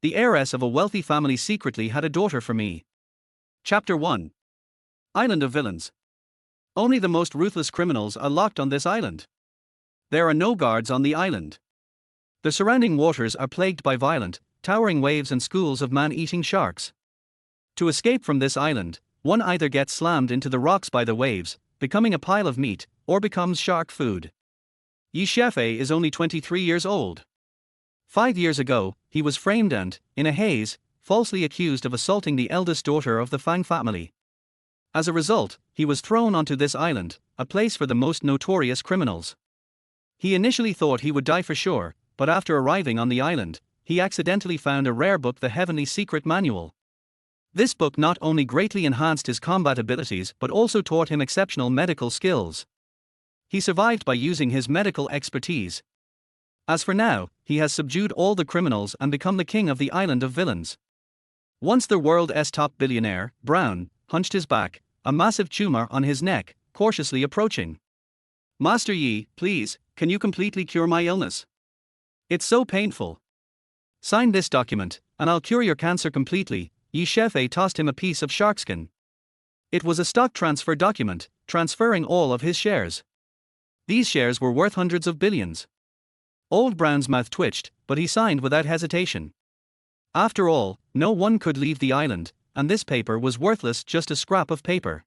The heiress of a wealthy family secretly had a daughter for me. Chapter 1. Island of Villains. Only the most ruthless criminals are locked on this island. There are no guards on the island. The surrounding waters are plagued by violent, towering waves and schools of man-eating sharks. To escape from this island, one either gets slammed into the rocks by the waves, becoming a pile of meat, or becomes shark food. Xiaofei is only 23 years old. 5 years ago, he was framed and, in a haze, falsely accused of assaulting the eldest daughter of the Fang family. As a result, he was thrown onto this island, a place for the most notorious criminals. He initially thought he would die for sure, but after arriving on the island, he accidentally found a rare book, the Heavenly Secret Manual. This book not only greatly enhanced his combat abilities but also taught him exceptional medical skills. He survived by using his medical expertise. As for now, he has subdued all the criminals and become the king of the island of villains. Once the world's top billionaire, Brown, hunched his back, a massive tumor on his neck, cautiously approaching. "Master Yi, please, can you completely cure my illness? It's so painful. Sign this document, and I'll cure your cancer completely." Xiaofei tossed him a piece of sharkskin. It was a stock transfer document, transferring all of his shares. These shares were worth hundreds of billions. Old Brown's mouth twitched, but he signed without hesitation. After all, no one could leave the island, and this paper was worthless, just a scrap of paper.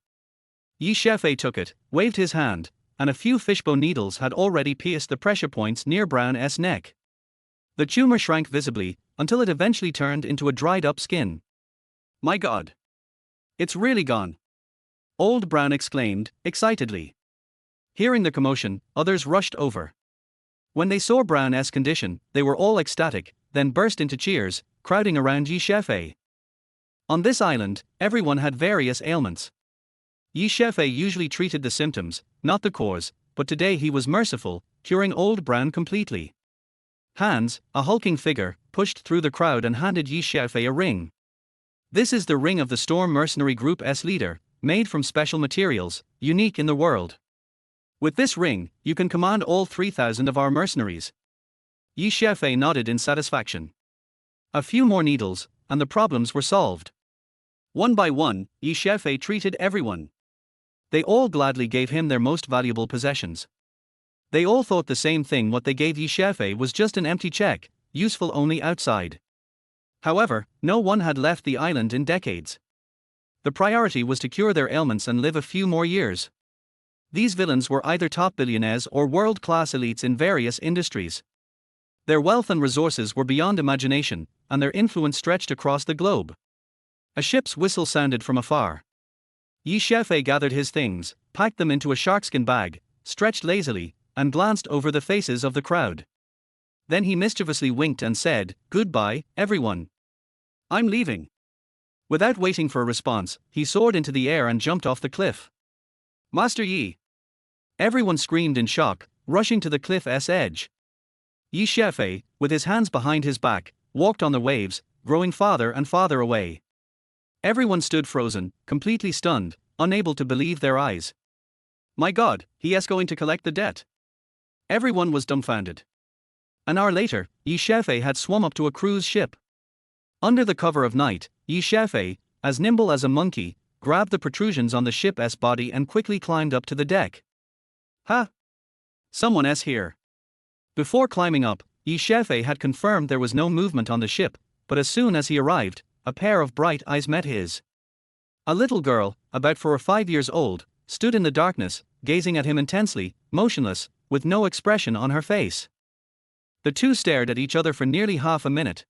Xiaofei took it, waved his hand, and a few fishbone needles had already pierced the pressure points near Brown's neck. The tumor shrank visibly, until it eventually turned into a dried-up skin. "My God! It's really gone!" Old Brown exclaimed, excitedly. Hearing the commotion, others rushed over. When they saw Brown's condition, they were all ecstatic, then burst into cheers, crowding around Xiaofei. On this island, everyone had various ailments. Xiaofei usually treated the symptoms, not the cause, but today he was merciful, curing Old Brown completely. Hans, a hulking figure, pushed through the crowd and handed Xiaofei a ring. This is the ring of the Storm Mercenary Group's leader, made from special materials, unique in the world. With this ring, you can command all 3,000 of our mercenaries. Xiaofei nodded in satisfaction. A few more needles, and the problems were solved. One by one, Xiaofei treated everyone. They all gladly gave him their most valuable possessions. They all thought the same thing: what they gave Xiaofei was just an empty check, useful only outside. However, no one had left the island in decades. The priority was to cure their ailments and live a few more years. These villains were either top billionaires or world-class elites in various industries. Their wealth and resources were beyond imagination, and their influence stretched across the globe. A ship's whistle sounded from afar. Xiaofei gathered his things, packed them into a sharkskin bag, stretched lazily, and glanced over the faces of the crowd. Then he mischievously winked and said, "Goodbye, everyone. I'm leaving." Without waiting for a response, he soared into the air and jumped off the cliff. "Master Yi!" Everyone screamed in shock, rushing to the cliff's edge. Xiaofei, with his hands behind his back, walked on the waves, growing farther and farther away. Everyone stood frozen, completely stunned, unable to believe their eyes. "My God, he is going to collect the debt." Everyone was dumbfounded. An hour later, Xiaofei had swum up to a cruise ship. Under the cover of night, Xiaofei, as nimble as a monkey, grabbed the protrusions on the ship's body and quickly climbed up to the deck. "Ha! Someone's here." Before climbing up, Xiaofei had confirmed there was no movement on the ship, but as soon as he arrived, a pair of bright eyes met his. A little girl, about 4 or 5 years old, stood in the darkness, gazing at him intensely, motionless, with no expression on her face. The two stared at each other for nearly half a minute.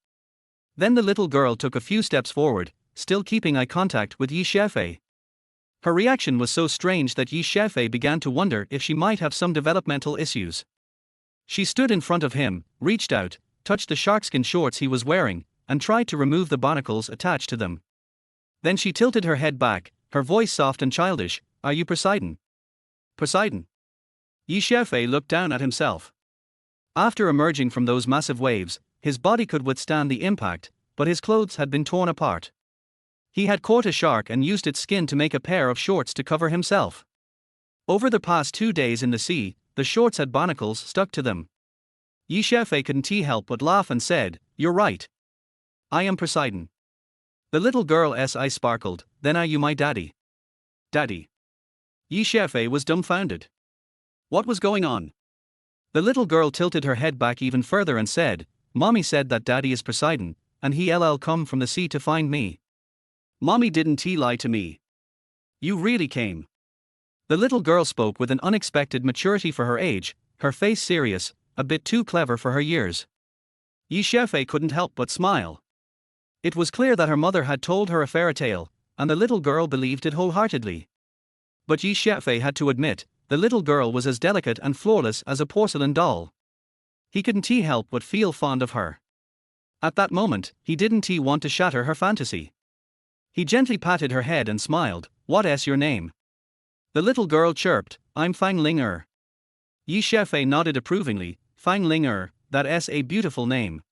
Then the little girl took a few steps forward, still keeping eye contact with Xiaofei. Her reaction was so strange that Xiaofei began to wonder if she might have some developmental issues. She stood in front of him, reached out, touched the sharkskin shorts he was wearing, and tried to remove the barnacles attached to them. Then she tilted her head back, her voice soft and childish. "Are you Poseidon?" "Poseidon?" Xiaofei looked down at himself. After emerging from those massive waves, his body could withstand the impact, but his clothes had been torn apart. He had caught a shark and used its skin to make a pair of shorts to cover himself. Over the past 2 days in the sea, the shorts had barnacles stuck to them. Xiaofei couldn't help but laugh and said, "You're right. I am Poseidon. The little girl's eyes sparkled. Then are you my daddy? Daddy. Xiaofei was dumbfounded. What was going on? The little girl tilted her head back even further and said, Mommy said that daddy is Poseidon, and he'll come from the sea to find me. Mommy didn't lie to me. You really came. The little girl spoke with an unexpected maturity for her age, her face serious, a bit too clever for her years. Xiaofei couldn't help but smile. It was clear that her mother had told her a fairy tale, and the little girl believed it wholeheartedly. But Xiaofei had to admit, the little girl was as delicate and flawless as a porcelain doll. He couldn't help but feel fond of her. At that moment, he didn't want to shatter her fantasy. He gently patted her head and smiled. What's your name? The little girl chirped, I'm Fang. Xiaofei nodded approvingly. Fang, that's a beautiful name.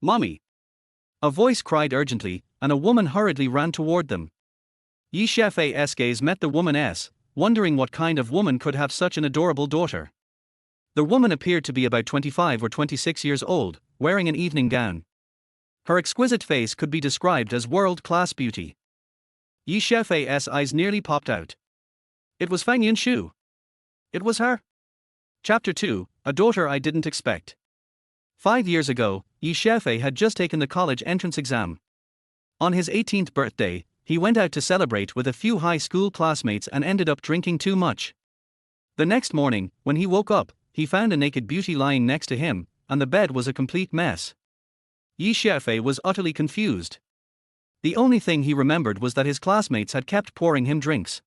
Mommy! A voice cried urgently, and a woman hurriedly ran toward them. Xiaofei's gaze met the woman's, wondering what kind of woman could have such an adorable daughter. The woman appeared to be about 25 or 26 years old, wearing an evening gown. Her exquisite face could be described as world-class beauty. Xiaofei's eyes nearly popped out. It was Fang Yunshu. It was her. Chapter 2, A Daughter I Didn't Expect. 5 years ago, Xiaofei had just taken the college entrance exam. On his 18th birthday, he went out to celebrate with a few high school classmates and ended up drinking too much. The next morning, when he woke up, he found a naked beauty lying next to him, and the bed was a complete mess. Xiaofei was utterly confused. The only thing he remembered was that his classmates had kept pouring him drinks.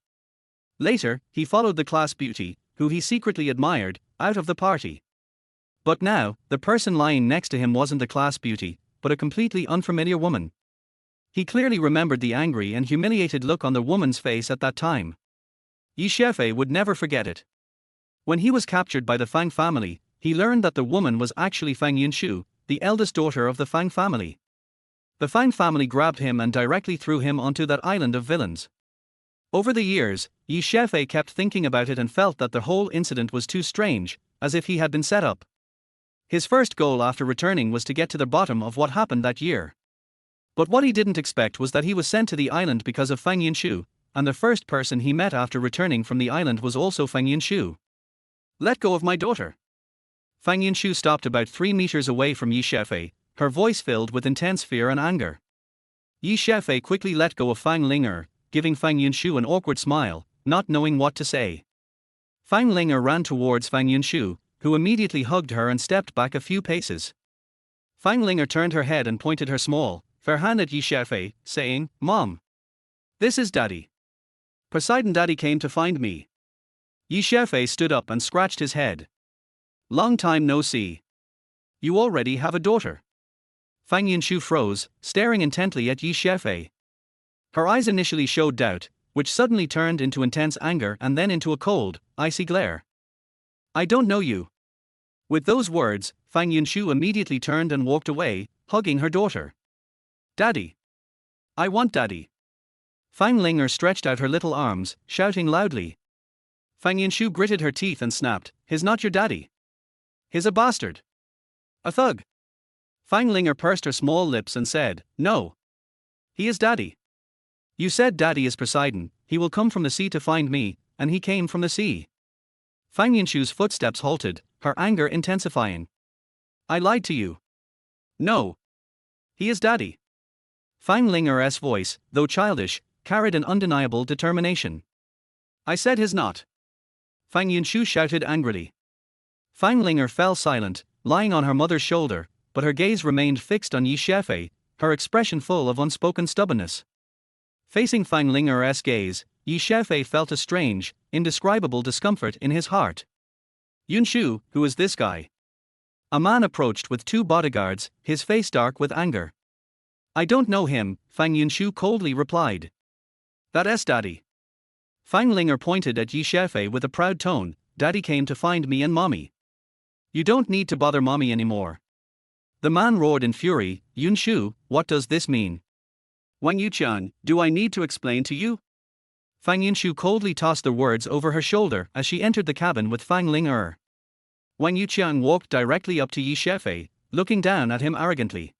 Later, he followed the class beauty, who he secretly admired, out of the party. But now, the person lying next to him wasn't the class beauty, but a completely unfamiliar woman. He clearly remembered the angry and humiliated look on the woman's face at that time. Xiaofei would never forget it. When he was captured by the Fang family, he learned that the woman was actually Fang Yunshu, the eldest daughter of the Fang family. The Fang family grabbed him and directly threw him onto that island of villains. Over the years, Xiaofei kept thinking about it and felt that the whole incident was too strange, as if he had been set up. His first goal after returning was to get to the bottom of what happened that year. But what he didn't expect was that he was sent to the island because of Fang Yunshu, and the first person he met after returning from the island was also Fang Yunshu. Let go of my daughter. Fang Yunshu stopped about 3 meters away from Xiaofei, her voice filled with intense fear and anger. Xiaofei quickly let go of Fang, giving Fang Yunshu an awkward smile, not knowing what to say. Fang ran towards Fang Yunshu, who immediately hugged her and stepped back a few paces. Fang turned her head and pointed her small, fair hand at Xiaofei, saying, Mom. This is Daddy. Poseidon Daddy came to find me. Xiaofei stood up and scratched his head. Long time no see. You already have a daughter. Fang Yunshu froze, staring intently at Xiaofei. Her eyes initially showed doubt, which suddenly turned into intense anger and then into a cold, icy glare. I don't know you. With those words, Fang Yunshu immediately turned and walked away, hugging her daughter. Daddy. I want Daddy. Fang stretched out her little arms, shouting loudly. Fang Yunshu gritted her teeth and snapped, He's not your daddy. He's a bastard. A thug. Fang pursed her small lips and said, No. He is Daddy. You said Daddy is Poseidon, he will come from the sea to find me, and he came from the sea. Fang Yunshu's footsteps halted, her anger intensifying. I lied to you. No. He is Daddy. Fang Linger's voice, though childish, carried an undeniable determination. I said he's not. Fang Yunshu shouted angrily. Fang fell silent, lying on her mother's shoulder, but her gaze remained fixed on Xiaofei, her expression full of unspoken stubbornness. Facing Fang gaze, Xiaofei felt a strange, indescribable discomfort in his heart. Yunshu, who is this guy? A man approached with 2 bodyguards, his face dark with anger. I don't know him, Fang Yunshu coldly replied. That's Daddy. Fang pointed at Xiaofei with a proud tone, Daddy came to find me and Mommy. You don't need to bother Mommy anymore. The man roared in fury, Yunshu, what does this mean? Wang Yuchan, do I need to explain to you? Fang Yunshu coldly tossed the words over her shoulder as she entered the cabin with Fang Wang Yuqiang walked directly up to Xiaofei, looking down at him arrogantly.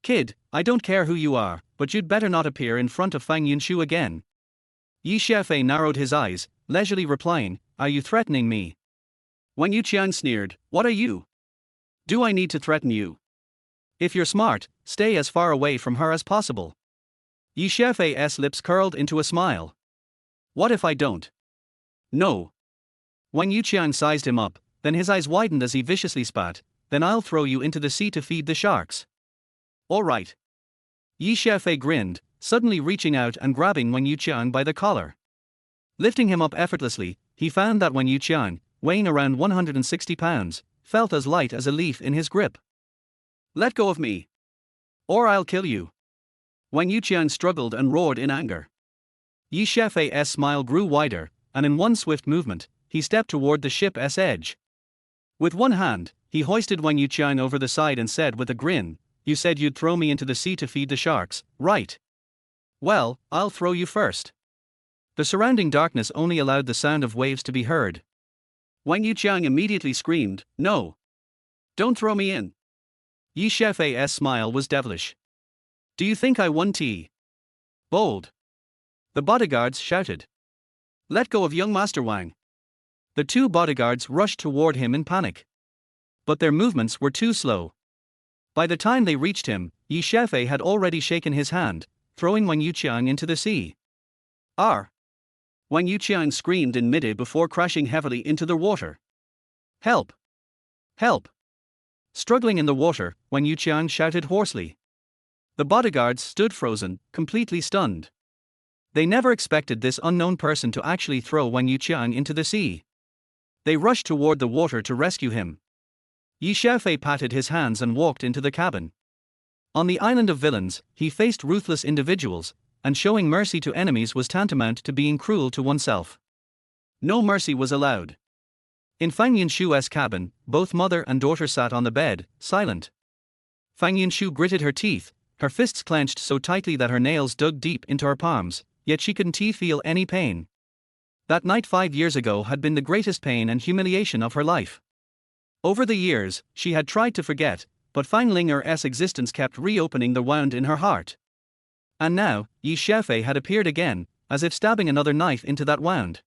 Kid, I don't care who you are, but you'd better not appear in front of Fang Yunshu again. Yi Xiaofei narrowed his eyes, leisurely replying, are you threatening me? Wang Yuqiang sneered, what are you? Do I need to threaten you? If you're smart, stay as far away from her as possible. Yi Xiaofei's lips curled into a smile. What if I don't? No. Wang Yuqiang sized him up, then his eyes widened as he viciously spat, then I'll throw you into the sea to feed the sharks. All right. Yi Xiaofei grinned, suddenly reaching out and grabbing Wang Yuqiang by the collar. Lifting him up effortlessly, he found that Wang Yuqiang, weighing around 160 pounds, felt as light as a leaf in his grip. Let go of me. Or I'll kill you. Wang Yuqiang struggled and roared in anger. Yi Xiaofei's smile grew wider, and in one swift movement, he stepped toward the ship's edge. With one hand, he hoisted Wang Yuqiang over the side and said with a grin, you said you'd throw me into the sea to feed the sharks, right? Well, I'll throw you first. The surrounding darkness only allowed the sound of waves to be heard. Wang Yuqiang immediately screamed, no. Don't throw me in. Yi Xiaofei's smile was devilish. Do you think I want tea? Bold. The bodyguards shouted. Let go of young Master Wang. The two bodyguards rushed toward him in panic. But their movements were too slow. By the time they reached him, Yi Xiaofei had already shaken his hand, throwing Wang Yuqiang into the sea. Arr! Wang Yuqiang screamed in mid-air before crashing heavily into the water. Help! Help! Struggling in the water, Wang Yuqiang shouted hoarsely. The bodyguards stood frozen, completely stunned. They never expected this unknown person to actually throw Wang Yuqiang into the sea. They rushed toward the water to rescue him. Yi Xiaofei patted his hands and walked into the cabin. On the island of villains, he faced ruthless individuals, and showing mercy to enemies was tantamount to being cruel to oneself. No mercy was allowed. In Fang Yunshu's cabin, both mother and daughter sat on the bed, silent. Fang Yunshu gritted her teeth, her fists clenched so tightly that her nails dug deep into her palms, yet she couldn't feel any pain. That night 5 years ago had been the greatest pain and humiliation of her life. Over the years, she had tried to forget, but Fang Linger's existence kept reopening the wound in her heart. And now, Yi Xiaofei had appeared again, as if stabbing another knife into that wound.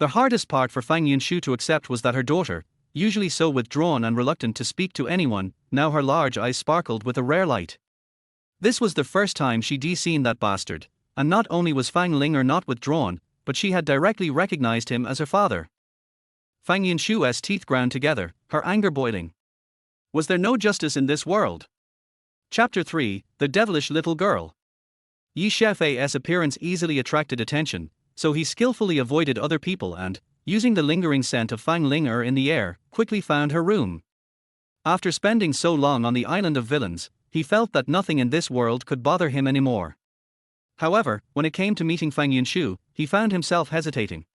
The hardest part for Fang Yunshu to accept was that her daughter, usually so withdrawn and reluctant to speak to anyone, now her large eyes sparkled with a rare light. This was the first time she'd seen that bastard, and not only was Fang Linger not withdrawn, but she had directly recognized him as her father. Fang Yunshu's teeth ground together, her anger boiling. Was there no justice in this world? Chapter 3, The Devilish Little Girl. Yi Xiaofei's appearance easily attracted attention, so he skillfully avoided other people and, using the lingering scent of Fang Linger in the air, quickly found her room. After spending so long on the island of villains, he felt that nothing in this world could bother him anymore. However, when it came to meeting Fang Yunshu, he found himself hesitating.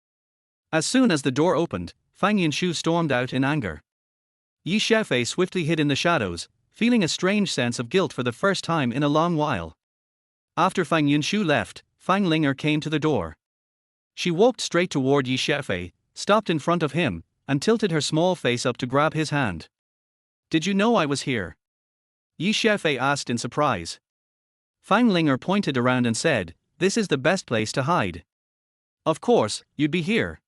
As soon as the door opened, Fang Yunshu stormed out in anger. Yi Xiaofei swiftly hid in the shadows, feeling a strange sense of guilt for the first time in a long while. After Fang Yunshu left, Fang Linger came to the door. She walked straight toward Yi Xiaofei, stopped in front of him, and tilted her small face up to grab his hand. Did you know I was here? Yi Xiaofei asked in surprise. Fang Linger pointed around and said, this is the best place to hide. Of course, you'd be here.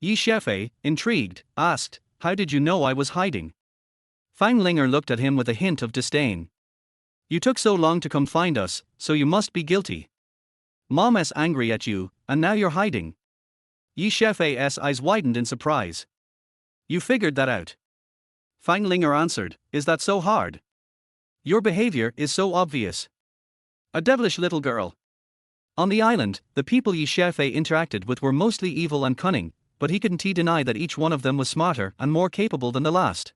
Yi Xiaofei, intrigued, asked, how did you know I was hiding? Fang Linger looked at him with a hint of disdain. You took so long to come find us, so you must be guilty. Mom's angry at you, and now you're hiding. Yi Xiaofei's eyes widened in surprise. You figured that out. Fang Linger answered, is that so hard? Your behavior is so obvious. A devilish little girl. On the island, the people Yi Xiaofei interacted with were mostly evil and cunning, but he couldn't deny that each one of them was smarter and more capable than the last.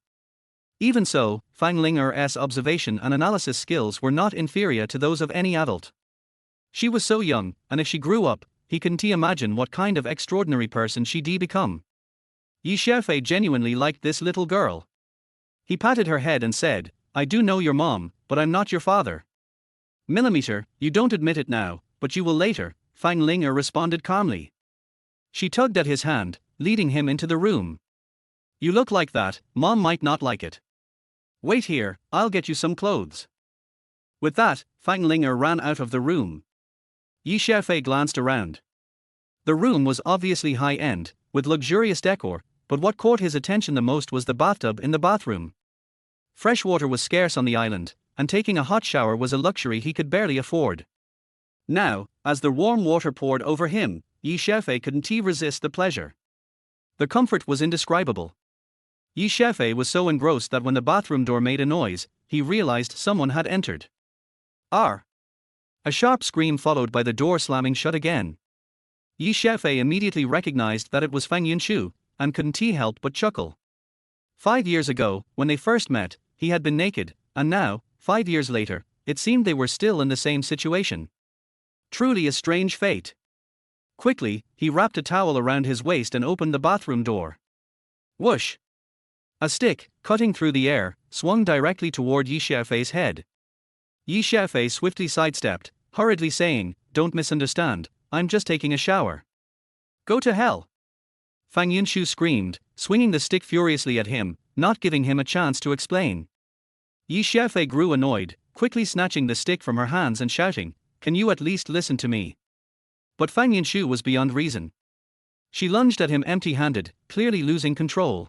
Even so, Fang Linger's observation and analysis skills were not inferior to those of any adult. She was so young, and if she grew up, he couldn't imagine what kind of extraordinary person she'd become. Yi Xiaofei genuinely liked this little girl. He patted her head and said, I do know your mom, but I'm not your father. Millimeter, you don't admit it now, but you will later, Fang Linger responded calmly. She tugged at his hand, leading him into the room. You look like that, Mom might not like it. Wait here, I'll get you some clothes. With that, Fang Linger ran out of the room. Yi Xiaofei glanced around. The room was obviously high-end, with luxurious decor, but what caught his attention the most was the bathtub in the bathroom. Fresh water was scarce on the island, and taking a hot shower was a luxury he could barely afford. Now, as the warm water poured over him, Yi Xiaofei couldn't resist the pleasure. The comfort was indescribable. Yi Xiaofei was so engrossed that when the bathroom door made a noise, he realized someone had entered. "R!" A sharp scream followed by the door slamming shut again. Yi Xiaofei immediately recognized that it was Fang Yunshu, and couldn't help but chuckle. 5 years ago, when they first met, he had been naked, and now, 5 years later, it seemed they were still in the same situation. Truly a strange fate. Quickly, he wrapped a towel around his waist and opened the bathroom door. Whoosh! A stick, cutting through the air, swung directly toward Yi Xiaofei's head. Yi Xiaofei swiftly sidestepped, hurriedly saying, "Don't misunderstand, I'm just taking a shower." "Go to hell!" Fang Yunshu screamed, swinging the stick furiously at him, not giving him a chance to explain. Yi Xiaofei grew annoyed, quickly snatching the stick from her hands and shouting, "Can you at least listen to me?" But Fang Yunshu was beyond reason. She lunged at him empty-handed, clearly losing control.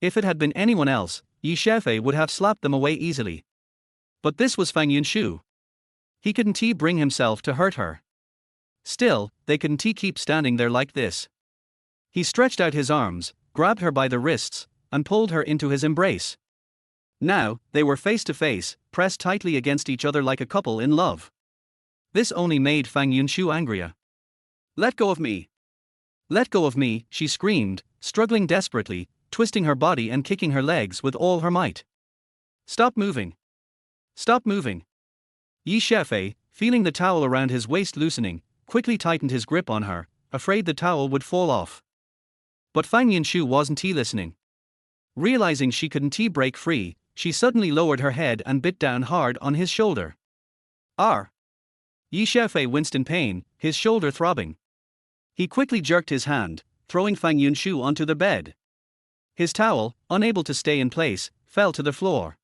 If it had been anyone else, Yi Xiaofei would have slapped them away easily. But this was Fang Yunshu. He couldn't bring himself to hurt her. Still, they couldn't keep standing there like this. He stretched out his arms, grabbed her by the wrists, and pulled her into his embrace. Now, they were face to face, pressed tightly against each other like a couple in love. This only made Fang Yunshu angrier. "Let go of me! Let go of me!" she screamed, struggling desperately, twisting her body and kicking her legs with all her might. "Stop moving! Stop moving!" Yi Xiaofei, feeling the towel around his waist loosening, quickly tightened his grip on her, afraid the towel would fall off. But Fang Yunshu wasn't listening. Realizing she couldn't break free, she suddenly lowered her head and bit down hard on his shoulder. "R!" Yi Xiaofei winced in pain, his shoulder throbbing. He quickly jerked his hand, throwing Fang Yunshu onto the bed. His towel, unable to stay in place, fell to the floor.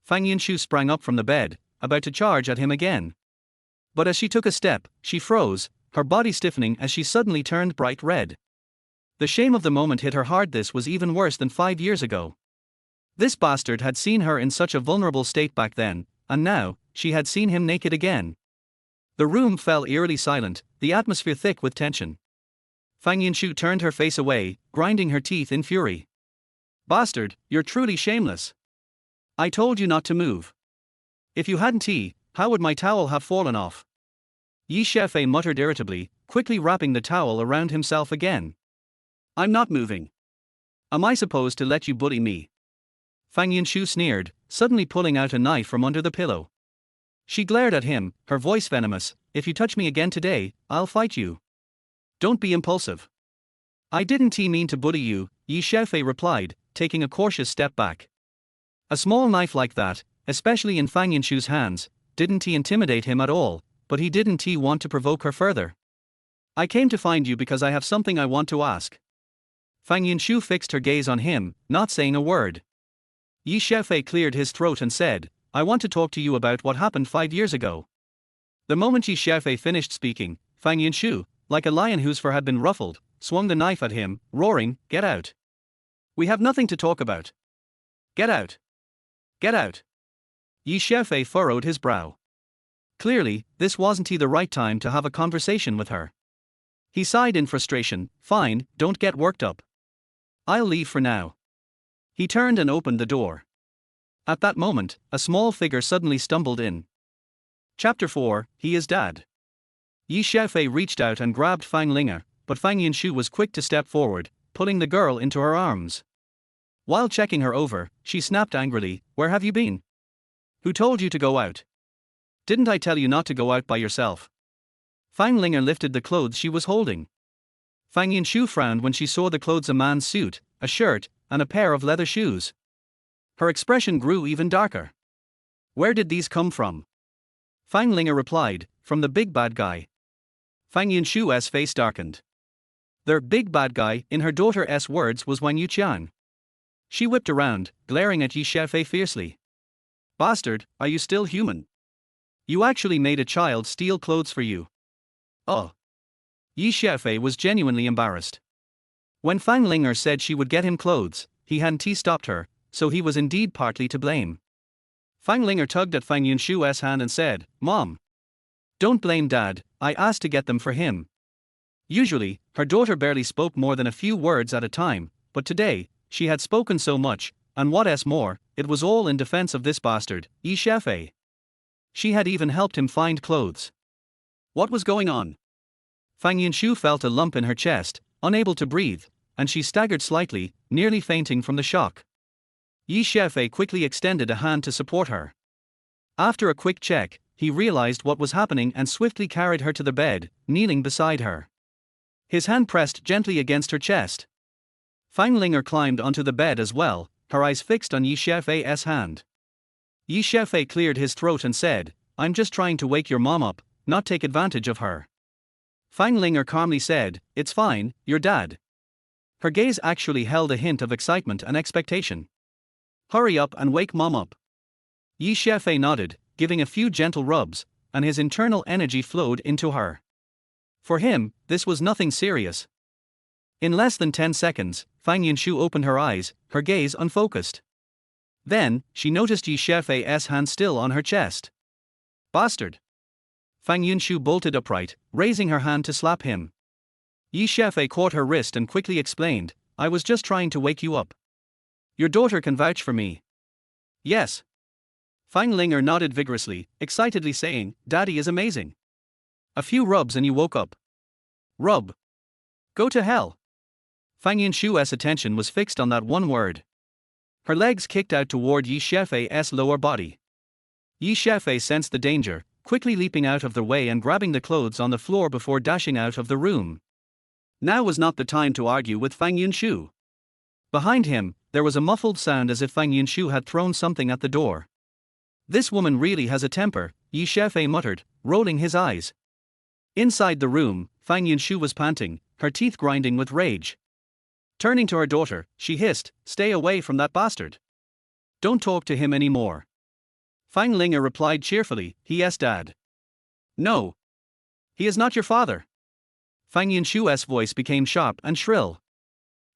Fang Yunshu sprang up from the bed, about to charge at him again. But as she took a step, she froze, her body stiffening as she suddenly turned bright red. The shame of the moment hit her hard. This was even worse than 5 years ago. This bastard had seen her in such a vulnerable state back then, and now, she had seen him naked again. The room fell eerily silent, the atmosphere thick with tension. Fang Yunshu turned her face away, grinding her teeth in fury. "Bastard, you're truly shameless. I told you not to move. If you hadn't, how would my towel have fallen off?" Yi Xiaofei muttered irritably, quickly wrapping the towel around himself again. "I'm not moving. Am I supposed to let you bully me?" Fang Yunshu sneered, suddenly pulling out a knife from under the pillow. She glared at him, her voice venomous, "If you touch me again today, I'll fight you. Don't be impulsive." "I didn't mean to bully you," Yi Xiaofei replied, taking a cautious step back. A small knife like that, especially in Fang Yunshu's hands, didn't intimidate him at all, but he didn't want to provoke her further. "I came to find you because I have something I want to ask." Fang Yunshu fixed her gaze on him, not saying a word. Yi Xiaofei cleared his throat and said, "I want to talk to you about what happened 5 years ago." The moment Yi Xiaofei finished speaking, Fang Yunshu, like a lion whose fur had been ruffled, swung the knife at him, roaring, "Get out! We have nothing to talk about. Get out! Get out!" Yi Xiaofei furrowed his brow. Clearly, this wasn't the right time to have a conversation with her. He sighed in frustration, "Fine, don't get worked up. I'll leave for now." He turned and opened the door. At that moment, a small figure suddenly stumbled in. Chapter 4, He is Dad. Yi Xiaofei reached out and grabbed Fang Linger, but Fang Yunshu was quick to step forward, pulling the girl into her arms. While checking her over, she snapped angrily, "Where have you been? Who told you to go out? Didn't I tell you not to go out by yourself?" Fang Linger lifted the clothes she was holding. Fang Yunshu frowned when she saw the clothes: a man's suit, a shirt, and a pair of leather shoes. Her expression grew even darker. "Where did these come from?" Fang Linger replied, "From the big bad guy." Fang Yunshu's face darkened. Their big bad guy, in her daughter's words, was Wang Yuqiang. She whipped around, glaring at Yi Xiaofei fiercely. "Bastard, are you still human? You actually made a child steal clothes for you. Oh. Xiaofei was genuinely embarrassed. When Fang Linger said she would get him clothes, he hadn't stopped her, so he was indeed partly to blame. Fang Linger tugged at Fang Yunshu's hand and said, "Mom. Don't blame Dad, I asked to get them for him." Usually, her daughter barely spoke more than a few words at a time, but today, she had spoken so much, and what's more, it was all in defense of this bastard, Xiaofei. She had even helped him find clothes. What was going on? Fang Yunshu felt a lump in her chest, unable to breathe, and she staggered slightly, nearly fainting from the shock. Xiaofei quickly extended a hand to support her. After a quick check, he realized what was happening and swiftly carried her to the bed, kneeling beside her. His hand pressed gently against her chest. Fang Linger climbed onto the bed as well, her eyes fixed on Xiaofei's hand. Xiaofei cleared his throat and said, "I'm just trying to wake your mom up, not take advantage of her." Fang Linger calmly said, "It's fine, your dad." Her gaze actually held a hint of excitement and expectation. "Hurry up and wake mom up." Xiaofei nodded, giving a few gentle rubs, and his internal energy flowed into her. For him, this was nothing serious. In less than 10 seconds, Fang Yunshu opened her eyes, her gaze unfocused. Then, she noticed Xiaofei's hand still on her chest. "Bastard!" Fang Yunshu bolted upright, raising her hand to slap him. Xiaofei caught her wrist and quickly explained, "I was just trying to wake you up. Your daughter can vouch for me." "Yes." Fang Linger nodded vigorously, excitedly saying, "Daddy is amazing. A few rubs and you woke up." "Rub. Go to hell." Fang Yunshu's attention was fixed on that one word. Her legs kicked out toward Xiaofei's lower body. Xiaofei sensed the danger, quickly leaping out of the way and grabbing the clothes on the floor before dashing out of the room. Now was not the time to argue with Fang Yunshu. Behind him, there was a muffled sound as if Fang Yunshu had thrown something at the door. "This woman really has a temper," Xiaofei muttered, rolling his eyes. Inside the room, Fang Yunshu was panting, her teeth grinding with rage. Turning to her daughter, she hissed, "Stay away from that bastard. Don't talk to him anymore." Fang Linger replied cheerfully, "Yes, Dad." "No. He is not your father." Fang Yunshu's voice became sharp and shrill.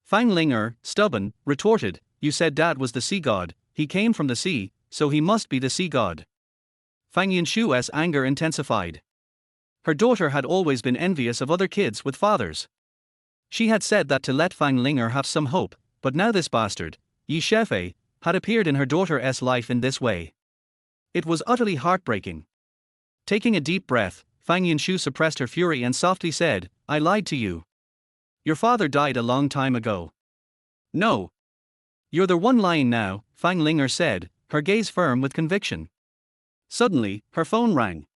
Fang Linger, stubborn, retorted, "You said Dad was the sea god, he came from the sea, so he must be the sea god." Fang Yunshu's anger intensified. Her daughter had always been envious of other kids with fathers. She had said that to let Fang Linger have some hope, but now this bastard, Xiaofei, had appeared in her daughter's life in this way. It was utterly heartbreaking. Taking a deep breath, Fang Yunshu suppressed her fury and softly said, "I lied to you. Your father died a long time ago." "No. You're the one lying now," Fang Linger said, her gaze firm with conviction. Suddenly, her phone rang.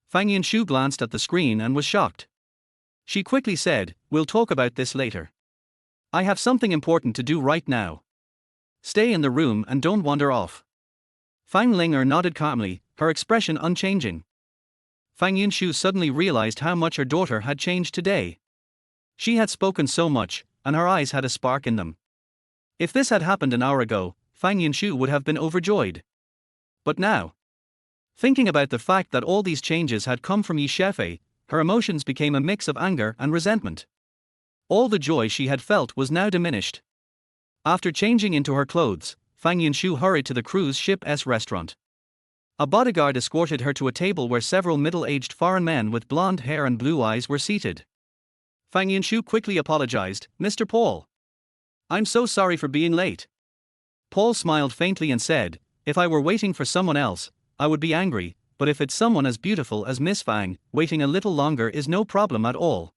Fang Yunshu glanced at the screen and was shocked. She quickly said, "We'll talk about this later. I have something important to do right now. Stay in the room and don't wander off." Fang Linger nodded calmly, her expression unchanging. Fang Yunshu suddenly realized how much her daughter had changed today. She had spoken so much, and her eyes had a spark in them. If this had happened an hour ago, Fang Yunshu would have been overjoyed. But now, thinking about the fact that all these changes had come from Xiaofei, her emotions became a mix of anger and resentment. All the joy she had felt was now diminished. After changing into her clothes, Fang Yunshu hurried to the cruise ship's restaurant. A bodyguard escorted her to a table where several middle-aged foreign men with blonde hair and blue eyes were seated. Fang Yunshu quickly apologized, "Mr. Paul. I'm so sorry for being late." Paul smiled faintly and said, "If I were waiting for someone else, I would be angry, but if it's someone as beautiful as Miss Fang, waiting a little longer is no problem at all."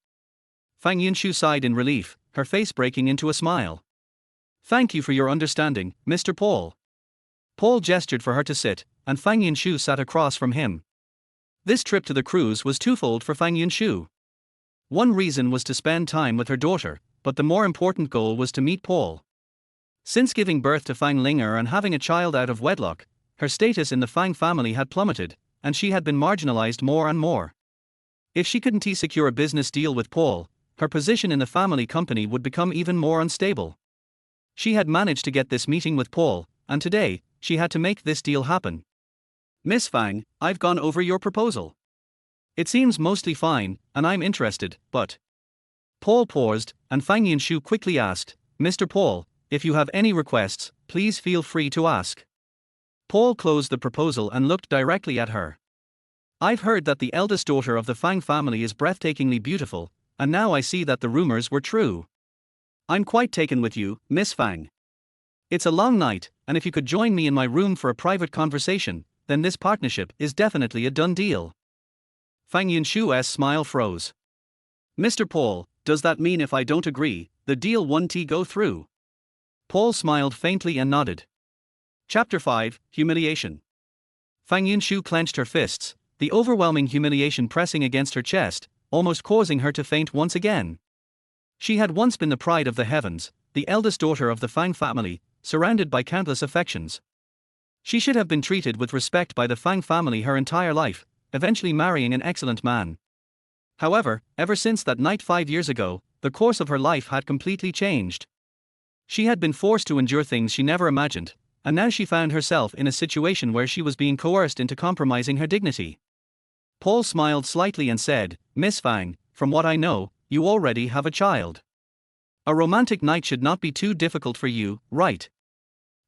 Fang Yunshu sighed in relief, her face breaking into a smile. "Thank you for your understanding, Mr. Paul." Paul gestured for her to sit, and Fang Yunshu sat across from him. This trip to the cruise was twofold for Fang Yunshu. One reason was to spend time with her daughter, but the more important goal was to meet Paul. Since giving birth to Fang Linger and having a child out of wedlock, her status in the Fang family had plummeted, and she had been marginalized more and more. If she couldn't secure a business deal with Paul, her position in the family company would become even more unstable. She had managed to get this meeting with Paul, and today, she had to make this deal happen. Miss Fang, I've gone over your proposal. It seems mostly fine, and I'm interested, but. Paul paused, and Fang Yunshu quickly asked, Mr. Paul, if you have any requests, please feel free to ask. Paul closed the proposal and looked directly at her. I've heard that the eldest daughter of the Fang family is breathtakingly beautiful, and now I see that the rumors were true. I'm quite taken with you, Miss Fang. It's a long night, and if you could join me in my room for a private conversation, then this partnership is definitely a done deal. Fang Yunshu's smile froze. Mr. Paul, does that mean if I don't agree, the deal won't go through? Paul smiled faintly and nodded. Chapter 5, Humiliation. Fang Yunshu clenched her fists, the overwhelming humiliation pressing against her chest, almost causing her to faint once again. She had once been the pride of the heavens, the eldest daughter of the Fang family, surrounded by countless affections. She should have been treated with respect by the Fang family her entire life, eventually marrying an excellent man. However, ever since that night 5 years ago, the course of her life had completely changed. She had been forced to endure things she never imagined, and now she found herself in a situation where she was being coerced into compromising her dignity. Paul smiled slightly and said, Miss Fang, from what I know, you already have a child. A romantic night should not be too difficult for you, right?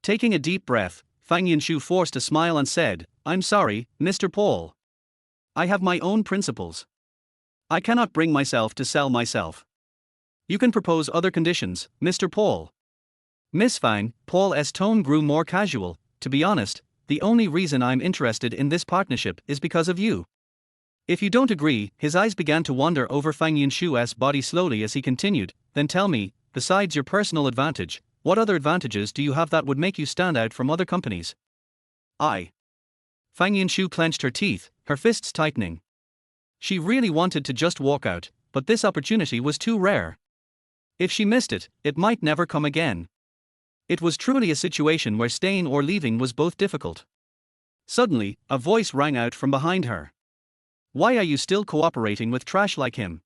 Taking a deep breath, Fang Yunshu forced a smile and said, I'm sorry, Mr. Paul. I have my own principles. I cannot bring myself to sell myself. You can propose other conditions, Mr. Paul. Miss Fang, Paul's tone grew more casual. To be honest, the only reason I'm interested in this partnership is because of you. If you don't agree, his eyes began to wander over Fang Yunshu's body slowly as he continued, then tell me, besides your personal advantage, what other advantages do you have that would make you stand out from other companies? Fang Yunshu clenched her teeth, her fists tightening. She really wanted to just walk out, but this opportunity was too rare. If she missed it, it might never come again. It was truly a situation where staying or leaving was both difficult. Suddenly, a voice rang out from behind her. Why are you still cooperating with trash like him?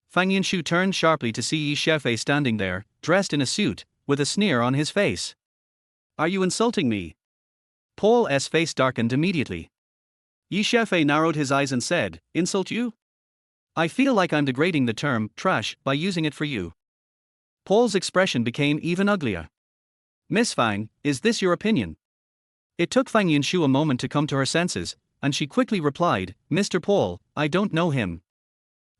Fang Yunshu turned sharply to see Xiaofei standing there, dressed in a suit, with a sneer on his face. Are you insulting me? Paul's face darkened immediately. Xiaofei narrowed his eyes and said, Insult you? I feel like I'm degrading the term trash by using it for you. Paul's expression became even uglier. Miss Fang, is this your opinion? It took Fang Yunshu a moment to come to her senses, and she quickly replied, Mr. Paul, I don't know him.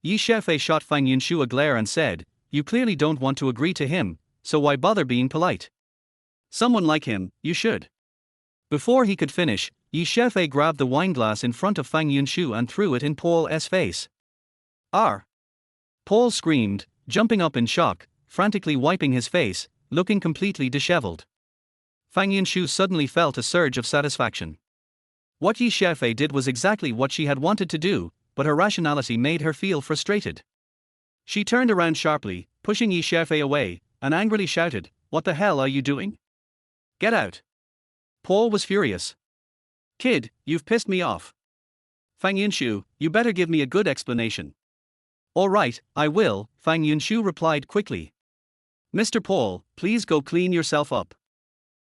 Xiaofei shot Fang Yunshu a glare and said, You clearly don't want to agree to him, so why bother being polite? Someone like him, you should. Before he could finish, Xiaofei grabbed the wineglass in front of Fang Yunshu and threw it in Paul's face. Paul screamed, jumping up in shock, frantically wiping his face, looking completely disheveled. Fang Yunshu suddenly felt a surge of satisfaction. What Xiaofei did was exactly what she had wanted to do, but her rationality made her feel frustrated. She turned around sharply, pushing Xiaofei away, and angrily shouted, What the hell are you doing? Get out. Paul was furious. Kid, you've pissed me off. Fang Yunshu, you better give me a good explanation. All right, I will, Fang Yunshu replied quickly. Mr. Paul, please go clean yourself up.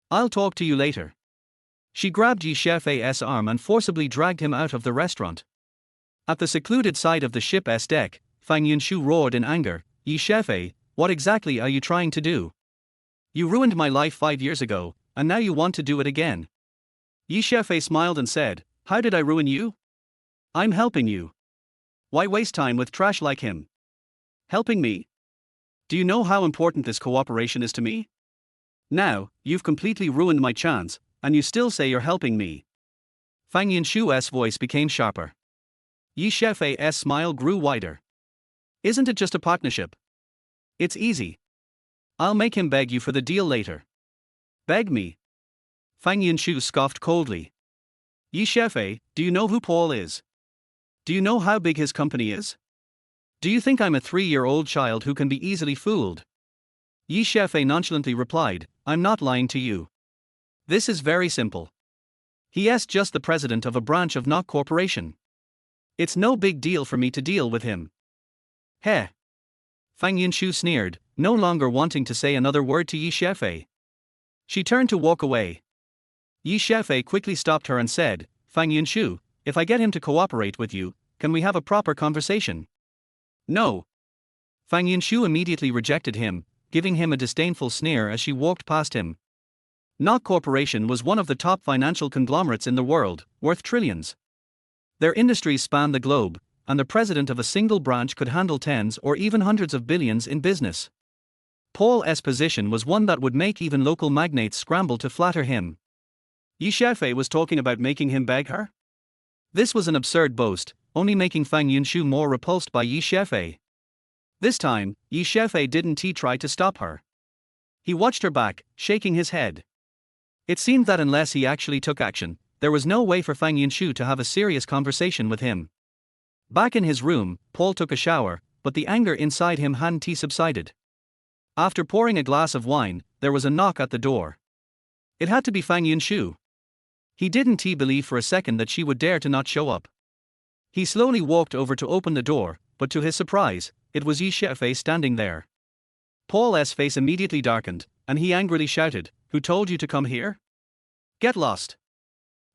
I'll talk to you later. She grabbed Xiaofei's arm and forcibly dragged him out of the restaurant. At the secluded side of the ship's deck, Fang Yunshu roared in anger, Xiaofei, what exactly are you trying to do? You ruined my life 5 years ago, and now you want to do it again. Xiaofei smiled and said, How did I ruin you? I'm helping you. Why waste time with trash like him? Helping me? Do you know how important this cooperation is to me? Now, you've completely ruined my chance, and you still say you're helping me. Fang Yunshu's voice became sharper. Xiaofei's smile grew wider. Isn't it just a partnership? It's easy. I'll make him beg you for the deal later. Beg me? Fang Yunshu scoffed coldly. Xiaofei, do you know who Paul is? Do you know how big his company is? Do you think I'm a 3-year-old child who can be easily fooled? Xiaofei nonchalantly replied, I'm not lying to you. This is very simple. He's just the president of a branch of Knock Corporation. It's no big deal for me to deal with him. Heh. Fang Yunshu sneered, no longer wanting to say another word to Xiaofei. She turned to walk away. Xiaofei quickly stopped her and said, Fang Yunshu, if I get him to cooperate with you, can we have a proper conversation? No. Fang Yunshu immediately rejected him, giving him a disdainful sneer as she walked past him. Knock Corporation was one of the top financial conglomerates in the world, worth trillions. Their industries span the globe, and the president of a single branch could handle tens or even hundreds of billions in business. Paul's position was one that would make even local magnates scramble to flatter him. Xiaofei was talking about making him beg her? This was an absurd boast, only making Fang Yunshu more repulsed by Xiaofei. This time, Xiaofei didn't try to stop her. He watched her back, shaking his head. It seemed that unless he actually took action, there was no way for Fang Yunshu to have a serious conversation with him. Back in his room, Paul took a shower, but the anger inside him hadn't subsided. After pouring a glass of wine, there was a knock at the door. It had to be Fang Yunshu. He didn't believe for a second that she would dare to not show up. He slowly walked over to open the door, but to his surprise, it was Xiaofei standing there. Paul's face immediately darkened, and he angrily shouted, "Who told you to come here? Get lost."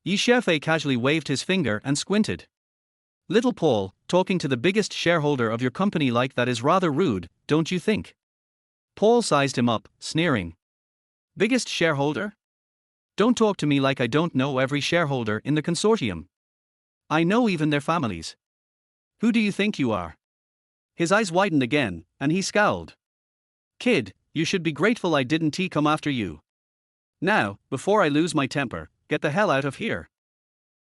Xiaofei casually waved his finger and squinted. "Little Paul, talking to the biggest shareholder of your company like that is rather rude, don't you think?" Paul sized him up, sneering. "Biggest shareholder? Don't talk to me like I don't know every shareholder in the consortium. I know even their families. Who do you think you are?" His eyes widened again, and he scowled. "Kid, you should be grateful I didn't come after you. Now, before I lose my temper, get the hell out of here."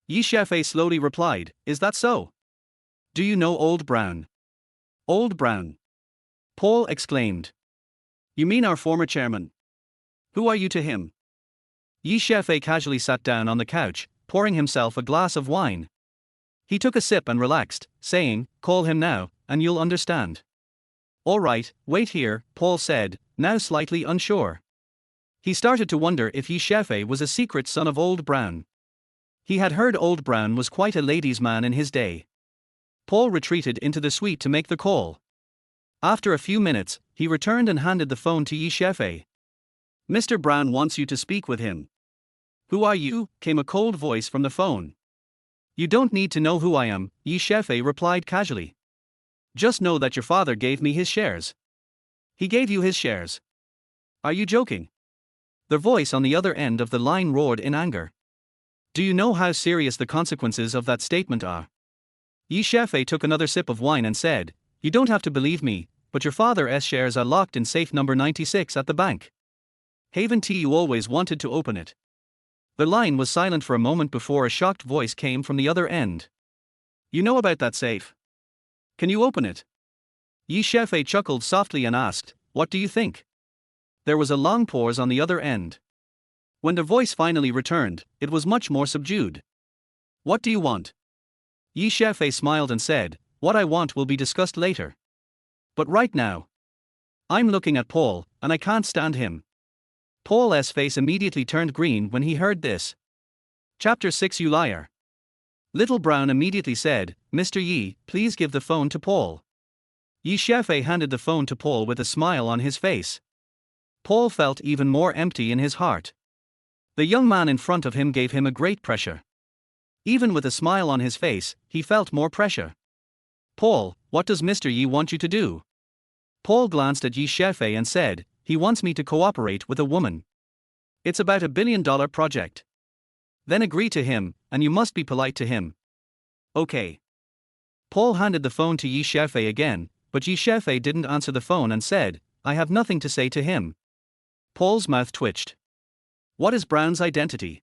Xiaofei slowly replied, "Is that so? Do you know Old Brown?" "Old Brown?" Paul exclaimed. "You mean our former chairman? Who are you to him?" Xiaofei casually sat down on the couch, pouring himself a glass of wine. He took a sip and relaxed, saying, "Call him now, and you'll understand." "All right, wait here," Paul said, now slightly unsure. He started to wonder if Xiaofei was a secret son of Old Brown. He had heard Old Brown was quite a ladies' man in his day. Paul retreated into the suite to make the call. After a few minutes, he returned and handed the phone to Xiaofei. "Mr. Brown wants you to speak with him." "Who are you?" came a cold voice from the phone. "You don't need to know who I am," Xiaofei replied casually. "Just know that your father gave me his shares." "He gave you his shares? Are you joking?" The voice on the other end of the line roared in anger. "Do you know how serious the consequences of that statement are?" Xiaofei took another sip of wine and said, "You don't have to believe me, but your father's shares are locked in safe number 96 at the bank. Haven't you always wanted to open it?" The line was silent for a moment before a shocked voice came from the other end. "You know about that safe? Can you open it?" Xiaofei chuckled softly and asked, "What do you think?" There was a long pause on the other end. When the voice finally returned, it was much more subdued. "What do you want?" Xiaofei smiled and said, "What I want will be discussed later. But right now, I'm looking at Paul, and I can't stand him." Paul's face immediately turned green when he heard this. Chapter 6 You liar. Little Brown immediately said, "Mr. Yi, please give the phone to Paul." Xiaofei handed the phone to Paul with a smile on his face. Paul felt even more empty in his heart. The young man in front of him gave him a great pressure. Even with a smile on his face, he felt more pressure. "Paul, what does Mr. Yi want you to do?" Paul glanced at Xiaofei and said, "He wants me to cooperate with a woman. It's about $1 billion project." "Then agree to him, and you must be polite to him." "Okay." Paul handed the phone to Xiaofei again, but Xiaofei didn't answer the phone and said, "I have nothing to say to him." Paul's mouth twitched. What is Brown's identity?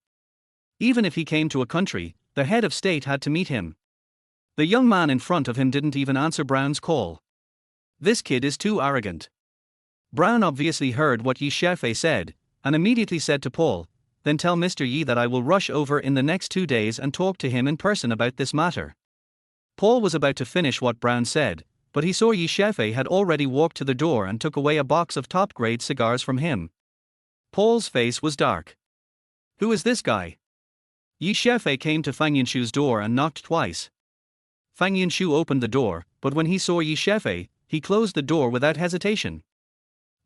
Even if he came to a country, the head of state had to meet him. The young man in front of him didn't even answer Brown's call. This kid is too arrogant. Brown obviously heard what Xiaofei said, and immediately said to Paul, "Then tell Mr. Yi that I will rush over in the next 2 days and talk to him in person about this matter." Paul was about to finish what Brown said, but he saw Xiaofei had already walked to the door and took away a box of top-grade cigars from him. Paul's face was dark. "Who is this guy?" Xiaofei came to Fang Yunshu's door and knocked twice. Fang Yunshu opened the door, but when he saw Xiaofei, he closed the door without hesitation.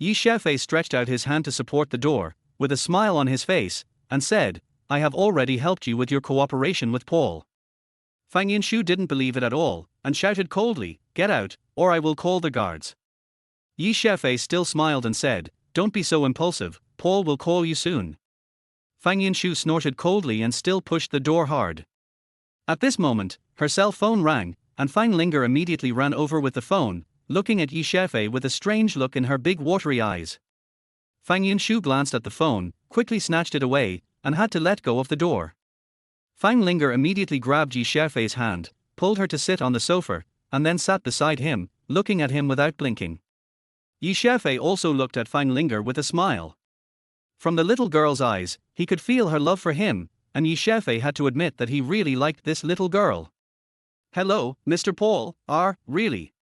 Xiaofei stretched out his hand to support the door, with a smile on his face, and said, I have already helped you with your cooperation with Paul. Fang Yinshu didn't believe it at all, and shouted coldly, "Get out, or I will call the guards." Yi Xiaofei still smiled and said, "Don't be so impulsive, Paul will call you soon." Fang Yinshu snorted coldly and still pushed the door hard. At this moment, her cell phone rang, and Fang Linger immediately ran over with the phone, looking at Yi Xiaofei with a strange look in her big watery eyes. Fang Yinshu glanced at the phone, quickly snatched it away, and had to let go of the door. Fang Linger immediately grabbed Yi Xiaofei's hand, pulled her to sit on the sofa, and then sat beside him, looking at him without blinking. Yi Xiaofei also looked at Fang Linger with a smile. From the little girl's eyes, he could feel her love for him, and Yi Xiaofei had to admit that he really liked this little girl. "Hello, Mr. Paul, really?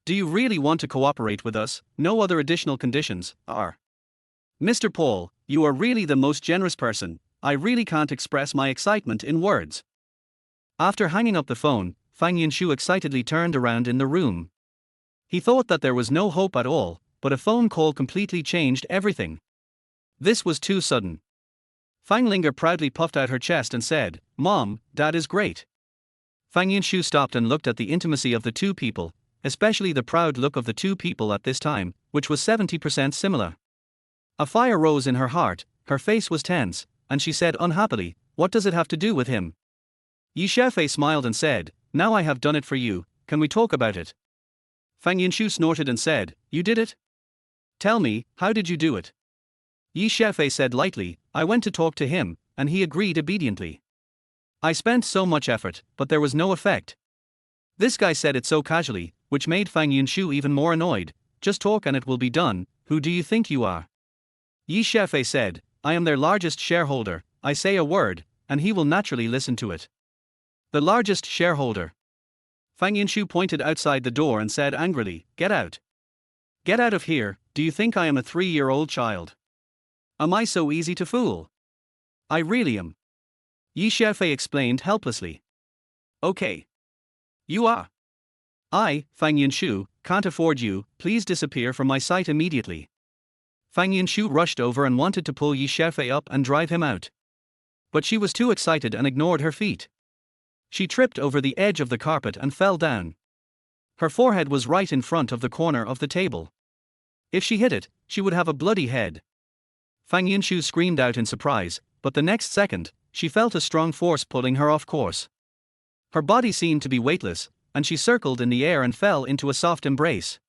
Do you really want to cooperate with us? No other additional conditions, Mr. Paul, you are really the most generous person. I really can't express my excitement in words." After hanging up the phone, Fang Yinshu excitedly turned around in the room. He thought that there was no hope at all, but a phone call completely changed everything. This was too sudden. Fang Linger proudly puffed out her chest and said, "Mom, Dad is great." Fang Yinshu stopped and looked at the intimacy of the two people, especially the proud look of the two people at this time, which was 70% similar. A fire rose in her heart, her face was tense, and she said unhappily, "What does it have to do with him?" Yi Xiaofei smiled and said, "Now I have done it for you, can we talk about it?" Fang Yinshu snorted and said, "You did it? Tell me, how did you do it?" Yi Xiaofei said lightly, "I went to talk to him, and he agreed obediently. I spent so much effort, but there was no effect." This guy said it so casually, which made Fang Yinshu even more annoyed. "Just talk and it will be done, who do you think you are?" Yi Xiaofei said, "I am their largest shareholder, I say a word, and he will naturally listen to it." The largest shareholder. Fang Yinshu pointed outside the door and said angrily, "Get out. Get out of here, do you think I am a 3-year-old child? Am I so easy to fool? I really am." Yi Xiaofei explained helplessly. "Okay. You are. I, Fang Yinshu, can't afford you, please disappear from my sight immediately." Fang Yinshu rushed over and wanted to pull Yi Xiaofei up and drive him out. But she was too excited and ignored her feet. She tripped over the edge of the carpet and fell down. Her forehead was right in front of the corner of the table. If she hit it, she would have a bloody head. Fang Yinshu screamed out in surprise, but the next second, she felt a strong force pulling her off course. Her body seemed to be weightless, and she circled in the air and fell into a soft embrace.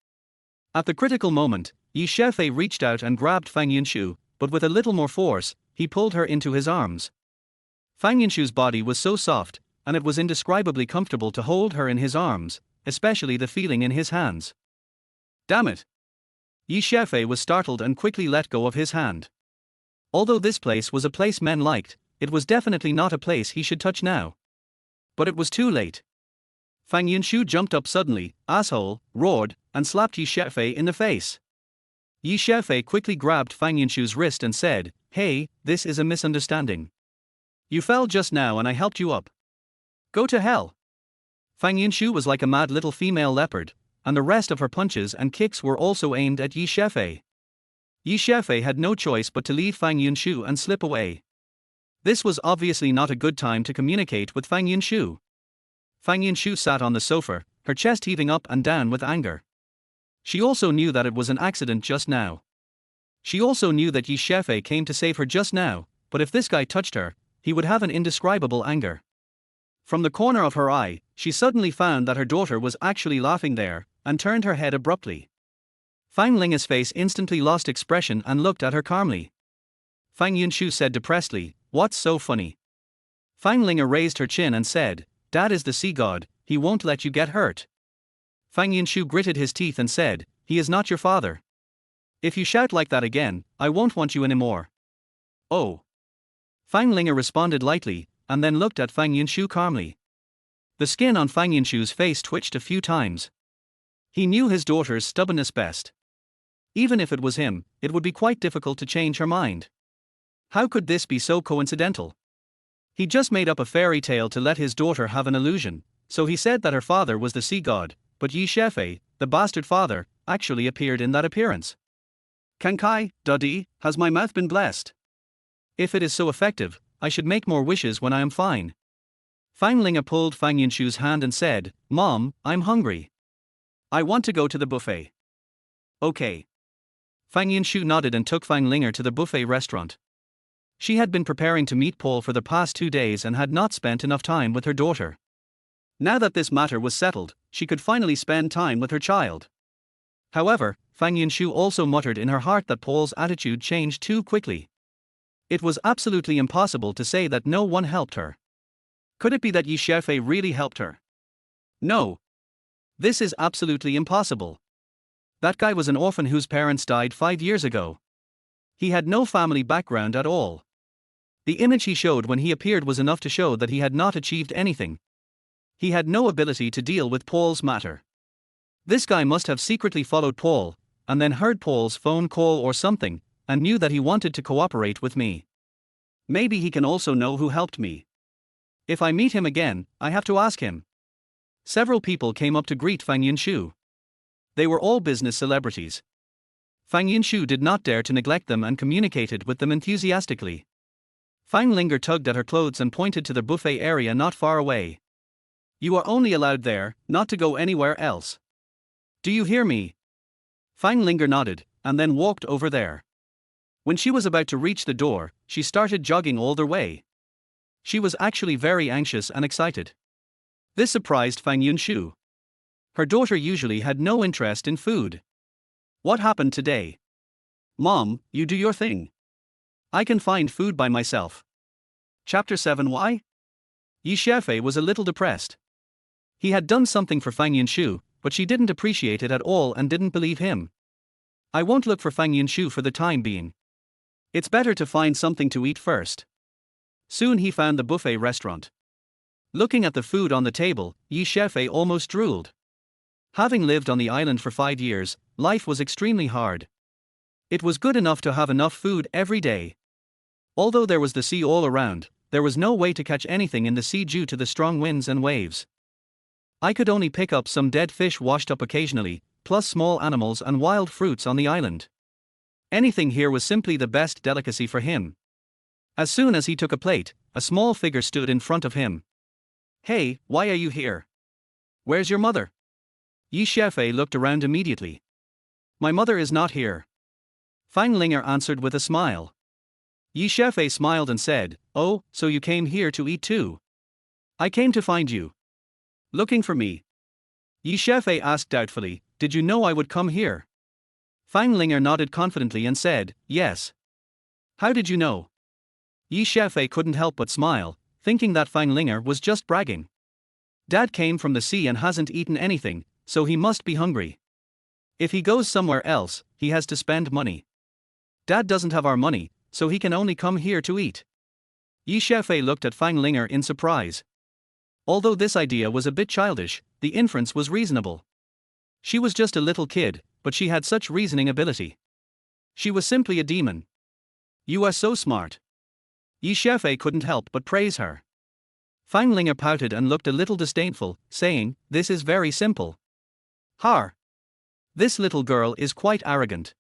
At the critical moment, Yi Xiaofei reached out and grabbed Fang Yinshu, but with a little more force, he pulled her into his arms. Fang Yinshu's body was so soft, and it was indescribably comfortable to hold her in his arms, especially the feeling in his hands. "Damn it!" Yi Xiaofei was startled and quickly let go of his hand. Although this place was a place men liked, it was definitely not a place he should touch now. But it was too late. Fang Yinshu jumped up suddenly, "Asshole," roared, and slapped Yi Xiaofei in the face. Yi Xiaofei quickly grabbed Fang Yinshu's wrist and said, "Hey, this is a misunderstanding. You fell just now and I helped you up. Go to hell." Fang Yinshu was like a mad little female leopard, and the rest of her punches and kicks were also aimed at Yi Xiaofei. Yi Xiaofei had no choice but to leave Fang Yinshu and slip away. This was obviously not a good time to communicate with Fang Yinshu. Fang Yinshu sat on the sofa, her chest heaving up and down with anger. She also knew that it was an accident just now. She also knew that Yi Xiaofei came to save her just now, but if this guy touched her, he would have an indescribable anger. From the corner of her eye, she suddenly found that her daughter was actually laughing there, and turned her head abruptly. Fang Linger's face instantly lost expression and looked at her calmly. Fang Yinshu said depressedly, "What's so funny?" Fang Linger raised her chin and said, "Dad is the sea god, he won't let you get hurt." Fang Yinshu gritted his teeth and said, "He is not your father. If you shout like that again, I won't want you anymore." "Oh." Fang Linger responded lightly, and then looked at Fang Yinshu calmly. The skin on Fang Yinshu's face twitched a few times. He knew his daughter's stubbornness best. Even if it was him, it would be quite difficult to change her mind. How could this be so coincidental? He just made up a fairy tale to let his daughter have an illusion, so he said that her father was the sea god, but Yi Xiaofei, the bastard father, actually appeared in that appearance. Kankai, Duddy, has my mouth been blessed? If it is so effective, I should make more wishes when I am fine. Fang Linga pulled Fang Yunshu's hand and said, Mom, I'm hungry. I want to go to the buffet. Okay. Fang Yunshu nodded and took Fang Linger to the buffet restaurant. She had been preparing to meet Paul for the past 2 days and had not spent enough time with her daughter. Now that this matter was settled, she could finally spend time with her child. However, Fang Yunshu also muttered in her heart that Paul's attitude changed too quickly. It was absolutely impossible to say that no one helped her. Could it be that Xiaofei really helped her? No. This is absolutely impossible. That guy was an orphan whose parents died 5 years ago. He had no family background at all. The image he showed when he appeared was enough to show that he had not achieved anything. He had no ability to deal with Paul's matter. This guy must have secretly followed Paul, and then heard Paul's phone call or something, and knew that he wanted to cooperate with me. Maybe he can also know who helped me. If I meet him again, I have to ask him. Several people came up to greet Fang Yunshu. They were all business celebrities. Fang Yunshu did not dare to neglect them and communicated with them enthusiastically. Fang Linger tugged at her clothes and pointed to the buffet area not far away. You are only allowed there, not to go anywhere else. Do you hear me? Fang Linger nodded, and then walked over there. When she was about to reach the door, she started jogging all the way. She was actually very anxious and excited. This surprised Fang Yunshu. Her daughter usually had no interest in food. What happened today? Mom, you do your thing. I can find food by myself. Chapter 7. Why? Xiaofei was a little depressed. He had done something for Fang Yunshu, but she didn't appreciate it at all and didn't believe him. I won't look for Fang Yunshu for the time being. It's better to find something to eat first. Soon he found the buffet restaurant. Looking at the food on the table, Xiaofei almost drooled. Having lived on the island for 5 years, life was extremely hard. It was good enough to have enough food every day. Although there was the sea all around, there was no way to catch anything in the sea due to the strong winds and waves. I could only pick up some dead fish washed up occasionally, plus small animals and wild fruits on the island. Anything here was simply the best delicacy for him. As soon as he took a plate, a small figure stood in front of him. Hey, why are you here? Where's your mother? Xiaofei looked around immediately. My mother is not here. Fang Linger answered with a smile. Xiaofei smiled and said, Oh, so you came here to eat too? I came to find you. Looking for me? Xiaofei asked doubtfully, Did you know I would come here? Fang Linger nodded confidently and said, Yes. How did you know? Xiaofei couldn't help but smile, thinking that Fang Linger was just bragging. Dad came from the sea and hasn't eaten anything, so he must be hungry. If he goes somewhere else, he has to spend money. Dad doesn't have our money, so he can only come here to eat. Xiaofei looked at Fang Linger in surprise. Although this idea was a bit childish, the inference was reasonable. She was just a little kid, but she had such reasoning ability. She was simply a demon. You are so smart. Xiaofei couldn't help but praise her. Fang Linger pouted and looked a little disdainful, saying, This is very simple. Har. This little girl is quite arrogant.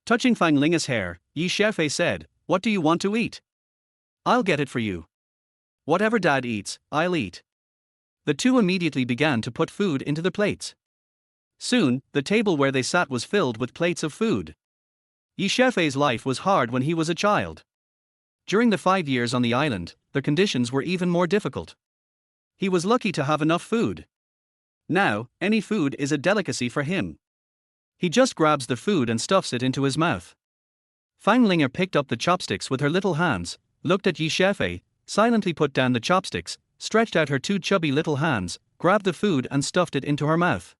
Touching Fang Linger's hair, Xiaofei said, What do you want to eat? I'll get it for you. Whatever Dad eats, I'll eat. The two immediately began to put food into the plates. Soon, the table where they sat was filled with plates of food. Xiaofei's life was hard when he was a child. During the 5 years on the island, the conditions were even more difficult. He was lucky to have enough food. Now, any food is a delicacy for him. He just grabs the food and stuffs it into his mouth. Fang Linger picked up the chopsticks with her little hands, looked at Xiaofei, silently put down the chopsticks, stretched out her 2 chubby little hands, grabbed the food and stuffed it into her mouth.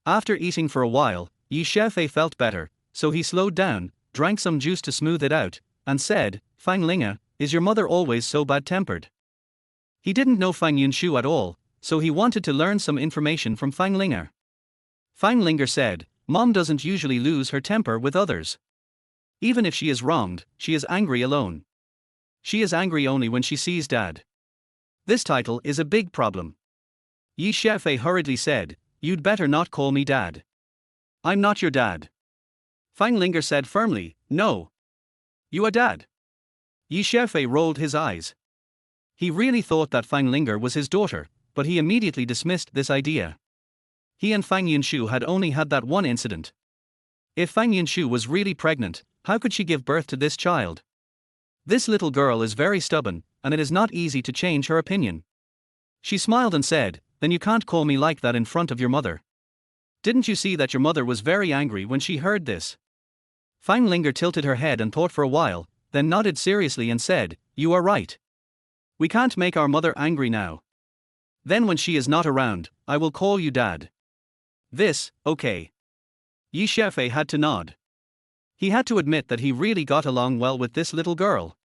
After eating for a while, Xiaofei felt better, so he slowed down, drank some juice to smooth it out, and said, Fang Linger, is your mother always so bad-tempered? He didn't know Fang Yunshu at all, so he wanted to learn some information from Fang Linger. Fang Linger said, Mom doesn't usually lose her temper with others. Even if she is wronged, she is angry alone. She is angry only when she sees Dad. This title is a big problem. Xiaofei hurriedly said, You'd better not call me Dad. I'm not your dad. Fang Linger said firmly, No. You are Dad. Yi Xiaofei rolled his eyes. He really thought that Fang Linger was his daughter, but he immediately dismissed this idea. He and Fang Yunshu had only had that one incident. If Fang Yunshu was really pregnant, how could she give birth to this child? This little girl is very stubborn, and it is not easy to change her opinion. She smiled and said, "Then you can't call me like that in front of your mother. Didn't you see that your mother was very angry when she heard this?" Fang Linger tilted her head and thought for a while, then nodded seriously and said, "You are right. We can't make our mother angry now. Then when she is not around, I will call you Dad." This, okay. Yi Xiaofei had to nod. He had to admit that he really got along well with this little girl.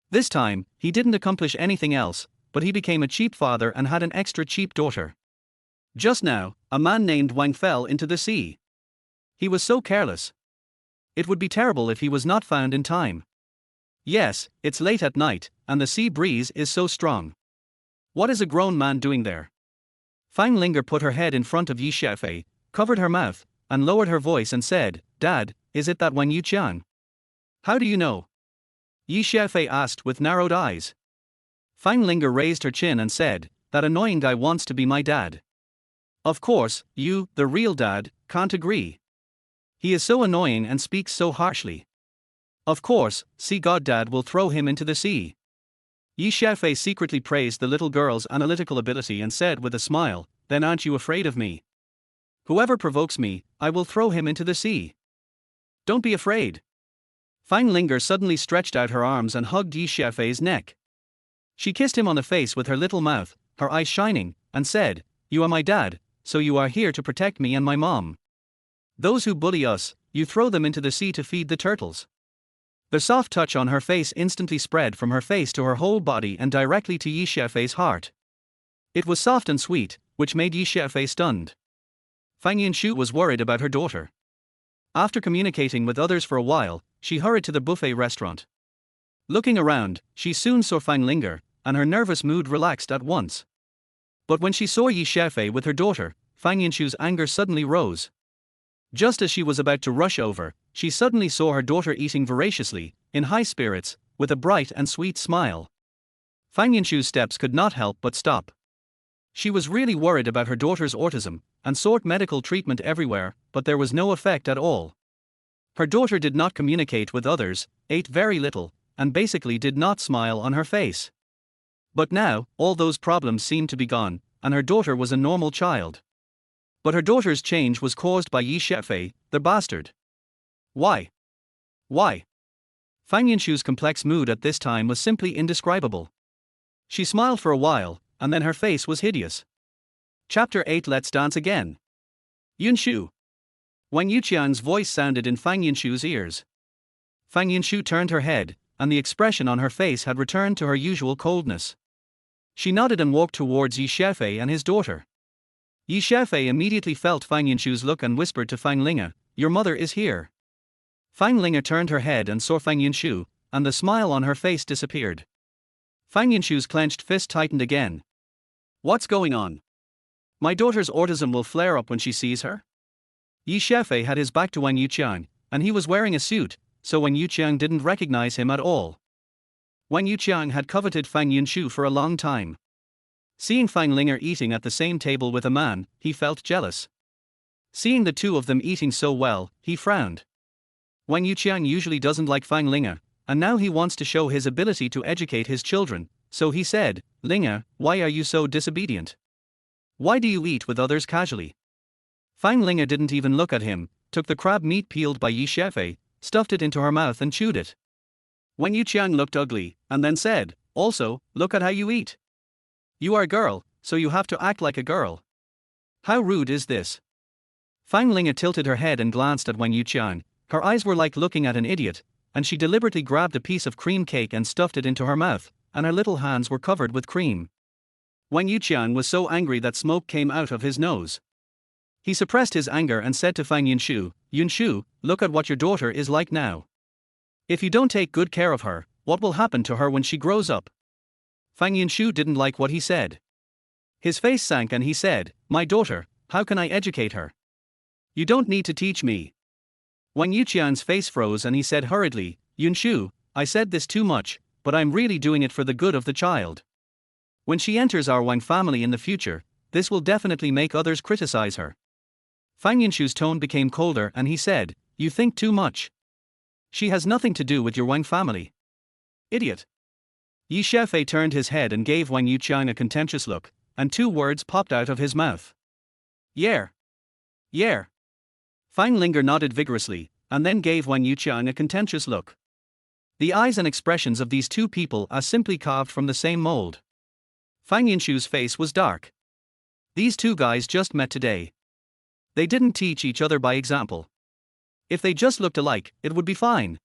This time, he didn't accomplish anything else, but he became a cheap father and had an extra cheap daughter. Just now, a man named Wang fell into the sea. He was so careless. It would be terrible if he was not found in time. Yes, it's late at night, and the sea breeze is so strong. What is a grown man doing there? Fang Linger put her head in front of Yi Xiaofei, covered her mouth, and lowered her voice and said, "Dad, is it that Wang Yuqiang?" "How do you know?" Yi Xiaofei asked with narrowed eyes. Fang Linger raised her chin and said, "That annoying guy wants to be my dad. Of course, you, the real dad, can't agree. He is so annoying and speaks so harshly. Of course, Sea God Dad will throw him into the sea." Yi Xiaofei secretly praised the little girl's analytical ability and said with a smile, "Then aren't you afraid of me? Whoever provokes me, I will throw him into the sea. Don't be afraid." Fang Linger suddenly stretched out her arms and hugged Yi Xiaofei's neck. She kissed him on the face with her little mouth, her eyes shining, and said, "You are my dad, so you are here to protect me and my mom. Those who bully us, you throw them into the sea to feed the turtles." The soft touch on her face instantly spread from her face to her whole body and directly to Yi Xiaofei's heart. It was soft and sweet, which made Yi Xiaofei stunned. Fang Yunshu was worried about her daughter. After communicating with others for a while, she hurried to the buffet restaurant. Looking around, she soon saw Fang Linger, and her nervous mood relaxed at once. But when she saw Yi Xiaofei with her daughter, Fang Yunshu's anger suddenly rose. Just as she was about to rush over, she suddenly saw her daughter eating voraciously, in high spirits, with a bright and sweet smile. Fang Yunshu's steps could not help but stop. She was really worried about her daughter's autism, and sought medical treatment everywhere, but there was no effect at all. Her daughter did not communicate with others, ate very little, and basically did not smile on her face. But now, all those problems seemed to be gone, and her daughter was a normal child. But her daughter's change was caused by Yi Xiaofei, the bastard. Why? Why? Fang Yunshu's complex mood at this time was simply indescribable. She smiled for a while, and then her face was hideous. Chapter 8. Let's dance again. Yunshu. Wang Yuqiang's voice sounded in Fang Yunshu's ears. Fang Yunshu turned her head, and the expression on her face had returned to her usual coldness. She nodded and walked towards Yi Xiaofei and his daughter. Yi Xiaofei immediately felt Fang Yunshu's look and whispered to Fang Linger, "Your mother is here." Fang Linger turned her head and saw Fang Yunshu, and the smile on her face disappeared. Fang Yunshu's clenched fist tightened again. "What's going on? My daughter's autism will flare up when she sees her?" Yi Xiaofei had his back to Wang Yuqiang, and he was wearing a suit, so Wang Yuqiang didn't recognize him at all. Wang Yuqiang had coveted Fang Yunshu for a long time. Seeing Fang Linger eating at the same table with a man, he felt jealous. Seeing the two of them eating so well, he frowned. Wang Yuqiang usually doesn't like Fang Linger, and now he wants to show his ability to educate his children, so he said, "Linger, why are you so disobedient? Why do you eat with others casually?" Fang Linger didn't even look at him, took the crab meat peeled by Yi Xiaofei, stuffed it into her mouth and chewed it. Wang Yuqiang looked ugly, and then said, "Also, look at how you eat. You are a girl, so you have to act like a girl. How rude is this?" Fang Linger tilted her head and glanced at Wang Yuqiang. Her eyes were like looking at an idiot, and she deliberately grabbed a piece of cream cake and stuffed it into her mouth, and her little hands were covered with cream. Wang Yuqiang was so angry that smoke came out of his nose. He suppressed his anger and said to Fang Yunshu, "Yunshu, look at what your daughter is like now. If you don't take good care of her, what will happen to her when she grows up?" Fang Yunshu didn't like what he said. His face sank and he said, "My daughter, how can I educate her? You don't need to teach me." Wang Yuqiang's face froze and he said hurriedly, "Yunshu, I said this too much, but I'm really doing it for the good of the child. When she enters our Wang family in the future, this will definitely make others criticize her. Fang Yunshu's tone became colder and he said, "You think too much. She has nothing to do with your Wang family. Idiot." Xiaofei turned his head and gave Wang Yuqiang a contemptuous look, and two words popped out of his mouth. "Yeah. Yeah." Fang Linger nodded vigorously, and then gave Wang Yuqiang a contemptuous look. The eyes and expressions of these two people are simply carved from the same mold. Fang Yunshu's face was dark. These two guys just met today. They didn't teach each other by example. If they just looked alike, it would be fine.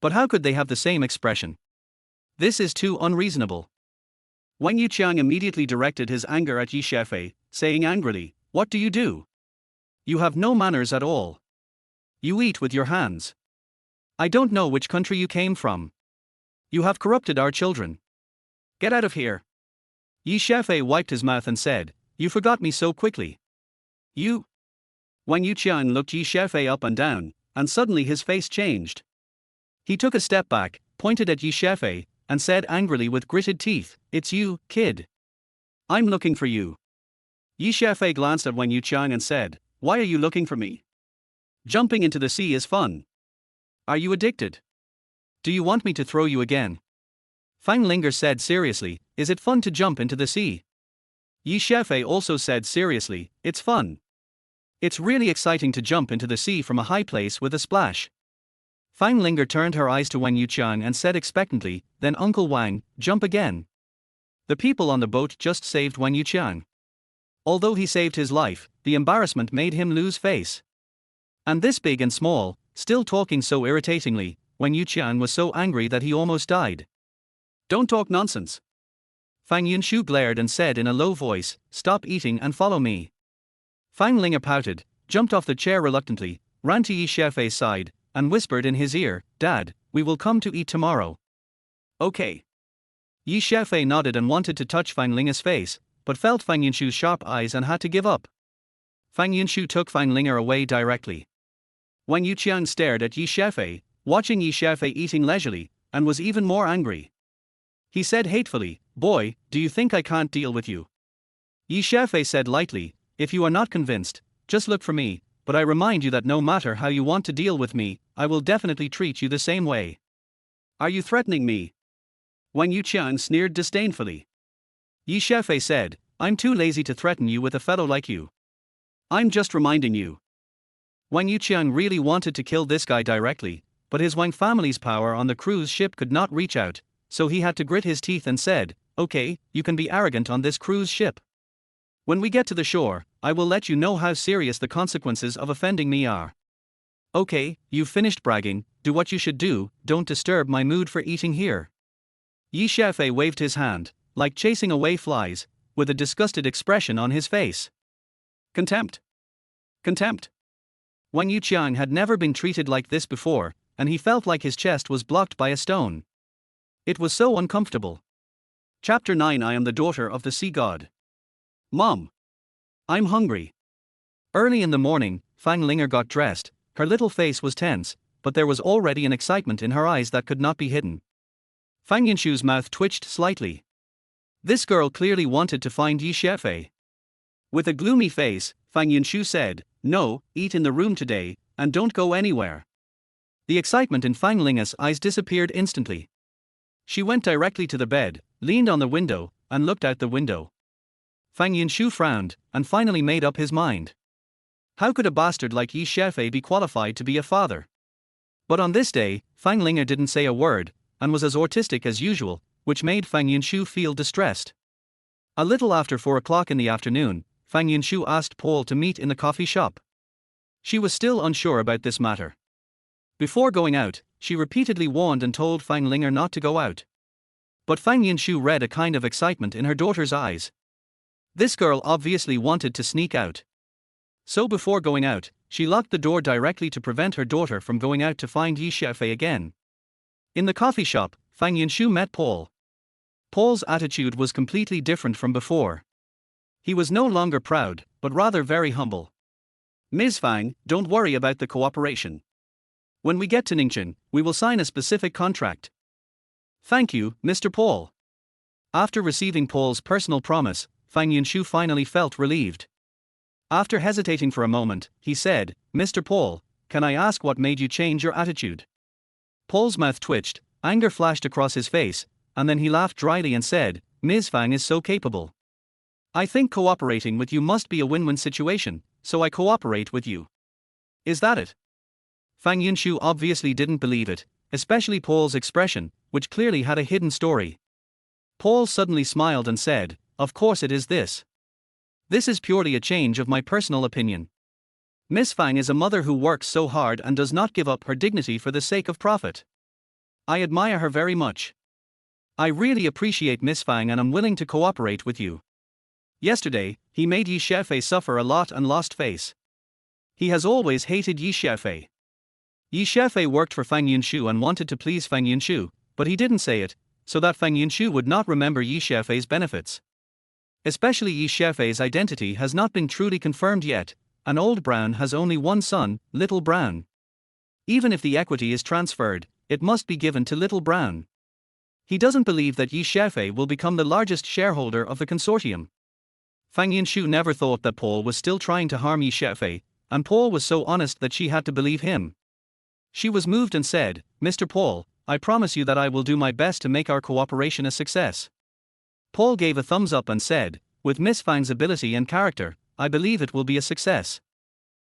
But how could they have the same expression? This is too unreasonable. Wang Yuqiang immediately directed his anger at Xiaofei, saying angrily, "What do you do? You have no manners at all. You eat with your hands. I don't know which country you came from. You have corrupted our children. Get out of here." Xiaofei wiped his mouth and said, "You forgot me so quickly. You?" Wang Yuqiang looked Xiaofei up and down, and suddenly his face changed. He took a step back, pointed at Xiaofei, and said angrily with gritted teeth, "It's you, kid. I'm looking for you." Xiaofei glanced at Wang Yuqiang and said, "Why are you looking for me? Jumping into the sea is fun. Are you addicted? Do you want me to throw you again?" Fang Linger said seriously, "Is it fun to jump into the sea?" Xiaofei also said seriously, "It's fun. It's really exciting to jump into the sea from a high place with a splash." Fang Linger turned her eyes to Wang Yuqiang and said expectantly, "Then Uncle Wang, jump again." The people on the boat just saved Wang Yuqiang. Although he saved his life, the embarrassment made him lose face. And this big and small, still talking so irritatingly, Wang Yuqiang was so angry that he almost died. "Don't talk nonsense." Fang Yunshu glared and said in a low voice, "Stop eating and follow me." Fang Linger pouted, jumped off the chair reluctantly, ran to Xiaofei's side, and whispered in his ear, "Dad, we will come to eat tomorrow." "Okay." Xiaofei nodded and wanted to touch Fang Linger's face, but felt Fang Yunshu's sharp eyes and had to give up. Fang Yunshu took Fang Linger away directly. Wang Yuqiang stared at Xiaofei, watching Xiaofei eating leisurely, and was even more angry. He said hatefully, "Boy, do you think I can't deal with you?" Xiaofei said lightly, "If you are not convinced, just look for me, but I remind you that no matter how you want to deal with me, I will definitely treat you the same way." "Are you threatening me?" Wang Yuqiang sneered disdainfully. Xiaofei said, "I'm too lazy to threaten you with a fellow like you. I'm just reminding you." Wang Yuqiang really wanted to kill this guy directly, but his Wang family's power on the cruise ship could not reach out, so he had to grit his teeth and said, "Okay, you can be arrogant on this cruise ship. When we get to the shore, I will let you know how serious the consequences of offending me are. Okay, you've finished bragging, do what you should do, don't disturb my mood for eating here." Xiaofei waved his hand, like chasing away flies, with a disgusted expression on his face. Contempt. Contempt. Wang Yuqiang had never been treated like this before, and he felt like his chest was blocked by a stone. It was so uncomfortable. Chapter 9. I am the daughter of the sea god. "Mom. I'm hungry." Early in the morning, Fang Linger got dressed. Her little face was tense, but there was already an excitement in her eyes that could not be hidden. Fang Yunshu's mouth twitched slightly. This girl clearly wanted to find Xiaofei. With a gloomy face, Fang Yunshu said, "No, eat in the room today, and don't go anywhere." The excitement in Fang Linger's eyes disappeared instantly. She went directly to the bed, leaned on the window, and looked out the window. Fang Yunshu frowned, and finally made up his mind. How could a bastard like Xiaofei be qualified to be a father? But on this day, Fang Linger didn't say a word, and was as autistic as usual, which made Fang Yunshu feel distressed. A little after 4 o'clock in the afternoon, Fang Yunshu asked Paul to meet in the coffee shop. She was still unsure about this matter. Before going out, she repeatedly warned and told Fang Linger not to go out. But Fang Yunshu read a kind of excitement in her daughter's eyes. This girl obviously wanted to sneak out. So before going out, she locked the door directly to prevent her daughter from going out to find Xiaofei again. In the coffee shop, Fang Yunshu met Paul. Paul's attitude was completely different from before. He was no longer proud, but rather very humble. "Ms. Fang, don't worry about the cooperation. When we get to Ningchen, we will sign a specific contract." Thank you, Mr. Paul. After receiving Paul's personal promise, Fang Yunshu finally felt relieved. After hesitating for a moment, he said, Mr. Paul, can I ask what made you change your attitude? Paul's mouth twitched, anger flashed across his face, and then he laughed dryly and said, Ms. Fang is so capable. I think cooperating with you must be a win-win situation, so I cooperate with you. Is that it? Fang Yunshu obviously didn't believe it, especially Paul's expression, which clearly had a hidden story. Paul suddenly smiled and said, Of course it is this. This is purely a change of my personal opinion. Miss Fang is a mother who works so hard and does not give up her dignity for the sake of profit. I admire her very much. I really appreciate Miss Fang and am willing to cooperate with you. Yesterday, he made Yi Xiaofei suffer a lot and lost face. He has always hated Yi Xiaofei. Yi Xiaofei worked for Fang Yunshu and wanted to please Fang Yunshu, but he didn't say it, so that Fang Yunshu would not remember Yi Xiaofei's benefits. Especially Yi Xiaofei's identity has not been truly confirmed yet, and Old Brown has only one son, Little Brown. Even if the equity is transferred, it must be given to Little Brown. He doesn't believe that Yi Xiaofei will become the largest shareholder of the consortium. Fang Yunshu never thought that Paul was still trying to harm Yi Xiaofei, and Paul was so honest that she had to believe him. She was moved and said, Mr. Paul, I promise you that I will do my best to make our cooperation a success. Paul gave a thumbs up and said, with Miss Fang's ability and character, I believe it will be a success.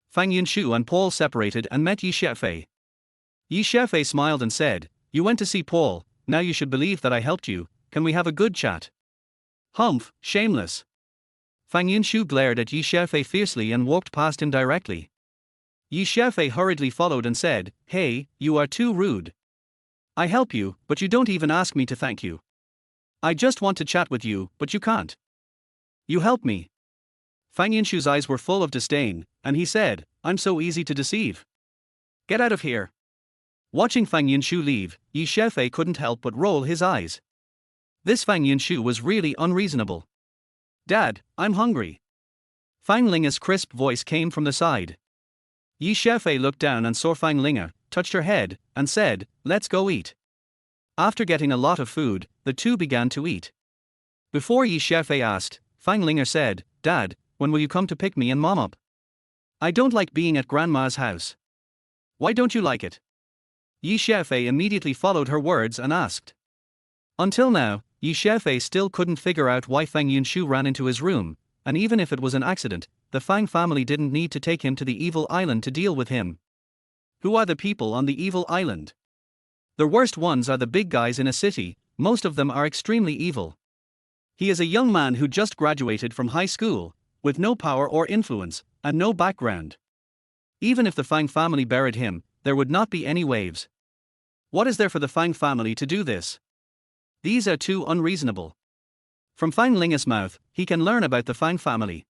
Fang Yunshu and Paul separated and met Yi Xiaofei. Yi Xiaofei smiled and said, You went to see Paul, now you should believe that I helped you, can we have a good chat? Humph, shameless. Fang Yunshu glared at Yi Xiaofei fiercely and walked past him directly. Yi Xiaofei hurriedly followed and said, Hey, you are too rude. I help you, but you don't even ask me to thank you. I just want to chat with you, but you can't. You help me. Fang Yunshu's eyes were full of disdain, and he said, I'm so easy to deceive. Get out of here. Watching Fang Yunshu leave, Yi Xiaofei couldn't help but roll his eyes. This Fang Yunshu was really unreasonable. Dad, I'm hungry. Fang Linger's crisp voice came from the side. Yi Xiaofei looked down and saw Fang Linger, touched her head, and said, Let's go eat. After getting a lot of food, the two began to eat. Before Yi Xiaofei asked, Fang Linger said, Dad, when will you come to pick me and Mom up? I don't like being at Grandma's house. Why don't you like it? Yi Xiaofei immediately followed her words and asked. Until now, Yi Xiaofei still couldn't figure out why Fang Yunshu ran into his room, and even if it was an accident, the Fang family didn't need to take him to the evil island to deal with him. Who are the people on the evil island? The worst ones are the big guys in a city, most of them are extremely evil. He is a young man who just graduated from high school, with no power or influence, and no background. Even if the Fang family buried him, there would not be any waves. What is there for the Fang family to do this? These are too unreasonable. From Fang Linger's mouth, he can learn about the Fang family.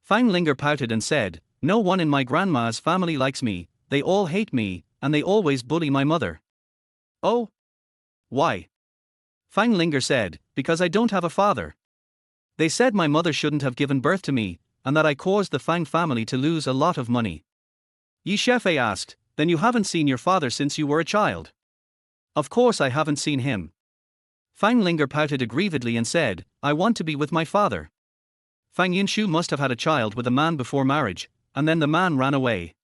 Fang Linger pouted and said, No one in my grandma's family likes me, they all hate me, and they always bully my mother. Oh? Why? Fang Linger said, Because I don't have a father. They said my mother shouldn't have given birth to me, and that I caused the Fang family to lose a lot of money. Yi Xiaofei asked, Then you haven't seen your father since you were a child? Of course I haven't seen him. Fang Linger pouted aggrievedly and said, I want to be with my father. Fang Yunshu must have had a child with a man before marriage, and then the man ran away.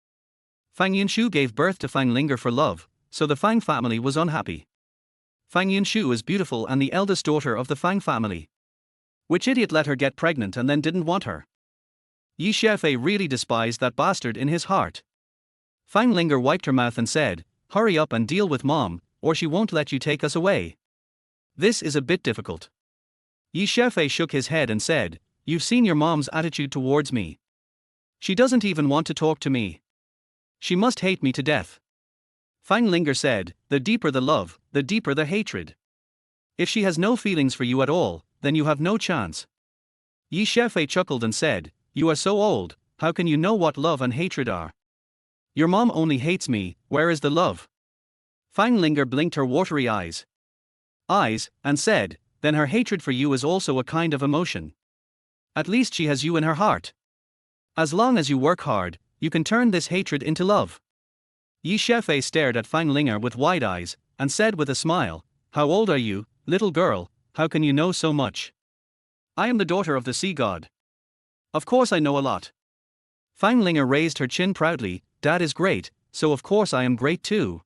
Fang Yunshu gave birth to Fang Linger for love, so the Fang family was unhappy. Fang Yunshu is beautiful and the eldest daughter of the Fang family. Which idiot let her get pregnant and then didn't want her? Yi Xiaofei really despised that bastard in his heart. Fang Linger wiped her mouth and said, Hurry up and deal with Mom, or she won't let you take us away. This is a bit difficult. Yi Xiaofei shook his head and said, You've seen your mom's attitude towards me. She doesn't even want to talk to me. She must hate me to death. Fang Linger said, The deeper the love, the deeper the hatred. If she has no feelings for you at all, then you have no chance. Yi Xiaofei chuckled and said, You are so old, how can you know what love and hatred are? Your mom only hates me, where is the love? Fang Linger blinked her watery eyes, and said, Then her hatred for you is also a kind of emotion. At least she has you in her heart. As long as you work hard, you can turn this hatred into love. Yi Xiaofei stared at Fang Linger with wide eyes, and said with a smile, how old are you, little girl, how can you know so much? I am the daughter of the sea god. Of course I know a lot. Fang Linger raised her chin proudly, Dad is great, so of course I am great too.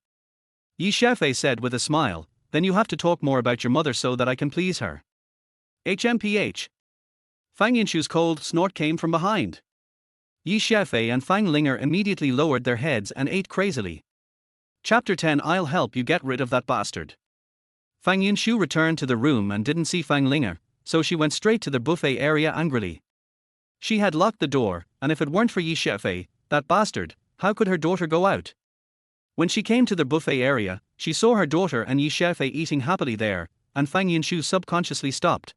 Xiaofei said with a smile, then you have to talk more about your mother so that I can please her. HMPH. Fang Yinshu's cold snort came from behind. Xiaofei and Fang Linger immediately lowered their heads and ate crazily. Chapter 10 I'll help you get rid of that bastard. Fang Yinshu returned to the room and didn't see Fang Linger, so she went straight to the buffet area angrily. She had locked the door, and if it weren't for Xiaofei, that bastard, how could her daughter go out? When she came to the buffet area, she saw her daughter and Xiaofei eating happily there, and Fang Yinshu subconsciously stopped.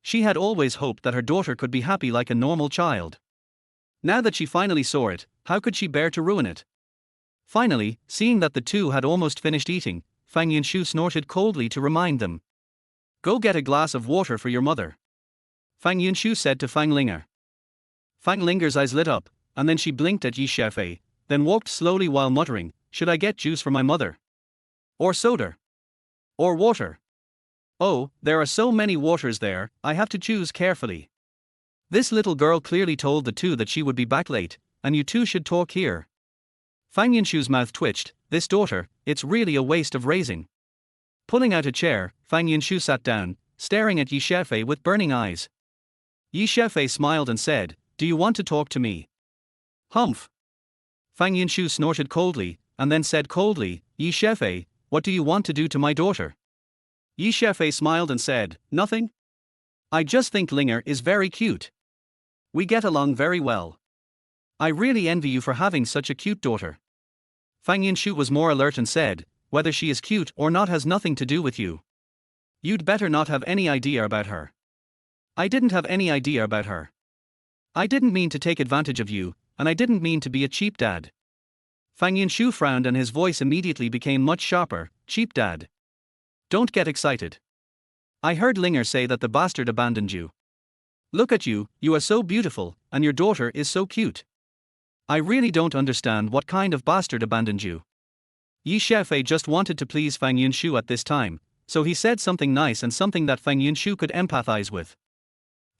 She had always hoped that her daughter could be happy like a normal child. Now that she finally saw it, how could she bear to ruin it? Finally, seeing that the two had almost finished eating, Fang Yinshu snorted coldly to remind them. Go get a glass of water for your mother. Fang Yinshu said to Fang Linger. Fang Linger's eyes lit up, and then she blinked at Xiaofei, then walked slowly while muttering, should I get juice for my mother? Or soda? Or water? Oh, there are so many waters there, I have to choose carefully. This little girl clearly told the two that she would be back late, and you two should talk here. Fang Yinshu's mouth twitched, this daughter, it's really a waste of raising. Pulling out a chair, Fang Yinshu sat down, staring at Xiaofei with burning eyes. Xiaofei smiled and said, do you want to talk to me? Humph. Fang Yinshu snorted coldly, and then said coldly, Xiaofei, what do you want to do to my daughter? Xiaofei smiled and said, nothing. I just think Linger is very cute. We get along very well. I really envy you for having such a cute daughter. Fang Yinshu was more alert and said, whether she is cute or not has nothing to do with you. You'd better not have any idea about her. I didn't have any idea about her. I didn't mean to take advantage of you, and I didn't mean to be a cheap dad. Fang Yinshu frowned and his voice immediately became much sharper, cheap dad. Don't get excited. I heard Linger say that the bastard abandoned you. Look at you, you are so beautiful, and your daughter is so cute. I really don't understand what kind of bastard abandoned you. Xiaofei just wanted to please Fang Yinshu at this time, so he said something nice and something that Fang Yinshu could empathize with.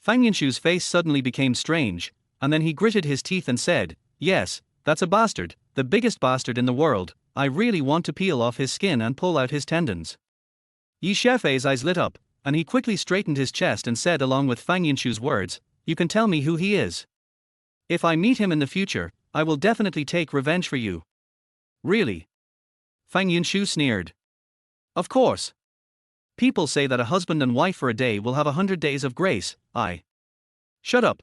Fang Yinshu's face suddenly became strange, and then he gritted his teeth and said, yes, that's a bastard, the biggest bastard in the world, I really want to peel off his skin and pull out his tendons. Xiaofei's eyes lit up, and he quickly straightened his chest and said along with Fang Yinshu's words, you can tell me who he is. If I meet him in the future, I will definitely take revenge for you. Really? Fang Yinshu sneered. Of course. People say that a husband and wife for a day will have 100 days of grace, Shut up.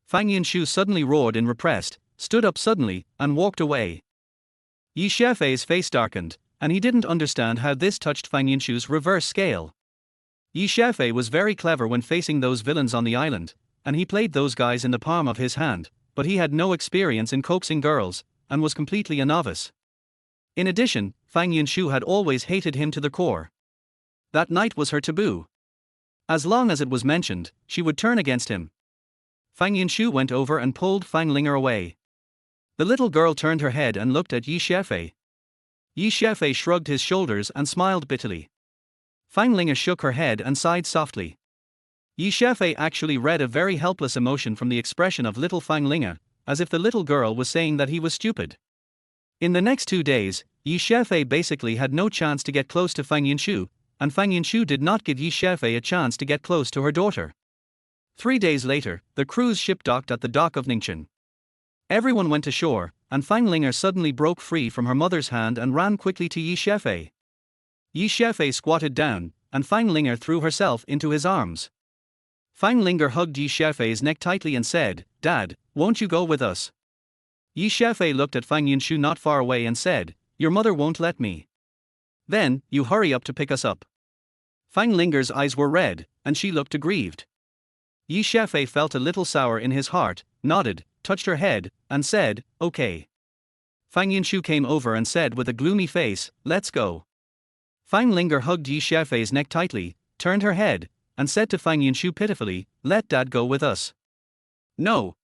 Fang Yinshu suddenly roared in repressed, stood up suddenly, and walked away. Xiaofei's face darkened, and he didn't understand how this touched Fang Yinshu's reverse scale. Xiaofei was very clever when facing those villains on the island, and he played those guys in the palm of his hand, but he had no experience in coaxing girls, and was completely a novice. In addition, Fang Yinshu had always hated him to the core. That night was her taboo. As long as it was mentioned, she would turn against him. Fang Yinshu went over and pulled Fang Linger away. The little girl turned her head and looked at Xiaofei. Xiaofei shrugged his shoulders and smiled bitterly. Fang Linger shook her head and sighed softly. Xiaofei actually read a very helpless emotion from the expression of little Fang Linger, as if the little girl was saying that he was stupid. In the next 2 days, Xiaofei basically had no chance to get close to Fang Yinshu, and Fang Yinshu did not give Xiaofei a chance to get close to her daughter. 3 days later, the cruise ship docked at the dock of Ningchen. Everyone went ashore, and Fang Linger suddenly broke free from her mother's hand and ran quickly to Xiaofei. Xiaofei squatted down, and Fang Linger threw herself into his arms. Fang Linger hugged Xiaofei's neck tightly and said, Dad, won't you go with us? Xiaofei looked at Fang Yinshu not far away and said, your mother won't let me. Then, you hurry up to pick us up. Fang Linger's eyes were red, and she looked aggrieved. Xiaofei felt a little sour in his heart, nodded, touched her head, and said, okay. Fang Yinshu came over and said with a gloomy face, let's go. Fang Linger hugged Xiaofei's neck tightly, turned her head, and said to Fang Yinshu pitifully, let Dad go with us. No.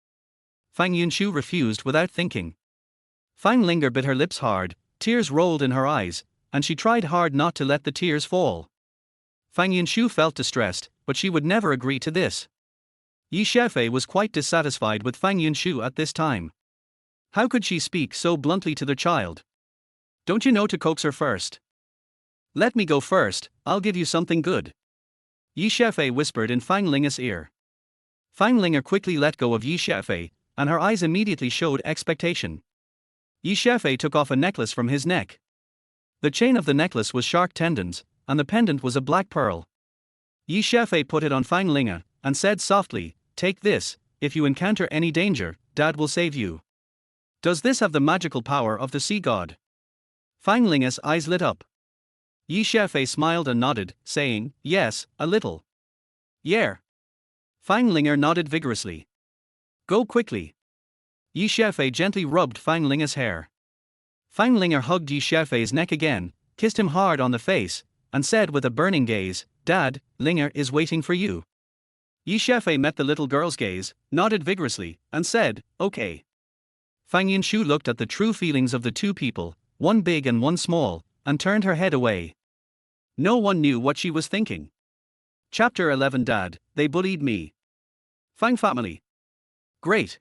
Fang Yinshu refused without thinking. Fang Linger bit her lips hard, tears rolled in her eyes, and she tried hard not to let the tears fall. Fang Yunshu felt distressed, but she would never agree to this. Xiaofei was quite dissatisfied with Fang Yunshu at this time. How could she speak so bluntly to the child? Don't you know to coax her first? Let me go first, I'll give you something good. Xiaofei whispered in Fang Linger's ear. Fang Linger quickly let go of Xiaofei, and her eyes immediately showed expectation. Xiaofei took off a necklace from his neck. The chain of the necklace was shark tendons, and the pendant was a black pearl. Xiaofei put it on Fang Linger, and said softly, "Take this, if you encounter any danger, Dad will save you." Does this have the magical power of the sea god? Fang Linger's eyes lit up. Xiaofei smiled and nodded, saying, "Yes, a little." "Yeah." Fang Linger nodded vigorously. "Go quickly." Xiaofei gently rubbed Fang Linger's hair. Fang Linger hugged Xiaofei's neck again, kissed him hard on the face, and said with a burning gaze, "Dad, Linger is waiting for you." Xiaofei met the little girl's gaze, nodded vigorously, and said, "Okay." Fang Yunshu looked at the true feelings of the two people, one big and one small, and turned her head away. No one knew what she was thinking. Chapter 11. Dad, they bullied me. Fang family. Great.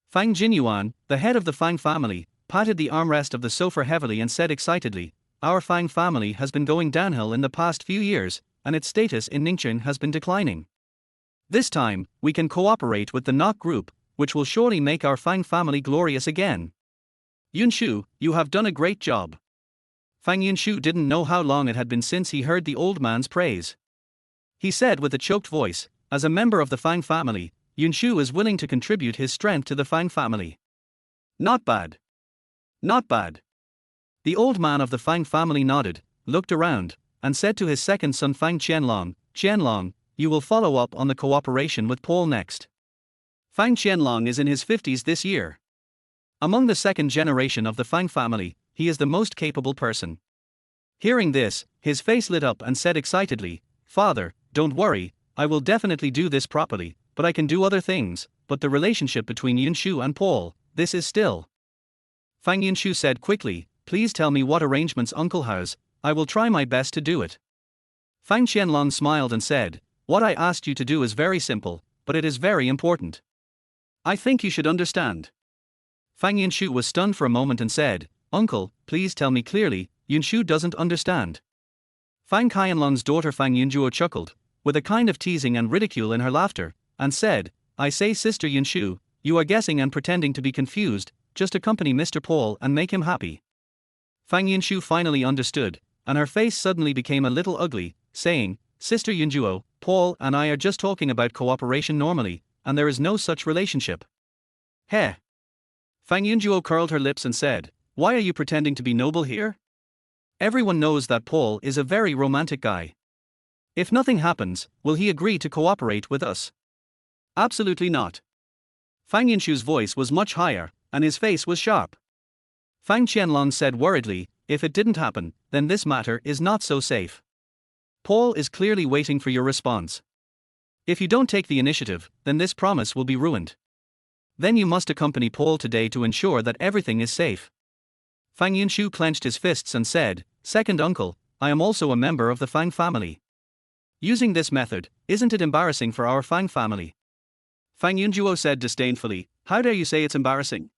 Fang Jinyuan, the head of the Fang family, patted the armrest of the sofa heavily and said excitedly, "Our Fang family has been going downhill in the past few years, and its status in Ningchen has been declining. This time, we can cooperate with the Nok group, which will surely make our Fang family glorious again. Yunshu, you have done a great job." Fang Yunshu didn't know how long it had been since he heard the old man's praise. He said with a choked voice, "As a member of the Fang family, Yunshu is willing to contribute his strength to the Fang family." Not bad. Not bad. The old man of the Fang family nodded, looked around, and said to his second son Fang Qianlong, "Qianlong, you will follow up on the cooperation with Paul next." Fang Qianlong is in his 50s this year. Among the second generation of the Fang family, he is the most capable person. Hearing this, his face lit up and said excitedly, "Father, don't worry, I will definitely do this properly, but I can do other things, but the relationship between Yunshu and Paul, this is still." Fang Yunshu said quickly, "Please tell me what arrangements uncle has, I will try my best to do it." Fang Qianlong smiled and said, "What I asked you to do is very simple, but it is very important. I think you should understand." Fang Yunshu was stunned for a moment and said, "Uncle, please tell me clearly, Yunshu doesn't understand." Fang Qianlong's daughter Fang Yunjuo chuckled, with a kind of teasing and ridicule in her laughter, and said, "I say Sister Yunshu, you are guessing and pretending to be confused, just accompany Mr. Paul and make him happy." Fang Yunshu finally understood, and her face suddenly became a little ugly, saying, "Sister Yunjuo, Paul and I are just talking about cooperation normally, and there is no such relationship." Heh. Fang Yunjuo curled her lips and said, "Why are you pretending to be noble here? Everyone knows that Paul is a very romantic guy. If nothing happens, will he agree to cooperate with us?" "Absolutely not." Fang Yunshu's voice was much higher, and his face was sharp. Fang Qianlong said worriedly, "If it didn't happen, then this matter is not so safe. Paul is clearly waiting for your response. If you don't take the initiative, then this promise will be ruined. Then you must accompany Paul today to ensure that everything is safe." Fang Yunshu clenched his fists and said, "Second uncle, I am also a member of the Fang family. Using this method, isn't it embarrassing for our Fang family?" Fang Yunjuo said disdainfully, "How dare you say it's embarrassing?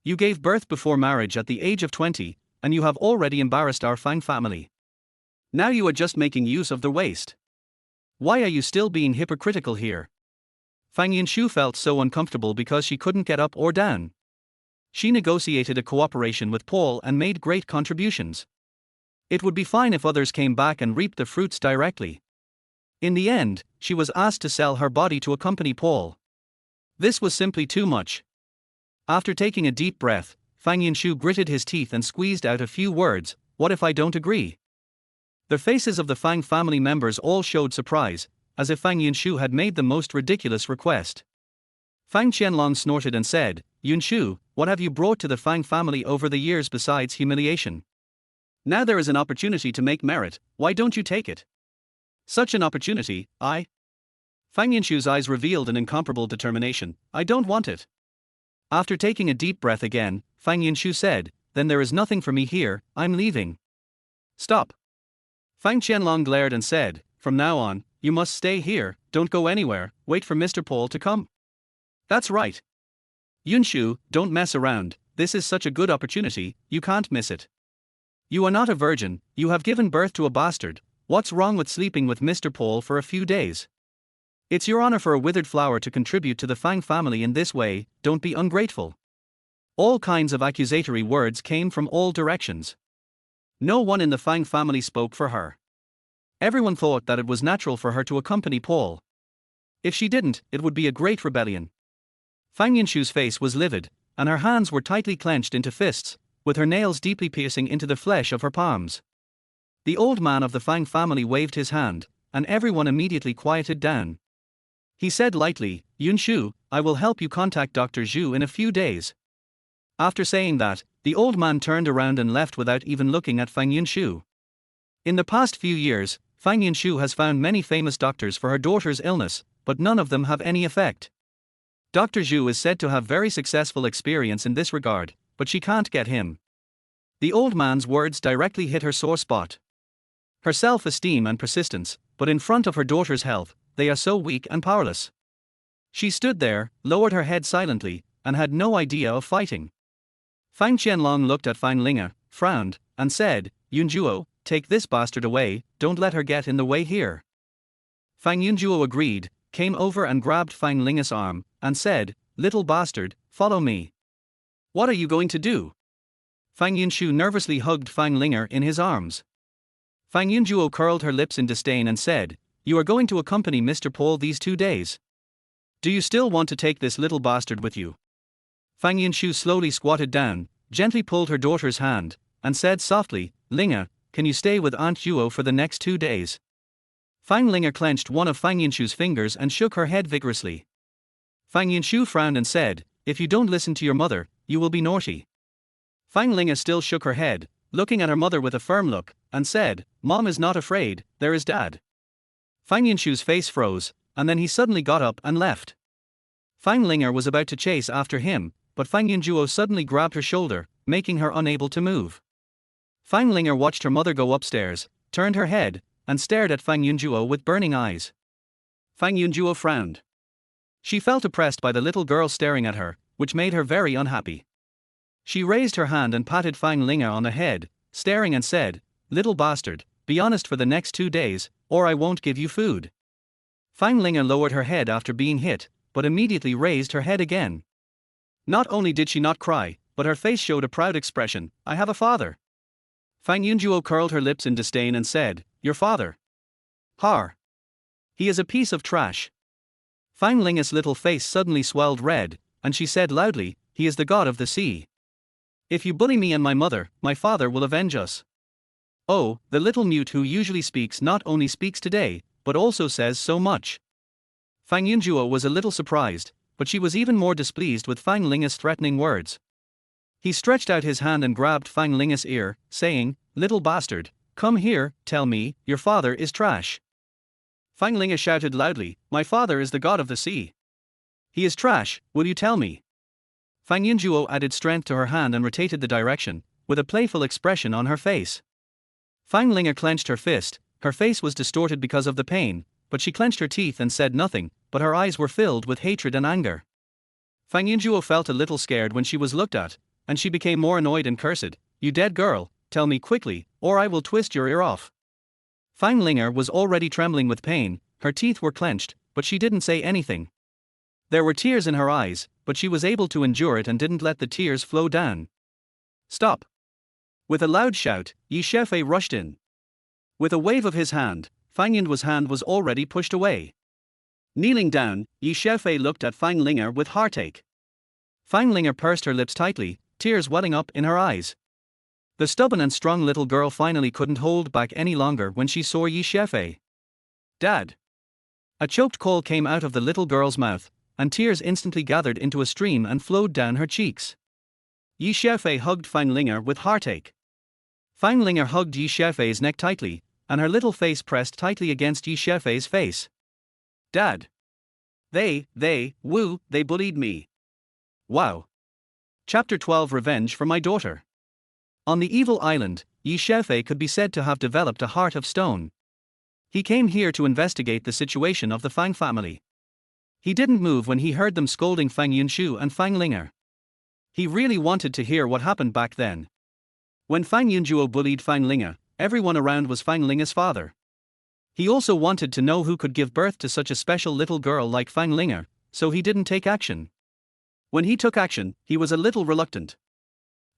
You gave birth before marriage at the age of 20, and you have already embarrassed our Fang family. Now you are just making use of the waste. Why are you still being hypocritical here?" Fang Yunshu felt so uncomfortable because she couldn't get up or down. She negotiated a cooperation with Paul and made great contributions. It would be fine if others came back and reaped the fruits directly. In the end, she was asked to sell her body to accompany Paul. This was simply too much. After taking a deep breath, Fang Yunshu gritted his teeth and squeezed out a few words, "What if I don't agree?" The faces of the Fang family members all showed surprise, as if Fang Yunshu had made the most ridiculous request. Fang Qianlong snorted and said, "Yunshu, what have you brought to the Fang family over the years besides humiliation? Now there is an opportunity to make merit, why don't you take it?" "Such an opportunity, Fang Yunshu's eyes revealed an incomparable determination, "I don't want it." After taking a deep breath again, Fang Yunshu said, "Then there is nothing for me here, I'm leaving." Stop. Fang Qianlong glared and said, from now on, you must stay here, don't go anywhere, wait for Mr. Paul to come. That's right. Yunshu, don't mess around, this is such a good opportunity, you can't miss it. You are not a virgin, you have given birth to a bastard, what's wrong with sleeping with Mr. Paul for a few days? It's your honor for a withered flower to contribute to the Fang family in this way, don't be ungrateful. All kinds of accusatory words came from all directions. No one in the Fang family spoke for her. Everyone thought that it was natural for her to accompany Paul. If she didn't, it would be a great rebellion. Fang Yunshu's face was livid, and her hands were tightly clenched into fists, with her nails deeply piercing into the flesh of her palms. The old man of the Fang family waved his hand, and everyone immediately quieted down. He said lightly, Yunshu, I will help you contact Dr. Zhu in a few days. After saying that, the old man turned around and left without even looking at Fang Yunshu. In the past few years, Fang Yunshu has found many famous doctors for her daughter's illness, but none of them have any effect. Dr. Zhu is said to have very successful experience in this regard, but she can't get him. The old man's words directly hit her sore spot. Her self-esteem and persistence, but in front of her daughter's health, they are so weak and powerless. She stood there, lowered her head silently, and had no idea of fighting. Fang Qianlong looked at Fang Linga, frowned, and said, Yunjuo, take this bastard away, don't let her get in the way here. Fang Yunjuo agreed, came over and grabbed Fang Linga's arm, and said, little bastard, follow me. What are you going to do? Fang Yunshu nervously hugged Fang Linga in his arms. Fang Yunjuo curled her lips in disdain and said, you are going to accompany Mr. Paul these 2 days. Do you still want to take this little bastard with you? Fang Yunshu slowly squatted down, gently pulled her daughter's hand, and said softly, Linga, can you stay with Aunt Yuo for the next 2 days? Fang Linga clenched one of Fang Yunshu's fingers and shook her head vigorously. Fang Yunshu frowned and said, if you don't listen to your mother, you will be naughty. Fang Linga still shook her head, looking at her mother with a firm look, and said, Mom is not afraid, there is Dad. Fang Yunshu's face froze, and then he suddenly got up and left. Fang Linga was about to chase after him, but Fang Yunjuo suddenly grabbed her shoulder, making her unable to move. Fang Linga watched her mother go upstairs, turned her head, and stared at Fang Yunjuo with burning eyes. Fang Yunjuo frowned. She felt oppressed by the little girl staring at her, which made her very unhappy. She raised her hand and patted Fang Linga on the head, staring and said, little bastard, be honest for the next 2 days, or I won't give you food. Fang Linga lowered her head after being hit, but immediately raised her head again. Not only did she not cry, but her face showed a proud expression, I have a father. Fang Yunjuo curled her lips in disdain and said, your father? Har. He is a piece of trash. Fang Linga's little face suddenly swelled red, and she said loudly, he is the god of the sea. If you bully me and my mother, my father will avenge us. Oh, the little mute who usually speaks not only speaks today, but also says so much. Fang Yunjuo was a little surprised, but she was even more displeased with Fang Linga's threatening words. He stretched out his hand and grabbed Fang Linga's ear, saying, little bastard, come here, tell me, your father is trash. Fang Linga shouted loudly, my father is the god of the sea. He is trash, will you tell me? Fang Yunjuo added strength to her hand and rotated the direction, with a playful expression on her face. Fang Linga clenched her fist, her face was distorted because of the pain, but she clenched her teeth and said nothing, but her eyes were filled with hatred and anger. Fang Yunjuo felt a little scared when she was looked at, and she became more annoyed and cursed, you dead girl, tell me quickly, or I will twist your ear off. Fang Linga was already trembling with pain, her teeth were clenched, but she didn't say anything. There were tears in her eyes, but she was able to endure it and didn't let the tears flow down. Stop! With a loud shout, Xiaofei rushed in. With a wave of his hand, Fang Yunjuo's hand was already pushed away. Kneeling down, Xiaofei looked at Fang Linga with heartache. Fang Linga pursed her lips tightly, tears welling up in her eyes. The stubborn and strong little girl finally couldn't hold back any longer when she saw Xiaofei. Dad! A choked call came out of the little girl's mouth, and tears instantly gathered into a stream and flowed down her cheeks. Xiaofei hugged Fang Linga with heartache. Fang Linga hugged Xiaofei's neck tightly, and her little face pressed tightly against Xiaofei's face. Dad! They bullied me. Wow. Chapter 12 Revenge for my daughter. On the evil island, Yi Xiaofei could be said to have developed a heart of stone. He came here to investigate the situation of the Fang family. He didn't move when he heard them scolding Fang Yunshu and Fang Linger. He really wanted to hear what happened back then. When Fang Yunjuo bullied Fang Linger, everyone around was Fang Linger's father. He also wanted to know who could give birth to such a special little girl like Fang Linger, so he didn't take action. When he took action, he was a little reluctant.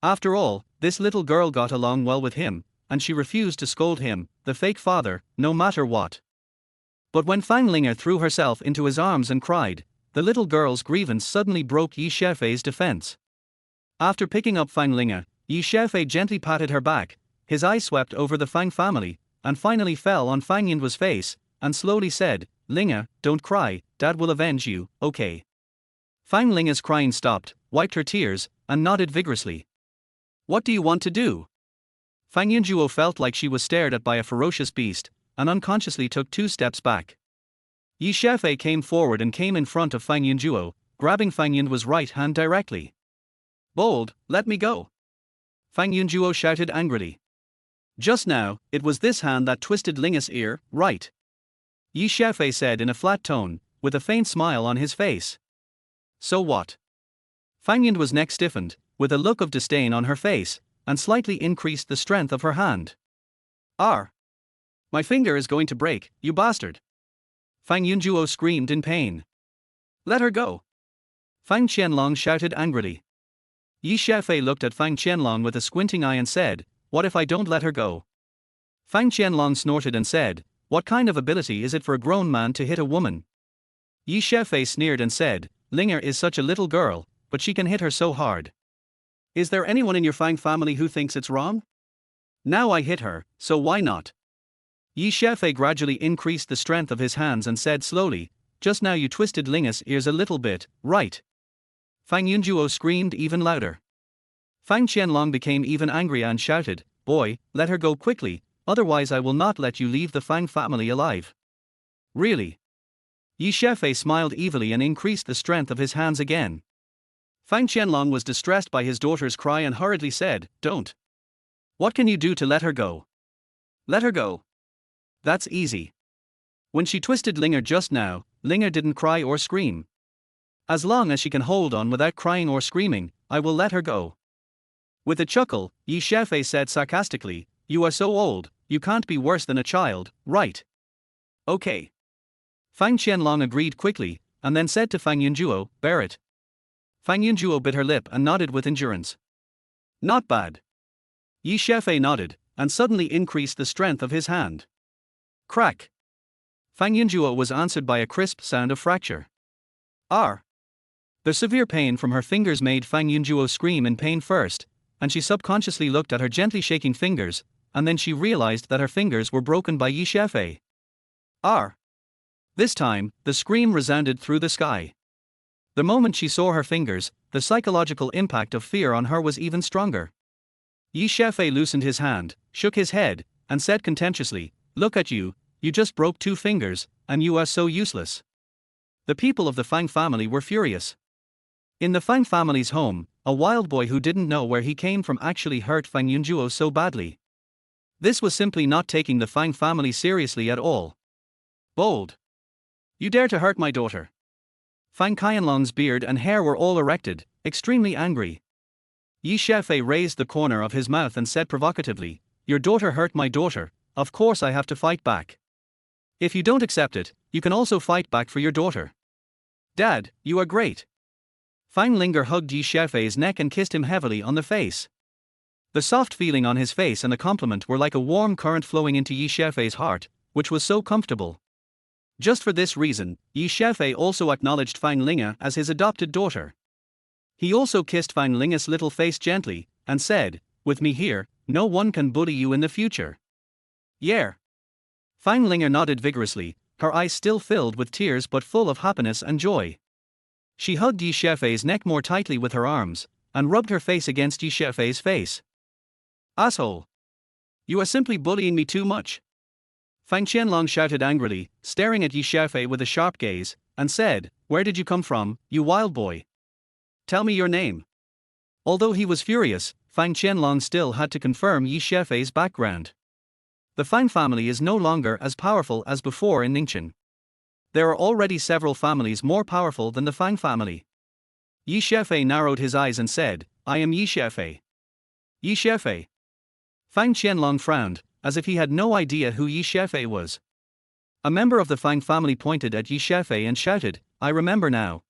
After all, this little girl got along well with him, and she refused to scold him, the fake father, no matter what. But when Fang Linger threw herself into his arms and cried, the little girl's grievance suddenly broke Yi Xiaofei's defense. After picking up Fang Linger, Yi Xiaofei gently patted her back, his eyes swept over the Fang family, and finally fell on Fang Yunjuo's face, and slowly said, "Linger, don't cry, Dad will avenge you, okay?" Fang Linger's crying stopped, wiped her tears, and nodded vigorously. "What do you want to do?" Fang Yunjuo felt like she was stared at by a ferocious beast, and unconsciously took 2 steps back. Yi Xiaofei came forward and came in front of Fang Yunjuo, grabbing Fang Yunjuo's right hand directly. "Bold, let me go!" Fang Yunjuo shouted angrily. "Just now, it was this hand that twisted Linger's ear, right?" Yi Xiaofei said in a flat tone, with a faint smile on his face. "So what?" Fang Yunjuo's neck stiffened, with a look of disdain on her face, and slightly increased the strength of her hand. "Ar! My finger is going to break, you bastard!" Fang Yunjuo screamed in pain. "Let her go!" Fang Qianlong shouted angrily. Yi Xiaofei looked at Fang Qianlong with a squinting eye and said, "What if I don't let her go?" Fang Qianlong snorted and said, "What kind of ability is it for a grown man to hit a woman?" Yi Xiaofei sneered and said, "Linger is such a little girl, but she can hit her so hard. Is there anyone in your Fang family who thinks it's wrong? Now I hit her, so why not?" Yi Xiaofei gradually increased the strength of his hands and said slowly, "Just now you twisted Linger's ears a little bit, right?" Fang Yunjuo screamed even louder. Fang Qianlong became even angrier and shouted, "Boy, let her go quickly, otherwise I will not let you leave the Fang family alive." "Really?" Yi Xiaofei smiled evilly and increased the strength of his hands again. Fang Qianlong was distressed by his daughter's cry and hurriedly said, "Don't. What can you do to let her go?" "Let her go. That's easy. When she twisted Linger just now, Linger didn't cry or scream. As long as she can hold on without crying or screaming, I will let her go." With a chuckle, Yi Xiaofei said sarcastically, "You are so old, you can't be worse than a child, right?" "Okay." Fang Qianlong agreed quickly, and then said to Fang Yunjuo, "Bear it." Fang Yunjuo bit her lip and nodded with endurance. "Not bad." Yi Xiaofei nodded, and suddenly increased the strength of his hand. Crack! Fang Yunjuo was answered by a crisp sound of fracture. "Ar!" The severe pain from her fingers made Fang Yunjuo scream in pain first, and she subconsciously looked at her gently shaking fingers, and then she realized that her fingers were broken by Yi Xiaofei. "Ar!" This time, the scream resounded through the sky. The moment she saw her fingers, the psychological impact of fear on her was even stronger. Yi Xiaofei loosened his hand, shook his head, and said contemptuously, "Look at you, you just broke 2 fingers, and you are so useless." The people of the Fang family were furious. In the Fang family's home, a wild boy who didn't know where he came from actually hurt Fang Yunjuo so badly. This was simply not taking the Fang family seriously at all. "Bold! You dare to hurt my daughter!" Fang Qianlong's beard and hair were all erected, extremely angry. Yi Xiaofei raised the corner of his mouth and said provocatively, "Your daughter hurt my daughter, of course I have to fight back. If you don't accept it, you can also fight back for your daughter." "Dad, you are great." Fang Linger hugged Yi Xiaofei's neck and kissed him heavily on the face. The soft feeling on his face and the compliment were like a warm current flowing into Yi Xiaofei's heart, which was so comfortable. Just for this reason, Yi Xiaofei also acknowledged Fang Linger as his adopted daughter. He also kissed Fang Linger's little face gently, and said, "With me here, no one can bully you in the future." "Yeah." Fang Linger nodded vigorously, her eyes still filled with tears but full of happiness and joy. She hugged Yi Xiaofei's neck more tightly with her arms, and rubbed her face against Yi Xiaofei's face. "Asshole! You are simply bullying me too much." Fang Qianlong shouted angrily, staring at Yi Xiaofei with a sharp gaze, and said, "Where did you come from, you wild boy? Tell me your name." Although he was furious, Fang Qianlong still had to confirm Yi Xiaofei's background. The Fang family is no longer as powerful as before in Ningqian. There are already several families more powerful than the Fang family. Yi Xiaofei narrowed his eyes and said, I am Yi Xiaofei. Yi Xiaofei. Fang Qianlong frowned, as if he had no idea who Yi Xiaofei was. A member of the Fang family pointed at Yi Xiaofei and shouted, I remember now.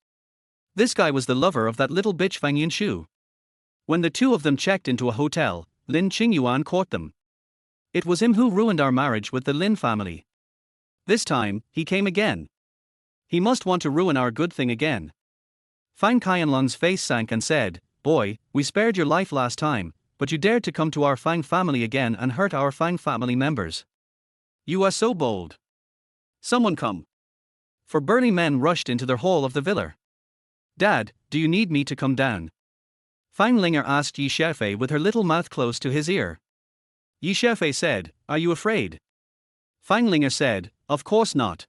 This guy was the lover of that little bitch Fang Yunshu. When the two of them checked into a hotel, Lin Qingyuan caught them. It was him who ruined our marriage with the Lin family. This time, he came again. He must want to ruin our good thing again. Fang Qianlong's face sank and said, Boy, we spared your life last time, but you dared to come to our Fang family again and hurt our Fang family members. You are so bold. Someone come. For burly men rushed into the hall of the villa. Dad, do you need me to come down? Fang Linger asked Yi Xiaofei with her little mouth close to his ear. Yi Xiaofei said, Are you afraid? Fang Linger said, Of course not.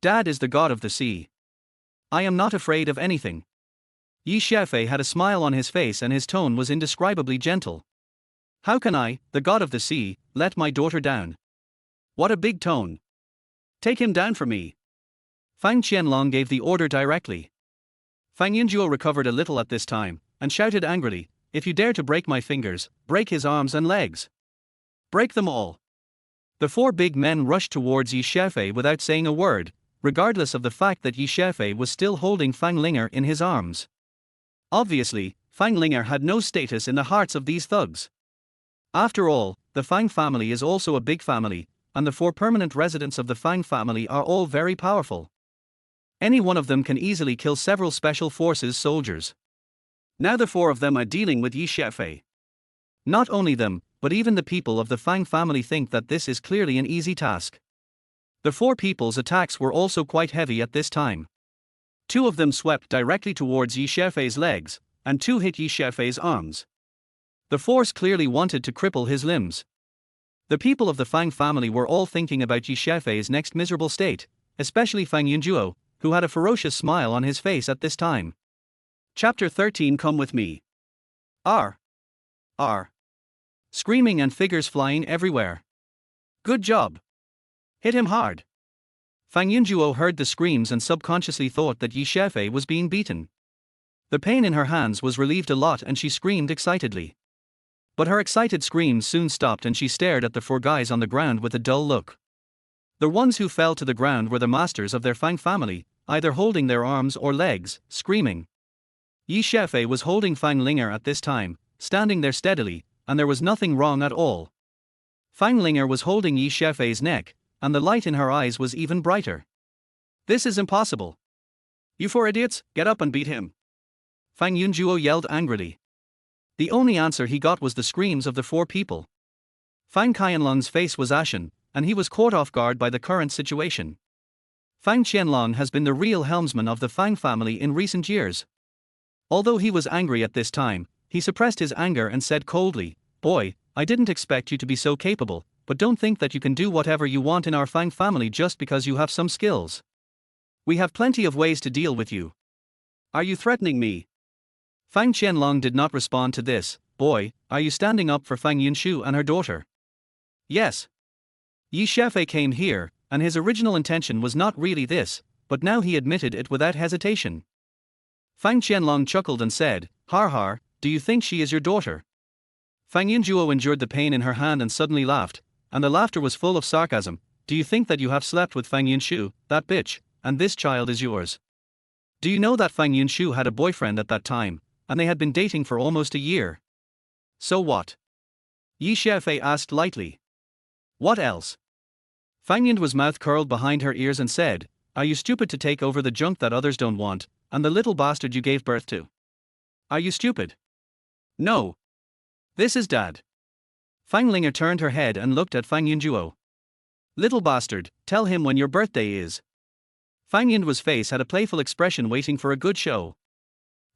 Dad is the god of the sea. I am not afraid of anything. Yi Xiaofei had a smile on his face and his tone was indescribably gentle. How can I, the god of the sea, let my daughter down? What a big tone. Take him down for me. Fang Qianlong gave the order directly. Fang Yunjuo recovered a little at this time, and shouted angrily, If you dare to break my fingers, break his arms and legs. Break them all. The four big men rushed towards Yi Xiaofei without saying a word, regardless of the fact that Yi Xiaofei was still holding Fang Linger in his arms. Obviously, Fang Linger had no status in the hearts of these thugs. After all, the Fang family is also a big family, and the four permanent residents of the Fang family are all very powerful. Any one of them can easily kill several special forces soldiers. Now the four of them are dealing with Yi Xiaofei. Not only them, but even the people of the Fang family think that this is clearly an easy task. The four people's attacks were also quite heavy at this time. Two of them swept directly towards Yi Xiaofei's legs, and two hit Yi Xiaofei's arms. The force clearly wanted to cripple his limbs. The people of the Fang family were all thinking about Yi Xiaofei's next miserable state, especially Fang Yunjuo, who had a ferocious smile on his face at this time. Chapter 13 Come with me. R. Screaming and figures flying everywhere. Good job. Hit him hard. Fang Yunjuo heard the screams and subconsciously thought that Yi Xiaofei was being beaten. The pain in her hands was relieved a lot and she screamed excitedly. But her excited screams soon stopped and she stared at the four guys on the ground with a dull look. The ones who fell to the ground were the masters of their Fang family, either holding their arms or legs, screaming. Yi Xiaofei was holding Fang Linger at this time, standing there steadily, and there was nothing wrong at all. Fang Linger was holding Yi Xiaofei's neck, and the light in her eyes was even brighter. This is impossible. You four idiots, get up and beat him. Fang Yunjuo yelled angrily. The only answer he got was the screams of the four people. Fang Qianlong's face was ashen, and he was caught off guard by the current situation. Fang Qianlong has been the real helmsman of the Fang family in recent years. Although he was angry at this time, he suppressed his anger and said coldly, Boy, I didn't expect you to be so capable, but don't think that you can do whatever you want in our Fang family just because you have some skills. We have plenty of ways to deal with you. Are you threatening me? Fang Qianlong did not respond to this. Boy, are you standing up for Fang Yunshu and her daughter? Yes. Yi Xiaofei came here, and his original intention was not really this, but now he admitted it without hesitation. Fang Qianlong chuckled and said, Har, do you think she is your daughter? Fang Yunjuo endured the pain in her hand and suddenly laughed, and the laughter was full of sarcasm. Do you think that you have slept with Fang Yunshu, that bitch, and this child is yours? Do you know that Fang Yunshu had a boyfriend at that time, and they had been dating for almost a year? So what? Yi Xiaofei asked lightly. What else? Fang Yunjuo's mouth curled behind her ears and said, Are you stupid to take over the junk that others don't want, and the little bastard you gave birth to? Are you stupid? No. This is Dad. Fang Linger turned her head and looked at Fang Yunjuo. Little bastard, tell him when your birthday is. Fang Yunjuo's face had a playful expression waiting for a good show.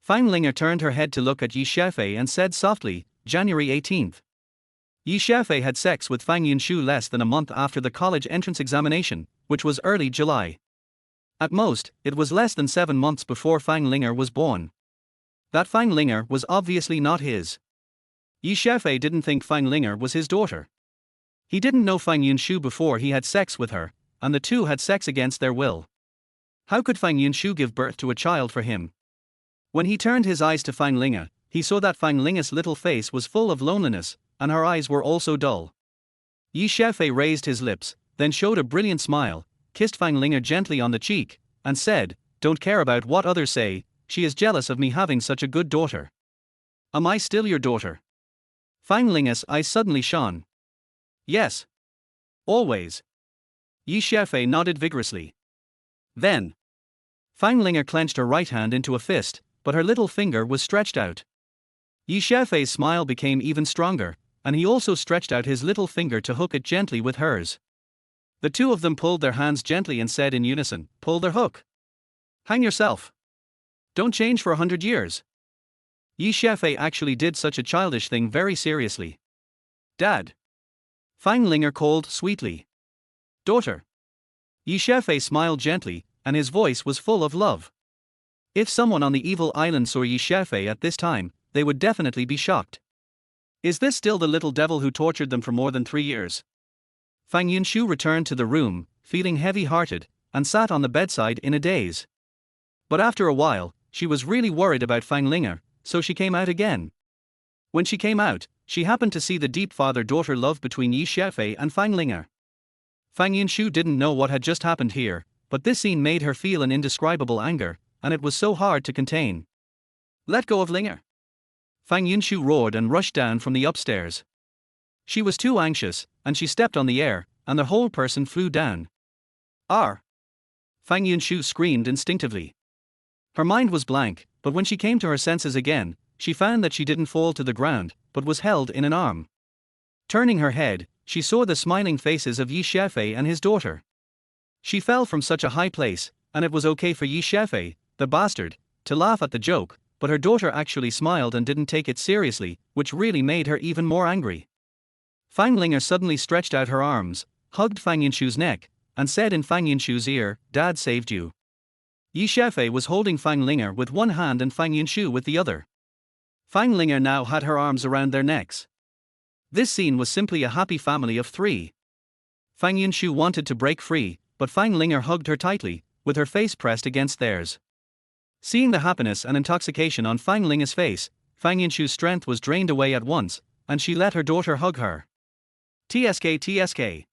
Fang Linger turned her head to look at Yi Xiaofei and said softly, January 18th. Yi Xiaofei had sex with Fang Yunshu less than a month after the college entrance examination, which was early July. At most, it was less than 7 months before Fang Linger was born. That Fang Linger was obviously not his. Yi Xiaofei didn't think Fang Linger was his daughter. He didn't know Fang Yunshu before he had sex with her, and the two had sex against their will. How could Fang Yunshu give birth to a child for him? When he turned his eyes to Fang Linger, he saw that Fang Linger's little face was full of loneliness, and her eyes were also dull. Yi Xiaofei raised his lips, then showed a brilliant smile, kissed Fang Linger gently on the cheek, and said, "Don't care about what others say, she is jealous of me having such a good daughter. Am I still your daughter?" Fang Linger's eyes suddenly shone. "Yes. Always." Yi Xiaofei nodded vigorously. Then, Fang Linger clenched her right hand into a fist, but her little finger was stretched out. Yi Xiaofei's smile became even stronger, and he also stretched out his little finger to hook it gently with hers. The two of them pulled their hands gently and said in unison, "Pull their hook. Hang yourself. Don't change for 100 years." Yi Xiaofei actually did such a childish thing very seriously. "Dad." Fang Linger called sweetly. "Daughter." Yi Xiaofei smiled gently, and his voice was full of love. If someone on the evil island saw Yi Xiaofei at this time, they would definitely be shocked. Is this still the little devil who tortured them for more than 3 years? Fang Yunshu returned to the room, feeling heavy-hearted, and sat on the bedside in a daze. But after a while, she was really worried about Fang Linger, so she came out again. When she came out, she happened to see the deep father-daughter love between Yi Xiaofei and Fang Linger. Fang Yunshu didn't know what had just happened here, but this scene made her feel an indescribable anger, and it was so hard to contain. "Let go of Linger!" Fang Yunshu roared and rushed down from the upstairs. She was too anxious, and she stepped on the air, and the whole person flew down. "Ar!" Fang Yunshu screamed instinctively. Her mind was blank, but when she came to her senses again, she found that she didn't fall to the ground, but was held in an arm. Turning her head, she saw the smiling faces of Yi Xiaofei and his daughter. She fell from such a high place, and it was okay for Yi Xiaofei, the bastard, to laugh at the joke, but her daughter actually smiled and didn't take it seriously, which really made her even more angry. Fang Linger suddenly stretched out her arms, hugged Fang Yunshu's neck, and said in Fang Yunshu's ear, "Dad saved you." Yi Xiaofei was holding Fang Linger with one hand and Fang Yunshu with the other. Fang Linger now had her arms around their necks. This scene was simply a happy family of 3. Fang Yunshu wanted to break free, but Fang Linger hugged her tightly, with her face pressed against theirs. Seeing the happiness and intoxication on Fang Linger's face, Fang Yunshu's strength was drained away at once, and she let her daughter hug her. TSK.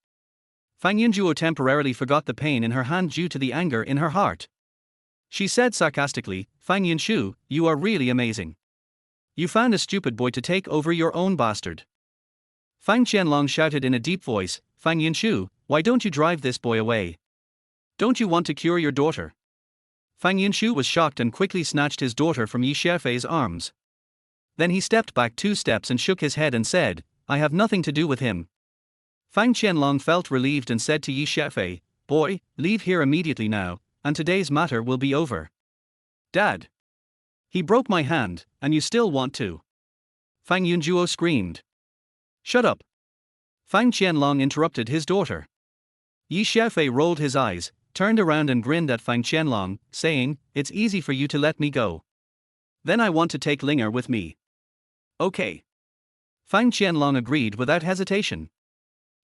Fang Yunjuo temporarily forgot the pain in her hand due to the anger in her heart. She said sarcastically, "Fang Yunshu, you are really amazing. You found a stupid boy to take over your own bastard." Fang Qianlong shouted in a deep voice, "Fang Yunshu, why don't you drive this boy away? Don't you want to cure your daughter?" Fang Yunshu was shocked and quickly snatched his daughter from Yi Xiaofei's arms. Then he stepped back 2 steps and shook his head and said, "I have nothing to do with him." Fang Qianlong felt relieved and said to Yi Xiaofei, "Boy, leave here immediately now, and today's matter will be over." "Dad! He broke my hand, and you still want to?" Fang Yunjuo screamed. "Shut up!" Fang Qianlong interrupted his daughter. Yi Xiaofei rolled his eyes, turned around and grinned at Fang Qianlong, saying, "It's easy for you to let me go. Then I want to take Linger with me." "Okay." Fang Qianlong agreed without hesitation.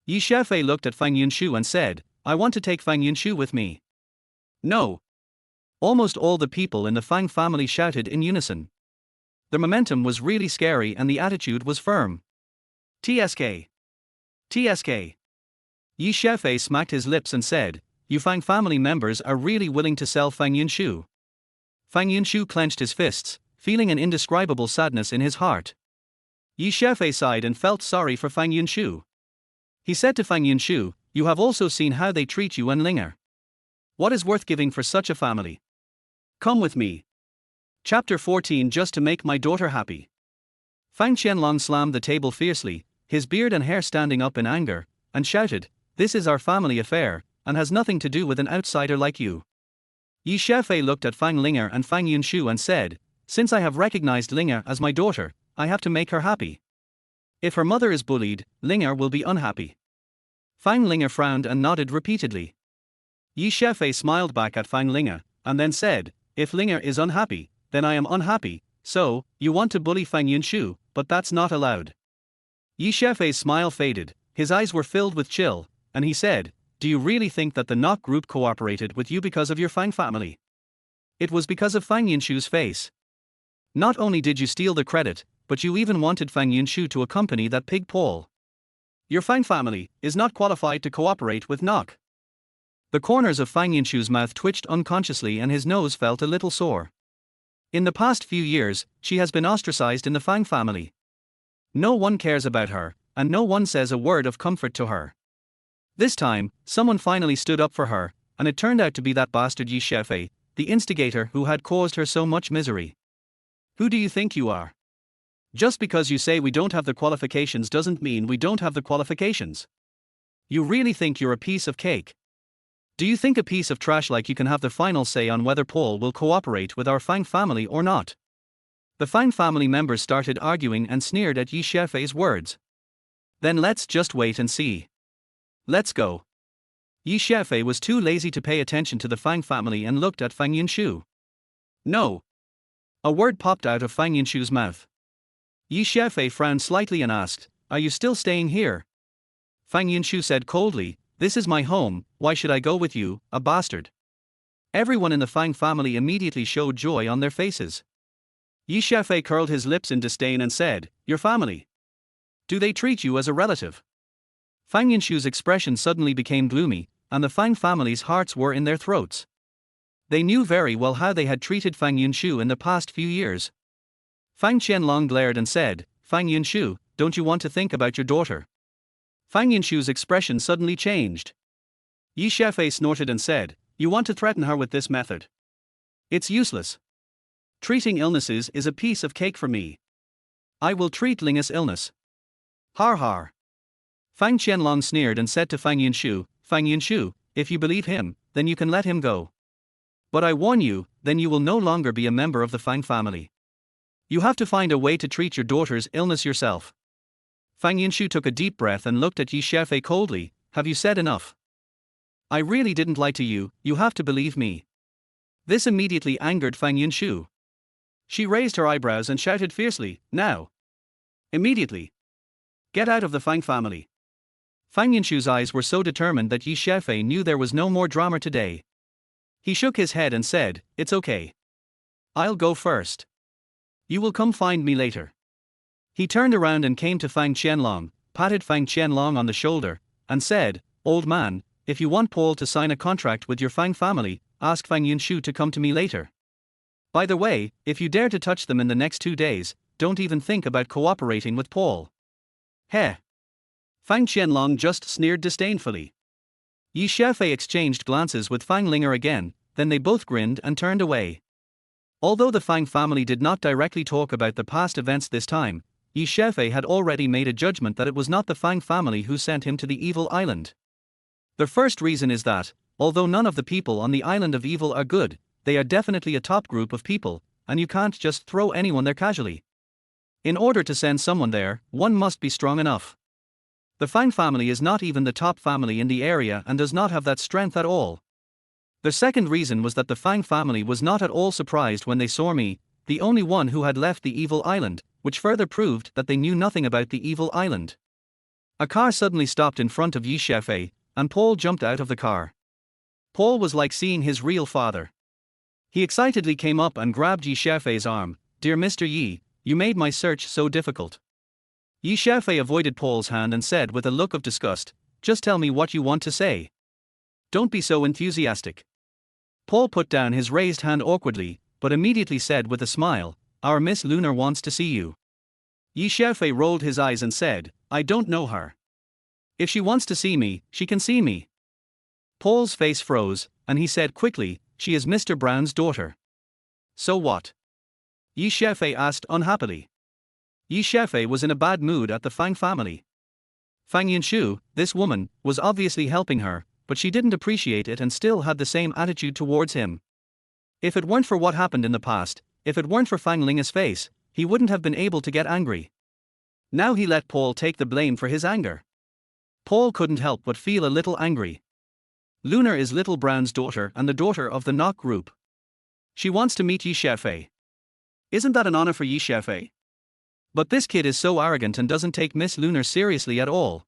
Yi Xiaofei looked at Fang Yunshu and said, "I want to take Fang Yunshu with me." "No." Almost all the people in the Fang family shouted in unison. The momentum was really scary and the attitude was firm. TSK. Yi Xiaofei smacked his lips and said, "You Fang family members are really willing to sell Fang Yunshu." Fang Yunshu clenched his fists, feeling an indescribable sadness in his heart. Yi Xiaofei sighed and felt sorry for Fang Yunshu. He said to Fang Yunshu, "You have also seen how they treat you and Linger. What is worth giving for such a family? Come with me." Chapter 14. Just to make my daughter happy. Fang Qianlong slammed the table fiercely, his beard and hair standing up in anger, and shouted, "This is our family affair, and has nothing to do with an outsider like you." Yi Xiaofei looked at Fang Linger and Fang Yunshu and said, "Since I have recognized Linger as my daughter, I have to make her happy. If her mother is bullied, Linger will be unhappy." Fang Linger frowned and nodded repeatedly. Yi Xiaofei smiled back at Fang Linger, and then said, "If Linger is unhappy, then I am unhappy, so, you want to bully Fang Yunshu, but that's not allowed." Yi Xiaofei's smile faded, his eyes were filled with chill, and he said, "Do you really think that the Nok group cooperated with you because of your Fang family?" It was because of Fang Yunshu's face. Not only did you steal the credit, but you even wanted Fang Yunshu to accompany that pig Paul. Your Fang family is not qualified to cooperate with Nok. The corners of Fang Yunshu's mouth twitched unconsciously and his nose felt a little sore. In the past few years, she has been ostracized in the Fang family. No one cares about her, and no one says a word of comfort to her. This time, someone finally stood up for her, and it turned out to be that bastard Yi Xiaofei, the instigator who had caused her so much misery. Who do you think you are? Just because you say we don't have the qualifications doesn't mean we don't have the qualifications. You really think you're a piece of cake? Do you think a piece of trash like you can have the final say on whether Paul will cooperate with our Fang family or not? The Fang family members started arguing and sneered at Yi Xiaofei's words. Then let's just wait and see. Let's go. Yi Xiaofei was too lazy to pay attention to the Fang family and looked at Fang Yunshu. No. A word popped out of Fang Yunshu's mouth. Yi Xiaofei frowned slightly and asked, "Are you still staying here?" Fang Yunshu said coldly, "This is my home, why should I go with you, a bastard?" Everyone in the Fang family immediately showed joy on their faces. Yi Xiaofei curled his lips in disdain and said, "Your family? Do they treat you as a relative?" Fang Yunshu's expression suddenly became gloomy, and the Fang family's hearts were in their throats. They knew very well how they had treated Fang Yunshu in the past few years. Fang Qianlong glared and said, "Fang Yunshu, don't you want to think about your daughter?" Fang Yunshu's expression suddenly changed. Yi Xiaofei snorted and said, "You want to threaten her with this method? It's useless. Treating illnesses is a piece of cake for me. I will treat Lingus illness." Har har. Fang Qianlong sneered and said to Fang Yunshu, "If you believe him, then you can let him go. But I warn you, then you will no longer be a member of the Fang family. You have to find a way to treat your daughter's illness yourself." Fang Yunshu took a deep breath and looked at Yi Xiaofei coldly, "Have you said enough? I really didn't lie to you, you have to believe me." This immediately angered Fang Yunshu. She raised her eyebrows and shouted fiercely, "Now! Immediately! Get out of the Fang family!" Fang Yunshu's eyes were so determined that Yi Xiaofei knew there was no more drama today. He shook his head and said, "It's okay. I'll go first. You will come find me later." He turned around and came to Fang Qianlong, patted Fang Qianlong on the shoulder, and said, "Old man, if you want Paul to sign a contract with your Fang family, ask Fang Yunshu to come to me later. By the way, if you dare to touch them in the next 2 days, don't even think about cooperating with Paul." Heh. Fang Qianlong just sneered disdainfully. Yi Xiaofei exchanged glances with Fang Linger again, then they both grinned and turned away. Although the Fang family did not directly talk about the past events this time, Yi Xiaofei had already made a judgment that it was not the Fang family who sent him to the evil island. The first reason is that, although none of the people on the island of evil are good, they are definitely a top group of people, and you can't just throw anyone there casually. In order to send someone there, one must be strong enough. The Fang family is not even the top family in the area and does not have that strength at all. The second reason was that the Fang family was not at all surprised when they saw me, the only one who had left the evil island, which further proved that they knew nothing about the evil island. A car suddenly stopped in front of Yi Xiaofei, and Paul jumped out of the car. Paul was like seeing his real father. He excitedly came up and grabbed Yi Xiaofei's arm. "Dear Mr. Yi, you made my search so difficult." Yi Xiaofei avoided Paul's hand and said with a look of disgust, "Just tell me what you want to say. Don't be so enthusiastic." Paul put down his raised hand awkwardly, but immediately said with a smile, "Our Miss Lunar wants to see you." Yi Xiaofei rolled his eyes and said, "I don't know her. If she wants to see me, she can see me." Paul's face froze, and he said quickly, "She is Mr. Brown's daughter." "So what?" Yi Xiaofei asked unhappily. Yi Xiaofei was in a bad mood at the Fang family. Fang Yunshu, this woman, was obviously helping her, but she didn't appreciate it and still had the same attitude towards him. If it weren't for what happened in the past, if it weren't for Fang Ling's face, he wouldn't have been able to get angry. Now he let Paul take the blame for his anger. Paul couldn't help but feel a little angry. Lunar is Little Brown's daughter and the daughter of the Nok group. She wants to meet Yi Xiaofei. Isn't that an honor for Yi Xiaofei? But this kid is so arrogant and doesn't take Miss Lunar seriously at all.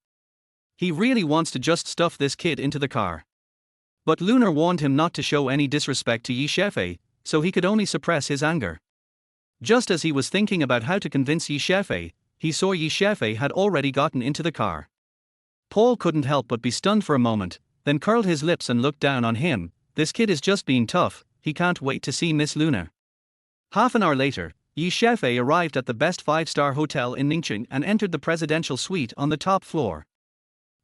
He really wants to just stuff this kid into the car. But Lunar warned him not to show any disrespect to Xiaofei, so he could only suppress his anger. Just as he was thinking about how to convince Xiaofei, he saw Xiaofei had already gotten into the car. Paul couldn't help but be stunned for a moment, then curled his lips and looked down on him. This kid is just being tough, he can't wait to see Miss Lunar. Half an hour later, Xiaofei arrived at the best 5-star hotel in Ningqing and entered the presidential suite on the top floor.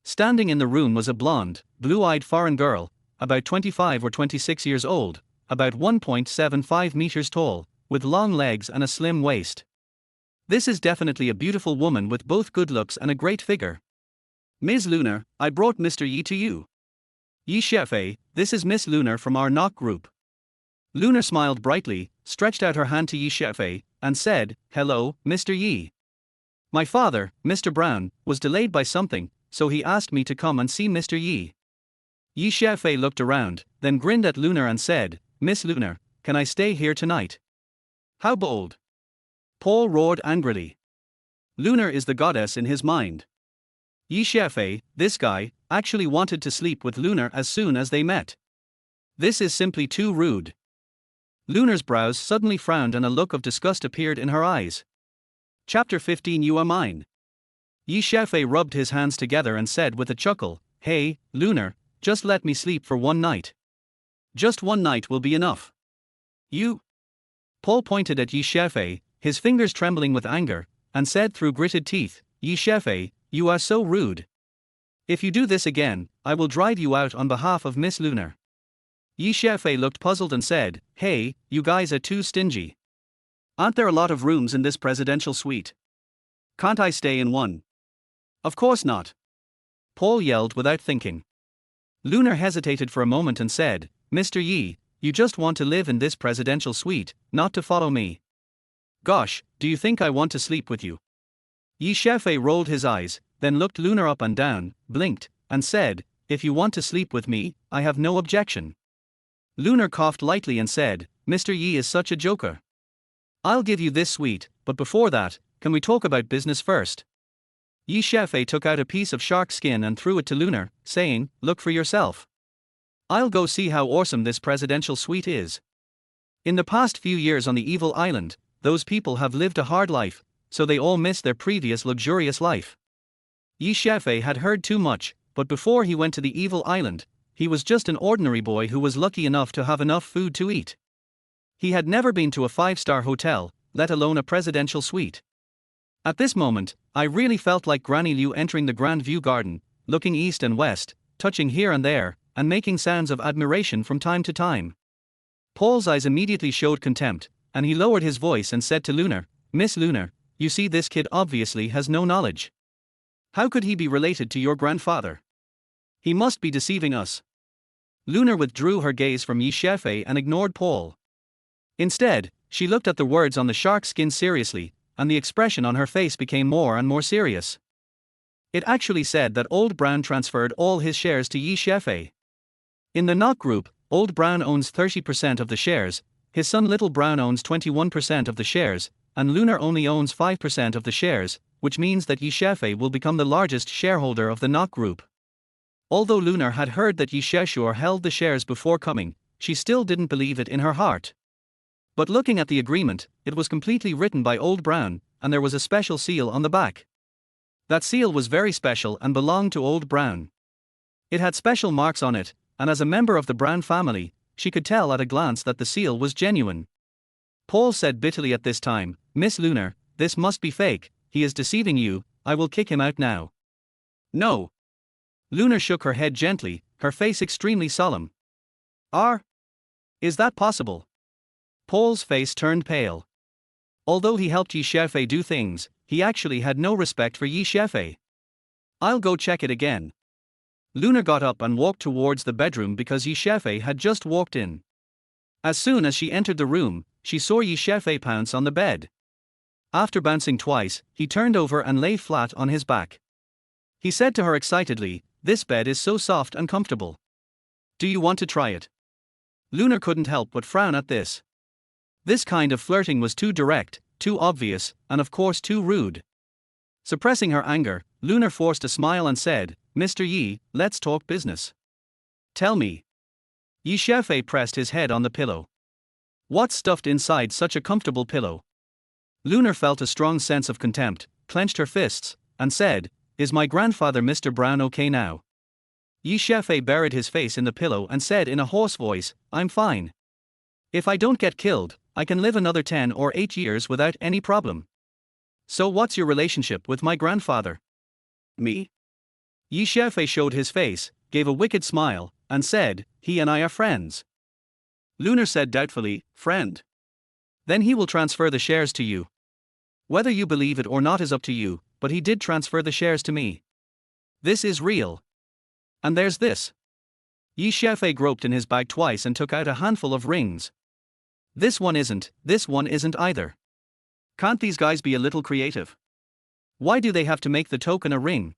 Standing in the room was a blonde, blue-eyed foreign girl, about 25 or 26 years old, about 1.75 meters tall, with long legs and a slim waist. This is definitely a beautiful woman with both good looks and a great figure. Ms. Lunar, I brought Mr. Yi to you. Xiaofei, this is Miss Lunar from our knock group. Lunar smiled brightly, stretched out her hand to Xiaofei, and said, "Hello, Mr. Yi. My father, Mr. Brown, was delayed by something, so he asked me to come and see Mr. Yi." Xiaofei looked around, then grinned at Lunar and said, "Miss Lunar, can I stay here tonight?" How bold! Paul roared angrily. Lunar is the goddess in his mind. Xiaofei, this guy, actually wanted to sleep with Lunar as soon as they met. This is simply too rude. Lunar's brows suddenly frowned and a look of disgust appeared in her eyes. Chapter 15. You are mine. Xiaofei rubbed his hands together and said with a chuckle, "Hey, Lunar, just let me sleep for one night. Just one night will be enough." You? Paul pointed at Xiaofei, his fingers trembling with anger, and said through gritted teeth, "Xiaofei, you are so rude. If you do this again, I will drive you out on behalf of Miss Lunar." Xiaofei looked puzzled and said, "Hey, you guys are too stingy. Aren't there a lot of rooms in this presidential suite? Can't I stay in one?" "Of course not," Paul yelled without thinking. Lunar hesitated for a moment and said, "Mr. Yi, you just want to live in this presidential suite, not to follow me. Gosh, do you think I want to sleep with you?" Xiaofei rolled his eyes, then looked Lunar up and down, blinked, and said, "If you want to sleep with me, I have no objection." Lunar coughed lightly and said, "Mr. Yi is such a joker. I'll give you this suite, but before that, can we talk about business first?" Xiaofei took out a piece of shark skin and threw it to Lunar, saying, "Look for yourself. I'll go see how awesome this presidential suite is." In the past few years on the evil island, those people have lived a hard life, so they all miss their previous luxurious life. Xiaofei had heard too much, but before he went to the evil island, he was just an ordinary boy who was lucky enough to have enough food to eat. He had never been to a 5-star hotel, let alone a presidential suite. At this moment, I really felt like Granny Liu entering the Grand View Garden, looking east and west, touching here and there, and making sounds of admiration from time to time. Paul's eyes immediately showed contempt, and he lowered his voice and said to Lunar, "Miss Lunar, you see this kid obviously has no knowledge. How could he be related to your grandfather? He must be deceiving us." Lunar withdrew her gaze from Xiaofei and ignored Paul. Instead, she looked at the words on the shark skin seriously, and the expression on her face became more and more serious. It actually said that Old Brown transferred all his shares to Xiaofei. In the knock group, Old Brown owns 30% of the shares, his son Little Brown owns 21% of the shares, and Lunar only owns 5% of the shares, which means that Xiaofei will become the largest shareholder of the knock group. Although Lunar had heard that Xiaofei held the shares before coming, she still didn't believe it in her heart. But looking at the agreement, it was completely written by Old Brown, and there was a special seal on the back. That seal was very special and belonged to Old Brown. It had special marks on it, and as a member of the Brown family, she could tell at a glance that the seal was genuine. Paul said bitterly at this time, "Miss Lunar, this must be fake, he is deceiving you, I will kick him out now." "No." Lunar shook her head gently, her face extremely solemn. Is that possible?" Paul's face turned pale. Although he helped Xiaofei do things, he actually had no respect for Xiaofei. "I'll go check it again." Lunar got up and walked towards the bedroom because Xiaofei had just walked in. As soon as she entered the room, she saw Xiaofei pounce on the bed. After bouncing twice, he turned over and lay flat on his back. He said to her excitedly, "This bed is so soft and comfortable. Do you want to try it?" Lunar couldn't help but frown at this. This kind of flirting was too direct, too obvious, and of course too rude. Suppressing her anger, Lunar forced a smile and said, Mr. Yi, let's talk business. Tell me. Xiaofei pressed his head on the pillow. What's stuffed inside such a comfortable pillow? Lunar felt a strong sense of contempt, clenched her fists, and said, Is my grandfather Mr. Brown okay now? Xiaofei buried his face in the pillow and said in a hoarse voice, I'm fine. If I don't get killed, I can live another 10 or 8 years without any problem. So what's your relationship with my grandfather? Me? Xiaofei showed his face, gave a wicked smile, and said, he and I are friends. Lunar said doubtfully, friend. Then he will transfer the shares to you. Whether you believe it or not is up to you, but he did transfer the shares to me. This is real. And there's this. Xiaofei groped in his bag twice and took out a handful of rings. This one isn't either. Can't these guys be a little creative? Why do they have to make the token a ring?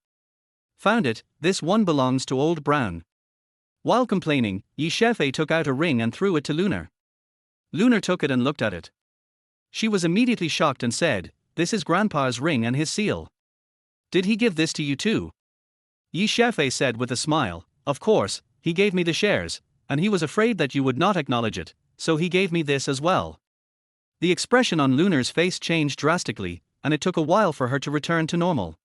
Found it, this one belongs to Old Brown. While complaining, Xiaofei took out a ring and threw it to Lunar. Lunar took it and looked at it. She was immediately shocked and said, This is Grandpa's ring and his seal. Did he give this to you too? Xiaofei said with a smile, Of course, he gave me the shares, and he was afraid that you would not acknowledge it, so he gave me this as well. The expression on Lunar's face changed drastically, and it took a while for her to return to normal.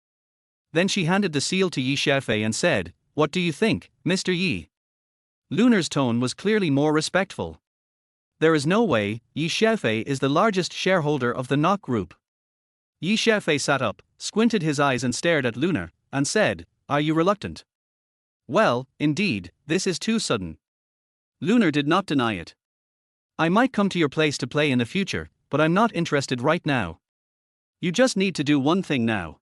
Then she handed the seal to Xiaofei and said, What do you think, Mr. Yi? Lunar's tone was clearly more respectful. There is no way, Xiaofei is the largest shareholder of the NOC group. Xiaofei sat up, squinted his eyes and stared at Lunar, and said, Are you reluctant? Well, indeed, this is too sudden. Lunar did not deny it. I might come to your place to play in the future, but I'm not interested right now. You just need to do one thing now.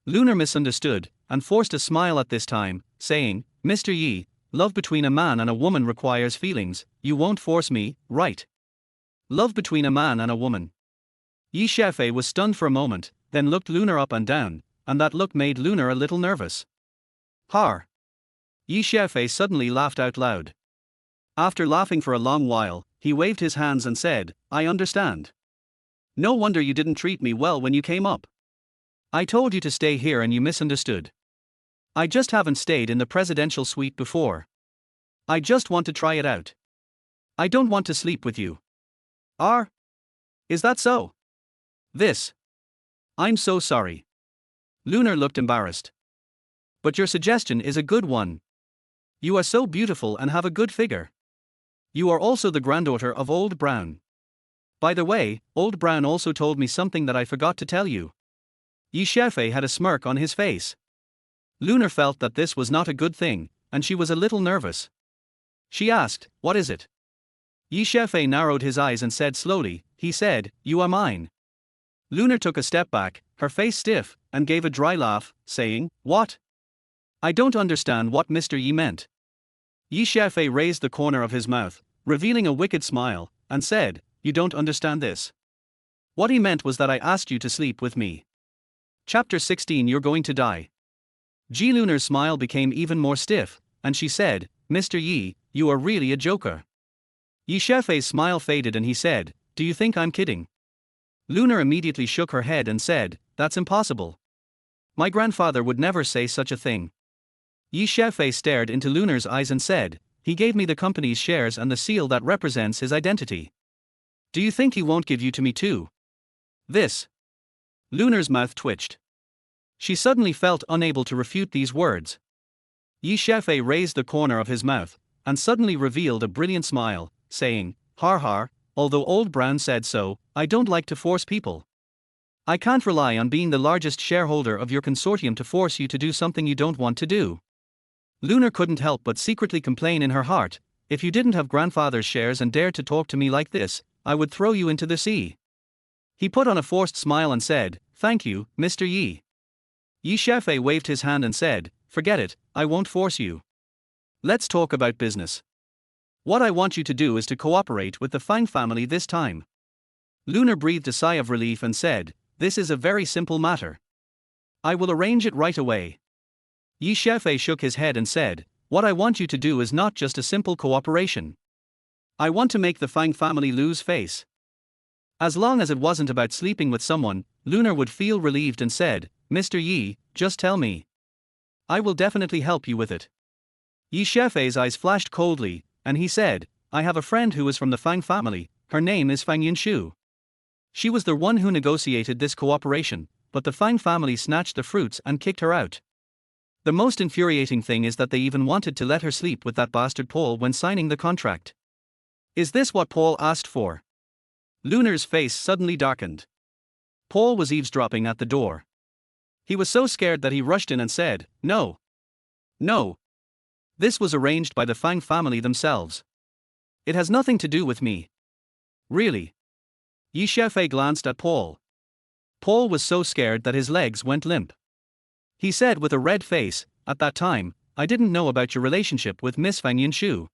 Lunar misunderstood, and forced a smile at this time, saying, Mr. Yi, love between a man and a woman requires feelings, you won't force me, right? Love between a man and a woman. Xiaofei was stunned for a moment, then looked Lunar up and down, and that look made Lunar a little nervous. Har! Xiaofei suddenly laughed out loud. After laughing for a long while, he waved his hands and said, I understand. No wonder you didn't treat me well when you came up. I told you to stay here and you misunderstood. I just haven't stayed in the presidential suite before. I just want to try it out. I don't want to sleep with you. Is that so? I'm so sorry. Lunar looked embarrassed. But your suggestion is a good one. You are so beautiful and have a good figure. You are also the granddaughter of Old Brown. By the way, Old Brown also told me something that I forgot to tell you. Xiaofei had a smirk on his face. Lunar felt that this was not a good thing, and she was a little nervous. She asked, What is it? Xiaofei narrowed his eyes and said slowly, He said, You are mine. Lunar took a step back, her face stiff, and gave a dry laugh, saying, What? I don't understand what Mr. Yi meant. Xiaofei raised the corner of his mouth, revealing a wicked smile, and said, You don't understand this. What he meant was that I asked you to sleep with me. Chapter 16 You're going to die. Lunar's smile became even more stiff, and she said, Mr. Yi, you are really a joker. Xiaofei's smile faded and he said, Do you think I'm kidding? Lunar immediately shook her head and said, That's impossible. My grandfather would never say such a thing. Xiaofei stared into Lunar's eyes and said, He gave me the company's shares and the seal that represents his identity. Do you think he won't give you to me too? Lunar's mouth twitched. She suddenly felt unable to refute these words. Xiaofei raised the corner of his mouth, and suddenly revealed a brilliant smile, saying, Har har, although Old Brown said so, I don't like to force people. I can't rely on being the largest shareholder of your consortium to force you to do something you don't want to do. Lunar couldn't help but secretly complain in her heart, If you didn't have grandfather's shares and dared to talk to me like this, I would throw you into the sea. He put on a forced smile and said, Thank you, Mr. Yi. Xiaofei waved his hand and said, Forget it, I won't force you. Let's talk about business. What I want you to do is to cooperate with the Fang family this time. Lunar breathed a sigh of relief and said, This is a very simple matter. I will arrange it right away. Xiaofei shook his head and said, What I want you to do is not just a simple cooperation. I want to make the Fang family lose face. As long as it wasn't about sleeping with someone, Lunar would feel relieved and said, "Mr. Yi, just tell me. I will definitely help you with it." Yi Xiaofei's eyes flashed coldly, and he said, "I have a friend who is from the Fang family, her name is Fang Yinshu. She was the one who negotiated this cooperation, but the Fang family snatched the fruits and kicked her out. The most infuriating thing is that they even wanted to let her sleep with that bastard Paul when signing the contract. Is this what Paul asked for?" Lunar's face suddenly darkened. Paul was eavesdropping at the door. He was so scared that he rushed in and said, "No. No. This was arranged by the Fang family themselves. It has nothing to do with me." "Really?" Yi Xiaofei glanced at Paul. Paul was so scared that his legs went limp. He said with a red face, "At that time, I didn't know about your relationship with Miss Fang Yinshu.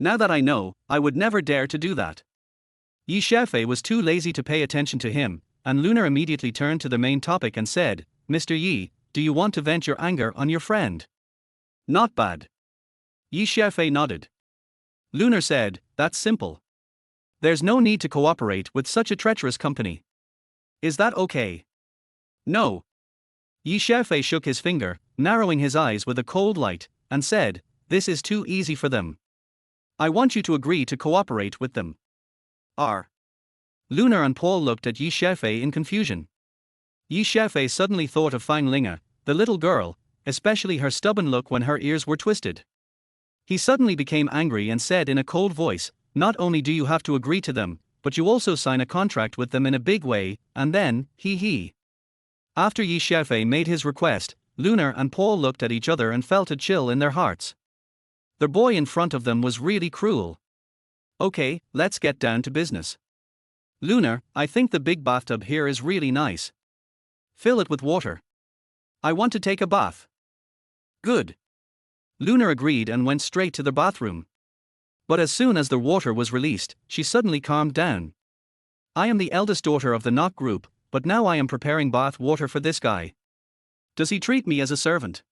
Now that I know, I would never dare to do that." Yi Xiaofei was too lazy to pay attention to him, and Lunar immediately turned to the main topic and said, "Mr. Yi, do you want to vent your anger on your friend?" "Not bad." Yi Xiaofei nodded. Lunar said, "That's simple. There's no need to cooperate with such a treacherous company. Is that okay?" "No." Yi Xiaofei shook his finger, narrowing his eyes with a cold light, and said, "This is too easy for them. I want you to agree to cooperate with them." "R." Lunar and Paul looked at Yi Xiaofei in confusion. Yi Xiaofei suddenly thought of Fang Linga, the little girl, especially her stubborn look when her ears were twisted. He suddenly became angry and said in a cold voice, "Not only do you have to agree to them, but you also sign a contract with them in a big way, and then, he. After Yi Xiaofei made his request, Lunar and Paul looked at each other and felt a chill in their hearts. The boy in front of them was really cruel. "Okay, let's get down to business. Lunar, I think the big bathtub here is really nice. Fill it with water. I want to take a bath." "Good." Lunar agreed and went straight to the bathroom. But as soon as the water was released, she suddenly calmed down. "I am the eldest daughter of the Nok group, but now I am preparing bath water for this guy. Does he treat me as a servant?"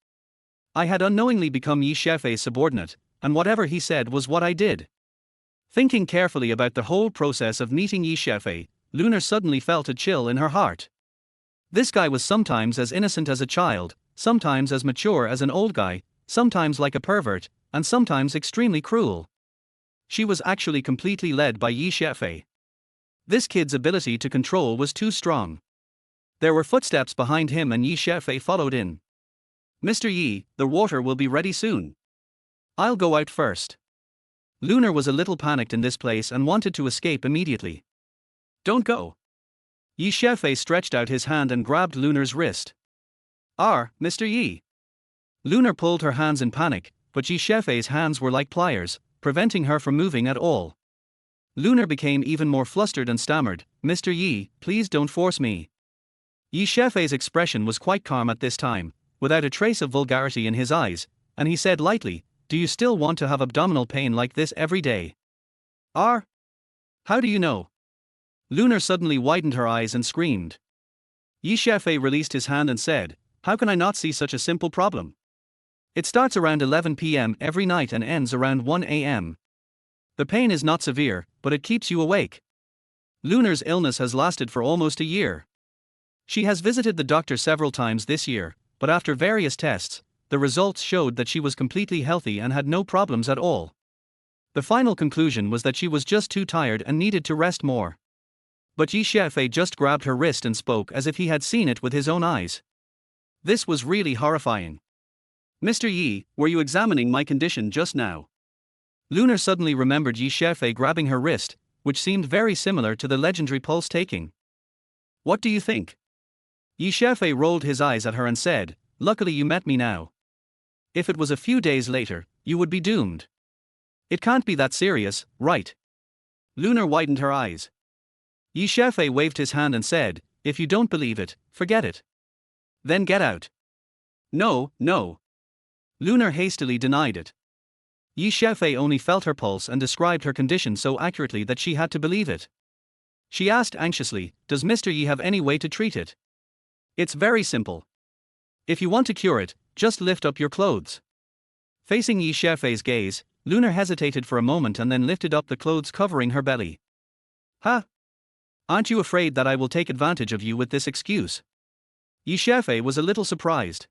I had unknowingly become Yi Xiaofei's subordinate, and whatever he said was what I did. Thinking carefully about the whole process of meeting Yi Xiaofei, Lunar suddenly felt a chill in her heart. This guy was sometimes as innocent as a child, sometimes as mature as an old guy, sometimes like a pervert, and sometimes extremely cruel. She was actually completely led by Yi Xiaofei. This kid's ability to control was too strong. There were footsteps behind him and Yi Xiaofei followed in. "Mr. Yi, the water will be ready soon. I'll go out first." Lunar was a little panicked in this place and wanted to escape immediately. "Don't go." Yi Xiaofei stretched out his hand and grabbed Lunar's wrist. Mr. Yi." Lunar pulled her hands in panic, but Yi Xiaofei's hands were like pliers, preventing her from moving at all. Lunar became even more flustered and stammered, "Mr. Yi, please don't force me." Yi Xiaofei's expression was quite calm at this time, without a trace of vulgarity in his eyes, and he said lightly, "Do you still want to have abdominal pain like this every day?" How do you know?" Lunar suddenly widened her eyes and screamed. Yi Xiaofei released his hand and said, "How can I not see such a simple problem? It starts around 11 p.m. every night and ends around 1 a.m. The pain is not severe, but it keeps you awake. Lunar's illness has lasted for almost a year. She has visited the doctor several times this year, but after various tests, the results showed that she was completely healthy and had no problems at all. The final conclusion was that she was just too tired and needed to rest more." But Yi Xiaofei just grabbed her wrist and spoke as if he had seen it with his own eyes. This was really horrifying. "Mr. Yi, were you examining my condition just now?" Lunar suddenly remembered Yi Xiaofei grabbing her wrist, which seemed very similar to the legendary pulse taking. "What do you think?" Yi Xiaofei rolled his eyes at her and said, "Luckily you met me now. If it was a few days later, you would be doomed. It can't be that serious, right?" Lunar widened her eyes. Yi Xiaofei waved his hand and said, "If you don't believe it, forget it. Then get out." No. Lunar hastily denied it. Yi Xiaofei only felt her pulse and described her condition so accurately that she had to believe it. She asked anxiously, "Does Mr. Yi have any way to treat it?" "It's very simple. If you want to cure it, just lift up your clothes." Facing Yi Xiaofei's gaze, Lunar hesitated for a moment and then lifted up the clothes covering her belly. "Huh? Aren't you afraid that I will take advantage of you with this excuse? Xiaofei was a little surprised.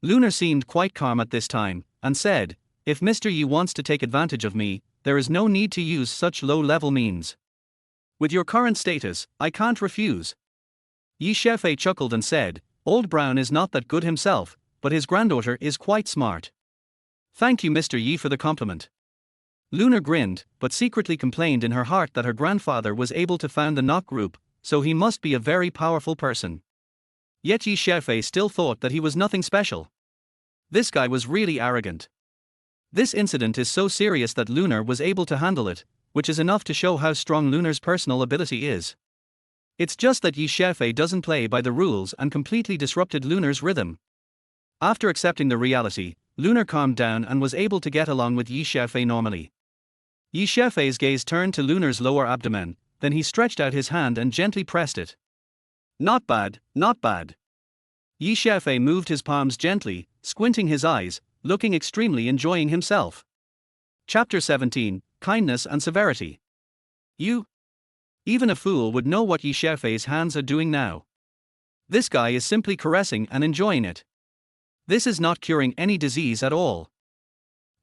Lunar seemed quite calm at this time, and said, if Mr. Yi wants to take advantage of me, there is no need to use such low-level means. With your current status, I can't refuse. Xiaofei chuckled and said, Old Brown is not that good himself, but his granddaughter is quite smart. Thank you Mr. Yi for the compliment. Lunar grinned, but secretly complained in her heart that her grandfather was able to found the knock group, so he must be a very powerful person. Yet Xiaofei still thought that he was nothing special. This guy was really arrogant. This incident is so serious that Lunar was able to handle it, which is enough to show how strong Lunar's personal ability is. It's just that Xiaofei doesn't play by the rules and completely disrupted Lunar's rhythm. After accepting the reality, Lunar calmed down and was able to get along with Xiaofei normally. Xiaofei's gaze turned to Lunar's lower abdomen, then he stretched out his hand and gently pressed it. Not bad, not bad. Xiaofei moved his palms gently, squinting his eyes, looking extremely enjoying himself. Chapter 17, Kindness and Severity. Even a fool would know what Xiaofei's hands are doing now. This guy is simply caressing and enjoying it. This is not curing any disease at all.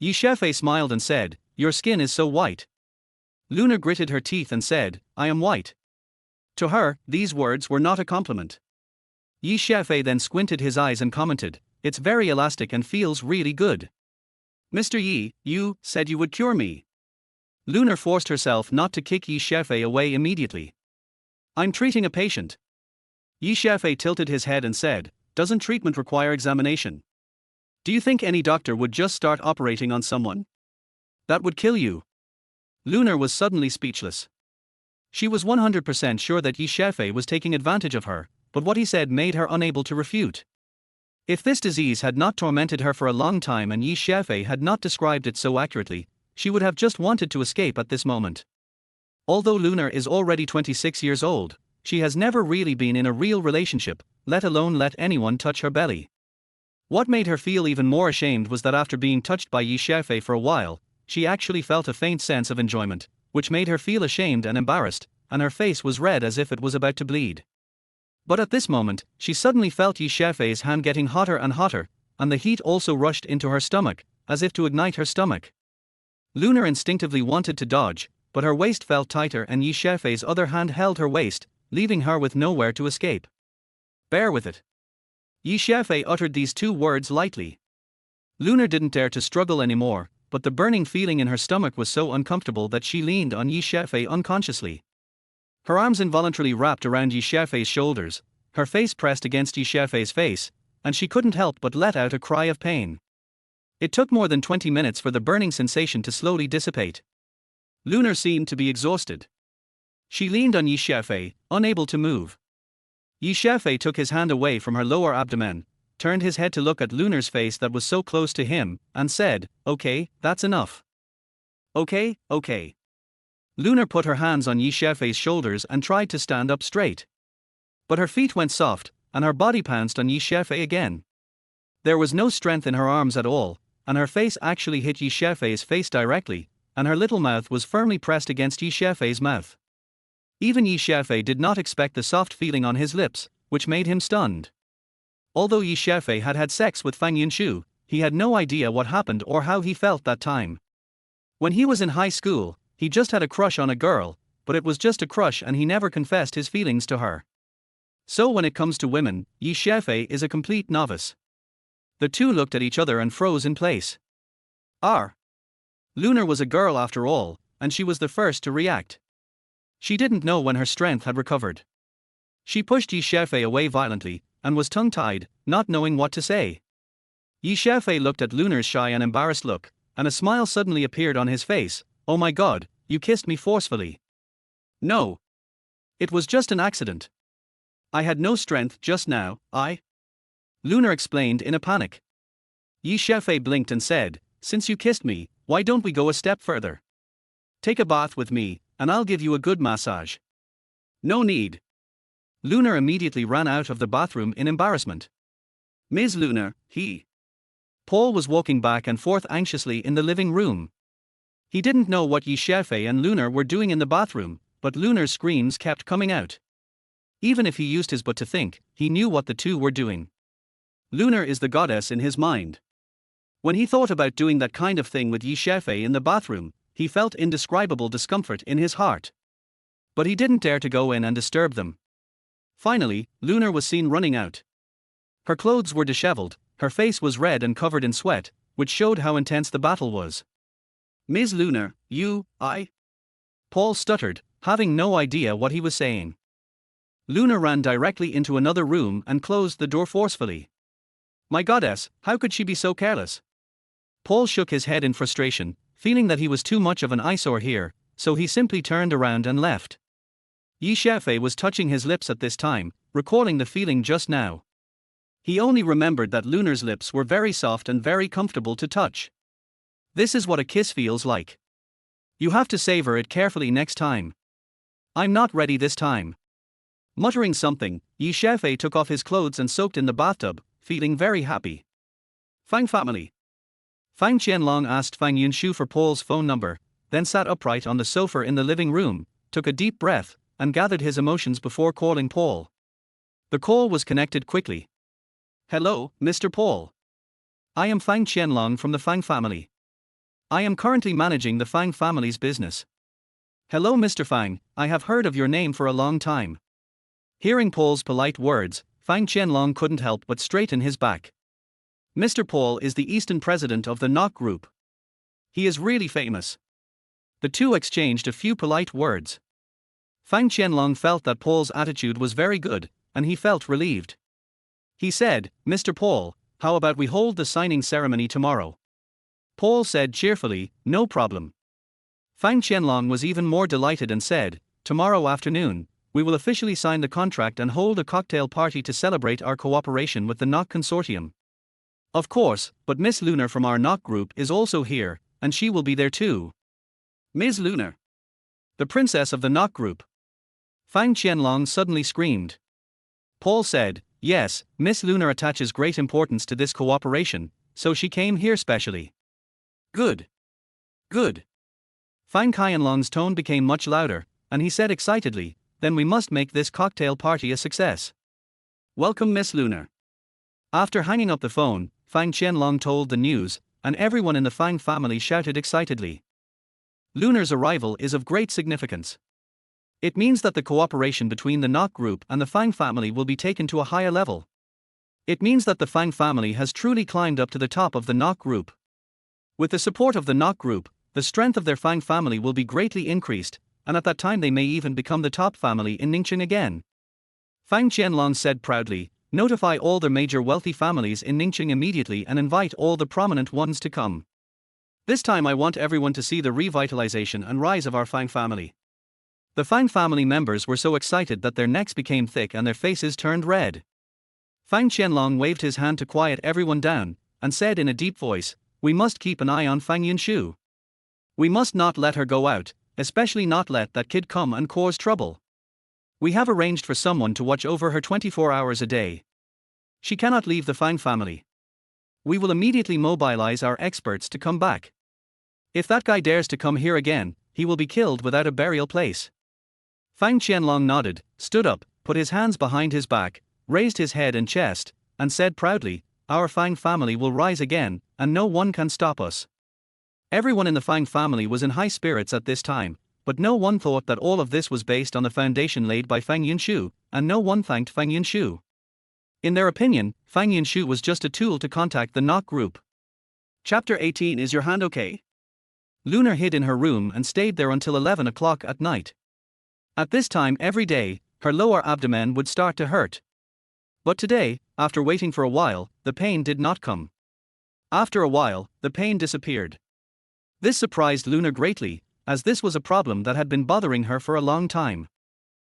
Xiaofei smiled and said, your skin is so white. Lunar gritted her teeth and said, I am white. To her, these words were not a compliment. Xiaofei then squinted his eyes and commented, it's very elastic and feels really good. Mr. Yi, you said you would cure me. Lunar forced herself not to kick Xiaofei away immediately. I'm treating a patient. Xiaofei tilted his head and said, doesn't treatment require examination? Do you think any doctor would just start operating on someone? That would kill you. Lunar was suddenly speechless. She was 100% sure that Xiaofei was taking advantage of her, but what he said made her unable to refute. If this disease had not tormented her for a long time and Xiaofei had not described it so accurately, she would have just wanted to escape at this moment. Although Lunar is already 26 years old, she has never really been in a real relationship, let alone let anyone touch her belly. What made her feel even more ashamed was that after being touched by Xiaofei for a while, she actually felt a faint sense of enjoyment, which made her feel ashamed and embarrassed, and her face was red as if it was about to bleed. But at this moment, she suddenly felt Xiaofei's hand getting hotter and hotter, and the heat also rushed into her stomach, as if to ignite her stomach. Lunar instinctively wanted to dodge, but her waist felt tighter and Xiaofei's other hand held her waist, leaving her with nowhere to escape. Bear with it. Xiaofei uttered these two words lightly. Lunar didn't dare to struggle anymore, but the burning feeling in her stomach was so uncomfortable that she leaned on Xiaofei unconsciously. Her arms involuntarily wrapped around Xiaofei's shoulders, her face pressed against Xiaofei's face, and she couldn't help but let out a cry of pain. It took more than 20 minutes for the burning sensation to slowly dissipate. Lunar seemed to be exhausted. She leaned on Xiaofei, unable to move. Xiaofei took his hand away from her lower abdomen, turned his head to look at Lunar's face that was so close to him, and said, okay, that's enough. Okay. Lunar put her hands on Xiaofei's shoulders and tried to stand up straight. But her feet went soft, and her body pounced on Xiaofei again. There was no strength in her arms at all, and her face actually hit Xiaofei's face directly, and her little mouth was firmly pressed against Xiaofei's mouth. Even Xiaofei did not expect the soft feeling on his lips, which made him stunned. Although Xiaofei had had sex with Fang Yunshu, he had no idea what happened or how he felt that time. When he was in high school, he just had a crush on a girl, but it was just a crush and he never confessed his feelings to her. So when it comes to women, Xiaofei is a complete novice. The two looked at each other and froze in place. Lunar was a girl after all, and she was the first to react. She didn't know when her strength had recovered. She pushed Xiaofei away violently, and was tongue-tied, not knowing what to say. Xiaofei looked at Lunar's shy and embarrassed look, and a smile suddenly appeared on his face. Oh my god, you kissed me forcefully. No. It was just an accident. I had no strength just now, Lunar explained in a panic. Xiaofei blinked and said, since you kissed me, why don't we go a step further? Take a bath with me, and I'll give you a good massage. No need. Lunar immediately ran out of the bathroom in embarrassment. Ms. Lunar, Paul was walking back and forth anxiously in the living room. He didn't know what Xiaofei and Lunar were doing in the bathroom, but Lunar's screams kept coming out. Even if he used his butt to think, he knew what the two were doing. Lunar is the goddess in his mind. When he thought about doing that kind of thing with Xiaofei in the bathroom, he felt indescribable discomfort in his heart. But he didn't dare to go in and disturb them. Finally, Lunar was seen running out. Her clothes were disheveled, her face was red and covered in sweat, which showed how intense the battle was. "Ms. Lunar, I?" Paul stuttered, having no idea what he was saying. Lunar ran directly into another room and closed the door forcefully. My goddess, how could she be so careless? Paul shook his head in frustration, feeling that he was too much of an eyesore here, so he simply turned around and left. Xiaofei was touching his lips at this time, recalling the feeling just now. He only remembered that Lunar's lips were very soft and very comfortable to touch. This is what a kiss feels like. You have to savor it carefully next time. I'm not ready this time. Muttering something, Xiaofei took off his clothes and soaked in the bathtub, feeling very happy. Fang family. Fang Qianlong asked Fang Yunshu for Paul's phone number, then sat upright on the sofa in the living room, took a deep breath, and gathered his emotions before calling Paul. The call was connected quickly. Hello, Mr. Paul. I am Fang Qianlong from the Fang family. I am currently managing the Fang family's business. Hello, Mr. Fang, I have heard of your name for a long time. Hearing Paul's polite words, Fang Qianlong couldn't help but straighten his back. Mr. Paul is the Eastern president of the Knock Group. He is really famous. The two exchanged a few polite words. Fang Qianlong felt that Paul's attitude was very good, and he felt relieved. He said, Mr. Paul, how about we hold the signing ceremony tomorrow? Paul said cheerfully, no problem. Fang Qianlong was even more delighted and said, tomorrow afternoon, we will officially sign the contract and hold a cocktail party to celebrate our cooperation with the Knock Consortium. Of course, but Miss Lunar from our Knock Group is also here, and she will be there too. Ms. Lunar. The princess of the Knock Group. Fang Qianlong suddenly screamed. Paul said, yes, Miss Lunar attaches great importance to this cooperation, so she came here specially. Good. Good. Fang Qianlong's tone became much louder, and he said excitedly, then we must make this cocktail party a success. Welcome, Miss Lunar. After hanging up the phone, Fang Qianlong told the news, and everyone in the Fang family shouted excitedly. Lunar's arrival is of great significance. It means that the cooperation between the Knock Group and the Fang family will be taken to a higher level. It means that the Fang family has truly climbed up to the top of the Knock Group. With the support of the Knock Group, the strength of their Fang family will be greatly increased, and at that time they may even become the top family in Ningqing again. Fang Qianlong said proudly, notify all the major wealthy families in Ningqing immediately and invite all the prominent ones to come. This time I want everyone to see the revitalization and rise of our Fang family. The Fang family members were so excited that their necks became thick and their faces turned red. Fang Qianlong waved his hand to quiet everyone down, and said in a deep voice, we must keep an eye on Fang Yunshu. We must not let her go out, especially not let that kid come and cause trouble. We have arranged for someone to watch over her 24 hours a day. She cannot leave the Fang family. We will immediately mobilize our experts to come back. If that guy dares to come here again, he will be killed without a burial place. Fang Qianlong nodded, stood up, put his hands behind his back, raised his head and chest, and said proudly, our Fang family will rise again, and no one can stop us. Everyone in the Fang family was in high spirits at this time, but no one thought that all of this was based on the foundation laid by Fang Yunshu, and no one thanked Fang Yunshu. In their opinion, Fang Yunshu was just a tool to contact the Knock Group. Chapter 18. Is your hand okay? Lunar hid in her room and stayed there until 11 o'clock at night. At this time every day, her lower abdomen would start to hurt. But today, after waiting for a while, the pain did not come. After a while, the pain disappeared. This surprised Lunar greatly, as this was a problem that had been bothering her for a long time.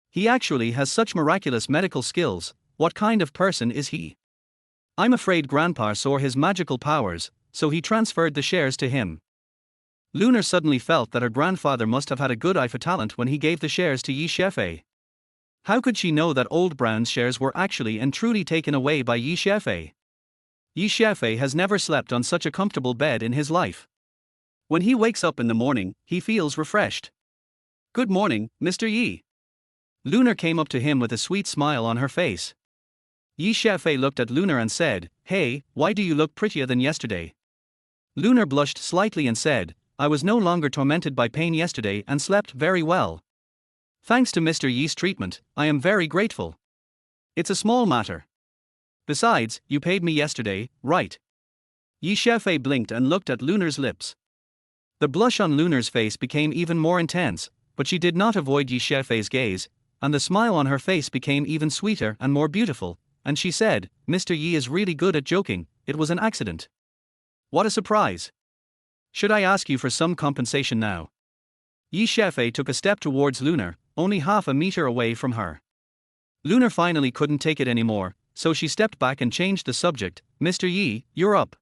He actually has such miraculous medical skills, what kind of person is he? I'm afraid Grandpa saw his magical powers, so he transferred the shares to him. Lunar suddenly felt that her grandfather must have had a good eye for talent when he gave the shares to Xiaofei. How could she know that Old Brown's shares were actually and truly taken away by Xiaofei? Xiaofei has never slept on such a comfortable bed in his life. When he wakes up in the morning, he feels refreshed. Good morning, Mr. Yi. Lunar came up to him with a sweet smile on her face. Yi Xiaofei looked at Lunar and said, "Hey, why do you look prettier than yesterday?" Lunar blushed slightly and said, "I was no longer tormented by pain yesterday and slept very well. Thanks to Mr. Yi's treatment, I am very grateful. It's a small matter. Besides, you paid me yesterday, right?" Yi Xiaofei blinked and looked at Lunar's lips. The blush on Lunar's face became even more intense, but she did not avoid Yi Xiaofei's gaze, and the smile on her face became even sweeter and more beautiful, and she said, "Mr. Yi is really good at joking, it was an accident." What a surprise! Should I ask you for some compensation now? Yi Xiaofei took a step towards Lunar, only half a meter away from her. Lunar finally couldn't take it anymore, so she stepped back and changed the subject. "Mr. Yi, you're up.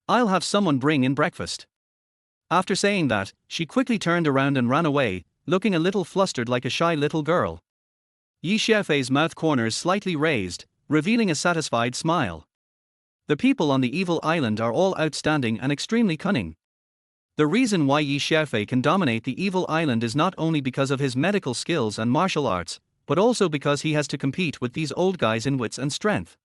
I'll have someone bring in breakfast." After saying that, she quickly turned around and ran away, looking a little flustered like a shy little girl. Yi Xiaofei's mouth corners slightly raised, revealing a satisfied smile. The people on the evil island are all outstanding and extremely cunning. The reason why Yi Xiaofei can dominate the evil island is not only because of his medical skills and martial arts, but also because he has to compete with these old guys in wits and strength.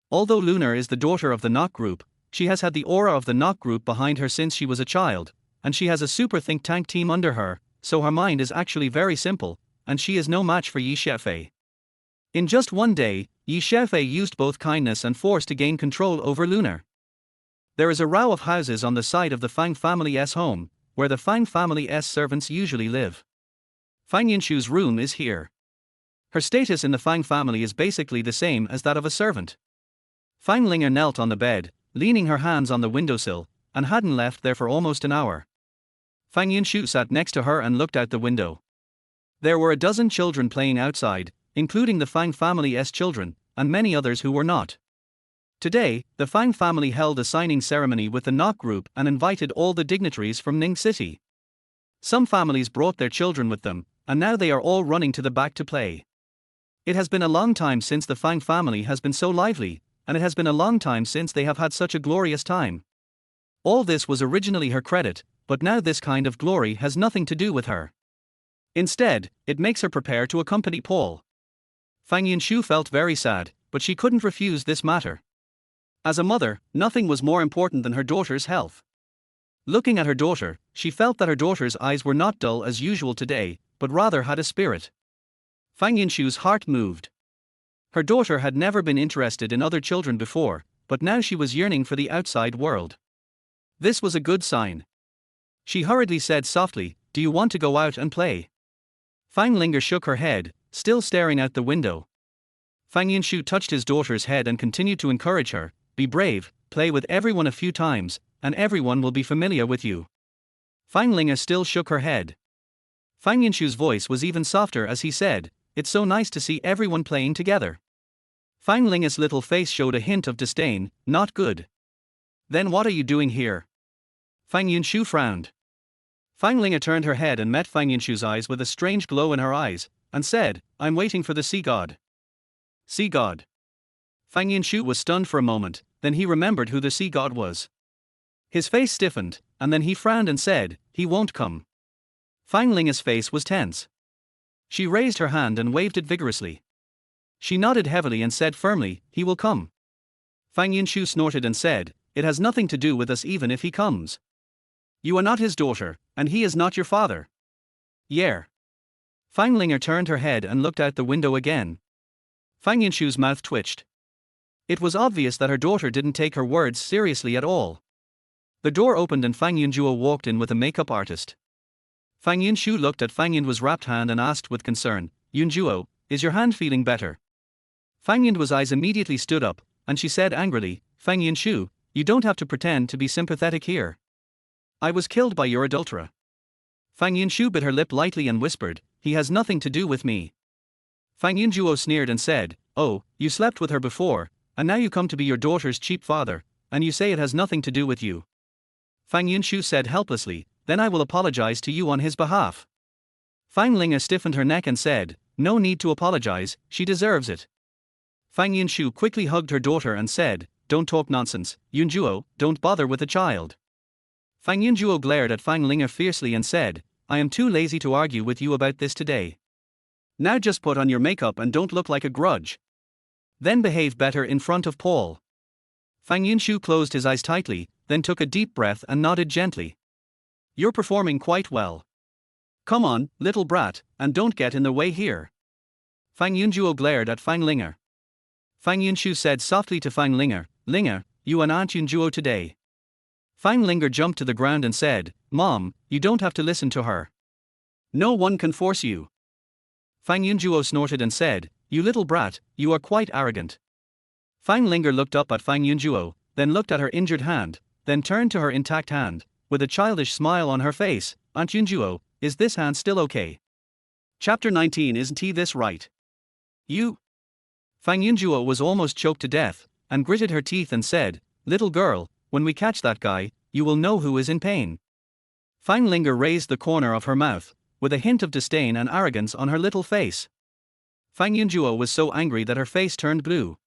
Although Lunar is the daughter of the Knock Group, she has had the aura of the Knock Group behind her since she was a child, and she has a super think tank team under her, so her mind is actually very simple, and she is no match for Yi Xiaofei. In just one day, Yi Xiaofei used both kindness and force to gain control over Lunar. There is a row of houses on the side of the Fang family's home, where the Fang family's servants usually live. Fang Yinshu's room is here. Her status in the Fang family is basically the same as that of a servant. Fang Linger knelt on the bed, leaning her hands on the windowsill, and hadn't left there for almost an hour. Fang Yinshu sat next to her and looked out the window. There were a dozen children playing outside, including the Fang family's children, and many others who were not. Today, the Fang family held a signing ceremony with the Knock Group and invited all the dignitaries from Ning City. Some families brought their children with them, and now they are all running to the back to play. It has been a long time since the Fang family has been so lively, and it has been a long time since they have had such a glorious time. All this was originally her credit, but now this kind of glory has nothing to do with her. Instead, it makes her prepare to accompany Paul. Fang Yinshu felt very sad, but she couldn't refuse this matter. As a mother, nothing was more important than her daughter's health. Looking at her daughter, she felt that her daughter's eyes were not dull as usual today, but rather had a spirit. Fang Yinshu's heart moved. Her daughter had never been interested in other children before, but now she was yearning for the outside world. This was a good sign. She hurriedly said softly, "Do you want to go out and play?" Fang Linger shook her head, still staring out the window. Fang Yinshu touched his daughter's head and continued to encourage her, "Be brave, play with everyone a few times, and everyone will be familiar with you." Fang Linger still shook her head. Fang Yinshu's voice was even softer as he said, "It's so nice to see everyone playing together." Fang Linger's little face showed a hint of disdain. "Not good. Then what are you doing here?" Fang Yinshu frowned. Fang Linger turned her head and met Fang Yinshu's eyes with a strange glow in her eyes, and said, "I'm waiting for the sea god." Sea god? Fang Yinshu was stunned for a moment, then he remembered who the sea god was. His face stiffened, and then he frowned and said, "He won't come." Fang Linger's face was tense. She raised her hand and waved it vigorously. She nodded heavily and said firmly, "He will come." Fang Yinshu snorted and said, "It has nothing to do with us even if he comes. You are not his daughter, and he is not your father." "Yeah." Fang Linger turned her head and looked out the window again. Fang Yinshu's mouth twitched. It was obvious that her daughter didn't take her words seriously at all. The door opened and Fang Yunjuo walked in with a makeup artist. Fang Yinshu looked at Fang Yun's wrapped hand and asked with concern, "Yunjuo, is your hand feeling better?" Fang Yun's eyes immediately stood up, and she said angrily, "Fang Yinshu, you don't have to pretend to be sympathetic here. I was killed by your adulterer." Fang Yinshu bit her lip lightly and whispered, "He has nothing to do with me." Fang Yunjuo sneered and said, "Oh, you slept with her before, and now you come to be your daughter's cheap father, and you say it has nothing to do with you." Fang Yinshu said helplessly, "Then I will apologize to you on his behalf." Fang Linga stiffened her neck and said, "No need to apologize, she deserves it." Fang Yinshu quickly hugged her daughter and said, "Don't talk nonsense, Yunjuo, don't bother with the child." Fang Yunjuo glared at Fang Linga fiercely and said, I am too lazy to argue with you about this today. Now just put on your makeup and don't look like a grudge. Then behave better in front of Paul. Fang Yunshu closed his eyes tightly, then took a deep breath and nodded gently. You're performing quite well. Come on, little brat, and don't get in the way here. Fang Yunjuo glared at Fang Linger. Fang Yunshu said softly to Fang Linger, Linger, you and Aunt Yunjuo today. Fang Linger jumped to the ground and said, Mom, you don't have to listen to her. No one can force you. Fang Yunjuo snorted and said, You little brat, you are quite arrogant. Fang Linger looked up at Fang Yunjuo, then looked at her injured hand, then turned to her intact hand, with a childish smile on her face. Aunt Yunjuo, is this hand still okay? Chapter 19. Isn't he this right? You? Fang Yunjuo was almost choked to death, and gritted her teeth and said, Little girl, when we catch that guy, you will know who is in pain. Fang Linger raised the corner of her mouth, with a hint of disdain and arrogance on her little face. Fang Yunjuo was so angry that her face turned blue.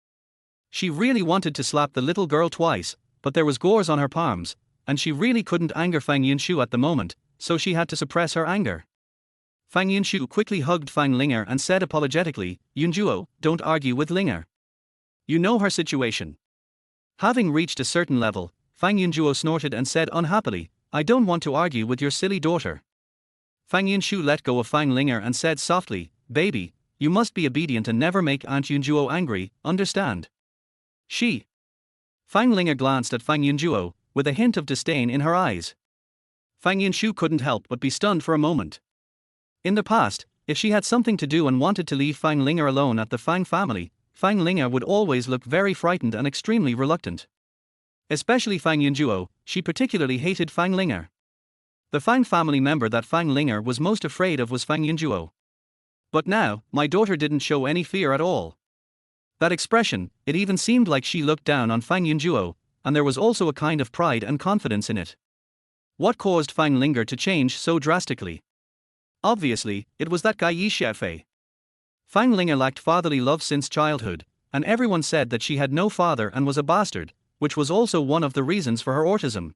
She really wanted to slap the little girl twice, but there was gauze on her palms, and she really couldn't anger Fang Yunshu at the moment, so she had to suppress her anger. Fang Yunshu quickly hugged Fang Linger and said apologetically, Yunjuo, don't argue with Linger. You know her situation. Having reached a certain level, Fang Yunjuo snorted and said unhappily, I don't want to argue with your silly daughter. Fang Yunshu let go of Fang Linger and said softly, Baby, you must be obedient and never make Aunt Yunjuo angry, understand? She. Fang Linger glanced at Fang Yunjuo, with a hint of disdain in her eyes. Fang Yunshu couldn't help but be stunned for a moment. In the past, if she had something to do and wanted to leave Fang Linger alone at the Fang family, Fang Linger would always look very frightened and extremely reluctant. Especially Fang Yunjuo, she particularly hated Fang Linger. The Fang family member that Fang Linger was most afraid of was Fang Yunjuo. But now, my daughter didn't show any fear at all. That expression, it even seemed like she looked down on Fang Yunjuo, and there was also a kind of pride and confidence in it. What caused Fang Linger to change so drastically? Obviously, it was that guy Xiaofei. Fang Linger lacked fatherly love since childhood, and everyone said that she had no father and was a bastard, which was also one of the reasons for her autism.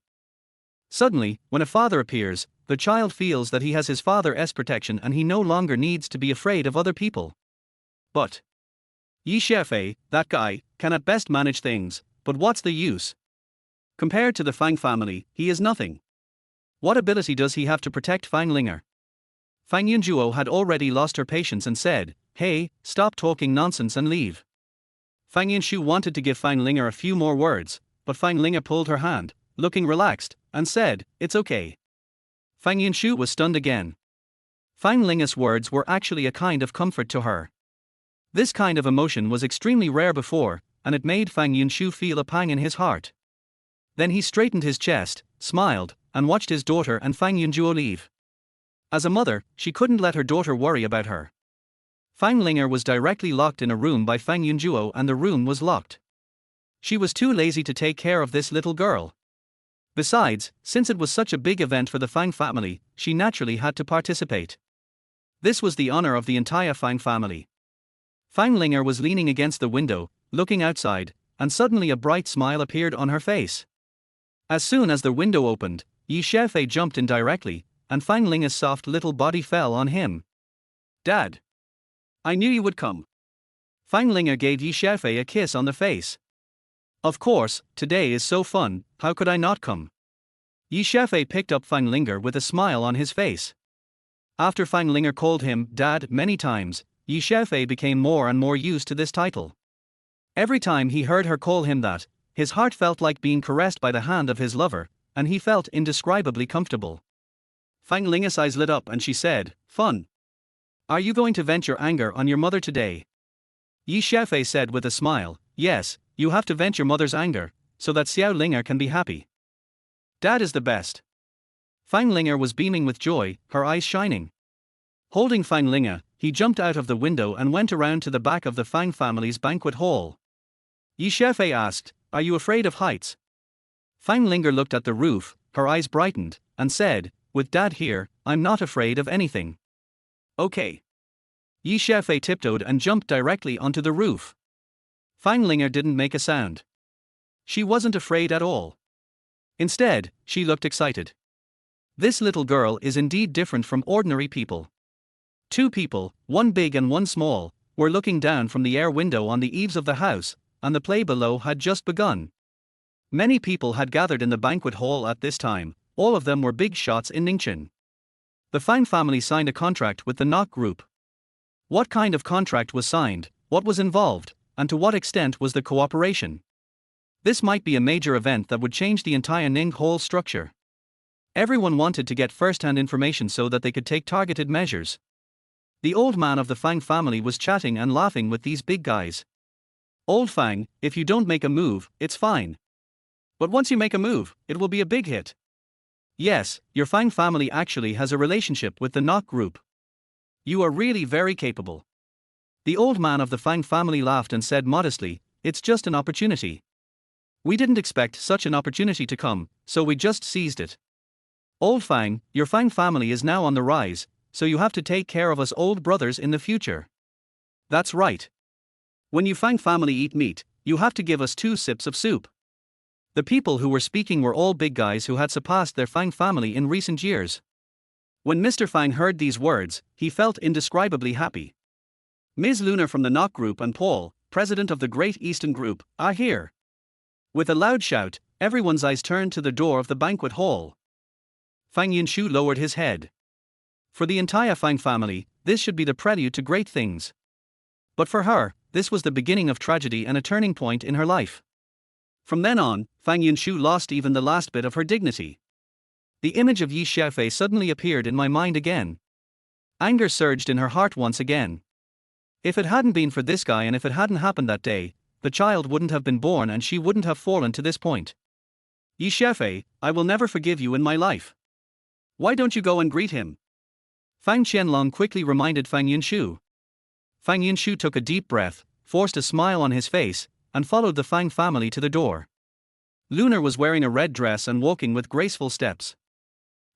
Suddenly, when a father appears, the child feels that he has his father's protection and he no longer needs to be afraid of other people. But Xiaofei, that guy, can at best manage things, but what's the use? Compared to the Fang family, he is nothing. What ability does he have to protect Fang Linger? Fang Yunjuo had already lost her patience and said, Hey, stop talking nonsense and leave. Fang Yunshu wanted to give Fang Linger a few more words, but Fang Linger pulled her hand, looking relaxed, and said, It's okay. Fang Yunshu was stunned again. Fang Linger's words were actually a kind of comfort to her. This kind of emotion was extremely rare before, and it made Fang Yunshu feel a pang in his heart. Then he straightened his chest, smiled, and watched his daughter and Fang Yunjuo leave. As a mother, she couldn't let her daughter worry about her. Fang Linger was directly locked in a room by Fang Yunjuo and the room was locked. She was too lazy to take care of this little girl. Besides, since it was such a big event for the Fang family, she naturally had to participate. This was the honor of the entire Fang family. Fang Linger was leaning against the window, looking outside, and suddenly a bright smile appeared on her face. As soon as the window opened, Xiaofei jumped in directly, and Fang Linger's soft little body fell on him. Dad! I knew you would come. Fang Linger gave Xiaofei a kiss on the face. Of course, today is so fun, how could I not come? Xiaofei picked up Fang Linger with a smile on his face. After Fang Linger called him Dad many times, Xiaofei became more and more used to this title. Every time he heard her call him that, his heart felt like being caressed by the hand of his lover, and he felt indescribably comfortable. Fang Linger's eyes lit up and she said, Fun. Are you going to vent your anger on your mother today? Xiaofei said with a smile, Yes, you have to vent your mother's anger, so that Xiao Linger can be happy. Dad is the best. Fang Linger was beaming with joy, her eyes shining. Holding Fang Linger, he jumped out of the window and went around to the back of the Fang family's banquet hall. Xiaofei asked, Are you afraid of heights? Fang Linger looked at the roof, her eyes brightened, and said, With Dad here, I'm not afraid of anything. Okay. Xiaofei tiptoed and jumped directly onto the roof. Fang Linger didn't make a sound. She wasn't afraid at all. Instead, she looked excited. This little girl is indeed different from ordinary people. Two people, one big and one small, were looking down from the air window on the eaves of the house, and the play below had just begun. Many people had gathered in the banquet hall at this time, all of them were big shots in Ningchen. The Fang family signed a contract with the Knock Group. What kind of contract was signed, what was involved, and to what extent was the cooperation? This might be a major event that would change the entire Ning Hall structure. Everyone wanted to get first-hand information so that they could take targeted measures. The old man of the Fang family was chatting and laughing with these big guys. Old Fang, if you don't make a move, it's fine. But once you make a move, it will be a big hit. Yes, your Fang family actually has a relationship with the Knock Group. You are really very capable. The old man of the Fang family laughed and said modestly, it's just an opportunity. We didn't expect such an opportunity to come, so we just seized it. Old Fang, your Fang family is now on the rise, so you have to take care of us old brothers in the future. That's right. When you Fang family eat meat, you have to give us 2 sips of soup. The people who were speaking were all big guys who had surpassed their Fang family in recent years. When Mr. Fang heard these words, he felt indescribably happy. Ms. Lunar from the Knock Group and Paul, president of the Great Eastern Group, are here. With a loud shout, everyone's eyes turned to the door of the banquet hall. Fang Yinshu lowered his head. For the entire Fang family, this should be the prelude to great things. But for her, this was the beginning of tragedy and a turning point in her life. From then on, Fang Yinshu lost even the last bit of her dignity. The image of Yi Xiaofei suddenly appeared in my mind again. Anger surged in her heart once again. If it hadn't been for this guy and if it hadn't happened that day, the child wouldn't have been born and she wouldn't have fallen to this point. Yi Xiaofei, I will never forgive you in my life. Why don't you go and greet him? Fang Qianlong quickly reminded Fang Yinshu. Fang Yinshu took a deep breath, forced a smile on his face, and followed the Fang family to the door. Lunar was wearing a red dress and walking with graceful steps.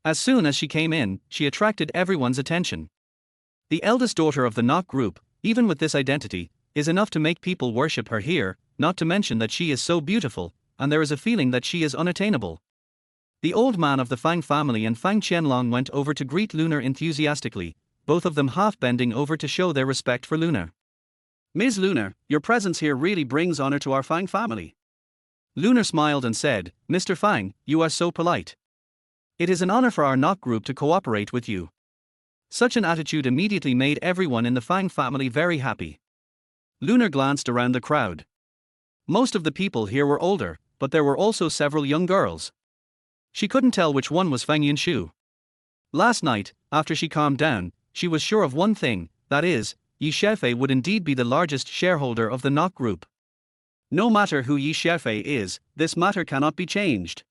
As soon as she came in, she attracted everyone's attention. The eldest daughter of the Knock Group, even with this identity, is enough to make people worship her here, not to mention that she is so beautiful, and there is a feeling that she is unattainable. The old man of the Fang family and Fang Qianlong went over to greet Lunar enthusiastically, both of them half bending over to show their respect for Lunar. Ms. Lunar, your presence here really brings honor to our Fang family. Lunar smiled and said, Mr. Fang, you are so polite. It is an honor for our Knock Group to cooperate with you. Such an attitude immediately made everyone in the Fang family very happy. Lunar glanced around the crowd. Most of the people here were older, but there were also several young girls. She couldn't tell which one was Fang Yinshu. Last night, after she calmed down, she was sure of one thing, that is, Yi Xiaofei would indeed be the largest shareholder of the Knock Group. No matter who Yi Xiaofei is, this matter cannot be changed.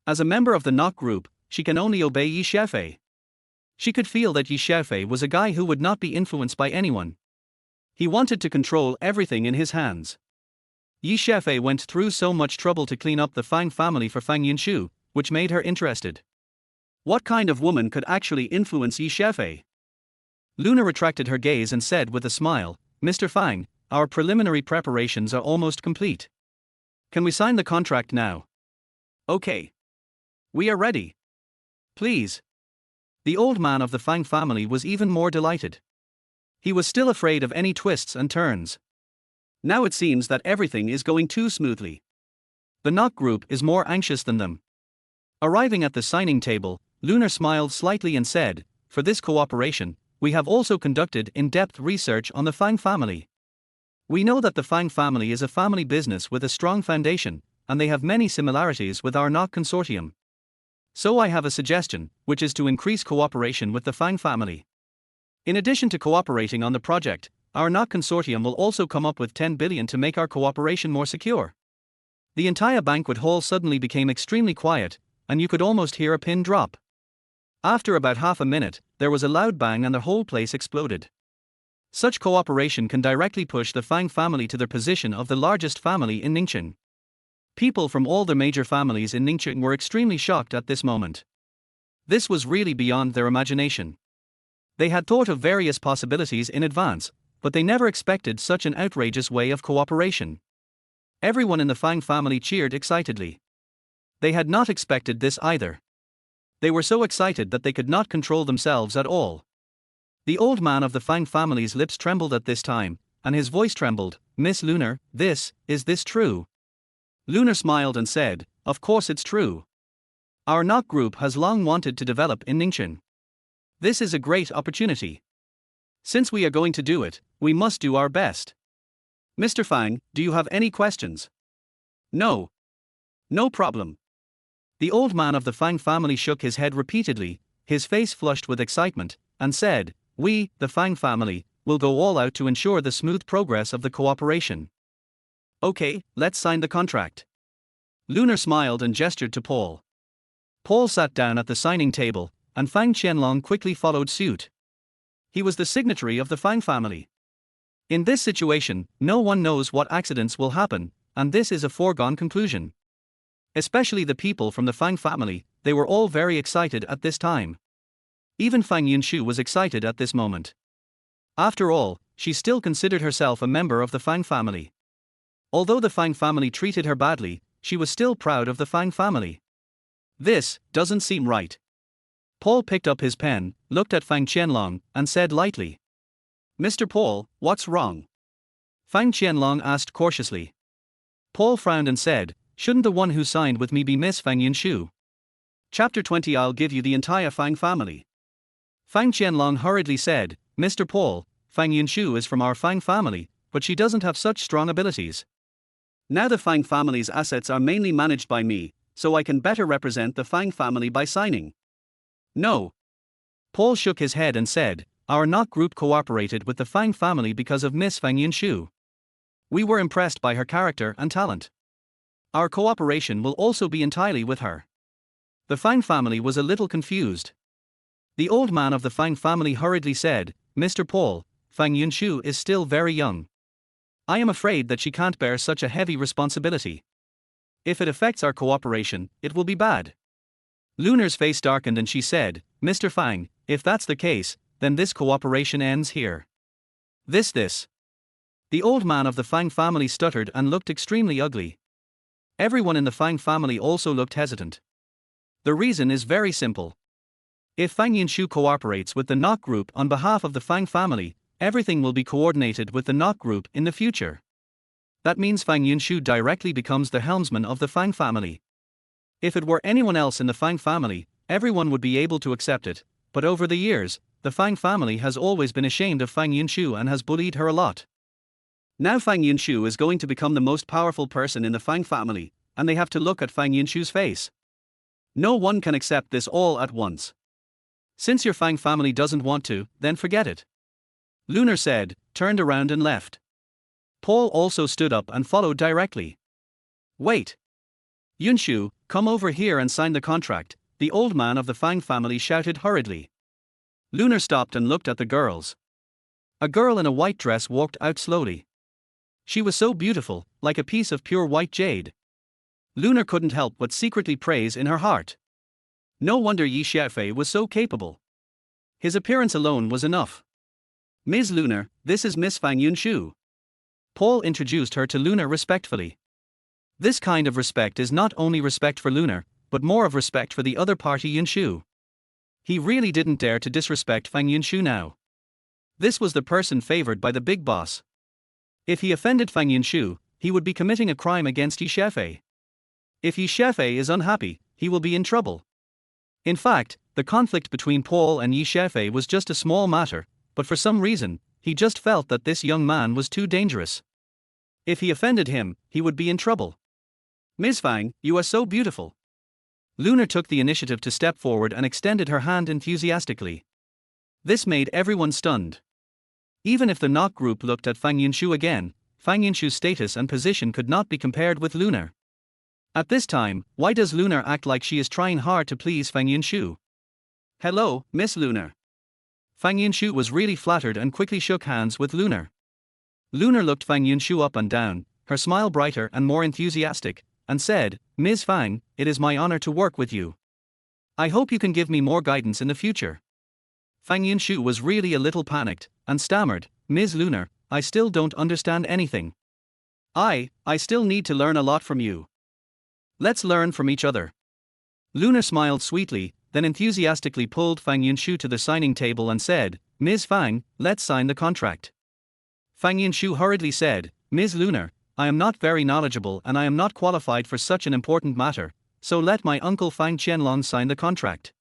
As a member of the Knock Group, she can only obey Yi Xiaofei. She could feel that Yi Xiaofei was a guy who would not be influenced by anyone. He wanted to control everything in his hands. Yi Xiaofei went through so much trouble to clean up the Fang family for Fang Yinshu, which made her interested. What kind of woman could actually influence Yi Xiaofei? Luna retracted her gaze and said with a smile, Mr. Fang, our preliminary preparations are almost complete. Can we sign the contract now? Okay. We are ready. Please. The old man of the Fang family was even more delighted. He was still afraid of any twists and turns. Now it seems that everything is going too smoothly. The Knock Group is more anxious than them. Arriving at the signing table, Lunar smiled slightly and said, for this cooperation, we have also conducted in-depth research on the Fang family. We know that the Fang family is a family business with a strong foundation, and they have many similarities with our Knock consortium. So I have a suggestion, which is to increase cooperation with the Fang family. In addition to cooperating on the project, our Knock consortium will also come up with 10 billion to make our cooperation more secure. The entire banquet hall suddenly became extremely quiet, and you could almost hear a pin drop. After about half a minute, there was a loud bang and the whole place exploded. Such cooperation can directly push the Fang family to their position of the largest family in Ningchen. People from all the major families in Ningchen were extremely shocked at this moment. This was really beyond their imagination. They had thought of various possibilities in advance, but they never expected such an outrageous way of cooperation. Everyone in the Fang family cheered excitedly. They had not expected this either. They were so excited that they could not control themselves at all. The old man of the Fang family's lips trembled at this time, and his voice trembled. Miss Lunar, is this true? Lunar smiled and said, of course it's true. Our knock group has long wanted to develop in Ningchen. This is a great opportunity. Since we are going to do it, we must do our best. Mr. Fang, do you have any questions? No. No problem. The old man of the Fang family shook his head repeatedly, his face flushed with excitement, and said, we, the Fang family, will go all out to ensure the smooth progress of the cooperation. Okay, let's sign the contract. Lunar smiled and gestured to Paul. Paul sat down at the signing table, and Fang Qianlong quickly followed suit. He was the signatory of the Fang family. In this situation, no one knows what accidents will happen, and this is a foregone conclusion. Especially the people from the Fang family, they were all very excited at this time. Even Fang Yunshu was excited at this moment. After all, she still considered herself a member of the Fang family. Although the Fang family treated her badly, she was still proud of the Fang family. This doesn't seem right. Paul picked up his pen, looked at Fang Qianlong, and said lightly, Mr. Paul, what's wrong? Fang Qianlong asked cautiously. Paul frowned and said, shouldn't the one who signed with me be Miss Fang Yunshu? Chapter 20 I'll give you the entire Fang family. Fang Qianlong hurriedly said, Mr. Paul, Fang Yunshu is from our Fang family, but she doesn't have such strong abilities. Now the Fang family's assets are mainly managed by me, so I can better represent the Fang family by signing. No. Paul shook his head and said, our knock group cooperated with the Fang family because of Miss Fang Yunshu. We were impressed by her character and talent. Our cooperation will also be entirely with her. The Fang family was a little confused. The old man of the Fang family hurriedly said, Mr. Paul, Fang Yunshu is still very young. I am afraid that she can't bear such a heavy responsibility. If it affects our cooperation, it will be bad. Lunar's face darkened and she said, Mr. Fang, if that's the case, then this cooperation ends here. This. The old man of the Fang family stuttered and looked extremely ugly. Everyone in the Fang family also looked hesitant. The reason is very simple. If Fang Yunshu cooperates with the knock group on behalf of the Fang family, everything will be coordinated with the knock group in the future. That means Fang Yunshu directly becomes the helmsman of the Fang family. If it were anyone else in the Fang family, everyone would be able to accept it, but over the years, the Fang family has always been ashamed of Fang Yunshu and has bullied her a lot. Now Fang Yunshu is going to become the most powerful person in the Fang family, and they have to look at Fang Yunshu's face. No one can accept this all at once. Since your Fang family doesn't want to, then forget it. Lunar said, turned around and left. Paul also stood up and followed directly. Wait. Yunshu, come over here and sign the contract, the old man of the Fang family shouted hurriedly. Lunar stopped and looked at the girls. A girl in a white dress walked out slowly. She was so beautiful, like a piece of pure white jade. Lunar couldn't help but secretly praise in her heart. No wonder Xiaofei was so capable. His appearance alone was enough. Ms. Lunar, this is Miss Fang Yunshu. Paul introduced her to Lunar respectfully. This kind of respect is not only respect for Lunar, but more of respect for the other party Yunshu. He really didn't dare to disrespect Fang Yunshu now. This was the person favored by the big boss. If he offended Fang Yunshu, he would be committing a crime against Xiaofei. If Xiaofei is unhappy, he will be in trouble. In fact, the conflict between Paul and Xiaofei was just a small matter, but for some reason, he just felt that this young man was too dangerous. If he offended him, he would be in trouble. Ms. Fang, you are so beautiful. Lunar took the initiative to step forward and extended her hand enthusiastically. This made everyone stunned. Even if the knock group looked at Fang Yunshu again, Fang Yunshu's status and position could not be compared with Lunar. At this time, why does Lunar act like she is trying hard to please Fang Yunshu? Hello, Miss Lunar. Fang Yunshu was really flattered and quickly shook hands with Lunar. Lunar looked Fang Yunshu up and down, her smile brighter and more enthusiastic, and said, Ms. Fang, it is my honor to work with you. I hope you can give me more guidance in the future. Fang Yunshu was really a little panicked, and stammered, Ms. Lunar, I still don't understand anything. I still need to learn a lot from you. Let's learn from each other. Lunar smiled sweetly, then enthusiastically pulled Fang Yunshu to the signing table and said, "Ms. Fang, let's sign the contract." Fang Yunshu hurriedly said, "Ms. Lunar, I am not very knowledgeable and I am not qualified for such an important matter, so let my uncle Fang Qianlong sign the contract.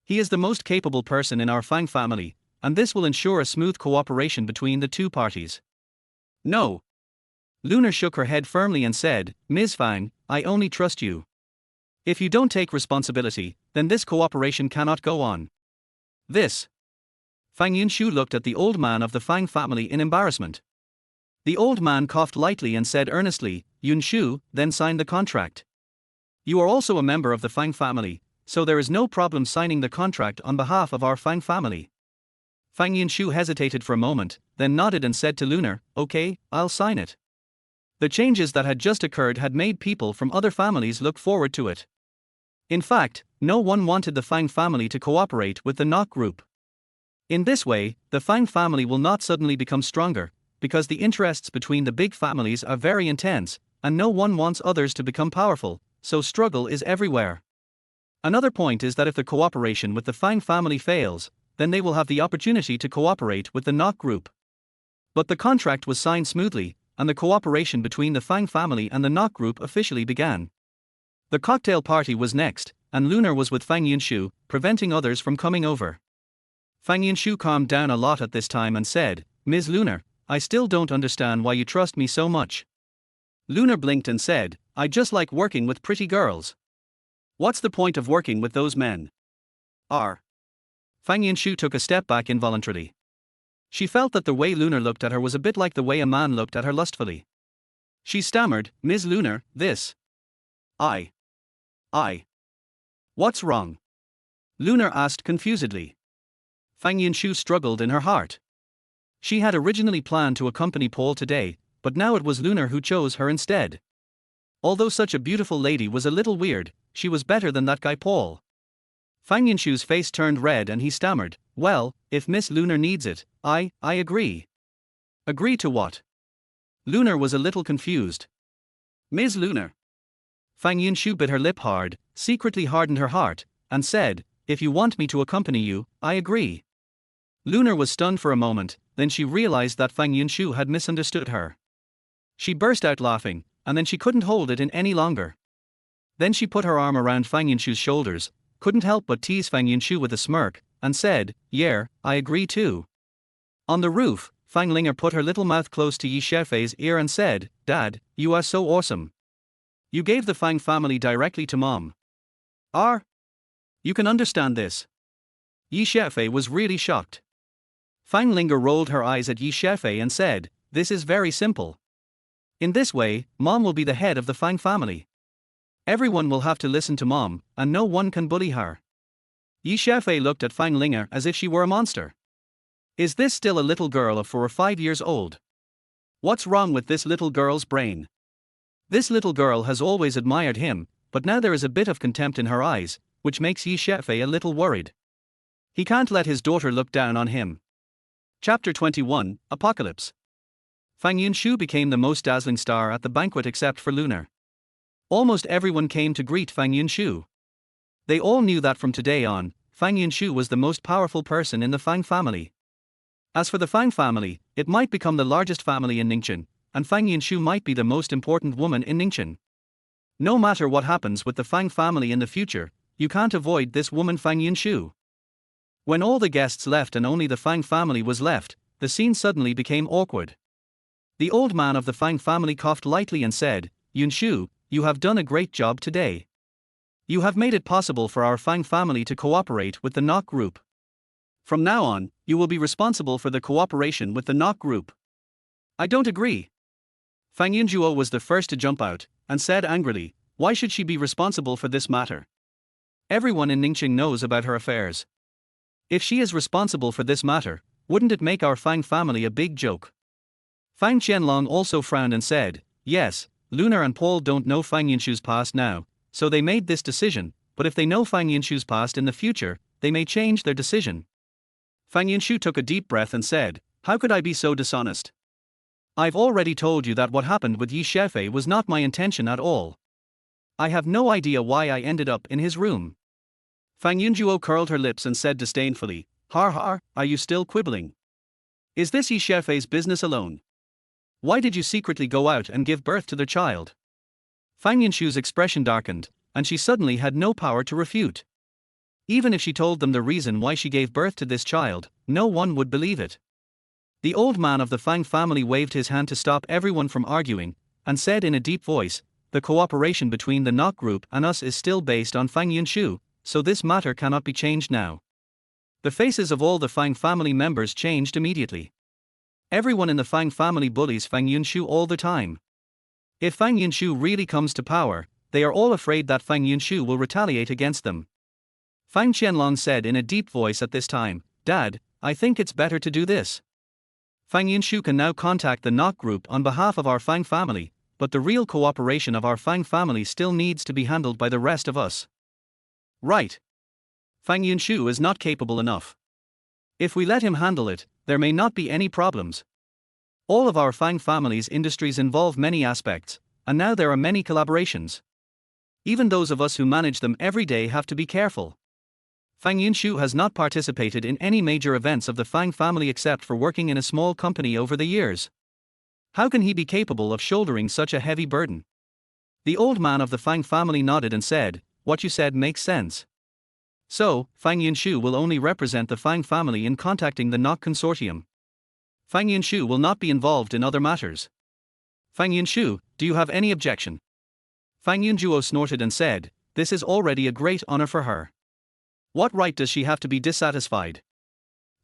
He is the most capable person in our Fang family, and this will ensure a smooth cooperation between the two parties." "No." Lunar shook her head firmly and said, "Ms. Fang, I only trust you. If you don't take responsibility, then this cooperation cannot go on." "This." Fang Yunshu looked at the old man of the Fang family in embarrassment. The old man coughed lightly and said earnestly, "Yunshu, then sign the contract. You are also a member of the Fang family, so there is no problem signing the contract on behalf of our Fang family." Fang Yunshu hesitated for a moment, then nodded and said to Lunar, "Okay, I'll sign it." The changes that had just occurred had made people from other families look forward to it. In fact, no one wanted the Fang family to cooperate with the Nok group. In this way, the Fang family will not suddenly become stronger, because the interests between the big families are very intense, and no one wants others to become powerful, so struggle is everywhere. Another point is that if the cooperation with the Fang family fails, then they will have the opportunity to cooperate with the Nok group. But the contract was signed smoothly, and the cooperation between the Fang family and the Nok group officially began. The cocktail party was next, and Lunar was with Fang Yunshu, preventing others from coming over. Fang Yunshu calmed down a lot at this time and said, "Ms. Lunar, I still don't understand why you trust me so much." Lunar blinked and said, "I just like working with pretty girls. What's the point of working with those men?" Fang Yunshu took a step back involuntarily. She felt that the way Lunar looked at her was a bit like the way a man looked at her lustfully. She stammered, "Ms. Lunar, this. I. What's wrong?" Lunar asked confusedly. Fang Yunshu struggled in her heart. She had originally planned to accompany Paul today, but now it was Lunar who chose her instead. Although such a beautiful lady was a little weird, she was better than that guy Paul. Fang Yunshu's face turned red and he stammered, "Well, if Miss Lunar needs it, I agree." "Agree to what?" Lunar was a little confused. "Ms. Lunar." Fang Yunshu bit her lip hard, secretly hardened her heart, and said, "If you want me to accompany you, I agree." Lunar was stunned for a moment, then she realized that Fang Yunshu had misunderstood her. She burst out laughing, and then she couldn't hold it in any longer. Then she put her arm around Fang Yunshu's shoulders, couldn't help but tease Fang Yunshu with a smirk, and said, "Yeah, I agree too." On the roof, Fang Linger put her little mouth close to Yi Xiaofei's ear and said, "Dad, you are so awesome. You gave the Fang family directly to Mom. You can understand this." Yi Xiaofei was really shocked. Fang Linger rolled her eyes at Yi Xiaofei and said, "This is very simple. In this way, Mom will be the head of the Fang family. Everyone will have to listen to Mom, and no one can bully her." Yi Xiaofei looked at Fang Linger as if she were a monster. Is this still a little girl of 4 or 5 years old? What's wrong with this little girl's brain? This little girl has always admired him, but now there is a bit of contempt in her eyes, which makes Yi Xiaofei a little worried. He can't let his daughter look down on him. Chapter 21, Apocalypse. Fang Yunshu became the most dazzling star at the banquet except for Lunar. Almost everyone came to greet Fang Yunshu. They all knew that from today on, Fang Yunshu was the most powerful person in the Fang family. As for the Fang family, it might become the largest family in Ningchen, and Fang Yunshu might be the most important woman in Ningchen. No matter what happens with the Fang family in the future, you can't avoid this woman Fang Yunshu. When all the guests left and only the Fang family was left, the scene suddenly became awkward. The old man of the Fang family coughed lightly and said, "Yunshu, you have done a great job today. You have made it possible for our Fang family to cooperate with the Nok group. From now on, you will be responsible for the cooperation with the Nok group." "I don't agree." Fang Yunjuo was the first to jump out, and said angrily, "Why should she be responsible for this matter? Everyone in Ningqing knows about her affairs. If she is responsible for this matter, wouldn't it make our Fang family a big joke?" Fang Qianlong also frowned and said, "Yes, Lunar and Paul don't know Fang Yunshu's past now, so they made this decision, but if they know Fang Yunshu's past in the future, they may change their decision." Fang Yunshu took a deep breath and said, "How could I be so dishonest? I've already told you that what happened with Yi Xiaofei was not my intention at all. I have no idea why I ended up in his room. Fang Yunjuo curled her lips and said disdainfully, "Har har, are you still quibbling? Is this Yi Xiaofei's business alone? Why did you secretly go out and give birth to their child?" Fang Yunshu's expression darkened, and she suddenly had no power to refute. Even if she told them the reason why she gave birth to this child, no one would believe it. The old man of the Fang family waved his hand to stop everyone from arguing, and said in a deep voice, "The cooperation between the Nok group and us is still based on Fang Yunshu, so this matter cannot be changed now." The faces of all the Fang family members changed immediately. Everyone in the Fang family bullies Fang Yunshu all the time. If Fang Yunshu really comes to power, they are all afraid that Fang Yunshu will retaliate against them. Fang Qianlong said in a deep voice at this time, "Dad, I think it's better to do this. Fang Yunshu can now contact the Nok group on behalf of our Fang family, but the real cooperation of our Fang family still needs to be handled by the rest of us." Right. Fang Yunshu is not capable enough. If we let him handle it, there may not be any problems. All of our Fang family's industries involve many aspects, and now there are many collaborations. Even those of us who manage them every day have to be careful. Fang Yunshu has not participated in any major events of the Fang family except for working in a small company over the years. How can he be capable of shouldering such a heavy burden? The old man of the Fang family nodded and said, "What you said makes sense. So, Fang Yunshu will only represent the Fang family in contacting the Nok consortium. Fang Yunshu will not be involved in other matters." "Fang Yunshu, do you have any objection?" Fang Yunjuo snorted and said, "This is already a great honor for her. What right does she have to be dissatisfied?"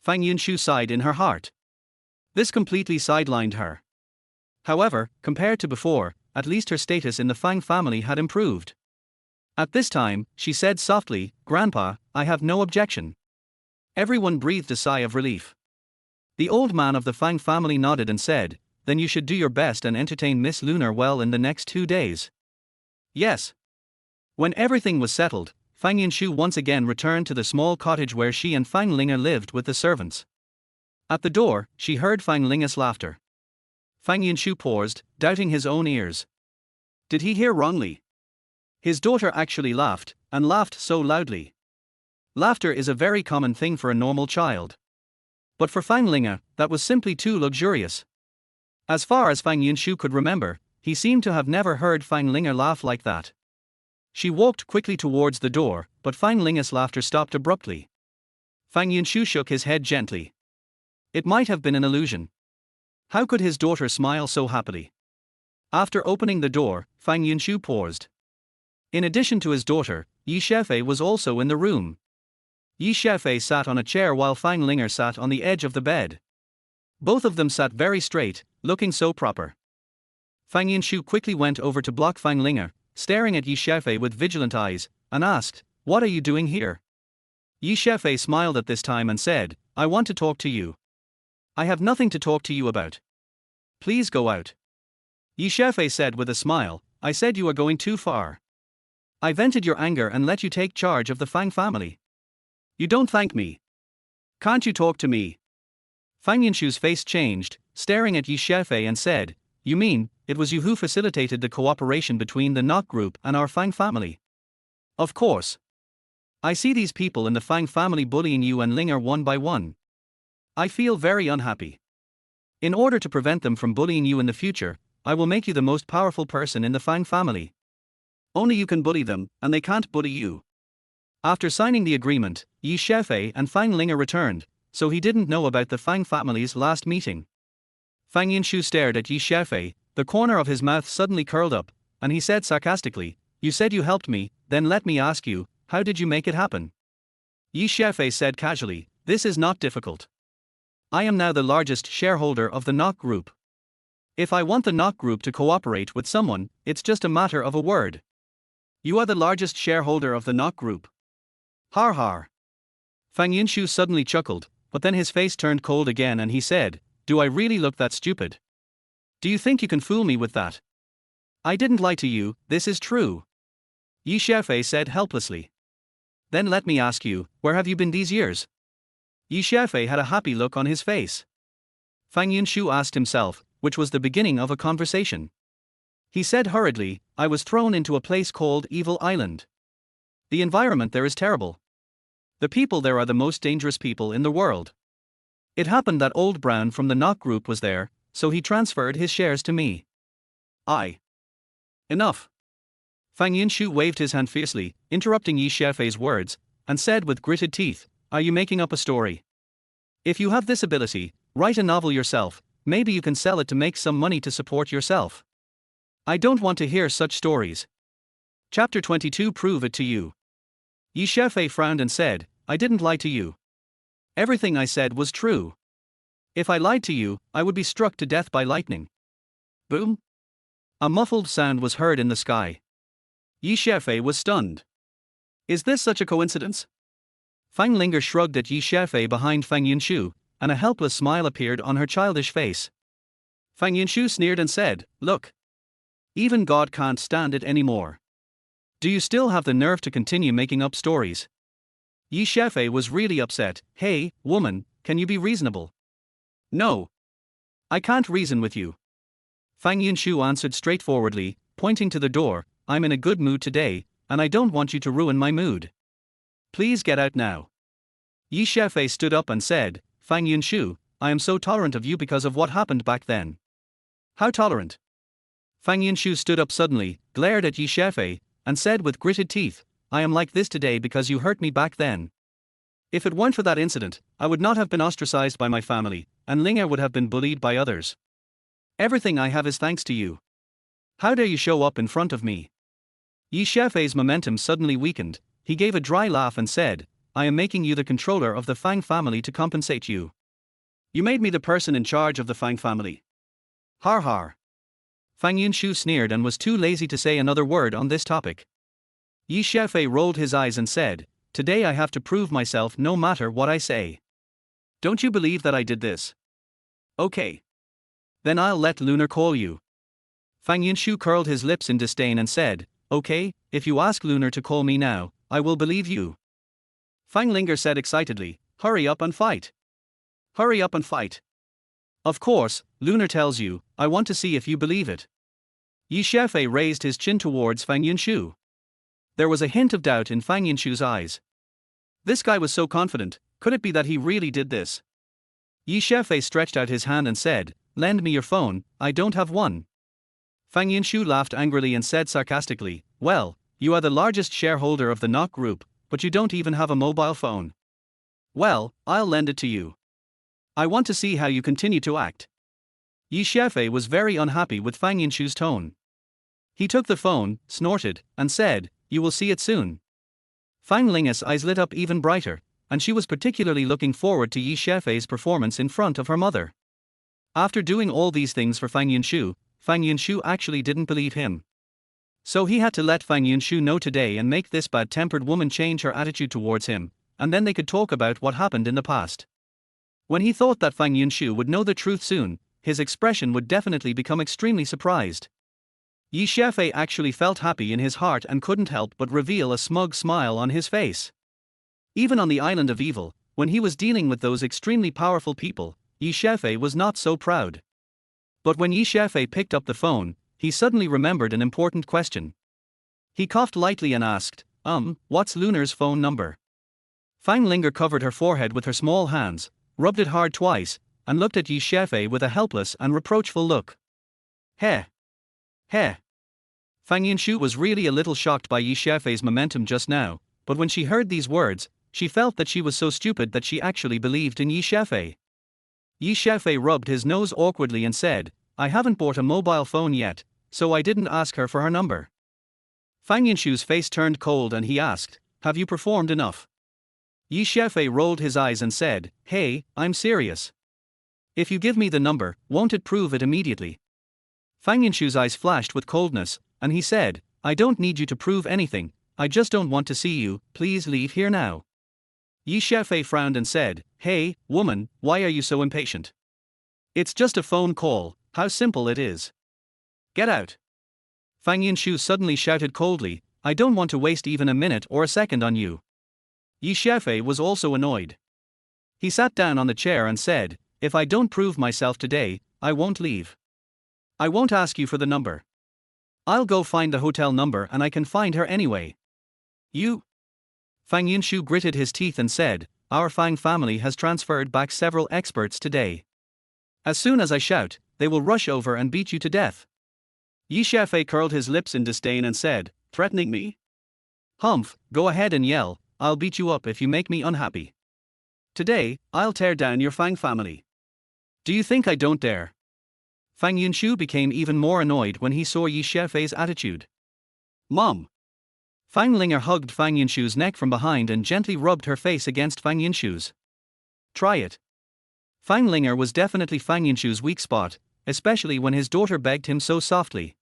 Fang Yunshu sighed in her heart. This completely sidelined her. However, compared to before, at least her status in the Fang family had improved. At this time, she said softly, "Grandpa, I have no objection." Everyone breathed a sigh of relief. The old man of the Fang family nodded and said, "Then you should do your best and entertain Miss Lunar well in the next 2 days. Yes. When everything was settled, Fang Yunshu once again returned to the small cottage where she and Fang Linga lived with the servants. At the door, she heard Fang Linga's laughter. Fang Yunshu paused, doubting his own ears. Did he hear wrongly? His daughter actually laughed, and laughed so loudly. Laughter is a very common thing for a normal child. But for Fang Linga, that was simply too luxurious. As far as Fang Yunshu could remember, he seemed to have never heard Fang Linga laugh like that. She walked quickly towards the door, but Fang Linga's laughter stopped abruptly. Fang Yunshu shook his head gently. It might have been an illusion. How could his daughter smile so happily? After opening the door, Fang Yunshu paused. In addition to his daughter, Yi Xiaofei was also in the room. Yi Xiaofei sat on a chair while Fang Linga sat on the edge of the bed. Both of them sat very straight, looking so proper. Fang Yunshu quickly went over to block Fang Linga, staring at Yi Xiaofei with vigilant eyes, and asked, "What are you doing here?" Yi Xiaofei smiled at this time and said, "I want to talk to you." "I have nothing to talk to you about. Please go out." Yi Xiaofei said with a smile, "I said you are going too far. I vented your anger and let you take charge of the Fang family. You don't thank me. Can't you talk to me?" Fang Yunshu's face changed, staring at Yi Xiaofei and said, "You mean, it was you who facilitated the cooperation between the Nok group and our Fang family?" "Of course. I see these people in the Fang family bullying you and Linger one by one. I feel very unhappy. In order to prevent them from bullying you in the future, I will make you the most powerful person in the Fang family. Only you can bully them, and they can't bully you." After signing the agreement, Yi Xiaofei and Fang Linger returned, so he didn't know about the Fang family's last meeting. Fang Yunshu stared at Yi Xiaofei, the corner of his mouth suddenly curled up, and he said sarcastically, "You said you helped me, then let me ask you, how did you make it happen?" Yi Xiaofei said casually, "This is not difficult. I am now the largest shareholder of the Nok group. If I want the Nok group to cooperate with someone, it's just a matter of a word." "You are the largest shareholder of the Nok group." Har har. Fang Yunshu suddenly chuckled, but then his face turned cold again and he said, "Do I really look that stupid? Do you think you can fool me with that?" "I didn't lie to you, this is true," Yi Xiaofei said helplessly. "Then let me ask you, where have you been these years?" Yi Xiaofei had a happy look on his face. Fang Yunshu asked himself, which was the beginning of a conversation. He said hurriedly, "I was thrown into a place called Evil Island. The environment there is terrible. The people there are the most dangerous people in the world. It happened that old Brown from the knock group was there, so he transferred his shares to me. Enough. Fang Yunshu waved his hand fiercely, interrupting Yi Xiaofei's words, and said with gritted teeth, "Are you making up a story? If you have this ability, write a novel yourself, maybe you can sell it to make some money to support yourself. I don't want to hear such stories. Chapter 22 Prove it to you." Yi Xiaofei frowned and said, "I didn't lie to you. Everything I said was true. If I lied to you, I would be struck to death by lightning." Boom! A muffled sound was heard in the sky. Yi Xiaofei was stunned. Is this such a coincidence? Fang Linger shrugged at Yi Xiaofei behind Fang Yunshu, and a helpless smile appeared on her childish face. Fang Yunshu sneered and said, "Look. Even God can't stand it anymore. Do you still have the nerve to continue making up stories?" Yi Xiaofei was really upset. "Hey, woman, can you be reasonable?" "No. I can't reason with you." Fang Yunshu answered straightforwardly, pointing to the door, "I'm in a good mood today, and I don't want you to ruin my mood. Please get out now." Yi Xiaofei stood up and said, "Fang Yunshu, I am so tolerant of you because of what happened back then." "How tolerant?" Fang Yunshu stood up suddenly, glared at Yi Xiaofei, and said with gritted teeth, "I am like this today because you hurt me back then. If it weren't for that incident, I would not have been ostracized by my family, and Linger would have been bullied by others. Everything I have is thanks to you. How dare you show up in front of me?" Yi Xiaofei's momentum suddenly weakened. He gave a dry laugh and said, "I am making you the controller of the Fang family to compensate you. You made me the person in charge of the Fang family. Har har." Fang Yunshu sneered and was too lazy to say another word on this topic. Yi Xiaofei rolled his eyes and said, "Today I have to prove myself no matter what I say. Don't you believe that I did this? Okay. Then I'll let Lunar call you." Fang Yunshu curled his lips in disdain and said, "Okay, if you ask Lunar to call me now, I will believe you." Fang Linger said excitedly, "Hurry up and fight. Hurry up and fight. Of course, Lunar tells you, I want to see if you believe it." Yi Xiaofei raised his chin towards Fang Yunshu. There was a hint of doubt in Fang Yunshu's eyes. This guy was so confident, could it be that he really did this? Yi Xiaofei stretched out his hand and said, "Lend me your phone, I don't have one." Fang Yunshu laughed angrily and said sarcastically, "Well, you are the largest shareholder of the knock group, but you don't even have a mobile phone. Well, I'll lend it to you. I want to see how you continue to act." Yi Xiaofei was very unhappy with Fang Yunshu's tone. He took the phone, snorted, and said, "You will see it soon." Fang Ling's eyes lit up even brighter, and she was particularly looking forward to Yi Xiaofei's performance in front of her mother. After doing all these things for Fang Yunshu actually didn't believe him. So he had to let Fang Yunshu know today and make this bad-tempered woman change her attitude towards him, and then they could talk about what happened in the past. When he thought that Fang Yunshu would know the truth soon, his expression would definitely become extremely surprised. Yi Xiaofei actually felt happy in his heart and couldn't help but reveal a smug smile on his face. Even on the island of evil, when he was dealing with those extremely powerful people, Yi Xiaofei was not so proud. But when Yi Xiaofei picked up the phone, he suddenly remembered an important question. He coughed lightly and asked, "What's Lunar's phone number?" Fang Linger covered her forehead with her small hands, rubbed it hard twice, and looked at Yi Xiaofei with a helpless and reproachful look. Heh. Heh. Fang Yunshu was really a little shocked by Yi Xiaofei's momentum just now, but when she heard these words, she felt that she was so stupid that she actually believed in Yi Xiaofei. Yi Xiaofei rubbed his nose awkwardly and said, "I haven't bought a mobile phone yet, so I didn't ask her for her number." Fang Yunshu's face turned cold and he asked, "Have you performed enough?" Yi Xiaofei rolled his eyes and said, "Hey, I'm serious. If you give me the number, won't it prove it immediately?" Fang Yunshu's eyes flashed with coldness, and he said, "I don't need you to prove anything, I just don't want to see you, please leave here now." Yi Xiaofei frowned and said, "Hey, woman, why are you so impatient? It's just a phone call, how simple it is. Get out." Fang Yunshu suddenly shouted coldly, "I don't want to waste even a minute or a second on you." Yi Xiaofei was also annoyed. He sat down on the chair and said, "If I don't prove myself today, I won't leave. I won't ask you for the number. I'll go find the hotel number and I can find her anyway. You." Fang Yunshu gritted his teeth and said, "Our Fang family has transferred back several experts today. As soon as I shout, they will rush over and beat you to death." Yi Xiaofei curled his lips in disdain and said, "Threatening me? Humph, go ahead and yell, I'll beat you up if you make me unhappy. Today, I'll tear down your Fang family. Do you think I don't dare?" Fang Yunshu became even more annoyed when he saw Yi Xiaofei's attitude. "Mom!" Fang Linger hugged Fang Yunshu's neck from behind and gently rubbed her face against Fang Yunshu's. "Try it." Fang Linger was definitely Fang Yunshu's weak spot, especially when his daughter begged him so softly.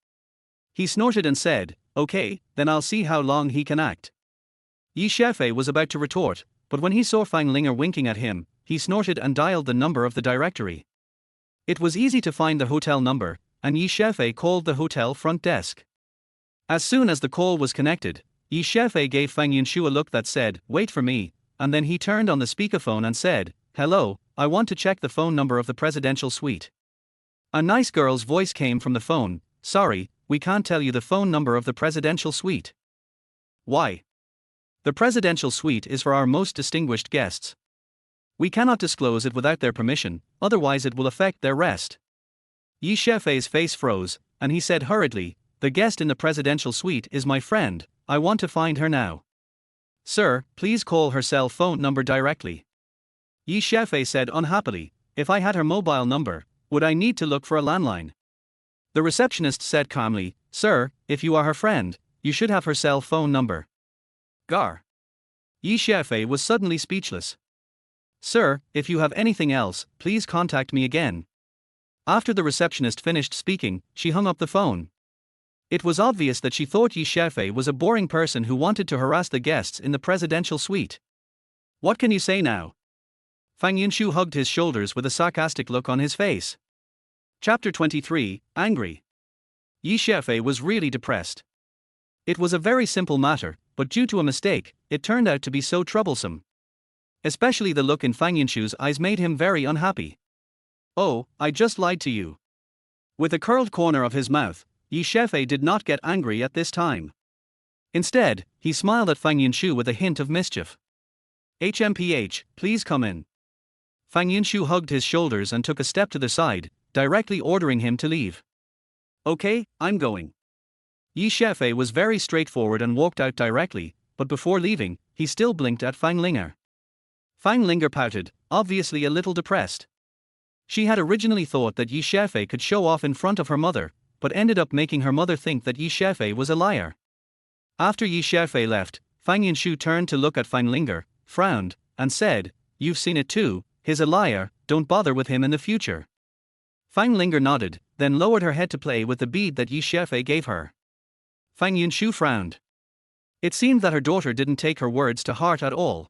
He snorted and said, "Okay, then I'll see how long he can act." Yi Xiaofei was about to retort, but when he saw Fang Linger winking at him, he snorted and dialed the number of the directory. It was easy to find the hotel number, and Yi Xiaofei called the hotel front desk. As soon as the call was connected, Yi Xiaofei gave Fang Yunshu a look that said, "Wait for me," and then he turned on the speakerphone and said, "Hello, I want to check the phone number of the presidential suite." A nice girl's voice came from the phone. "Sorry, we can't tell you the phone number of the presidential suite." "Why?" "The presidential suite is for our most distinguished guests. We cannot disclose it without their permission, otherwise it will affect their rest." Yi Xiaofei's face froze, and he said hurriedly, "The guest in the presidential suite is my friend, I want to find her now." "Sir, please call her cell phone number directly." Yi Xiaofei said unhappily, "If I had her mobile number, would I need to look for a landline?" The receptionist said calmly, "Sir, if you are her friend, you should have her cell phone number." Gar. Yi Xiaofei was suddenly speechless. "Sir, if you have anything else, please contact me again." After the receptionist finished speaking, she hung up the phone. It was obvious that she thought Yi Xiaofei was a boring person who wanted to harass the guests in the presidential suite. "What can you say now?" Fang Yunshu hugged his shoulders with a sarcastic look on his face. Chapter 23, Angry. Yi Xiaofei was really depressed. It was a very simple matter, but due to a mistake, it turned out to be so troublesome. Especially the look in Fang Yunshu's eyes made him very unhappy. "Oh, I just lied to you." With a curled corner of his mouth, Yi Xiaofei did not get angry at this time. Instead, he smiled at Fang Yunshu with a hint of mischief. "HMPH, please come in." Fang Yunshu hugged his shoulders and took a step to the side, directly ordering him to leave. "Okay, I'm going." Yi Xiaofei was very straightforward and walked out directly, but before leaving, he still blinked at Fang Linger. Fang Linger pouted, obviously a little depressed. She had originally thought that Yi Xiaofei could show off in front of her mother, but ended up making her mother think that Yi Xiaofei was a liar. After Yi Xiaofei left, Fang Yunshu turned to look at Fang Linger, frowned, and said, "You've seen it too, he's a liar, don't bother with him in the future." Fang Linger nodded, then lowered her head to play with the bead that Yi Xiaofei gave her. Fang Yunshu frowned. It seemed that her daughter didn't take her words to heart at all.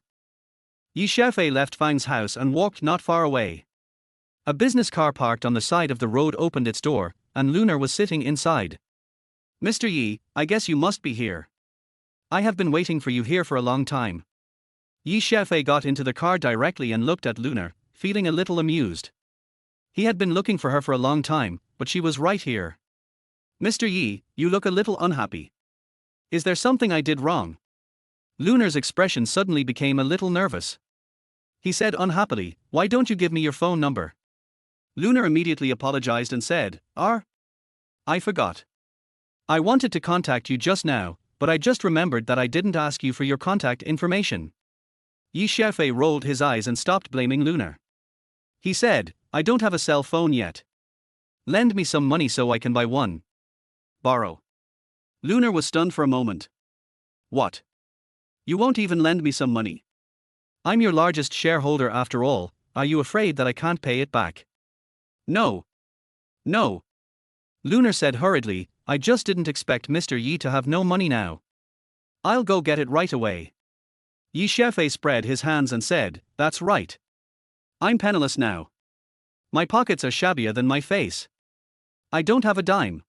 Yi Xiaofei left Fang's house and walked not far away. A business car parked on the side of the road opened its door, and Lunar was sitting inside. "Mr. Yi, I guess you must be here. I have been waiting for you here for a long time." Yi Xiaofei got into the car directly and looked at Lunar, feeling a little amused. He had been looking for her for a long time, but she was right here. "Mr. Yi, you look a little unhappy. Is there something I did wrong?" Lunar's expression suddenly became a little nervous. He said unhappily, "Why don't you give me your phone number?" Lunar immediately apologized and said, I forgot. I wanted to contact you just now, but I just remembered that I didn't ask you for your contact information." Yi Xiaofei rolled his eyes and stopped blaming Lunar. He said, "I don't have a cell phone yet. Lend me some money so I can buy one." "Borrow?" Lunar was stunned for a moment. "What? You won't even lend me some money? I'm your largest shareholder after all, are you afraid that I can't pay it back?" No. Lunar said hurriedly, "I just didn't expect Mr. Yi to have no money now. I'll go get it right away." Yi Xiaofei spread his hands and said, "That's right. I'm penniless now. My pockets are shabbier than my face. I don't have a dime."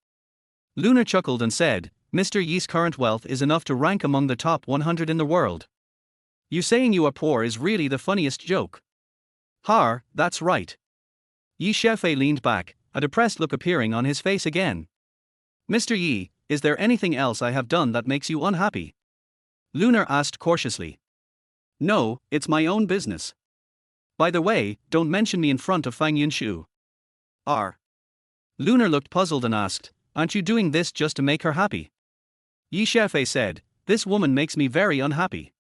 Lunar chuckled and said, "Mr. Yi's current wealth is enough to rank among the top 100 in the world. You saying you are poor is really the funniest joke." "Har, that's right." Yi Xiaofei leaned back, a depressed look appearing on his face again. "Mr. Yi, is there anything else I have done that makes you unhappy?" Lunar asked cautiously. No, it's my own business. By the way, don't mention me in front of Fang Yunshu. R. Lunar looked puzzled and asked, aren't you doing this just to make her happy? Xiaofei said, this woman makes me very unhappy.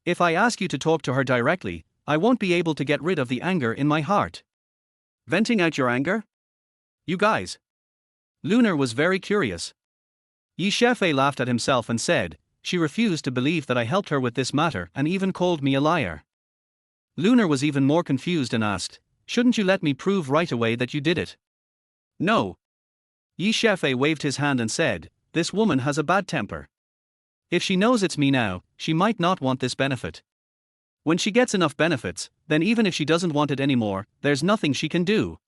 If I ask you to talk to her directly, I won't be able to get rid of the anger in my heart. Venting out your anger? You guys. Lunar was very curious. Xiaofei laughed at himself and said, she refused to believe that I helped her with this matter and even called me a liar. Lunar was even more confused and asked, shouldn't you let me prove right away that you did it? No. Xiaofei waved his hand and said, this woman has a bad temper. If she knows it's me now, she might not want this benefit. When she gets enough benefits, then even if she doesn't want it anymore, there's nothing she can do.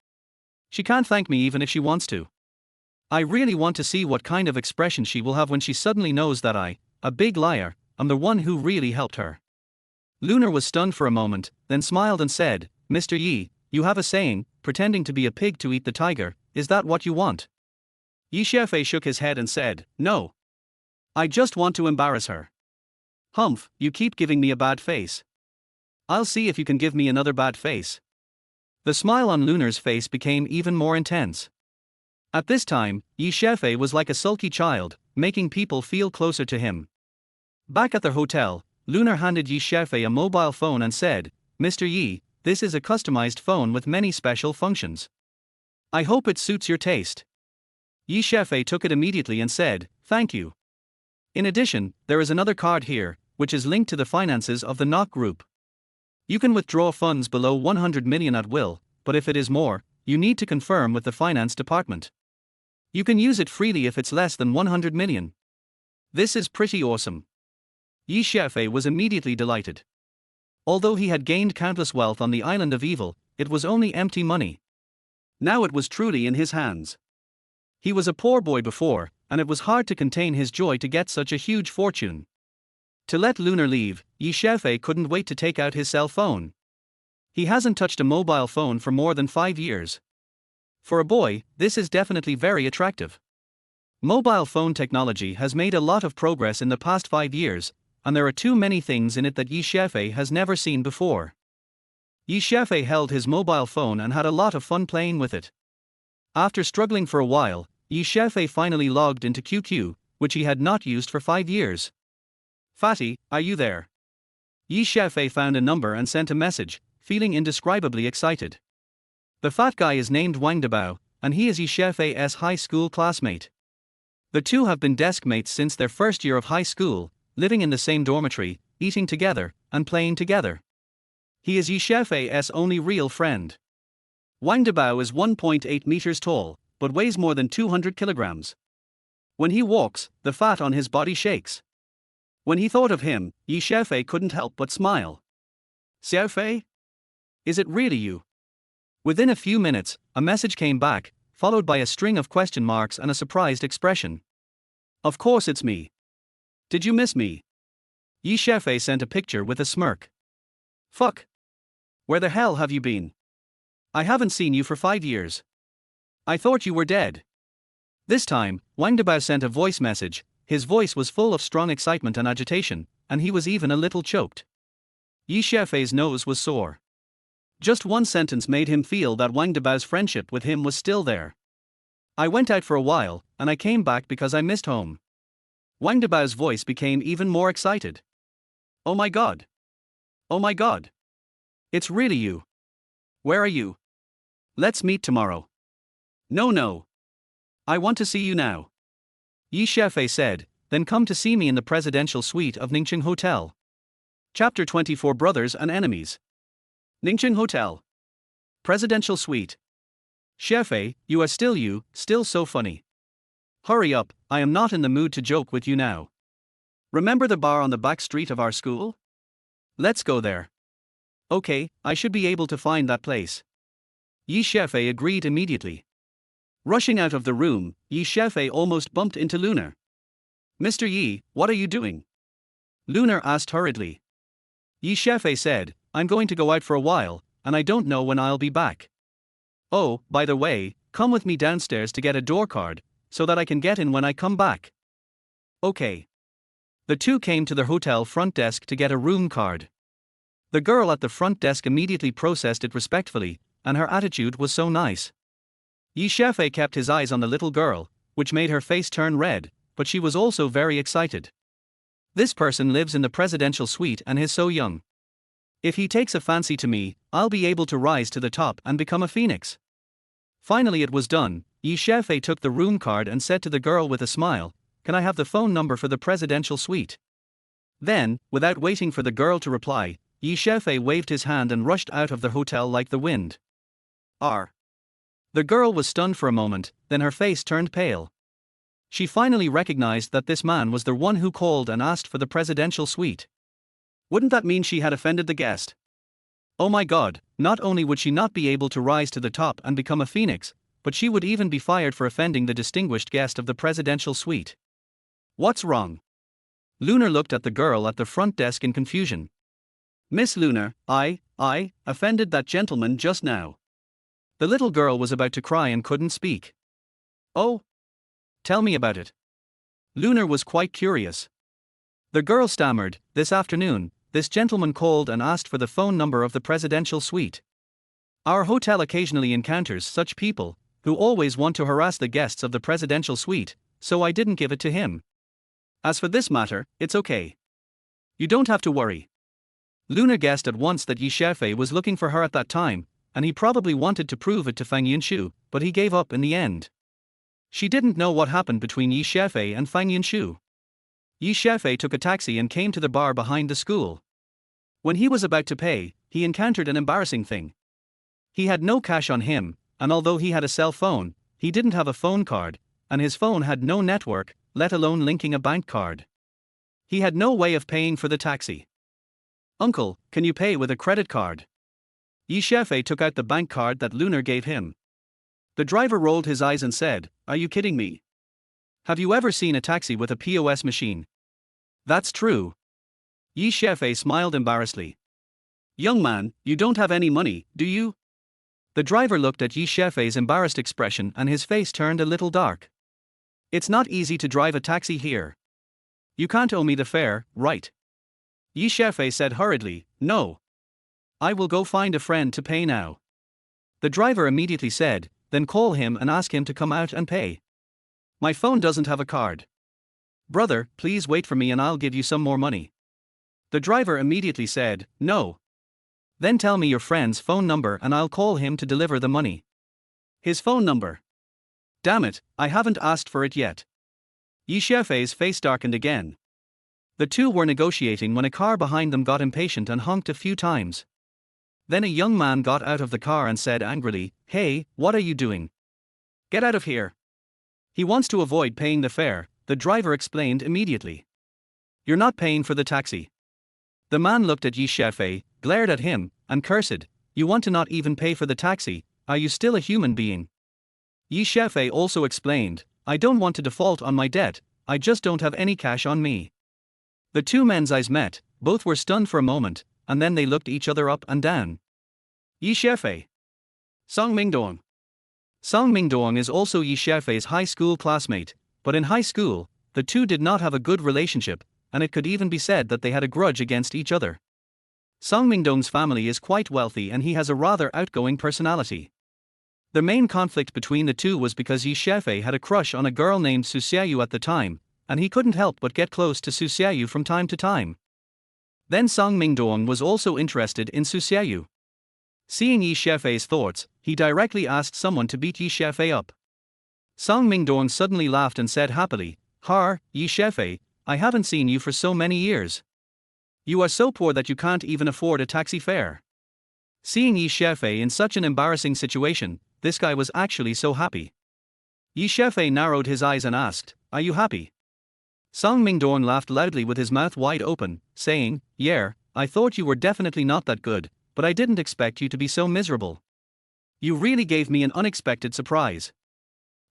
She can't thank me even if she wants to. I really want to see what kind of expression she will have when she suddenly knows that I, a big liar, am the one who really helped her. Lunar was stunned for a moment, then smiled and said, Mr. Yi, you have a saying, pretending to be a pig to eat the tiger, is that what you want? Xiaofei shook his head and said, no. I just want to embarrass her. Humph, you keep giving me a bad face. I'll see if you can give me another bad face. The smile on Lunar's face became even more intense. At this time, Xiaofei was like a sulky child, making people feel closer to him. Back at the hotel, Lunar handed Xiaofei a mobile phone and said, Mr. Yi, this is a customized phone with many special functions. I hope it suits your taste. Xiaofei took it immediately and said, thank you. In addition, there is another card here, which is linked to the finances of the Knock Group. You can withdraw funds below 100 million at will, but if it is more, you need to confirm with the finance department. You can use it freely if it's less than 100 million. This is pretty awesome. Xiaofei was immediately delighted. Although he had gained countless wealth on the island of evil, it was only empty money. Now it was truly in his hands. He was a poor boy before, and it was hard to contain his joy to get such a huge fortune. To let Lunar leave, Xiaofei couldn't wait to take out his cell phone. He hasn't touched a mobile phone for more than 5 years. For a boy, this is definitely very attractive. Mobile phone technology has made a lot of progress in the past 5 years, and there are too many things in it that Xiaofei has never seen before. Xiaofei held his mobile phone and had a lot of fun playing with it. After struggling for a while, Xiaofei finally logged into QQ, which he had not used for 5 years. Fatty, are you there? Xiaofei found a number and sent a message, feeling indescribably excited. The fat guy is named Wang Debao, and he is Xiaofei's high school classmate. The two have been desk mates since their first year of high school, living in the same dormitory, eating together, and playing together. He is Xiaofei's only real friend. Wang Debao is 1.8 meters tall, but weighs more than 200 kilograms. When he walks, the fat on his body shakes. When he thought of him, Xiaofei couldn't help but smile. Xiaofei? Is it really you? Within a few minutes, a message came back, followed by a string of question marks and a surprised expression. Of course it's me. Did you miss me? Xiaofei sent a picture with a smirk. Fuck. Where the hell have you been? I haven't seen you for 5 years. I thought you were dead. This time, Wang Debao sent a voice message. His voice was full of strong excitement and agitation, and he was even a little choked. Xiaofei's nose was sore. Just one sentence made him feel that Wang Debao's friendship with him was still there. I went out for a while, and I came back because I missed home. Wang Debao's voice became even more excited. Oh my god. Oh my god. It's really you. Where are you? Let's meet tomorrow. No. I want to see you now. Xiaofei said, then come to see me in the presidential suite of Ningqing Hotel. Chapter 24 Brothers and Enemies. Ningqing Hotel. Presidential Suite. Xiaofei, you are still so funny. Hurry up, I am not in the mood to joke with you now. Remember the bar on the back street of our school? Let's go there. Okay, I should be able to find that place. Xiaofei agreed immediately. Rushing out of the room, Xiaofei almost bumped into Lunar. Mr. Yi, what are you doing? Lunar asked hurriedly. Xiaofei said, I'm going to go out for a while, and I don't know when I'll be back. Oh, by the way, come with me downstairs to get a door card, so that I can get in when I come back. Okay. The two came to the hotel front desk to get a room card. The girl at the front desk immediately processed it respectfully, and her attitude was so nice. Xiaofei kept his eyes on the little girl, which made her face turn red, but she was also very excited. This person lives in the presidential suite and is so young. If he takes a fancy to me, I'll be able to rise to the top and become a phoenix. Finally it was done. Xiaofei took the room card and said to the girl with a smile, "Can I have the phone number for the presidential suite?" Then, without waiting for the girl to reply, Xiaofei waved his hand and rushed out of the hotel like the wind. The girl was stunned for a moment, then her face turned pale. She finally recognized that this man was the one who called and asked for the presidential suite. Wouldn't that mean she had offended the guest? Oh my god, not only would she not be able to rise to the top and become a phoenix, but she would even be fired for offending the distinguished guest of the presidential suite. What's wrong? Lunar looked at the girl at the front desk in confusion. Miss Lunar, I offended that gentleman just now. The little girl was about to cry and couldn't speak. Oh? Tell me about it. Lunar was quite curious. The girl stammered, "This afternoon, this gentleman called and asked for the phone number of the presidential suite. Our hotel occasionally encounters such people, who always want to harass the guests of the presidential suite, so I didn't give it to him. As for this matter, it's okay. You don't have to worry." Lunar guessed at once that Xiaofei was looking for her at that time, and he probably wanted to prove it to Fang Yunshu, but he gave up in the end. She didn't know what happened between Xiaofei and Fang Yunshu. Xiaofei took a taxi and came to the bar behind the school. When he was about to pay, he encountered an embarrassing thing. He had no cash on him, and although he had a cell phone, he didn't have a phone card, and his phone had no network, let alone linking a bank card. He had no way of paying for the taxi. "Uncle, can you pay with a credit card?" Xiaofei took out the bank card that Lunar gave him. The driver rolled his eyes and said, "Are you kidding me? Have you ever seen a taxi with a POS machine?" "That's true." Xiaofei smiled embarrassedly. "Young man, you don't have any money, do you?" The driver looked at Xiaofei's embarrassed expression and his face turned a little dark. "It's not easy to drive a taxi here. You can't owe me the fare, right?" Xiaofei said hurriedly, "No. I will go find a friend to pay now." The driver immediately said, "Then call him and ask him to come out and pay. My phone doesn't have a card." "Brother, please wait for me and I'll give you some more money." The driver immediately said, "No. Then tell me your friend's phone number and I'll call him to deliver the money." "His phone number? Damn it, I haven't asked for it yet." Xiaofei's face darkened again. The two were negotiating when a car behind them got impatient and honked a few times. Then a young man got out of the car and said angrily, "Hey, what are you doing? Get out of here." "He wants to avoid paying the fare," the driver explained immediately. "You're not paying for the taxi." The man looked at Xiaofei, glared at him, and cursed, "You want to not even pay for the taxi, are you still a human being?" Xiaofei also explained, "I don't want to default on my debt, I just don't have any cash on me." The two men's eyes met, both were stunned for a moment, and then they looked each other up and down. Xiaofei. Song Mingdong. Song Mingdong is also Xiaofei's high school classmate, but in high school, the two did not have a good relationship, and it could even be said that they had a grudge against each other. Song Mingdong's family is quite wealthy and he has a rather outgoing personality. The main conflict between the two was because Xiaofei had a crush on a girl named Su Xiaoyu at the time, and he couldn't help but get close to Su Xiaoyu from time to time. Then Song Mingdong was also interested in Su Xiaoyu. Seeing Xiaofei's thoughts, he directly asked someone to beat Xiaofei up. Song Mingdong suddenly laughed and said happily, Xiaofei, I haven't seen you for so many years. You are so poor that you can't even afford a taxi fare." Seeing Xiaofei in such an embarrassing situation, this guy was actually so happy. Xiaofei narrowed his eyes and asked, "Are you happy?" Song Mingdong laughed loudly with his mouth wide open, saying, "Yeah, I thought you were definitely not that good, but I didn't expect you to be so miserable. You really gave me an unexpected surprise."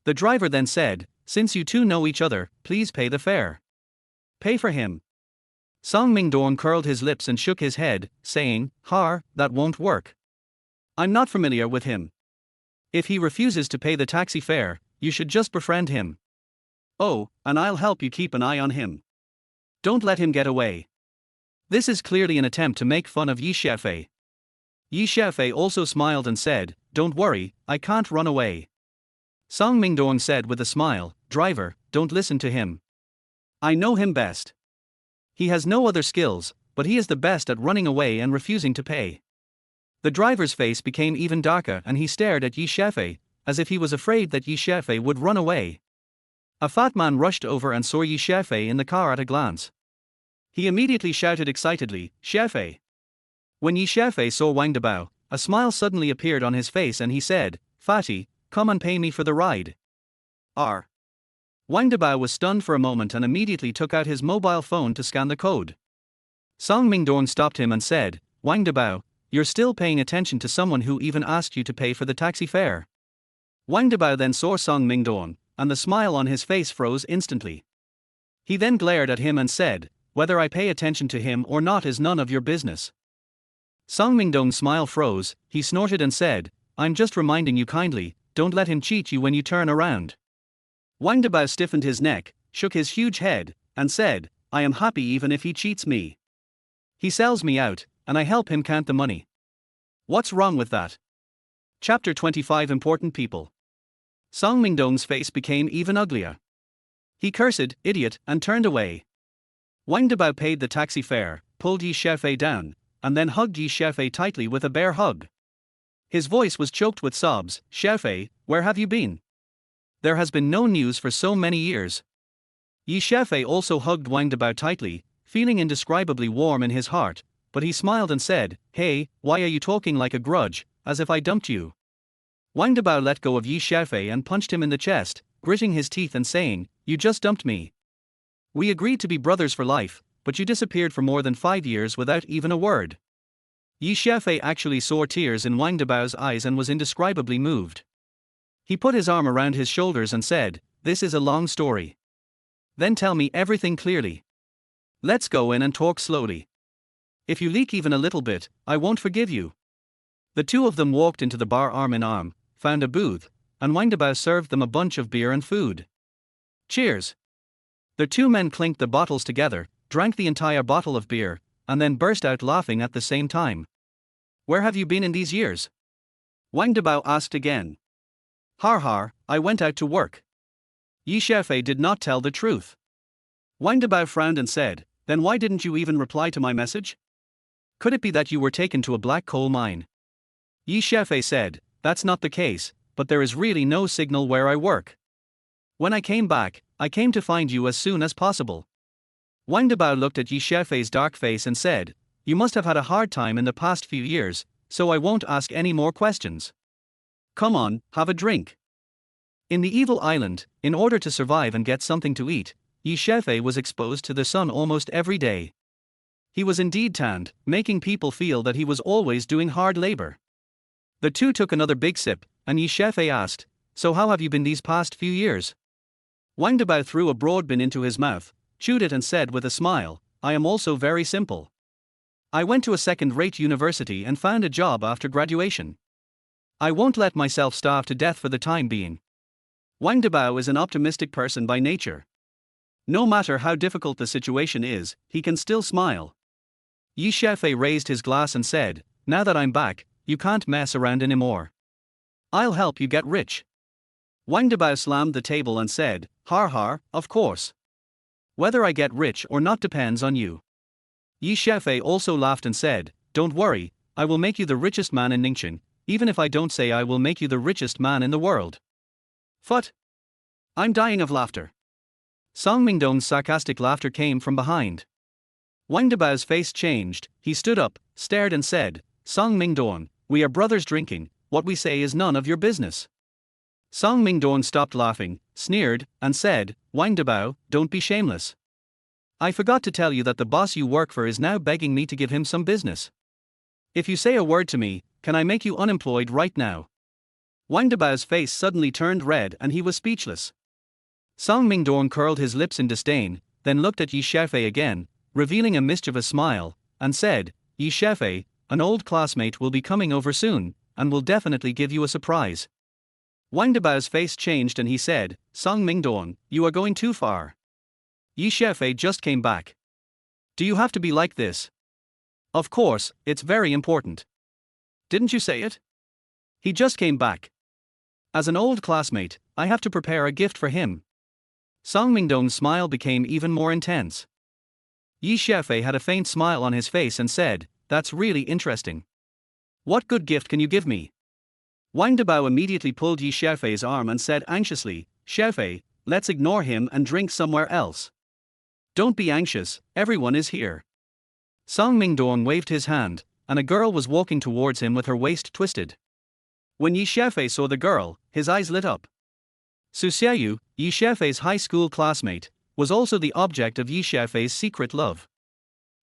The driver then said, "Since you two know each other, please pay the fare." "Pay for him." Song Mingdong curled his lips and shook his head, saying, That won't work. I'm not familiar with him. If he refuses to pay the taxi fare, you should just befriend him. Oh, and I'll help you keep an eye on him. Don't let him get away." This is clearly an attempt to make fun of Xiaofei. Xiaofei also smiled and said, "Don't worry, I can't run away." Song Mingdong said with a smile, "Driver, don't listen to him. I know him best. He has no other skills, but he is the best at running away and refusing to pay." The driver's face became even darker and he stared at Xiaofei, as if he was afraid that Xiaofei would run away. A fat man rushed over and saw Xiaofei in the car at a glance. He immediately shouted excitedly, "Xiaofei!" When Xiaofei saw Wang Debao, a smile suddenly appeared on his face and he said, "Fatty, come and pay me for the ride." R. Wang Debao was stunned for a moment and immediately took out his mobile phone to scan the code. Song Mingdong stopped him and said, "Wang Debao, you're still paying attention to someone who even asked you to pay for the taxi fare." Wang Debao then saw Song Mingdong, and the smile on his face froze instantly. He then glared at him and said, "Whether I pay attention to him or not is none of your business." Song Mingdong's smile froze, he snorted and said, "I'm just reminding you kindly, don't let him cheat you when you turn around." Wang Debao stiffened his neck, shook his huge head, and said, "I am happy even if he cheats me. He sells me out, and I help him count the money. What's wrong with that?" Chapter 25 Important People. Song Mingdong's face became even uglier. He cursed, "Idiot," and turned away. Wang Debao paid the taxi fare, pulled Xiaofei down, and then hugged Xiaofei tightly with a bear hug. His voice was choked with sobs, "Xiaofei, where have you been? There has been no news for so many years." Xiaofei also hugged Wang Debao tightly, feeling indescribably warm in his heart, but he smiled and said, "Hey, why are you talking like a grudge, as if I dumped you?" Wang Debao let go of Xiaofei and punched him in the chest, gritting his teeth and saying, "You just dumped me. We agreed to be brothers for life, but you disappeared for more than 5 years without even a word." Xiaofei actually saw tears in Wang Debao's eyes and was indescribably moved. He put his arm around his shoulders and said, "This is a long story. Then tell me everything clearly. Let's go in and talk slowly. If you leak even a little bit, I won't forgive you." The two of them walked into the bar arm in arm, found a booth, and Wang Debao served them a bunch of beer and food. "Cheers." The two men clinked the bottles together, drank the entire bottle of beer, and then burst out laughing at the same time. "Where have you been in these years?" Wang Debao asked again. "Har har, I went out to work." Xiaofei did not tell the truth. Wang Debao frowned and said, "Then why didn't you even reply to my message? Could it be that you were taken to a black coal mine?" Xiaofei said, "That's not the case, but there is really no signal where I work. When I came back, I came to find you as soon as possible." Wang Debao looked at Xiaofei's dark face and said, "You must have had a hard time in the past few years, so I won't ask any more questions. Come on, have a drink." In the evil island, in order to survive and get something to eat, Xiaofei was exposed to the sun almost every day. He was indeed tanned, making people feel that he was always doing hard labor. The two took another big sip, and Xiaofei asked, "So how have you been these past few years?" Wang Debao threw a broad bin into his mouth, chewed it and said with a smile, "I am also very simple. I went to a second-rate university and found a job after graduation. I won't let myself starve to death for the time being." Wang Debao is an optimistic person by nature. No matter how difficult the situation is, he can still smile. Xiaofei raised his glass and said, "Now that I'm back, you can't mess around anymore. I'll help you get rich." Wang Debao slammed the table and said, "Har har, of course. Whether I get rich or not depends on you." Xiaofei also laughed and said, "Don't worry, I will make you the richest man in Ningchen, even if I don't say I will make you the richest man in the world." "Phut! I'm dying of laughter." Song Mingdong's sarcastic laughter came from behind. Wang Debao's face changed, he stood up, stared and said, "Song Mingdong, we are brothers drinking, what we say is none of your business." Song Mingdong stopped laughing, sneered, and said, "Wang Debao, don't be shameless. I forgot to tell you that the boss you work for is now begging me to give him some business. If you say a word to me, can I make you unemployed right now?" Wang Debao's face suddenly turned red and he was speechless. Song Mingdong curled his lips in disdain, then looked at Xiaofei again, revealing a mischievous smile, and said, "Xiaofei, an old classmate will be coming over soon, and will definitely give you a surprise." Wang Debao's face changed and he said, "Song Mingdong, you are going too far. Xiaofei just came back. Do you have to be like this?" Of course, it's very important. Didn't you say it? He just came back. As an old classmate, I have to prepare a gift for him. Song Mingdong's smile became even more intense. Yi Xiaofei had a faint smile on his face and said, "That's really interesting. What good gift can you give me?" Wang Debao immediately pulled Yi Xiaofei's arm and said anxiously, "Xiaofei, let's ignore him and drink somewhere else." "Don't be anxious, everyone is here." Song Mingdong waved his hand, and a girl was walking towards him with her waist twisted. When Yi Xiaofei saw the girl, his eyes lit up. Su Xiaoyu, Yi Xiaofei's high school classmate, was also the object of Yi Xiaofei's secret love.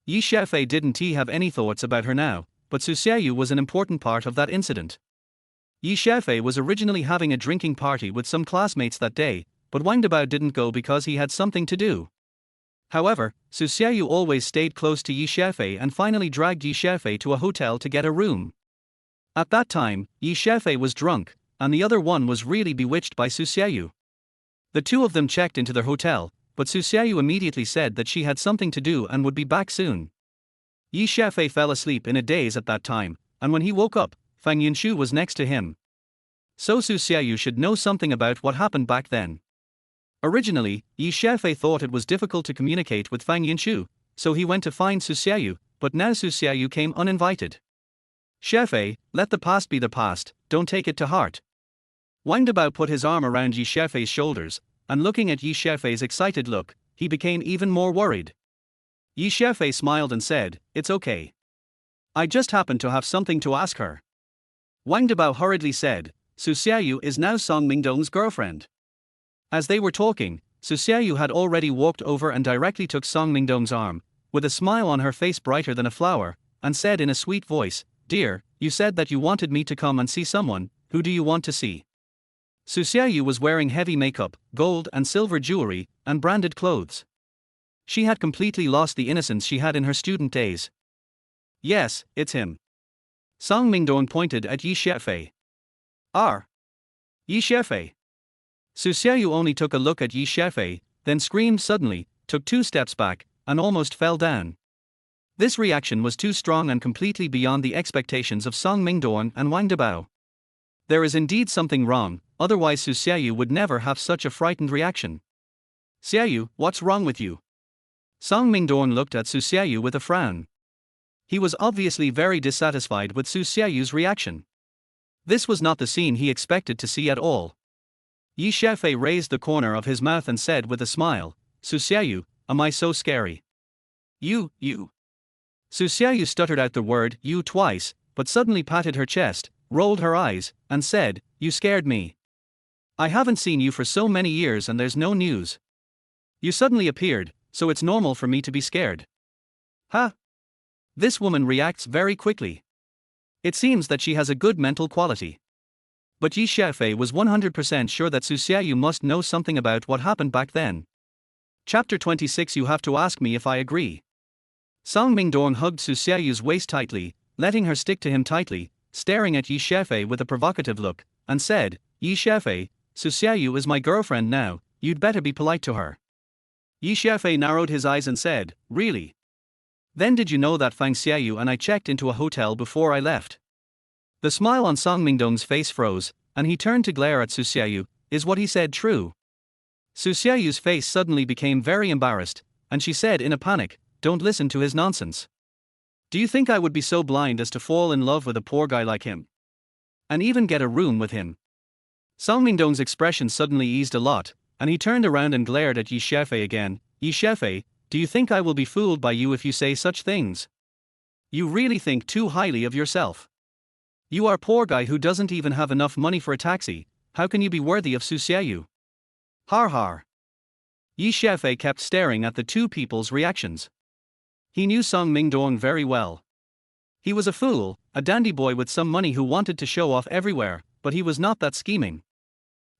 Yi Xiaofei didn't have any thoughts about her now, but Su Xiaoyu was an important part of that incident. Yi Xiaofei was originally having a drinking party with some classmates that day, but Wang Debao didn't go because he had something to do. However, Su Xiaoyu always stayed close to Yi Xiaofei and finally dragged Yi Xiaofei to a hotel to get a room. At that time, Yi Xiaofei was drunk, and the other one was really bewitched by Su Xiaoyu. The two of them checked into their hotel, but Su Xiaoyu immediately said that she had something to do and would be back soon. Yi Xiaofei fell asleep in a daze at that time, and when he woke up, Fang Yunshu was next to him. So Su Xiaoyu should know something about what happened back then. Originally, Yi Xiaofei thought it was difficult to communicate with Fang Yunshu, so he went to find Su Xiaoyu, but now Su Xiaoyu came uninvited. "Xiaofei, let the past be the past, don't take it to heart." Wang Debao put his arm around Yi Xiaofei's shoulders, and looking at Yi Xiaofei's excited look, he became even more worried. Yi Xiaofei smiled and said, "It's okay. I just happened to have something to ask her." Wang Debao hurriedly said, "Su Xiaoyu is now Song Mingdong's girlfriend." As they were talking, Su Xiaoyu had already walked over and directly took Song Mingdong's arm, with a smile on her face brighter than a flower, and said in a sweet voice, "Dear, you said that you wanted me to come and see someone, who do you want to see?" Su Xiaoyu was wearing heavy makeup, gold and silver jewelry, and branded clothes. She had completely lost the innocence she had in her student days. "Yes, it's him." Song Mingdong pointed at Yi Xiaofei. Yi Xiaofei." Su Xiaoyu only took a look at Yi Xiaofei, then screamed suddenly, took 2 steps back, and almost fell down. This reaction was too strong and completely beyond the expectations of Song Mingdong and Wang Debao. There is indeed something wrong, otherwise Su Xiaoyu would never have such a frightened reaction. "Xiaoyu, what's wrong with you?" Song Mingdong looked at Su Xiaoyu with a frown. He was obviously very dissatisfied with Su Xiaoyu's reaction. This was not the scene he expected to see at all. Yi Xiaofei raised the corner of his mouth and said with a smile, "Su Xiaoyu, am I so scary?" You. Su Xiaoyu stuttered out the word "you" twice, but suddenly patted her chest, rolled her eyes, and said, "You scared me. I haven't seen you for so many years and there's no news. You suddenly appeared, so it's normal for me to be scared." "Huh?" This woman reacts very quickly. It seems that she has a good mental quality. But Yi Xiaofei was 100% sure that Su Xiaoyu must know something about what happened back then. Chapter 26. You have to ask me if I agree. Song Mingdong hugged Su Xiaoyu's waist tightly, letting her stick to him tightly, staring at Yi Xiaofei with a provocative look, and said, "Yi Xiaofei, Su Xiaoyu is my girlfriend now, you'd better be polite to her." Yi Xiaofei narrowed his eyes and said, "Really? Then did you know that Fang Xiaoyu and I checked into a hotel before I left?" The smile on Song Mingdong's face froze, and he turned to glare at Su Xiaoyu. Is what he said true? Su Xiaoyu's face suddenly became very embarrassed, and she said in a panic, "Don't listen to his nonsense. Do you think I would be so blind as to fall in love with a poor guy like him? And even get a room with him?" Song Mingdong's expression suddenly eased a lot, and he turned around and glared at Yi Xiaofei again. "Yi Xiaofei, do you think I will be fooled by you if you say such things? You really think too highly of yourself. You are a poor guy who doesn't even have enough money for a taxi. How can you be worthy of Su Xiaoyu?" Har har. Yi Xiaofei kept staring at the two people's reactions. He knew Song Mingdong very well. He was a fool, a dandy boy with some money who wanted to show off everywhere, but he was not that scheming.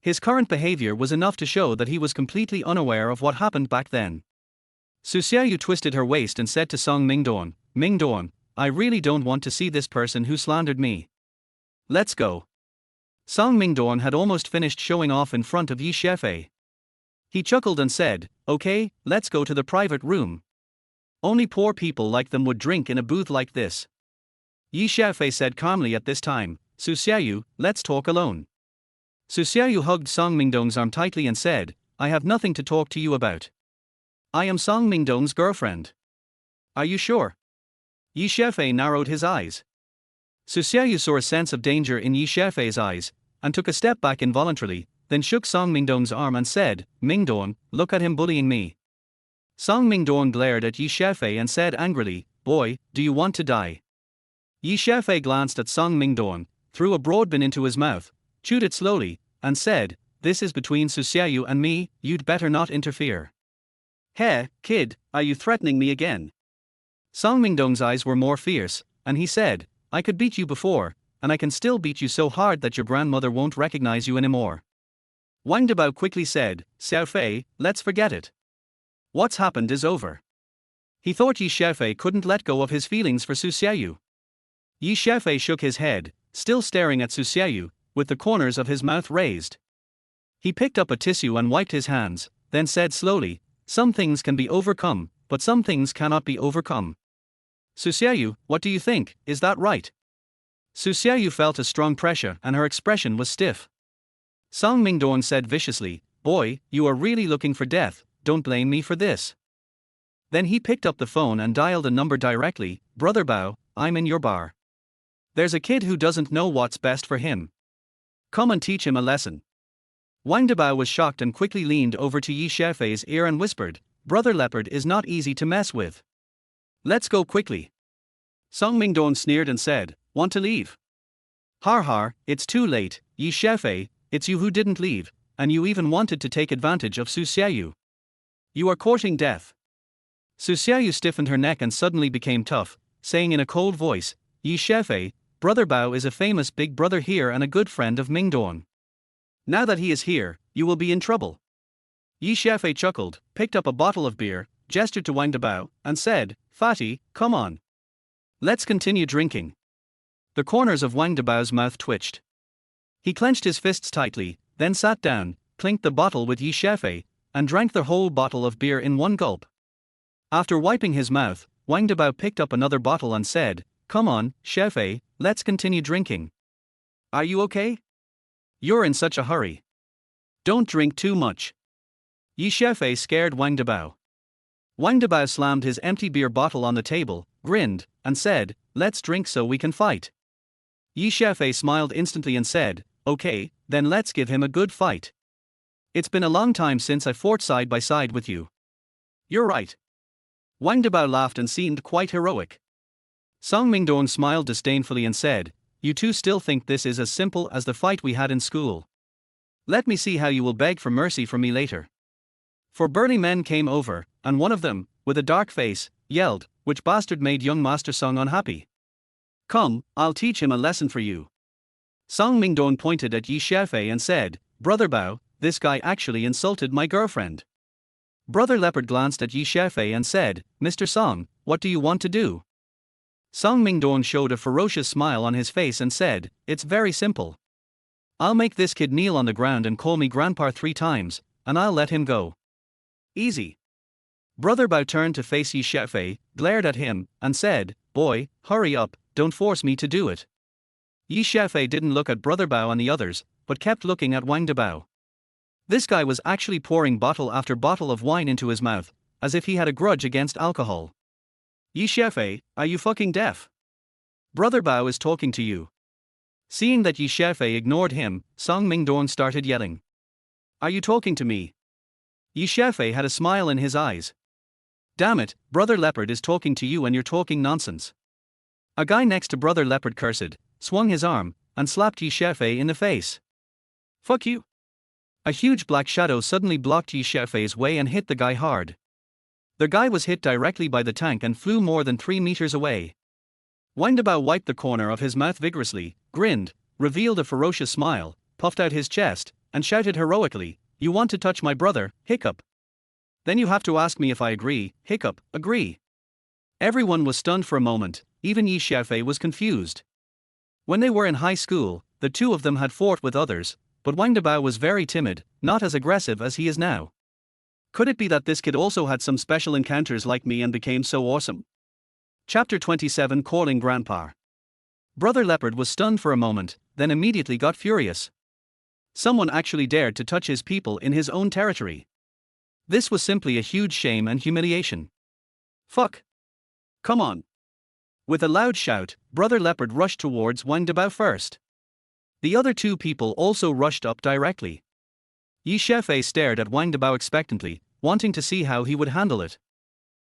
His current behavior was enough to show that he was completely unaware of what happened back then. Su Xiaoyu twisted her waist and said to Song Mingdong, "Mingdong, I really don't want to see this person who slandered me. Let's go." Song Mingdong had almost finished showing off in front of Yi Xiaofei. He chuckled and said, "Okay, let's go to the private room." Only poor people like them would drink in a booth like this. Yi Xiaofei said calmly at this time, Su Xiaoyu, let's talk alone. Su Xiaoyu hugged Song Mingdong's arm tightly and said, I have nothing to talk to you about. I am Song Mingdong's girlfriend. Are you sure? Yi Xiaofei narrowed his eyes. Su Xiaoyu saw a sense of danger in Yi Xiaofei's eyes, and took a step back involuntarily, then shook Song Mingdong's arm and said, Mingdong, look at him bullying me. Song Mingdong glared at Yi Xiaofei and said angrily, Boy, do you want to die? Yi Xiaofei glanced at Song Mingdong, threw a broadbin into his mouth, chewed it slowly, and said, This is between Su Xiaoyu and me, you'd better not interfere. Hey, kid, are you threatening me again? Song Mingdong's eyes were more fierce, and he said, I could beat you before, and I can still beat you so hard that your grandmother won't recognize you anymore. Wang Debao quickly said, Xiaofei, let's forget it. What's happened is over. He thought Yi Xiaofei couldn't let go of his feelings for Su Xiaoyu. Yi Xiaofei shook his head, still staring at Su Xiaoyu, with the corners of his mouth raised. He picked up a tissue and wiped his hands, then said slowly, Some things can be overcome, but some things cannot be overcome. Su Xiaoyu, what do you think, is that right? Su Xiaoyu felt a strong pressure and her expression was stiff. Song Mingdong said viciously, Boy, you are really looking for death, don't blame me for this. Then he picked up the phone and dialed a number directly, Brother Bao, I'm in your bar. There's a kid who doesn't know what's best for him. Come and teach him a lesson. Wang Debao was shocked and quickly leaned over to Yi Xiaofei's ear and whispered, Brother Leopard is not easy to mess with. Let's go quickly. Song Mingdong sneered and said, Want to leave? Har har, it's too late, Yi Xiaofei, it's you who didn't leave, and you even wanted to take advantage of Su Xiaoyu. You are courting death. Su Xiaoyu stiffened her neck and suddenly became tough, saying in a cold voice, Yi Xiaofei, Brother Bao is a famous big brother here and a good friend of Mingdong. Now that he is here, you will be in trouble. Yi Xiaofei chuckled, picked up a bottle of beer, gestured to Wang Debao, and said, Fatty, come on. Let's continue drinking. The corners of Wang Debao's mouth twitched. He clenched his fists tightly, then sat down, clinked the bottle with Yi Xiaofei, and drank the whole bottle of beer in one gulp. After wiping his mouth, Wang Debao picked up another bottle and said, Come on, Xiaofei, let's continue drinking. Are you okay? You're in such a hurry. Don't drink too much. Yi Xiaofei scared Wang Debao. Wang Debao slammed his empty beer bottle on the table, grinned, and said, Let's drink so we can fight. Yi Xiaofei smiled instantly and said, Okay, then let's give him a good fight. It's been a long time since I fought side by side with you. You're right. Wang Debao laughed and seemed quite heroic. Song Mingdong smiled disdainfully and said, You two still think this is as simple as the fight we had in school. Let me see how you will beg for mercy from me later. 4 burly men came over, and one of them, with a dark face, yelled, Which bastard made young Master Song unhappy? Come, I'll teach him a lesson for you. Song Mingdong pointed at Yi Xiaofei and said, Brother Bao, this guy actually insulted my girlfriend. Brother Leopard glanced at Yi Xiaofei and said, Mr. Song, what do you want to do? Song Mingdong showed a ferocious smile on his face and said, It's very simple. I'll make this kid kneel on the ground and call me grandpa 3 times, and I'll let him go. Easy. Brother Bao turned to face Yi Xiaofei, glared at him, and said, Boy, hurry up, don't force me to do it. Yi Xiaofei didn't look at Brother Bao and the others, but kept looking at Wang Debao. This guy was actually pouring bottle after bottle of wine into his mouth, as if he had a grudge against alcohol. Yi Xiaofei, are you fucking deaf? Brother Bao is talking to you. Seeing that Yi Xiaofei ignored him, Song Mingdong started yelling. Are you talking to me? Yi Xiaofei had a smile in his eyes. Damn it, Brother Leopard is talking to you and you're talking nonsense. A guy next to Brother Leopard cursed, swung his arm, and slapped Yi Xiaofei in the face. Fuck you. A huge black shadow suddenly blocked Yi Xiaofei's way and hit the guy hard. The guy was hit directly by the tank and flew more than 3 meters away. Wang Debao wiped the corner of his mouth vigorously, grinned, revealed a ferocious smile, puffed out his chest, and shouted heroically, You want to touch my brother, hiccup? Then you have to ask me if I agree, hiccup, agree. Everyone was stunned for a moment, even Yi Xiaofei was confused. When they were in high school, the two of them had fought with others, but Wang Debao was very timid, not as aggressive as he is now. Could it be that this kid also had some special encounters like me and became so awesome? Chapter 27, Calling Grandpa. Brother Leopard was stunned for a moment, then immediately got furious. Someone actually dared to touch his people in his own territory. This was simply a huge shame and humiliation. Fuck! Come on! With a loud shout, Brother Leopard rushed towards Wang Dabao first. The other two people also rushed up directly. Xiaofei stared at Wang Dabao expectantly, wanting to see how he would handle it.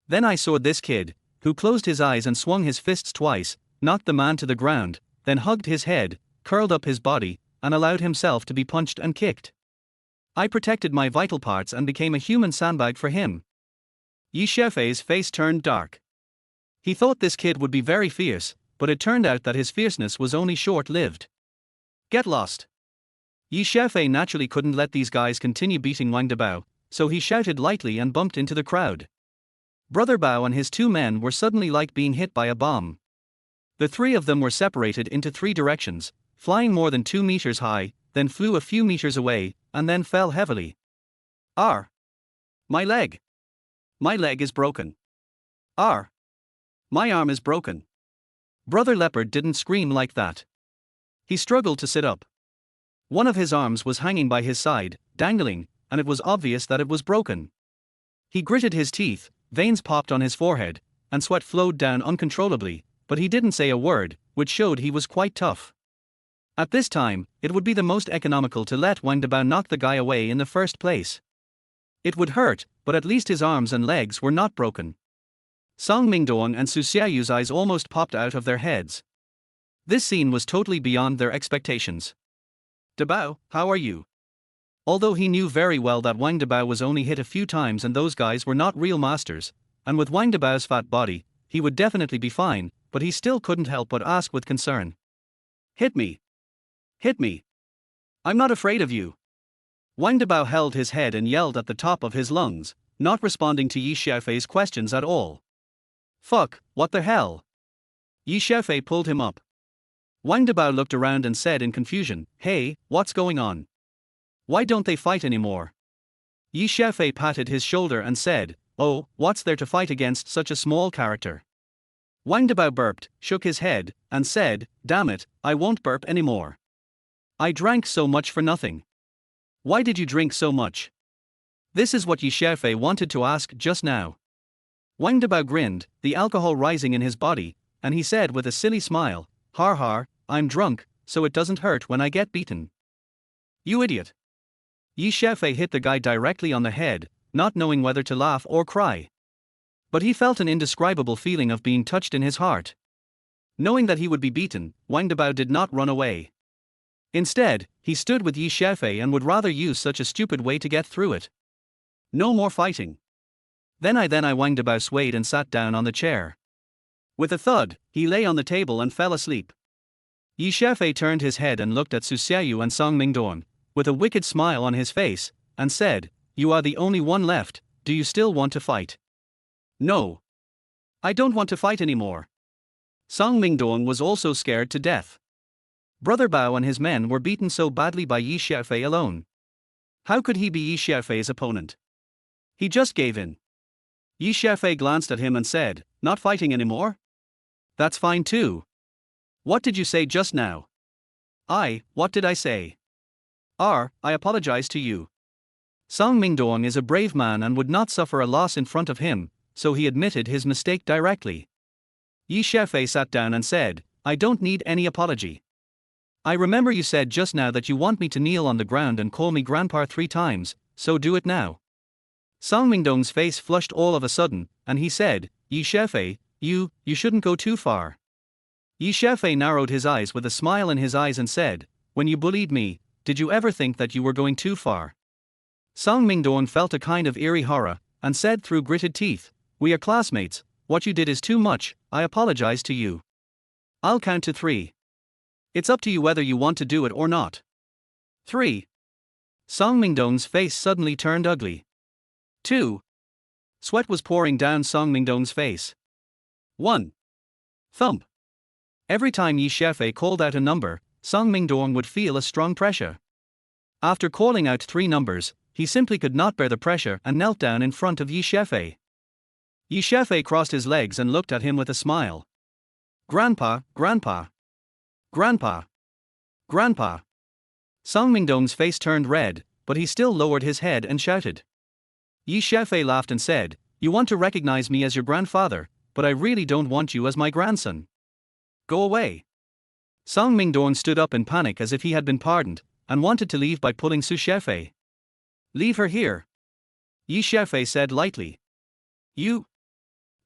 Then I saw this kid, who closed his eyes and swung his fists twice, knocked the man to the ground, then hugged his head, curled up his body, and allowed himself to be punched and kicked. I protected my vital parts and became a human sandbag for him. Xiaofei's face turned dark. He thought this kid would be very fierce, but it turned out that his fierceness was only short-lived. Get lost! Xiaofei naturally couldn't let these guys continue beating Wang Dabao, so he shouted lightly and bumped into the crowd. Brother Bao and his two men were suddenly like being hit by a bomb. The three of them were separated into three directions, flying more than 2 meters high, then flew a few meters away, and then fell heavily. R. My leg! My leg is broken. R. My arm is broken. Brother Leopard didn't scream like that. He struggled to sit up. One of his arms was hanging by his side, dangling, and it was obvious that it was broken. He gritted his teeth, veins popped on his forehead, and sweat flowed down uncontrollably, but he didn't say a word, which showed he was quite tough. At this time, it would be the most economical to let Wang Dabao knock the guy away in the first place. It would hurt, but at least his arms and legs were not broken. Song Mingdong and Su Xiaoyu's eyes almost popped out of their heads. This scene was totally beyond their expectations. Dabao, how are you? Although he knew very well that Wang Dabao was only hit a few times and those guys were not real masters, and with Wang Dabao's fat body, he would definitely be fine, but he still couldn't help but ask with concern. Hit me. Hit me. I'm not afraid of you. Wang Dabao held his head and yelled at the top of his lungs, not responding to Xiaofei's questions at all. Fuck, what the hell? Xiaofei pulled him up. Wang Dabao looked around and said in confusion, Hey, what's going on? Why don't they fight anymore? Xiaofei patted his shoulder and said, Oh, what's there to fight against such a small character? Wang Dabao burped, shook his head, and said, Damn it, I won't burp anymore. I drank so much for nothing. Why did you drink so much? This is what Xiaofei wanted to ask just now. Wang Dabao grinned, the alcohol rising in his body, and he said with a silly smile, Har har, I'm drunk, so it doesn't hurt when I get beaten. You idiot. Xiaofei hit the guy directly on the head, not knowing whether to laugh or cry. But he felt an indescribable feeling of being touched in his heart. Knowing that he would be beaten, Wang Dabao did not run away. Instead, he stood with Xiaofei and would rather use such a stupid way to get through it. No more fighting. Then Wang Dabao swayed and sat down on the chair. With a thud, he lay on the table and fell asleep. Xiaofei turned his head and looked at Su Xiaoyu and Song Mingdong, with a wicked smile on his face, and said, You are the only one left, do you still want to fight? No. I don't want to fight anymore. Song Mingdong was also scared to death. Brother Bao and his men were beaten so badly by Xiaofei alone. How could he be Xiaofei's opponent? He just gave in. Xiaofei glanced at him and said, Not fighting anymore? That's fine too. What did you say just now? What did I say? I apologize to you. Song Mingdong is a brave man and would not suffer a loss in front of him, so he admitted his mistake directly. Xiaofei sat down and said, I don't need any apology. I remember you said just now that you want me to kneel on the ground and call me grandpa 3 times, so do it now. Song Mingdong's face flushed all of a sudden, and he said, Xiaofei, you shouldn't go too far. Xiaofei narrowed his eyes with a smile in his eyes and said, When you bullied me, did you ever think that you were going too far? Song Mingdong felt a kind of eerie horror, and said through gritted teeth, We are classmates, what you did is too much, I apologize to you. I'll count to 3. It's up to you whether you want to do it or not. 3. Song Mingdong's face suddenly turned ugly. 2. Sweat was pouring down Song Mingdong's face. 1. Thump. Every time Xiaofei called out a number, Song Mingdong would feel a strong pressure. After calling out 3 numbers, he simply could not bear the pressure and knelt down in front of Xiaofei. Xiaofei crossed his legs and looked at him with a smile. Grandpa, Grandpa. Grandpa. Grandpa. Song Mingdong's face turned red, but he still lowered his head and shouted. Xiaofei laughed and said, "You want to recognize me as your grandfather, but I really don't want you as my grandson. Go away." Song Mingdong stood up in panic as if he had been pardoned, and wanted to leave by pulling Xiaofei. "Leave her here," Xiaofei said lightly. "You?"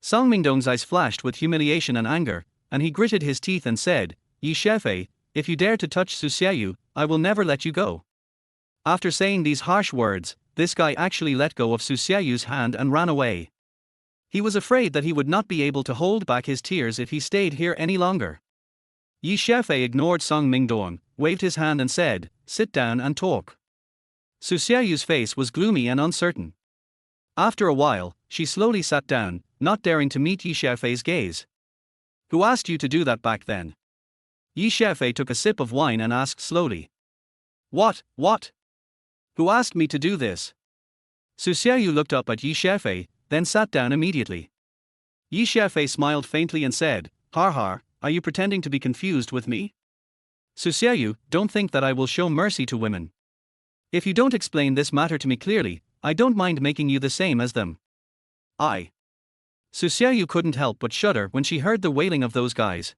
Song Mingdong's eyes flashed with humiliation and anger, and he gritted his teeth and said, "Xiaofei, if you dare to touch Xiaoyu, I will never let you go." After saying these harsh words, this guy actually let go of Xiaoyu's hand and ran away. He was afraid that he would not be able to hold back his tears if he stayed here any longer. Xiaofei ignored Song Mingdong, waved his hand and said, "Sit down and talk." Xiaoyu's face was gloomy and uncertain. After a while, she slowly sat down, not daring to meet Xiaofei's gaze. "Who asked you to do that back then?" Xiaofei took a sip of wine and asked slowly. What? Who asked me to do this?" Xiaoyu looked up at Xiaofei, then sat down immediately. Xiaofei smiled faintly and said, Har, are you pretending to be confused with me?" "Xiaoyu, don't think that I will show mercy to women. If you don't explain this matter to me clearly, I don't mind making you the same as them." Xiaoyu couldn't help but shudder when she heard the wailing of those guys.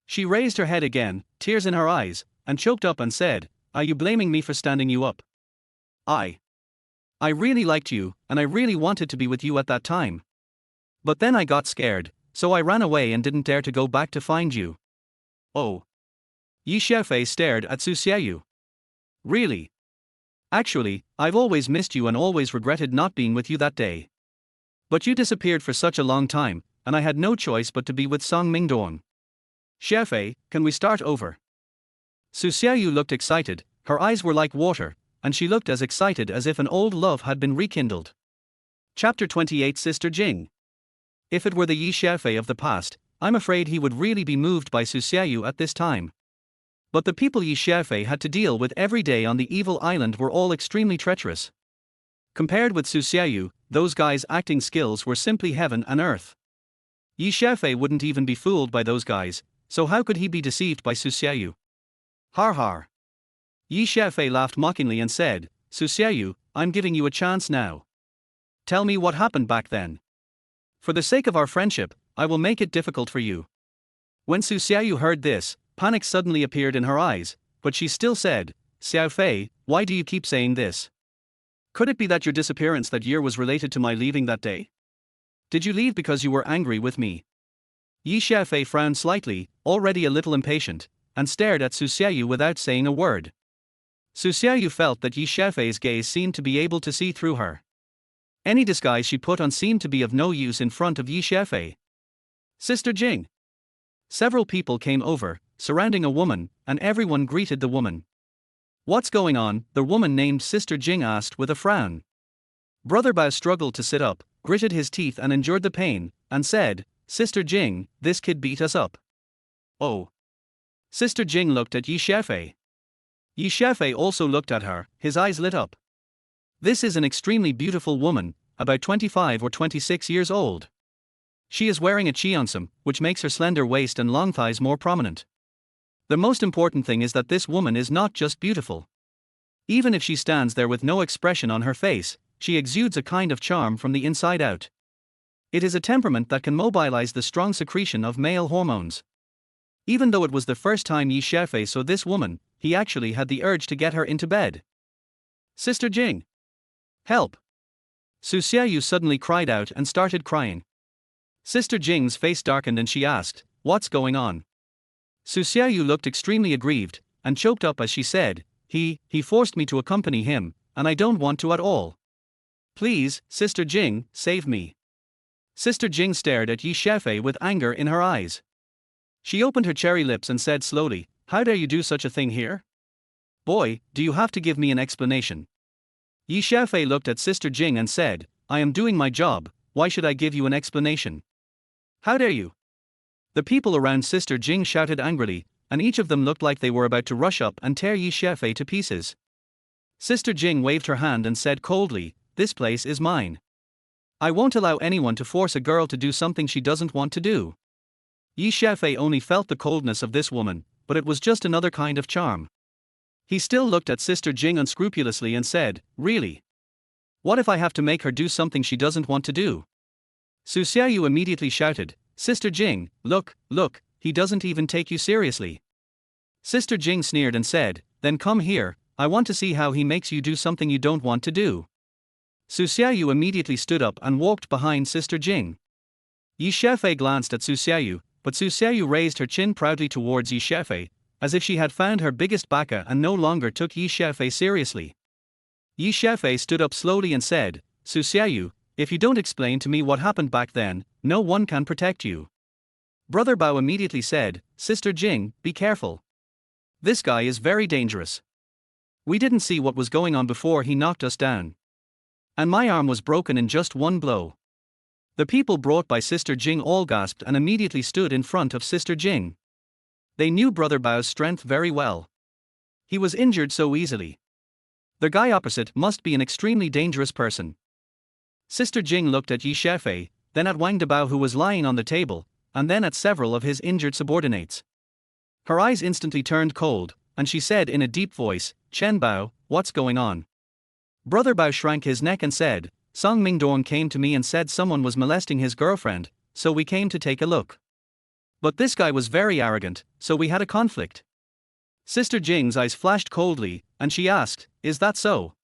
She raised her head again, tears in her eyes, and choked up and said, "Are you blaming me for standing you up? I really liked you, and I really wanted to be with you at that time. But then I got scared, so I ran away and didn't dare to go back to find you." "Oh." Xiaofei stared at Xiaoyu. "Really? Actually, I've always missed you and always regretted not being with you that day. But you disappeared for such a long time, and I had no choice but to be with Song Mingdong. Xiaofei, can we start over?" Xiaoyu looked excited, her eyes were like water, and she looked as excited as if an old love had been rekindled. Chapter 28 Sister Jing. If it were the Xiaofei of the past, I'm afraid he would really be moved by Xiaoyu at this time. But the people Xiaofei had to deal with every day on the evil island were all extremely treacherous. Compared with Xiaoyu, those guys' acting skills were simply heaven and earth. Xiaofei wouldn't even be fooled by those guys, so how could he be deceived by Xiaoyu? Har. Xiaofei laughed mockingly and said, "Xiaoyu, I'm giving you a chance now. Tell me what happened back then. For the sake of our friendship, I will make it difficult for you." When Xiaoyu heard this, panic suddenly appeared in her eyes, but she still said, "Xiaofei, why do you keep saying this? Could it be that your disappearance that year was related to my leaving that day? Did you leave because you were angry with me?" Xiaofei frowned slightly, already a little impatient, and stared at Xiaoyu without saying a word. Xiaoyu felt that Xiaofei's gaze seemed to be able to see through her. Any disguise she put on seemed to be of no use in front of Xiaofei. "Sister Jing." Several people came over, surrounding a woman, and everyone greeted the woman. "What's going on?" the woman named Sister Jing asked with a frown. Brother Bao struggled to sit up, gritted his teeth and endured the pain, and said, "Sister Jing, this kid beat us up." "Oh." Sister Jing looked at Xiaofei. Xiaofei also looked at her, his eyes lit up. This is an extremely beautiful woman, about 25 or 26 years old. She is wearing a cheongsam, which makes her slender waist and long thighs more prominent. The most important thing is that this woman is not just beautiful. Even if she stands there with no expression on her face, she exudes a kind of charm from the inside out. It is a temperament that can mobilize the strong secretion of male hormones. Even though it was the first time Xiaofei saw this woman, he actually had the urge to get her into bed. "Sister Jing! Help!" Xiaoyu suddenly cried out and started crying. Sister Jing's face darkened and she asked, "What's going on?" Xiaoyu looked extremely aggrieved, and choked up as she said, He forced me to accompany him, and I don't want to at all. Please, Sister Jing, save me." Sister Jing stared at Xiaofei with anger in her eyes. She opened her cherry lips and said slowly, "How dare you do such a thing here? Boy, do you have to give me an explanation?" Xiaofei looked at Sister Jing and said, "I am doing my job, why should I give you an explanation? How dare you?" The people around Sister Jing shouted angrily, and each of them looked like they were about to rush up and tear Xiaofei to pieces. Sister Jing waved her hand and said coldly, "This place is mine. I won't allow anyone to force a girl to do something she doesn't want to do." Xiaofei only felt the coldness of this woman, but it was just another kind of charm. He still looked at Sister Jing unscrupulously and said, "Really? What if I have to make her do something she doesn't want to do?" Su Xiaoyu immediately shouted, "Sister Jing, look, he doesn't even take you seriously." Sister Jing sneered and said, "Then come here, I want to see how he makes you do something you don't want to do." Su Xiaoyu immediately stood up and walked behind Sister Jing. Xiaofei glanced at Su Xiaoyu, but Su Xiaoyu raised her chin proudly towards Xiaofei, as if she had found her biggest baka and no longer took Xiaofei seriously. Xiaofei stood up slowly and said, "Su Xiaoyu, if you don't explain to me what happened back then, no one can protect you." Brother Bao immediately said, "Sister Jing, be careful. This guy is very dangerous. We didn't see what was going on before he knocked us down. And my arm was broken in just one blow." The people brought by Sister Jing all gasped and immediately stood in front of Sister Jing. They knew Brother Bao's strength very well. He was injured so easily. The guy opposite must be an extremely dangerous person. Sister Jing looked at Xiaofei, then at Wang Dabao who was lying on the table, and then at several of his injured subordinates. Her eyes instantly turned cold, and she said in a deep voice, "Chen Bao, what's going on?" Brother Bao shrank his neck and said, "Song Mingdong came to me and said someone was molesting his girlfriend, so we came to take a look. But this guy was very arrogant, so we had a conflict." Sister Jing's eyes flashed coldly, and she asked, "Is that so?"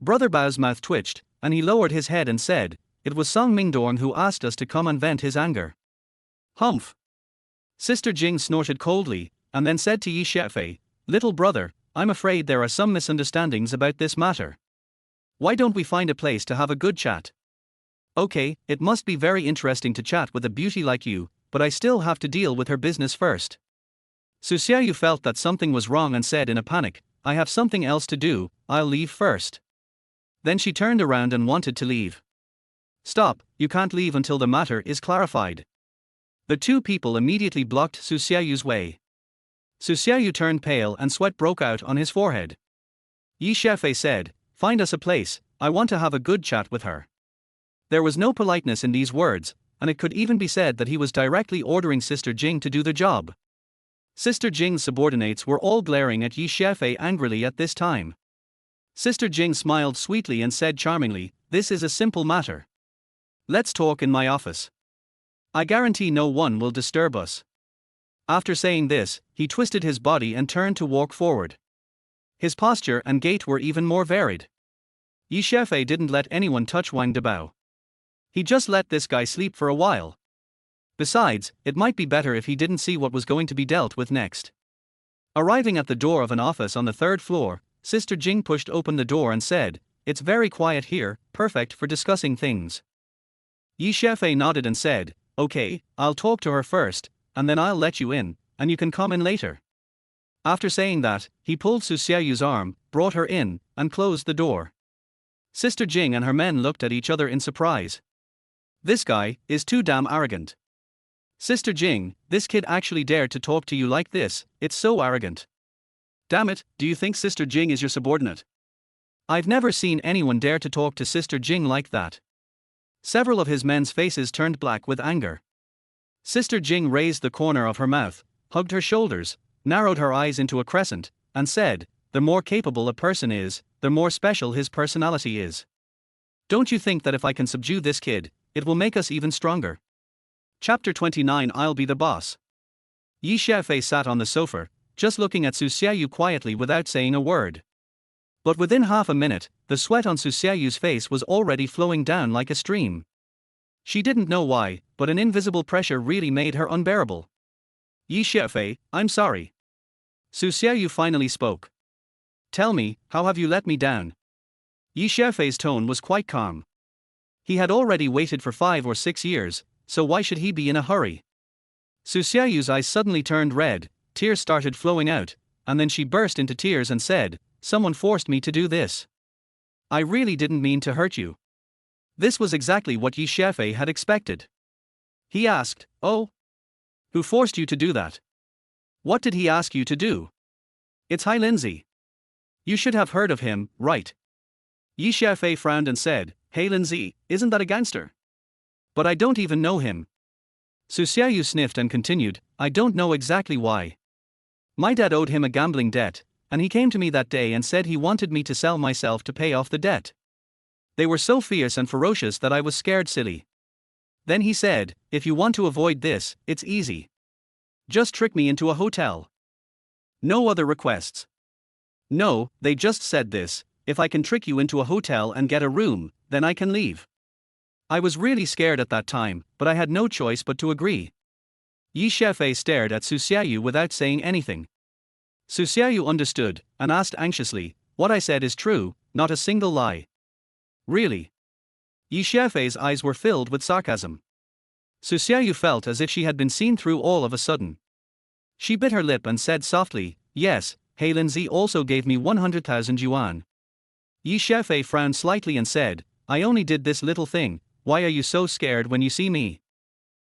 Brother Bao's mouth twitched, and he lowered his head and said, "It was Song Mingdong who asked us to come and vent his anger." "Humph." Sister Jing snorted coldly, and then said to Xiaofei, "Little brother, I'm afraid there are some misunderstandings about this matter. Why don't we find a place to have a good chat?" "Okay, it must be very interesting to chat with a beauty like you, but I still have to deal with her business first." Su Xiaoyu felt that something was wrong and said in a panic, "I have something else to do, I'll leave first." Then she turned around and wanted to leave. "Stop, you can't leave until the matter is clarified." The two people immediately blocked Su Xiaoyu's way. Su Xiaoyu turned pale and sweat broke out on his forehead. Xiaofei said, "Find us a place, I want to have a good chat with her." There was no politeness in these words, and it could even be said that he was directly ordering Sister Jing to do the job. Sister Jing's subordinates were all glaring at Xiaofei angrily at this time. Sister Jing smiled sweetly and said charmingly, "This is a simple matter. Let's talk in my office. I guarantee no one will disturb us." After saying this, he twisted his body and turned to walk forward. His posture and gait were even more varied. Xiaofei didn't let anyone touch Wang Dabao. He just let this guy sleep for a while. Besides, it might be better if he didn't see what was going to be dealt with next. Arriving at the door of an office on the third floor, Sister Jing pushed open the door and said, "It's very quiet here, perfect for discussing things." Xiaofei nodded and said, "Okay, I'll talk to her first, and then I'll let you in, and you can come in later." After saying that, he pulled Su Xiaoyu's arm, brought her in, and closed the door. Sister Jing and her men looked at each other in surprise. "This guy is too damn arrogant. Sister Jing, this kid actually dared to talk to you like this, it's so arrogant. Damn it, do you think Sister Jing is your subordinate? I've never seen anyone dare to talk to Sister Jing like that." Several of his men's faces turned black with anger. Sister Jing raised the corner of her mouth, hugged her shoulders, narrowed her eyes into a crescent, and said, "The more capable a person is, the more special his personality is. Don't you think that if I can subdue this kid, it will make us even stronger?" Chapter 29 I'll be the boss. Xiaofei sat on the sofa, just looking at Su Xiaoyu quietly without saying a word. But within half a minute, the sweat on Su Xiaoyu's face was already flowing down like a stream. She didn't know why, but an invisible pressure really made her unbearable. "Xiaofei, I'm sorry." Su Xiaoyu finally spoke. "Tell me, how have you let me down?" Xiaofei's tone was quite calm. He had already waited for 5 or 6 years, so why should he be in a hurry? Su Xiaoyu's eyes suddenly turned red, tears started flowing out, and then she burst into tears and said, "Someone forced me to do this. I really didn't mean to hurt you." This was exactly what Xiaofei had expected. He asked, "Oh? Who forced you to do that? What did he ask you to do?" "It's Hai Lindsay." You should have heard of him, right? Yi Xiaofei frowned and said, Hey Linzi, isn't that a gangster? But I don't even know him. Su Xiaoyu sniffed and continued, I don't know exactly why. My dad owed him a gambling debt, and he came to me that day and said he wanted me to sell myself to pay off the debt. They were so fierce and ferocious that I was scared silly. Then he said, if you want to avoid this, it's easy. Just trick me into a hotel. No other requests. No, they just said this, if I can trick you into a hotel and get a room, then I can leave. I was really scared at that time, but I had no choice but to agree. Yi Xiaofei stared at Su Xiaoyu without saying anything. Su Xiaoyu understood, and asked anxiously, what I said is true, not a single lie. Really? Yi Xiaofei's eyes were filled with sarcasm. Su Xiaoyu felt as if she had been seen through all of a sudden. She bit her lip and said softly, yes, He Linzi also gave me 100,000 yuan. Yi Xiaofei frowned slightly and said, I only did this little thing, why are you so scared when you see me?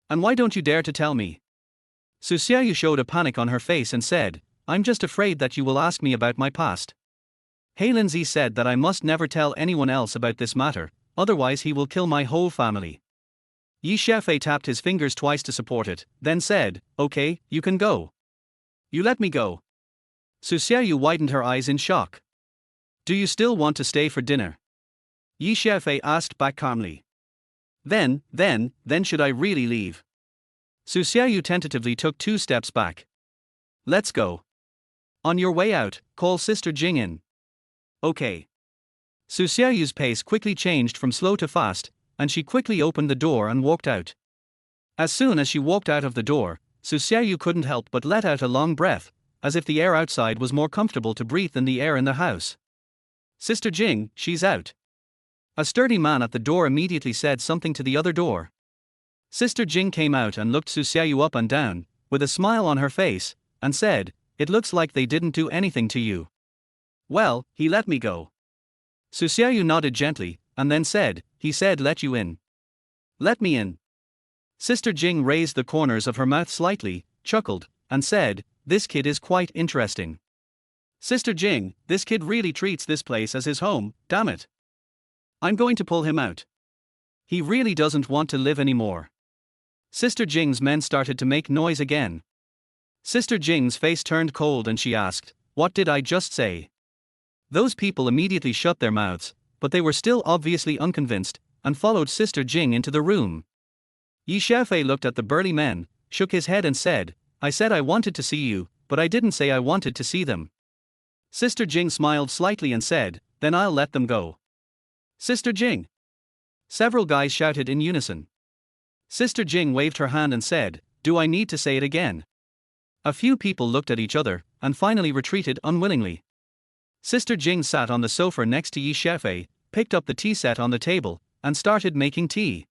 And why don't you dare to tell me? Su Xiaoyu showed a panic on her face and said, I'm just afraid that you will ask me about my past. He Linzi said that I must never tell anyone else about this matter, otherwise he will kill my whole family. Yi Xiaofei tapped his fingers twice to support it, then said, okay, you can go. You let me go. Su Xiaoyu widened her eyes in shock. Do you still want to stay for dinner? Yi Xiaofei asked back calmly. Then should I really leave? Su Xiaoyu tentatively took 2 steps back. Let's go. On your way out, call Sister Jing in. Okay. Su Xiaoyu's pace quickly changed from slow to fast, and she quickly opened the door and walked out. As soon as she walked out of the door, Su Xiaoyu couldn't help but let out a long breath, as if the air outside was more comfortable to breathe than the air in the house. Sister Jing, she's out. A sturdy man at the door immediately said something to the other door. Sister Jing came out and looked Su Xiaoyu up and down, with a smile on her face, and said, it looks like they didn't do anything to you. Well, he let me go. Su Xiaoyu nodded gently, and then said, he said let you in. Let me in. Sister Jing raised the corners of her mouth slightly, chuckled, and said, this kid is quite interesting. Sister Jing, this kid really treats this place as his home, damn it. I'm going to pull him out. He really doesn't want to live anymore. Sister Jing's men started to make noise again. Sister Jing's face turned cold and she asked, what did I just say? Those people immediately shut their mouths, but they were still obviously unconvinced, and followed Sister Jing into the room. Yi Xiaofei looked at the burly men, shook his head and said, I said I wanted to see you, but I didn't say I wanted to see them. Sister Jing smiled slightly and said, then I'll let them go. Sister Jing. Several guys shouted in unison. Sister Jing waved her hand and said, do I need to say it again? A few people looked at each other, and finally retreated unwillingly. Sister Jing sat on the sofa next to Yi Xiaofei, picked up the tea set on the table, and started making tea.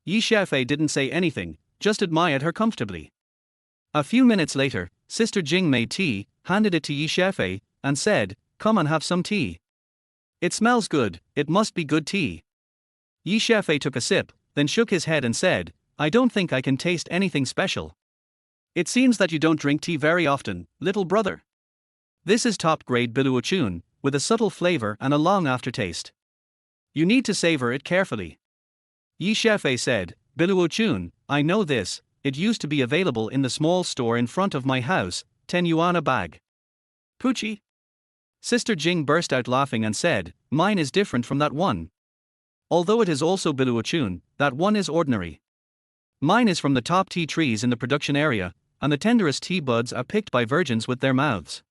Yi Xiaofei didn't say anything, just admired her comfortably. A few minutes later, Sister Jing made tea, handed it to Yi Xiaofei, and said, come and have some tea. It smells good, it must be good tea. Yi Xiaofei took a sip, then shook his head and said, I don't think I can taste anything special. It seems that you don't drink tea very often, little brother. This is top-grade biluochun, with a subtle flavor and a long aftertaste. You need to savor it carefully. Yi Xiaofei said, biluochun, I know this, it used to be available in the small store in front of my house, 10 yuan a bag. Poochie? Sister Jing burst out laughing and said, mine is different from that one. Although it is also biluochun, that one is ordinary. Mine is from the top tea trees in the production area, and the tenderest tea buds are picked by virgins with their mouths.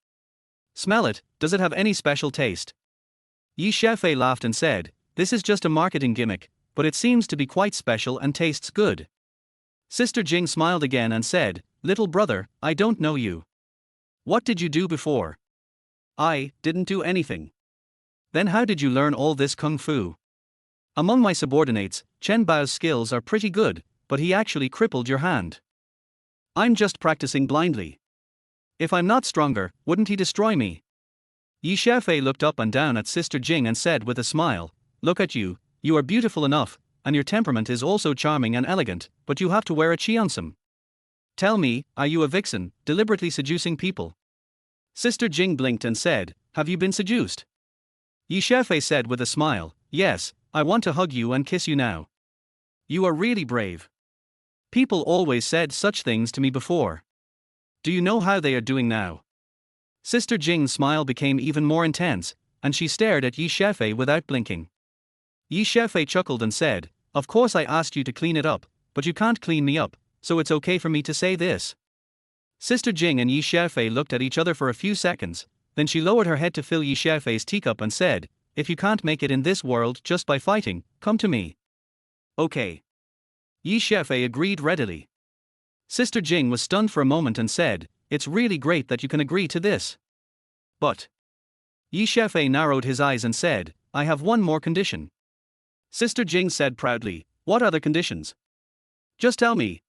Smell it, does it have any special taste? Yi Xiaofei laughed and said, this is just a marketing gimmick, but it seems to be quite special and tastes good. Sister Jing smiled again and said, little brother, I don't know you. What did you do before? I didn't do anything. Then how did you learn all this kung fu? Among my subordinates, Chen Bao's skills are pretty good, but he actually crippled your hand. I'm just practicing blindly. If I'm not stronger, wouldn't he destroy me? Yi Xiaofei looked up and down at Sister Jing and said with a smile, look at you, you are beautiful enough, and your temperament is also charming and elegant, but you have to wear a qiansum. Tell me, are you a vixen, deliberately seducing people? Sister Jing blinked and said, Have you been seduced? Xiaofei said with a smile, yes, I want to hug you and kiss you now. You are really brave. People always said such things to me before. Do you know how they are doing now? Sister Jing's smile became even more intense, and she stared at Xiaofei without blinking. Xiaofei chuckled and said, of course I asked you to clean it up, but you can't clean me up, so it's okay for me to say this. Sister Jing and Xiaofei looked at each other for a few seconds, then she lowered her head to fill Xiaofei's teacup and said, if you can't make it in this world just by fighting, come to me. Okay. Xiaofei agreed readily. Sister Jing was stunned for a moment and said, it's really great that you can agree to this. But Xiaofei narrowed his eyes and said, I have one more condition. Sister Jing said proudly, what are the conditions? Just tell me.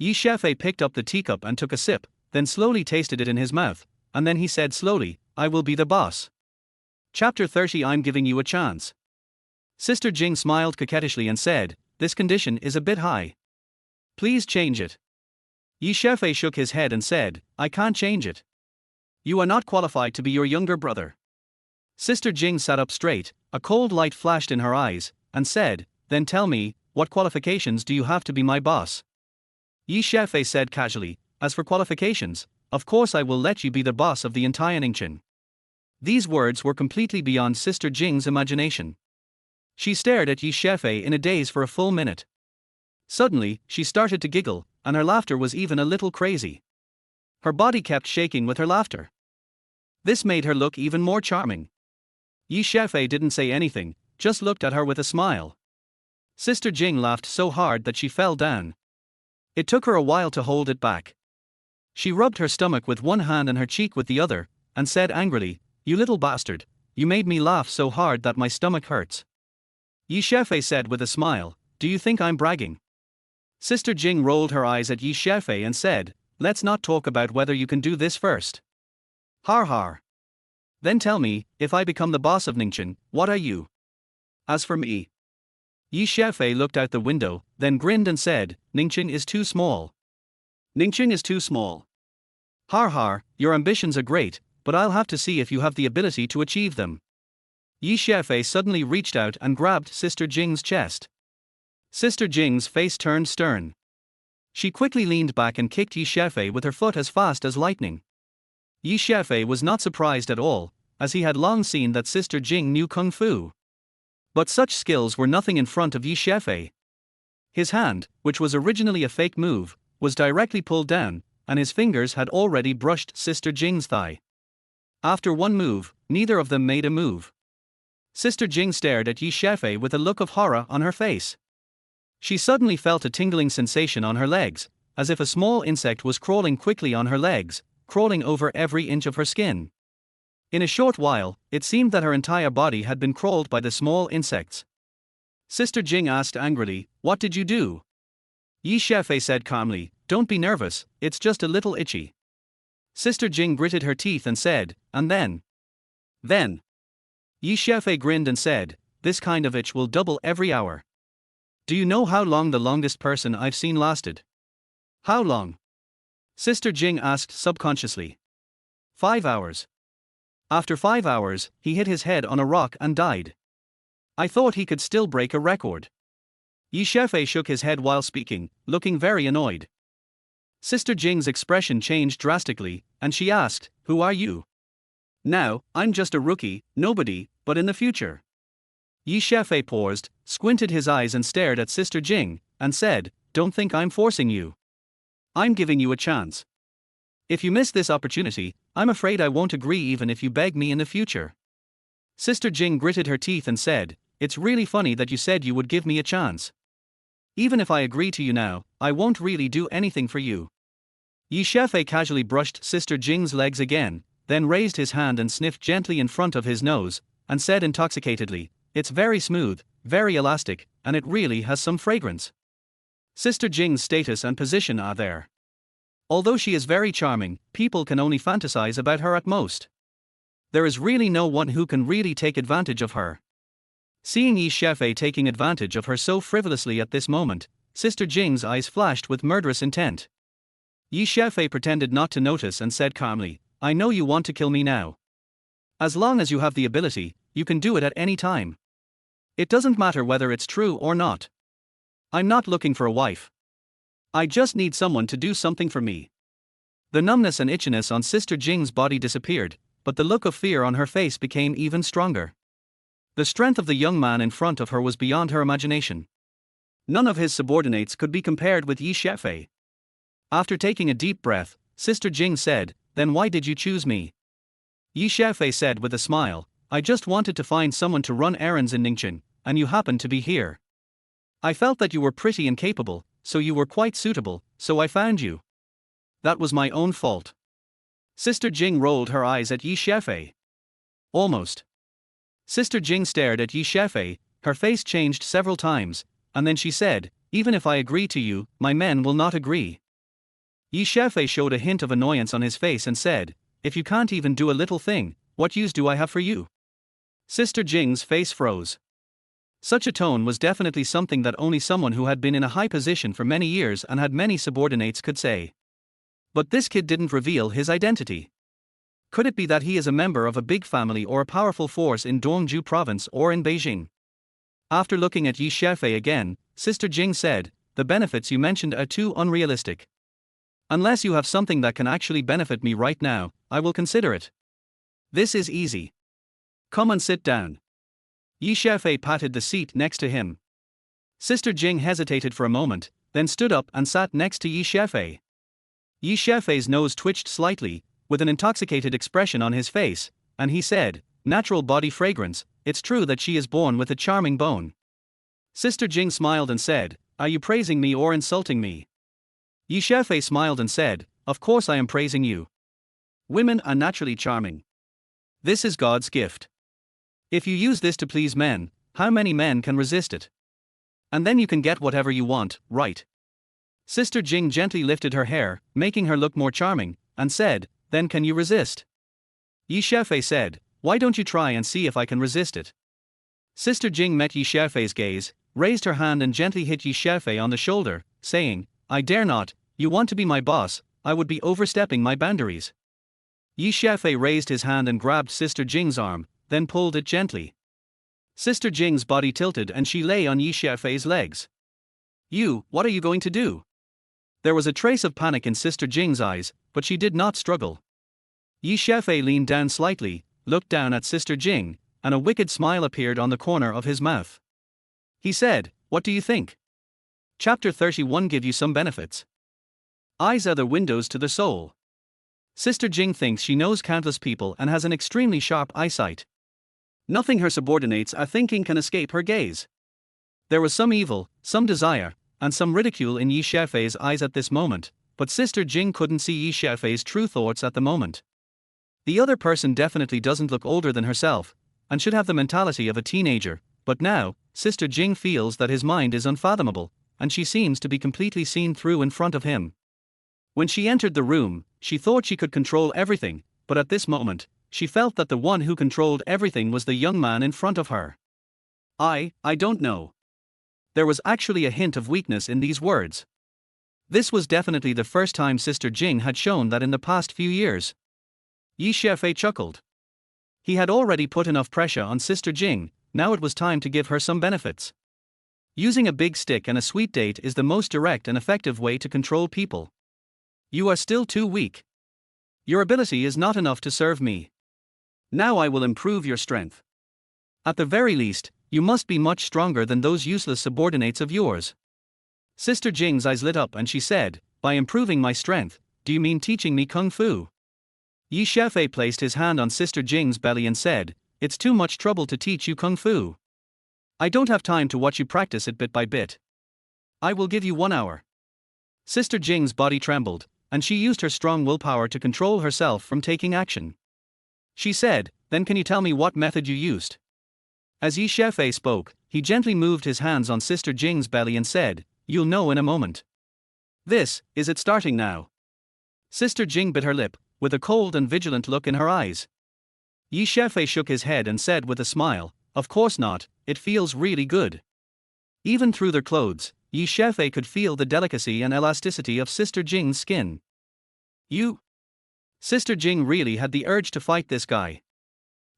Xiaofei picked up the teacup and took a sip, then slowly tasted it in his mouth, and then he said slowly, I will be the boss. Chapter 30 I'm giving you a chance. Sister Jing smiled coquettishly and said, this condition is a bit high. Please change it. Xiaofei shook his head and said, I can't change it. You are not qualified to be your younger brother. Sister Jing sat up straight, a cold light flashed in her eyes, and said, then tell me, what qualifications do you have to be my boss? Xiaofei said casually, as for qualifications, of course I will let you be the boss of the entire Ningqian. These words were completely beyond Sister Jing's imagination. She stared at Xiaofei in a daze for a full minute. Suddenly, she started to giggle, and her laughter was even a little crazy. Her body kept shaking with her laughter. This made her look even more charming. Xiaofei didn't say anything, just looked at her with a smile. Sister Jing laughed so hard that she fell down. It took her a while to hold it back. She rubbed her stomach with one hand and her cheek with the other, and said angrily, you little bastard, you made me laugh so hard that my stomach hurts. Xiaofei said with a smile, do you think I'm bragging? Sister Jing rolled her eyes at Xiaofei and said, let's not talk about whether you can do this first. Har har. Then tell me, if I become the boss of Ningqian, what are you? As for me. Xiaofei looked out the window, then grinned and said, Ningqian is too small. Ningqian is too small. Har har, your ambitions are great, but I'll have to see if you have the ability to achieve them. Xiaofei suddenly reached out and grabbed Sister Jing's chest. Sister Jing's face turned stern. She quickly leaned back and kicked Xiaofei with her foot as fast as lightning. Xiaofei was not surprised at all, as he had long seen that Sister Jing knew kung fu. But such skills were nothing in front of Xiaofei. His hand, which was originally a fake move, was directly pulled down, and his fingers had already brushed Sister Jing's thigh. After one move, neither of them made a move. Sister Jing stared at Xiaofei with a look of horror on her face. She suddenly felt a tingling sensation on her legs, as if a small insect was crawling quickly on her legs, crawling over every inch of her skin. In a short while, it seemed that her entire body had been crawled by the small insects. Sister Jing asked angrily, what did you do? Xiaofei said calmly, don't be nervous, it's just a little itchy. Sister Jing gritted her teeth and said, and then? Then. Xiaofei grinned and said, this kind of itch will double every hour. Do you know how long the longest person I've seen lasted? How long? Sister Jing asked subconsciously. 5 hours. After 5 hours, he hit his head on a rock and died. I thought he could still break a record. Xiaofei shook his head while speaking, looking very annoyed. Sister Jing's expression changed drastically, and she asked, who are you? Now, I'm just a rookie, nobody, but in the future. Xiaofei paused, squinted his eyes and stared at Sister Jing, and said, don't think I'm forcing you. I'm giving you a chance. If you miss this opportunity, I'm afraid I won't agree even if you beg me in the future. Sister Jing gritted her teeth and said, it's really funny that you said you would give me a chance. Even if I agree to you now, I won't really do anything for you. Xiaofei casually brushed Sister Jing's legs again, then raised his hand and sniffed gently in front of his nose, and said intoxicatedly, it's very smooth, very elastic, and it really has some fragrance. Sister Jing's status and position are there. Although she is very charming, people can only fantasize about her at most. There is really no one who can really take advantage of her. Seeing Xiaofei taking advantage of her so frivolously at this moment, Sister Jing's eyes flashed with murderous intent. Xiaofei pretended not to notice and said calmly, I know you want to kill me now. As long as you have the ability, you can do it at any time. It doesn't matter whether it's true or not. I'm not looking for a wife. I just need someone to do something for me. The numbness and itchiness on Sister Jing's body disappeared, but the look of fear on her face became even stronger. The strength of the young man in front of her was beyond her imagination. None of his subordinates could be compared with Xiaofei. After taking a deep breath, Sister Jing said, "Then why did you choose me?" Xiaofei said with a smile, "I just wanted to find someone to run errands in Ningchen, and you happen to be here. I felt that you were pretty and capable, so you were quite suitable, so I found you. That was my own fault." Sister Jing rolled her eyes at Xiaofei. Almost. Sister Jing stared at Xiaofei, her face changed several times, and then she said, "Even if I agree to you, my men will not agree." Xiaofei showed a hint of annoyance on his face and said, "If you can't even do a little thing, what use do I have for you?" Sister Jing's face froze. Such a tone was definitely something that only someone who had been in a high position for many years and had many subordinates could say. But this kid didn't reveal his identity. Could it be that he is a member of a big family or a powerful force in Dongju province or in Beijing? After looking at Xiaofei again, Sister Jing said, "The benefits you mentioned are too unrealistic. Unless you have something that can actually benefit me right now, I will consider it. This is easy. Come and sit down." Xiaofei patted the seat next to him. Sister Jing hesitated for a moment, then stood up and sat next to Xiaofei. Xiaofei's nose twitched slightly, with an intoxicated expression on his face, and he said, "Natural body fragrance, it's true that she is born with a charming bone." Sister Jing smiled and said, "Are you praising me or insulting me?" Xiaofei smiled and said, "Of course I am praising you. Women are naturally charming. This is God's gift. If you use this to please men, how many men can resist it? And then you can get whatever you want, right?" Sister Jing gently lifted her hair, making her look more charming, and said, "Then can you resist?" Xiaofei said, "Why don't you try and see if I can resist it?" Sister Jing met Xiaofei's gaze, raised her hand and gently hit Xiaofei on the shoulder, saying, "I dare not, you want to be my boss, I would be overstepping my boundaries." Xiaofei raised his hand and grabbed Sister Jing's arm, then pulled it gently. Sister Jing's body tilted and she lay on Xiaofei's legs. What are you going to do?" There was a trace of panic in Sister Jing's eyes, but she did not struggle. Xiaofei leaned down slightly, looked down at Sister Jing, and a wicked smile appeared on the corner of his mouth. He said, "What do you think? Chapter 31 give you some benefits. Eyes are the windows to the soul." Sister Jing thinks she knows countless people and has an extremely sharp eyesight. Nothing her subordinates are thinking can escape her gaze. There was some evil, some desire, and some ridicule in Xiaofei's eyes at this moment, but Sister Jing couldn't see Xiaofei's true thoughts at the moment. The other person definitely doesn't look older than herself, and should have the mentality of a teenager, but now, Sister Jing feels that his mind is unfathomable, and she seems to be completely seen through in front of him. When she entered the room, she thought she could control everything, but at this moment, she felt that the one who controlled everything was the young man in front of her. I don't know." There was actually a hint of weakness in these words. This was definitely the first time Sister Jing had shown that in the past few years. Xiaofei chuckled. He had already put enough pressure on Sister Jing, now it was time to give her some benefits. Using a big stick and a sweet date is the most direct and effective way to control people. You are still too weak. Your ability is not enough to serve me. Now I will improve your strength. At the very least, you must be much stronger than those useless subordinates of yours. Sister Jing's eyes lit up and she said, "By improving my strength, do you mean teaching me kung fu?" Xiaofei placed his hand on Sister Jing's belly and said, "It's too much trouble to teach you kung fu. I don't have time to watch you practice it bit by bit. I will give you 1 hour." Sister Jing's body trembled, and she used her strong willpower to control herself from taking action. She said, "Then can you tell me what method you used?" As Xiaofei spoke, he gently moved his hands on Sister Jing's belly and said, "You'll know in a moment." Is it starting now?" Sister Jing bit her lip, with a cold and vigilant look in her eyes. Xiaofei shook his head and said with a smile, "Of course not, it feels really good." Even through their clothes, Xiaofei could feel the delicacy and elasticity of Sister Jing's skin. Sister Jing really had the urge to fight this guy.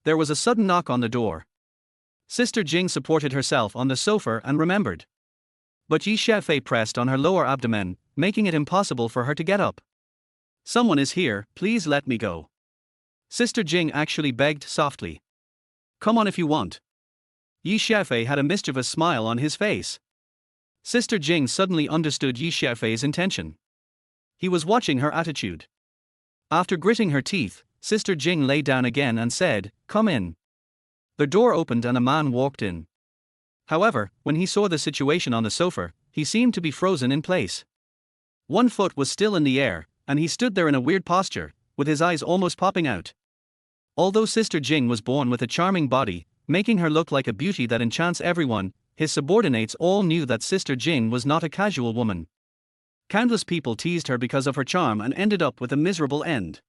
There was a sudden knock on the door. Sister Jing supported herself on the sofa and remembered. But Yi Xiaofei pressed on her lower abdomen, making it impossible for her to get up. Someone is here, please let me go. Sister Jing actually begged softly. Come on if you want. Yi Xiaofei had a mischievous smile on his face. Sister Jing suddenly understood Yi Xiaofei's intention. He was watching her attitude. After gritting her teeth, Sister Jing lay down again and said, "Come in." The door opened and a man walked in. However, when he saw the situation on the sofa, he seemed to be frozen in place. One foot was still in the air, and he stood there in a weird posture, with his eyes almost popping out. Although Sister Jing was born with a charming body, making her look like a beauty that enchants everyone, his subordinates all knew that Sister Jing was not a casual woman. Countless people teased her because of her charm and ended up with a miserable end.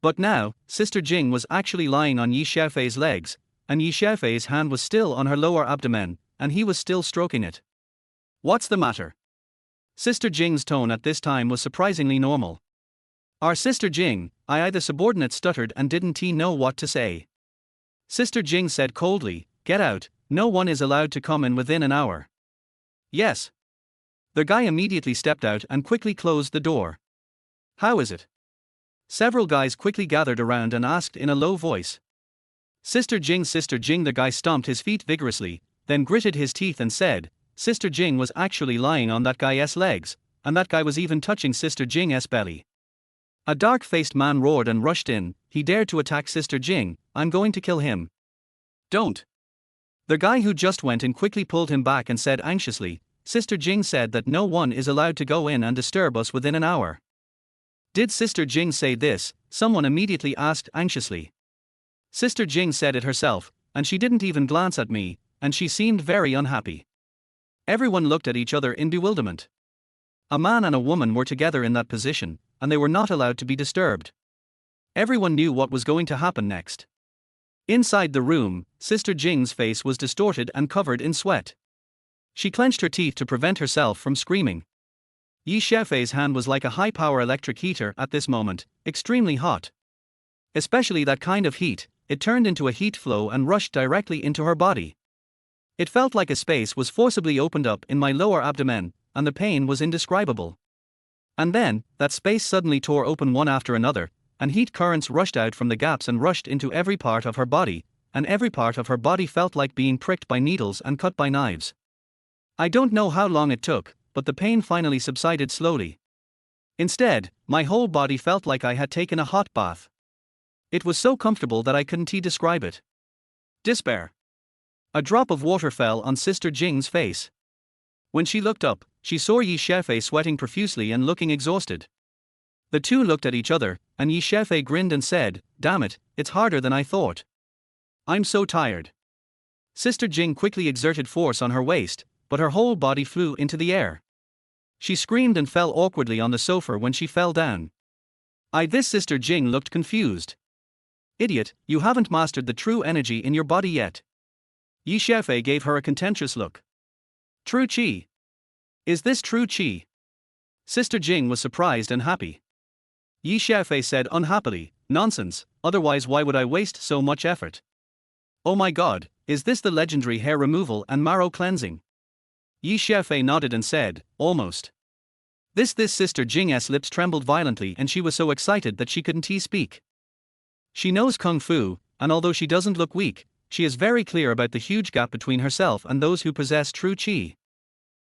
But now, Sister Jing was actually lying on Yi Xiaofei's legs, and Yi Xiaofei's hand was still on her lower abdomen, and he was still stroking it. What's the matter? Sister Jing's tone at this time was surprisingly normal. Our Sister Jing, the subordinate stuttered and didn't know what to say. Sister Jing said coldly, "Get out, no one is allowed to come in within an hour." Yes. The guy immediately stepped out and quickly closed the door. How is it? Several guys quickly gathered around and asked in a low voice. Sister Jing, the guy stomped his feet vigorously, then gritted his teeth and said, Sister Jing was actually lying on that guy's legs, and that guy was even touching Sister Jing's belly. A dark-faced man roared and rushed in. He dared to attack Sister Jing. I'm going to kill him. Don't. The guy who just went in quickly pulled him back and said anxiously, Sister Jing said that no one is allowed to go in and disturb us within an hour. Did Sister Jing say this? Someone immediately asked anxiously. Sister Jing said it herself, and she didn't even glance at me, and she seemed very unhappy. Everyone looked at each other in bewilderment. A man and a woman were together in that position, and they were not allowed to be disturbed. Everyone knew what was going to happen next. Inside the room, Sister Jing's face was distorted and covered in sweat. She clenched her teeth to prevent herself from screaming. Yi Xiaofei's hand was like a high-power electric heater at this moment, extremely hot. Especially that kind of heat, it turned into a heat flow and rushed directly into her body. It felt like a space was forcibly opened up in my lower abdomen, and the pain was indescribable. And then, that space suddenly tore open one after another, and heat currents rushed out from the gaps and rushed into every part of her body, and every part of her body felt like being pricked by needles and cut by knives. I don't know how long it took, but the pain finally subsided slowly. Instead, my whole body felt like I had taken a hot bath. It was so comfortable that I couldn't describe it. Despair. A drop of water fell on Sister Jing's face. When she looked up, she saw Yi Xiaofei sweating profusely and looking exhausted. The two looked at each other, and Yi Xiaofei grinned and said, Damn it, it's harder than I thought. I'm so tired. Sister Jing quickly exerted force on her waist, but her whole body flew into the air. She screamed and fell awkwardly on the sofa when she fell down. This Sister Jing looked confused. Idiot, you haven't mastered the true energy in your body yet. Yi Xiaofei gave her a contemptuous look. True qi. Is this true qi? Sister Jing was surprised and happy. Yi Xiaofei said unhappily, Nonsense, otherwise why would I waste so much effort? Oh my god, is this the legendary hair removal and marrow cleansing? Yi Xiaofei nodded and said, Almost. This Sister Jing's lips trembled violently and she was so excited that she couldn't speak. She knows Kung Fu, and although she doesn't look weak, she is very clear about the huge gap between herself and those who possess true qi.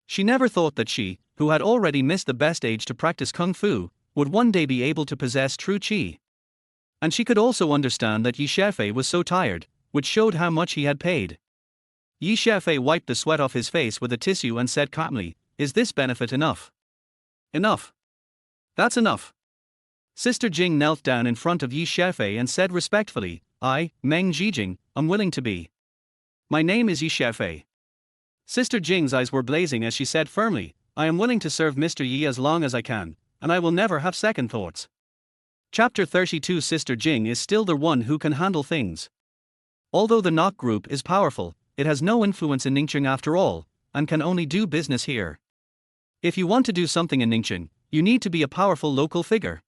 She never thought that she, who had already missed the best age to practice Kung Fu, would one day be able to possess true qi. And she could also understand that Yi Xiaofei was so tired, which showed how much he had paid. Yi Xiaofei wiped the sweat off his face with a tissue and said calmly, Is this benefit enough? Enough. That's enough. Sister Jing knelt down in front of Yi Xiaofei and said respectfully, I, Meng Zhijing, am willing to be. My name is Yi Xiaofei. Sister Jing's eyes were blazing as she said firmly, I am willing to serve Mr. Yi as long as I can, and I will never have second thoughts. Chapter 32 Sister Jing is still the one who can handle things. Although the knock group is powerful, it has no influence in Ningqing after all, and can only do business here. If you want to do something in Ningqing, you need to be a powerful local figure.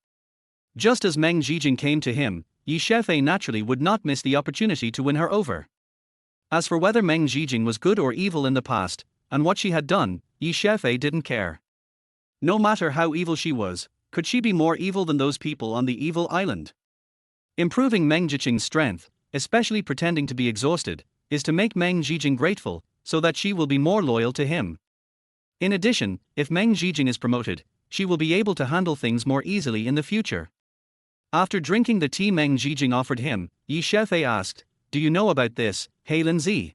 Just as Meng Zhijing came to him, Yi Xiaofei naturally would not miss the opportunity to win her over. As for whether Meng Zhijing was good or evil in the past, and what she had done, Yi Xiaofei didn't care. No matter how evil she was, could she be more evil than those people on the evil island? Improving Meng Zhijing's strength, especially pretending to be exhausted, is to make Meng Zhijing grateful, so that she will be more loyal to him. In addition, if Meng Zhijing is promoted, she will be able to handle things more easily in the future. After drinking the tea Meng Zhijing offered him, Yi Xiaofei asked, "Do you know about this, Heiress?"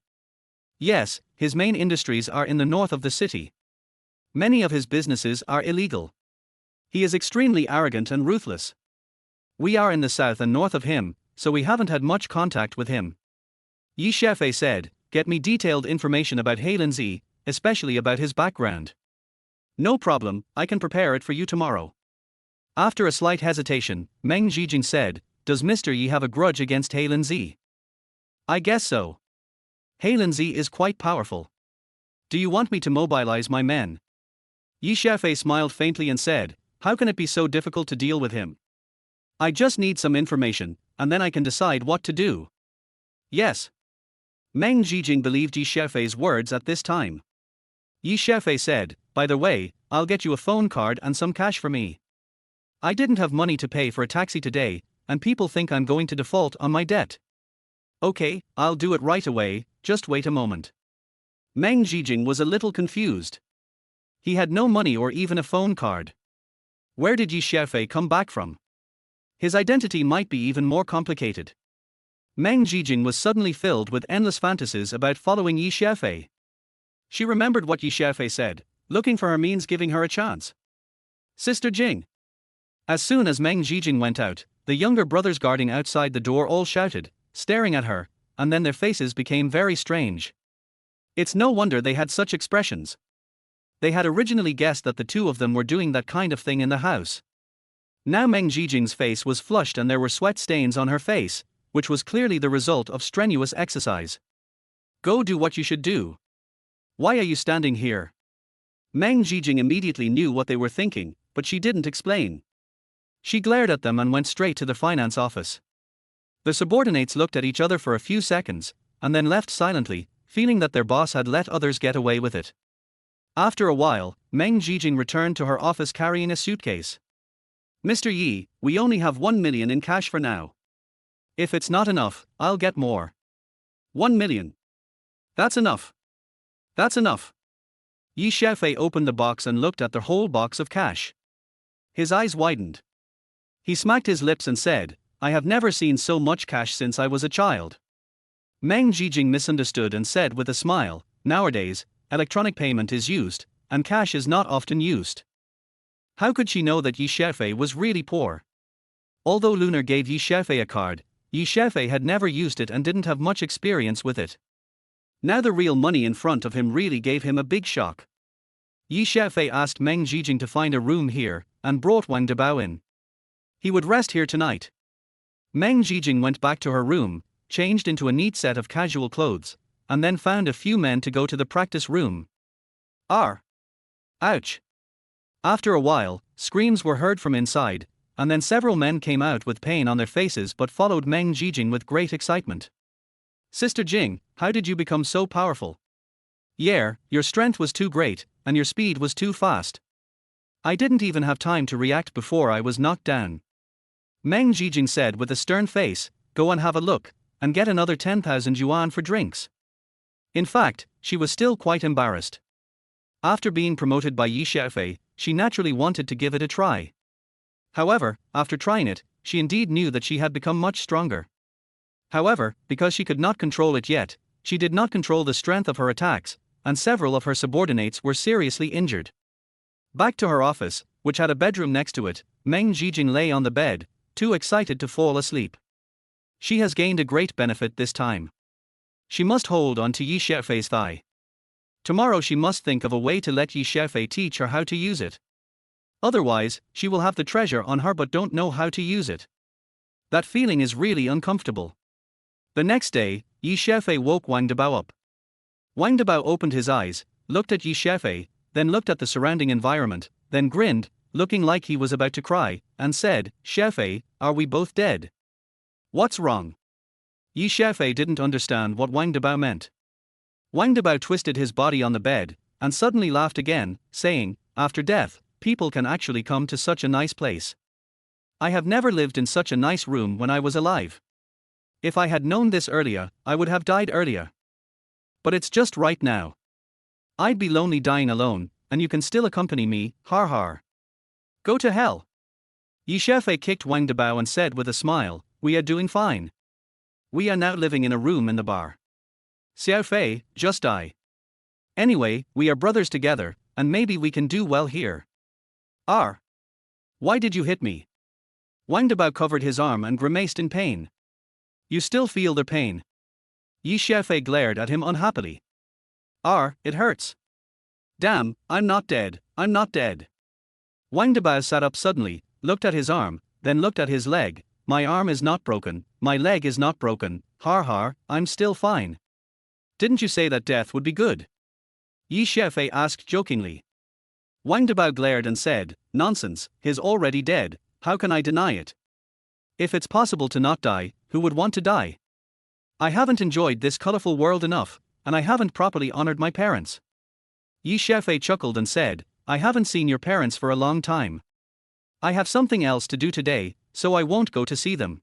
Yes, his main industries are in the north of the city. Many of his businesses are illegal. He is extremely arrogant and ruthless. We are in the south and north of him, so we haven't had much contact with him. Yi Xiaofei said, "Get me detailed information about Heiress, especially about his background." "No problem, I can prepare it for you tomorrow." After a slight hesitation, Meng Zhijing said, "Does Mr. Yi have a grudge against Heiress?" "I guess so. Heiress is quite powerful. Do you want me to mobilize my men?" Yi Xiaofei smiled faintly and said, "How can it be so difficult to deal with him? I just need some information, and then I can decide what to do." "Yes." Meng Zhijing believed Yi Xiaofei's words at this time. Yi Xiaofei said, "By the way, I'll get you a phone card and some cash for me. I didn't have money to pay for a taxi today, and people think I'm going to default on my debt." "Okay, I'll do it right away, just wait a moment." Meng Zhijing was a little confused. He had no money or even a phone card. Where did Yi Xiaofei come back from? His identity might be even more complicated. Meng Zhijing was suddenly filled with endless fantasies about following Yi Xiaofei. She remembered what Yi Xiaofei said, looking for her means giving her a chance. "Sister Jing." As soon as Meng Zhijing went out, the younger brothers guarding outside the door all shouted, staring at her, and then their faces became very strange. It's no wonder they had such expressions. They had originally guessed that the two of them were doing that kind of thing in the house. Now Meng Zhijing's face was flushed and there were sweat stains on her face, which was clearly the result of strenuous exercise. "Go do what you should do. Why are you standing here?" Meng Zhijing immediately knew what they were thinking, but she didn't explain. She glared at them and went straight to the finance office. The subordinates looked at each other for a few seconds, and then left silently, feeling that their boss had let others get away with it. After a while, Meng Zhijing returned to her office carrying a suitcase. "Mr. Yi, we only have 1 million in cash for now. If it's not enough, I'll get more." 1 million. That's enough. That's enough. Yi Xiaofei opened the box and looked at the whole box of cash. His eyes widened. He smacked his lips and said, "I have never seen so much cash since I was a child." Meng Zhijing misunderstood and said with a smile, "Nowadays, electronic payment is used, and cash is not often used." How could she know that Yi Xiaofei was really poor? Although Lunar gave Yi Xiaofei a card, Yi Xiaofei had never used it and didn't have much experience with it. Now the real money in front of him really gave him a big shock. Yi Xiaofei asked Meng Zhijing to find a room here, and brought Wang Debao in. He would rest here tonight. Meng Zhijing went back to her room, changed into a neat set of casual clothes, and then found a few men to go to the practice room. Ouch! After a while, screams were heard from inside, and then several men came out with pain on their faces but followed Meng Zhijing with great excitement. "Sister Jing, how did you become so powerful?" "Yeah, your strength was too great, and your speed was too fast. I didn't even have time to react before I was knocked down." Meng Zhijing said with a stern face, "Go and have a look, and get another 10,000 yuan for drinks." In fact, she was still quite embarrassed. After being promoted by Yi Xiaofei, she naturally wanted to give it a try. However, after trying it, she indeed knew that she had become much stronger. However, because she could not control it yet, she did not control the strength of her attacks, and several of her subordinates were seriously injured. Back to her office, which had a bedroom next to it, Meng Zhijing lay on the bed, too excited to fall asleep. She has gained a great benefit this time. She must hold on to Yi Xiaofei's thigh. Tomorrow she must think of a way to let Yi Xiaofei teach her how to use it. Otherwise, she will have the treasure on her but don't know how to use it. That feeling is really uncomfortable. The next day, Yi Xiaofei woke Wang Debao up. Wang Debao opened his eyes, looked at Yi Xiaofei, then looked at the surrounding environment, then grinned, looking like he was about to cry, and said, "Xiaofei, are we both dead?" What's wrong? Yi Xiaofei didn't understand what Wang Debao meant. Wang Debao twisted his body on the bed, and suddenly laughed again, saying, after death, people can actually come to such a nice place. I have never lived in such a nice room when I was alive. If I had known this earlier, I would have died earlier. But it's just right now. I'd be lonely dying alone, and you can still accompany me, har har. Go to hell. Yi Xiaofei kicked Wang Debao and said with a smile, we are doing fine. We are now living in a room in the bar. Xiaofei, just die. Anyway, we are brothers together, and maybe we can do well here. Why did you hit me? Wang Debao covered his arm and grimaced in pain. You still feel the pain? Yi Xiaofei glared at him unhappily. It hurts. Damn, I'm not dead, I'm not dead. Wang Debao sat up suddenly, looked at his arm, then looked at his leg. My arm is not broken, my leg is not broken, har har, I'm still fine. Didn't you say that death would be good? Yi Xiaofei asked jokingly. Wang Debao glared and said, nonsense, he's already dead, how can I deny it? If it's possible to not die, who would want to die? I haven't enjoyed this colorful world enough, and I haven't properly honored my parents. Yi Xiaofei chuckled and said, I haven't seen your parents for a long time. I have something else to do today, so I won't go to see them.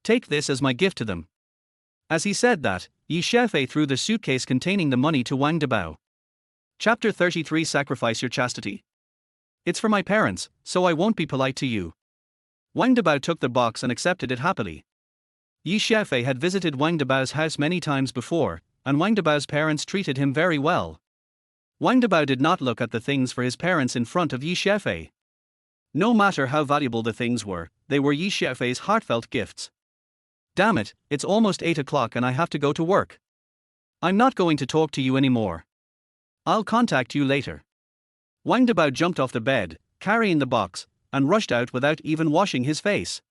Take this as my gift to them. As he said that, Yi Xiaofei threw the suitcase containing the money to Wang Debao. Chapter 33 Sacrifice Your Chastity. It's for my parents, so I won't be polite to you. Wang Debao took the box and accepted it happily. Yi Xiaofei had visited Wang Debao's house many times before, and Wang Debao's parents treated him very well. Wang Debao did not look at the things for his parents in front of Yi Xiaofei. No matter how valuable the things were, they were Yi Xiaofei's heartfelt gifts. Damn it, it's almost 8 o'clock and I have to go to work. I'm not going to talk to you anymore. I'll contact you later. Wang Debao jumped off the bed, carrying the box, and rushed out without even washing his face.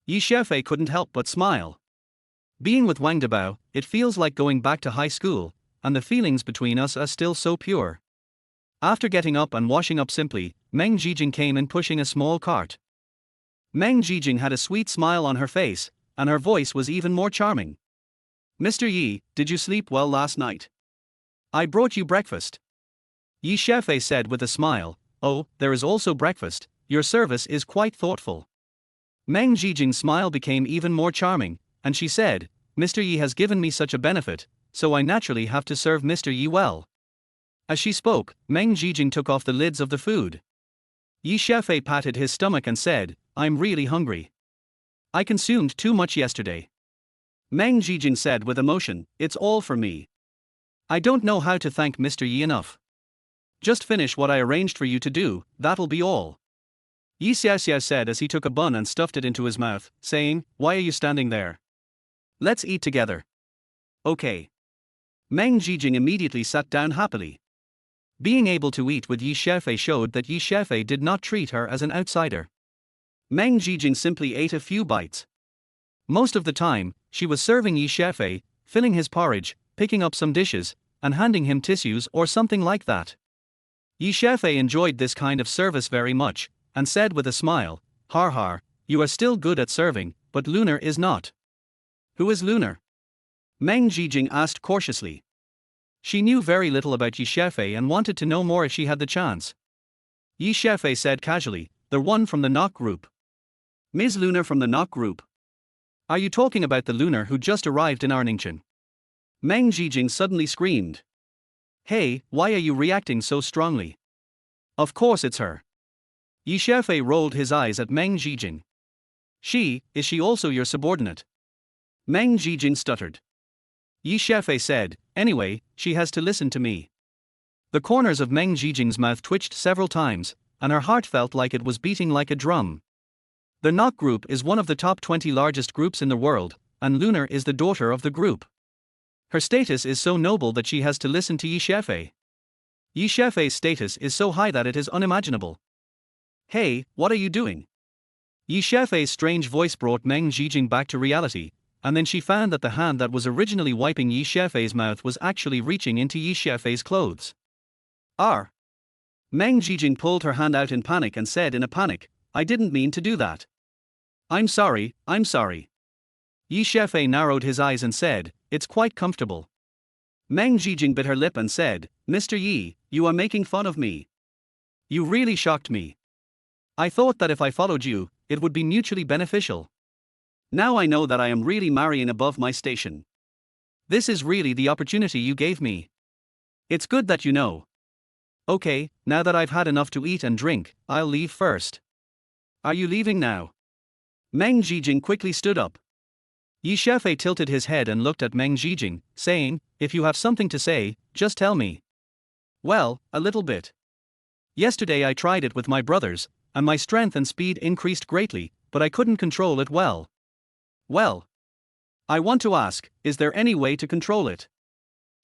Yi Xiaofei couldn't help but smile. Being with Wang Debao, it feels like going back to high school, and the feelings between us are still so pure. After getting up and washing up simply, Meng Jijing came in pushing a small cart. Meng Jijing had a sweet smile on her face, and her voice was even more charming. Mr. Yi, did you sleep well last night? I brought you breakfast. Yi Xiaofei said with a smile, oh, there is also breakfast, your service is quite thoughtful. Meng Jijing's smile became even more charming, and she said, Mr. Yi has given me such a benefit, so I naturally have to serve Mr. Yi well. As she spoke, Meng Jijing took off the lids of the food. Yi Xiaofei patted his stomach and said, I'm really hungry. I consumed too much yesterday. Meng Jijing said with emotion, it's all for me. I don't know how to thank Mr. Yi enough. Just finish what I arranged for you to do, that'll be all. Yi Xiaoxiao said as he took a bun and stuffed it into his mouth, saying, why are you standing there? Let's eat together. Okay. Meng Jijing immediately sat down happily. Being able to eat with Yi Xiaofei showed that Yi Xiaofei did not treat her as an outsider. Meng Jijing simply ate a few bites. Most of the time, she was serving Yi Xiaofei, filling his porridge, picking up some dishes, and handing him tissues or something like that. Yi Xiaofei enjoyed this kind of service very much, and said with a smile, har har, you are still good at serving, but Lunar is not. Who is Lunar? Meng Jijing asked cautiously. She knew very little about Yi Xiaofei and wanted to know more if she had the chance. Yi Xiaofei said casually, the one from the knock group. Ms. Lunar from the knock group. Are you talking about the Lunar who just arrived in Arningchen? Meng Jijing suddenly screamed. Hey, why are you reacting so strongly? Of course it's her. Yi Xiaofei rolled his eyes at Meng Jijing. Is she also your subordinate? Meng Jijing stuttered. Yi Xiaofei said, anyway, she has to listen to me. The corners of Meng Jijing's mouth twitched several times, and her heart felt like it was beating like a drum. The Knock Group is one of the top 20 largest groups in the world, and Lunar is the daughter of the group. Her status is so noble that she has to listen to Yi Xiaofei. Yi Xiaofei's status is so high that it is unimaginable. Hey, what are you doing? Yi Xiaofei's strange voice brought Meng Jijing back to reality, and then she found that the hand that was originally wiping Yi Xiaofei's mouth was actually reaching into Yi Xiaofei's clothes. Meng Jijing pulled her hand out in panic and said in a panic, I didn't mean to do that. I'm sorry. Yi Xiaofei narrowed his eyes and said, "It's quite comfortable." Meng Jijing bit her lip and said, "Mr. Yi, you are making fun of me. You really shocked me. I thought that if I followed you, it would be mutually beneficial. Now I know that I am really marrying above my station. This is really the opportunity you gave me. It's good that you know. Okay, now that I've had enough to eat and drink, I'll leave first." "Are you leaving now?" Meng Jijing quickly stood up. Yi Xiaofei tilted his head and looked at Meng Jijing, saying, "If you have something to say, just tell me." "Well, a little bit. Yesterday I tried it with my brothers, and my strength and speed increased greatly, but I couldn't control it well." "Well, I want to ask, is there any way to control it?"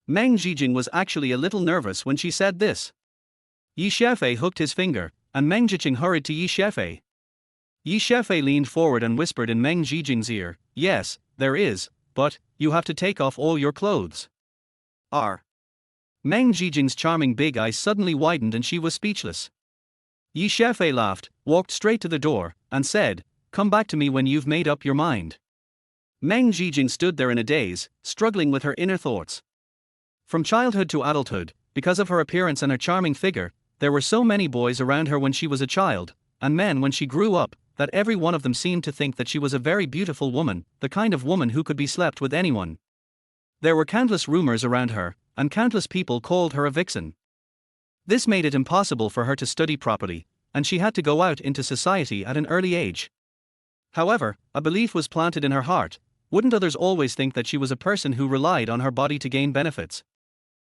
Meng Jijing was actually a little nervous when she said this. Yi Xiaofei hooked his finger, and Meng Jijing hurried to Yi Xiaofei. Yi Xiaofei leaned forward and whispered in Meng Jijing's ear, "Yes, there is, but you have to take off all your clothes." Meng Jijing's charming big eyes suddenly widened and she was speechless. Yi Xiaofei laughed, walked straight to the door, and said, "Come back to me when you've made up your mind." Meng Jijing stood there in a daze, struggling with her inner thoughts. From childhood to adulthood, because of her appearance and her charming figure, there were so many boys around her when she was a child, and men when she grew up, that every one of them seemed to think that she was a very beautiful woman, the kind of woman who could be slept with anyone. There were countless rumors around her, and countless people called her a vixen. This made it impossible for her to study properly, and she had to go out into society at an early age. However, a belief was planted in her heart: wouldn't others always think that she was a person who relied on her body to gain benefits?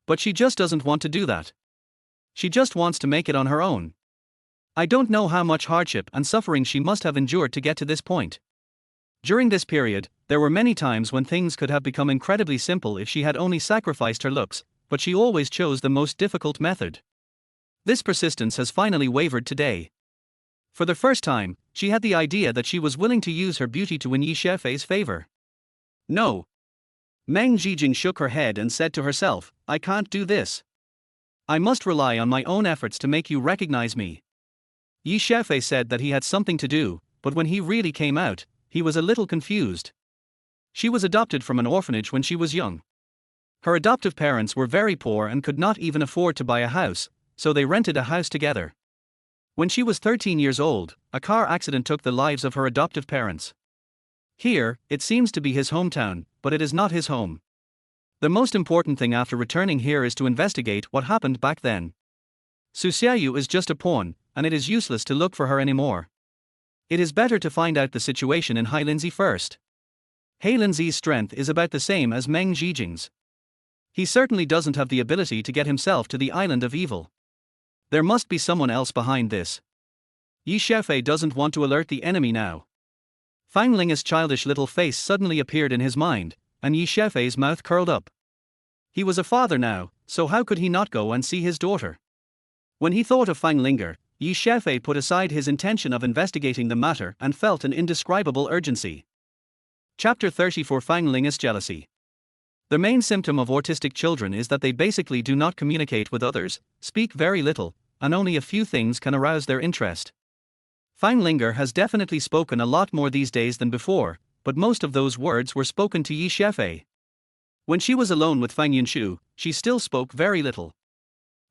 But she just doesn't want to do that. She just wants to make it on her own. I don't know how much hardship and suffering she must have endured to get to this point. During this period, there were many times when things could have become incredibly simple if she had only sacrificed her looks, but she always chose the most difficult method. This persistence has finally wavered today. For the first time, she had the idea that she was willing to use her beauty to win Yi Xiaofei's favor. "No." Meng Jijing shook her head and said to herself, "I can't do this. I must rely on my own efforts to make you recognize me." Yi Xiaofei said that he had something to do, but when he really came out, he was a little confused. She was adopted from an orphanage when she was young. Her adoptive parents were very poor and could not even afford to buy a house, so they rented a house together. When she was 13 years old, a car accident took the lives of her adoptive parents. Here, it seems to be his hometown, but it is not his home. The most important thing after returning here is to investigate what happened back then. Su Xiaoyu is just a pawn, and it is useless to look for her anymore. It is better to find out the situation in Hailinzi first. Hailinzi's strength is about the same as Meng Jijing's. He certainly doesn't have the ability to get himself to the island of evil. There must be someone else behind this. Yi Xiaofei doesn't want to alert the enemy now. Fang Ling's childish little face suddenly appeared in his mind, and Yi Xiaofei's mouth curled up. He was a father now, so how could he not go and see his daughter? When he thought of Fang Linger, Yi Xiaofei put aside his intention of investigating the matter and felt an indescribable urgency. Chapter 34: Fang Ling's jealousy. The main symptom of autistic children is that they basically do not communicate with others, speak very little, and only a few things can arouse their interest. Fang Linger has definitely spoken a lot more these days than before, but most of those words were spoken to Yi Xiaofei. When she was alone with Fang Yunshu, she still spoke very little.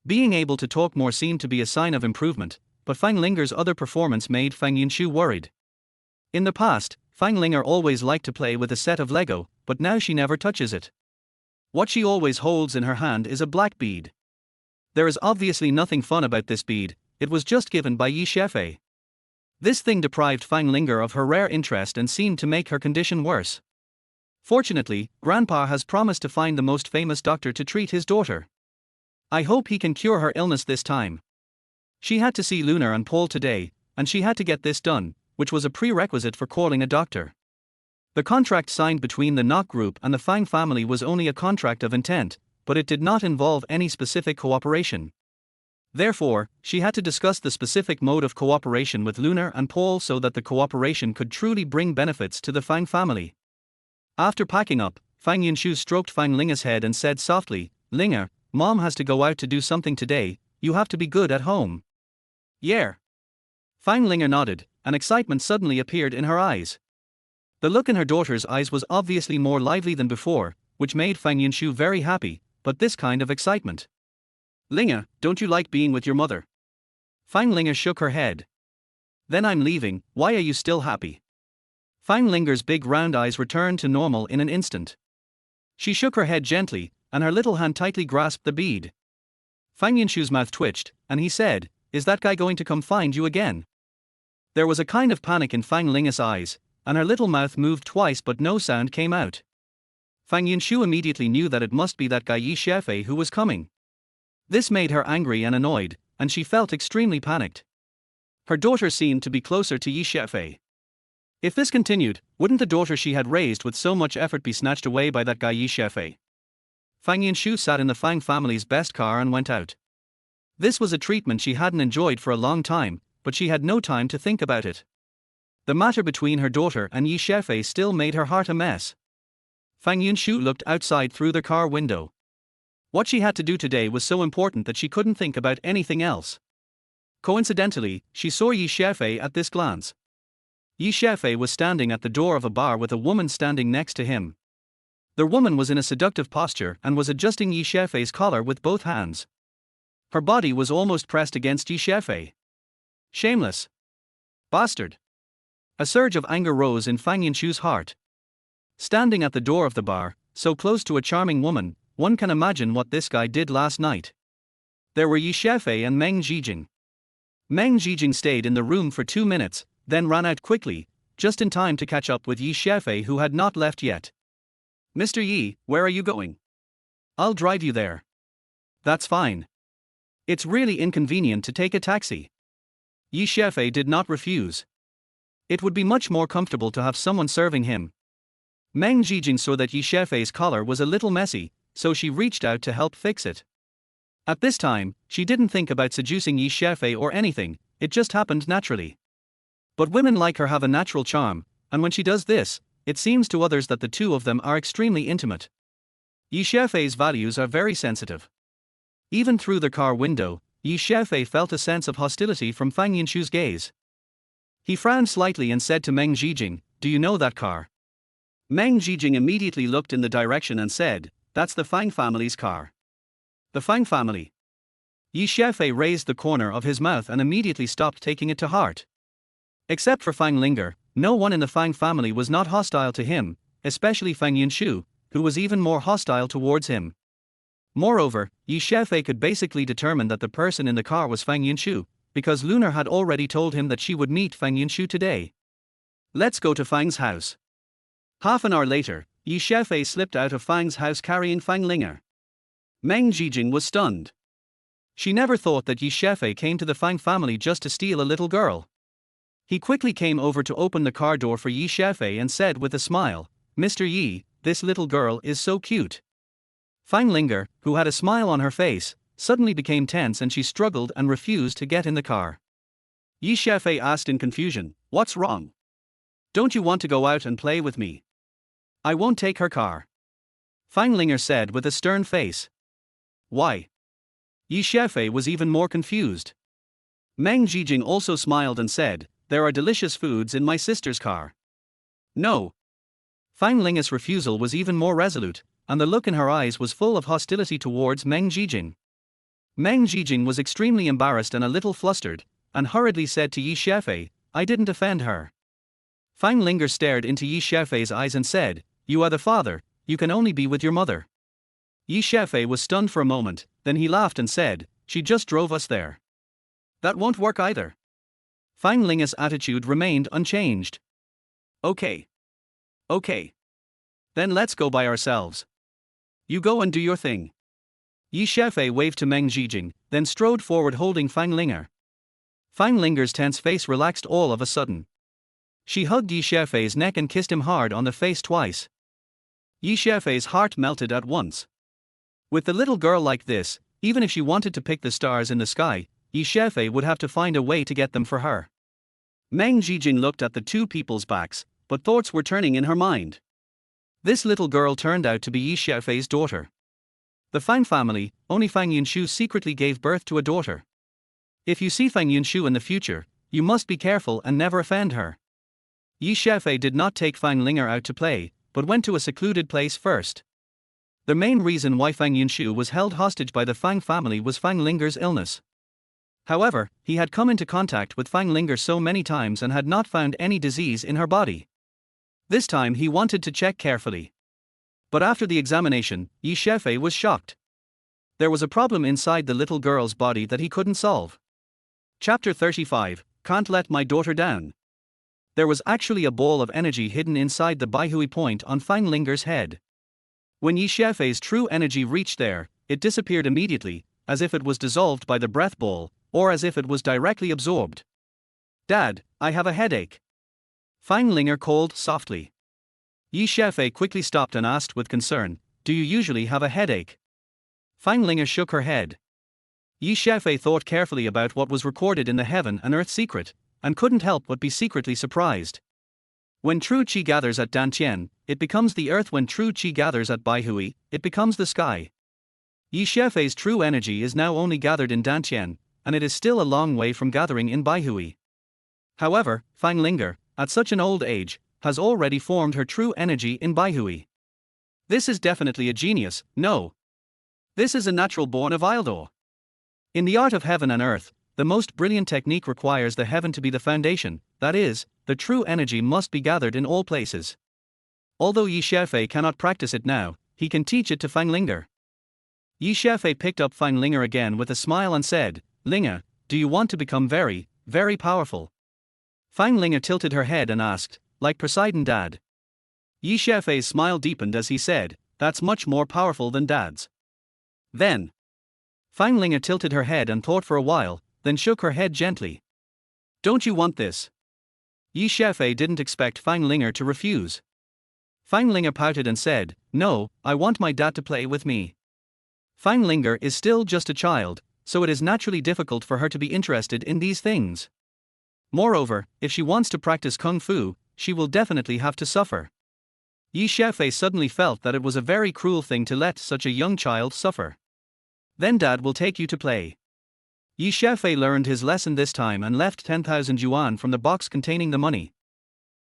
Being able to talk more seemed to be a sign of improvement, but Fang Linger's other performance made Fang Yunshu worried. In the past, Fang Linger always liked to play with a set of Lego, but now she never touches it. What she always holds in her hand is a black bead. There is obviously nothing fun about this bead, it was just given by Yi Xiaofei. This thing deprived Fang Linger of her rare interest and seemed to make her condition worse. Fortunately, Grandpa has promised to find the most famous doctor to treat his daughter. I hope he can cure her illness this time. She had to see Lunar and Paul today, and she had to get this done, which was a prerequisite for calling a doctor. The contract signed between the Nok Group and the Fang family was only a contract of intent, but it did not involve any specific cooperation. Therefore, she had to discuss the specific mode of cooperation with Lunar and Paul so that the cooperation could truly bring benefits to the Fang family. After packing up, Fang Yunshu stroked Fang Linger's head and said softly, "Linger, Mom has to go out to do something today, you have to be good at home." "Yeah." Fang Linger nodded, and excitement suddenly appeared in her eyes. The look in her daughter's eyes was obviously more lively than before, which made Fang Yunshu very happy, but this kind of excitement. Linga, don't you like being with your mother? Fang Linga shook her head. Then I'm leaving, why are you still happy? Fang Linger's big round eyes returned to normal in an instant. She shook her head gently, and her little hand tightly grasped the bead. Fang Yunshu's mouth twitched, and he said, "Is that guy going to come find you again?" There was a kind of panic in Fang Linga's eyes, and her little mouth moved twice but no sound came out. Fang Yunshu immediately knew that it must be that guy Xiaofei who was coming. This made her angry and annoyed, and she felt extremely panicked. Her daughter seemed to be closer to Xiaofei. If this continued, wouldn't the daughter she had raised with so much effort be snatched away by that guy Xiaofei? Fang Yunshu sat in the Fang family's best car and went out. This was a treatment she hadn't enjoyed for a long time, but she had no time to think about it. The matter between her daughter and Xiaofei still made her heart a mess. Fang Yunshu looked outside through the car window. What she had to do today was so important that she couldn't think about anything else. Coincidentally, she saw Xiaofei at this glance. Xiaofei was standing at the door of a bar with a woman standing next to him. The woman was in a seductive posture and was adjusting Xiaofei's collar with both hands. Her body was almost pressed against Xiaofei. Shameless bastard! A surge of anger rose in Fang Yunshu's heart. Standing at the door of the bar, so close to a charming woman, one can imagine what this guy did last night. There were Xiaofei and Meng Zhijing. Meng Zhijing stayed in the room for 2 minutes, then ran out quickly, just in time to catch up with Xiaofei who had not left yet. "Mr. Yi, where are you going?" "I'll drive you there." "That's fine. It's really inconvenient to take a taxi." Xiaofei did not refuse. It would be much more comfortable to have someone serving him. Meng Zhijing saw that Xiaofei's collar was a little messy, so she reached out to help fix it. At this time, she didn't think about seducing Xiaofei or anything, it just happened naturally. But women like her have a natural charm, and when she does this, it seems to others that the two of them are extremely intimate. Xiaofei's values are very sensitive. Even through the car window, Xiaofei felt a sense of hostility from Fang Yunshu's gaze. He frowned slightly and said to Meng Zhijing, "Do you know that car?" Meng Zhijing immediately looked in the direction and said, "That's the Fang family's car." "The Fang family?" Xiaofei raised the corner of his mouth and immediately stopped taking it to heart. Except for Fang Linger, no one in the Fang family was not hostile to him, especially Fang Yunshu, who was even more hostile towards him. Moreover, Xiaofei could basically determine that the person in the car was Fang Yunshu, because Lunar had already told him that she would meet Fang Yunshu today. "Let's go to Fang's house." Half an hour later, Xiaofei slipped out of Fang's house carrying Fang Linger. Meng Zhijing was stunned. She never thought that Xiaofei came to the Fang family just to steal a little girl. He quickly came over to open the car door for Xiaofei and said with a smile, "Mr. Yi, this little girl is so cute." Fang Linger, who had a smile on her face, suddenly became tense and she struggled and refused to get in the car. Xiaofei asked in confusion, "What's wrong? Don't you want to go out and play with me?" "I won't take her car," Fang Linger said with a stern face. "Why?" Xiaofei was even more confused. Meng Zhijing also smiled and said, "There are delicious foods in my sister's car." "No." Fang Linger's refusal was even more resolute, and the look in her eyes was full of hostility towards Meng Zhijing. Meng Zhijing was extremely embarrassed and a little flustered, and hurriedly said to Xiaofei, "I didn't offend her." Fang Linger stared into Xiaofei's eyes and said, "You are the father, you can only be with your mother." Xiaofei was stunned for a moment, then he laughed and said, "She just drove us there." "That won't work either." Fang Linger's attitude remained unchanged. Okay. Then let's go by ourselves. You go and do your thing." Xiaofei waved to Meng Zhijing, then strode forward holding Fang Linger. Fang Linger's tense face relaxed all of a sudden. She hugged Xiaofei's neck and kissed him hard on the face twice. Xiaofei's heart melted at once. With the little girl like this, even if she wanted to pick the stars in the sky, Xiaofei would have to find a way to get them for her. Meng Zhijing looked at the two people's backs, but thoughts were turning in her mind. This little girl turned out to be Xiaofei's daughter. The Fang family, only Fang Yunshu secretly gave birth to a daughter. If you see Fang Yunshu in the future, you must be careful and never offend her. Yi Xiaofei did not take Fang Linger out to play, but went to a secluded place first. The main reason why Fang Yunshu was held hostage by the Fang family was Fang Linger's illness. However, he had come into contact with Fang Linger so many times and had not found any disease in her body. This time he wanted to check carefully. But after the examination, Yi Xiaofei was shocked. There was a problem inside the little girl's body that he couldn't solve. Chapter 35, Can't Let My Daughter Down. There was actually a ball of energy hidden inside the Baihui point on Fang Linger's head. When Yi Xiaofei's true energy reached there, it disappeared immediately, as if it was dissolved by the breath ball, or as if it was directly absorbed. "Dad, I have a headache," Fang Linger called softly. Yi Xiaofei quickly stopped and asked with concern, "Do you usually have a headache?" Fang Linger shook her head. Yi Xiaofei thought carefully about what was recorded in the Heaven and Earth secret, and couldn't help but be secretly surprised. When true qi gathers at Dantian, it becomes the earth. When true qi gathers at Baihui, it becomes the sky. Yi Xiaofei's true energy is now only gathered in Dantian, and it is still a long way from gathering in Baihui. However, Fang Linger, at such an old age, has already formed her true energy in Baihui. This is definitely a genius, no. This is a natural born of Eldest. In the art of heaven and earth, the most brilliant technique requires the heaven to be the foundation, that is, the true energy must be gathered in all places. Although Yi Xiaofei cannot practice it now, he can teach it to Fang Linger. Yi Xiaofei picked up Fang Linger again with a smile and said, "Linger, do you want to become very, very powerful?" Fang Linger tilted her head and asked, "Like Poseidon, Dad?" Yi Xiaofei's smile deepened as he said, "That's much more powerful than Dad's." Then, Fang Linger tilted her head and thought for a while, then shook her head gently. "Don't you want this?" Yi Xiaofei didn't expect Fang Linger to refuse. Fang Linger pouted and said, "No, I want my dad to play with me." Fang Linger is still just a child, so it is naturally difficult for her to be interested in these things. Moreover, if she wants to practice kung fu, she will definitely have to suffer. Yi Xiaofei suddenly felt that it was a very cruel thing to let such a young child suffer. "Then Dad will take you to play." Yi Xiaofei learned his lesson this time and left 10,000 yuan from the box containing the money.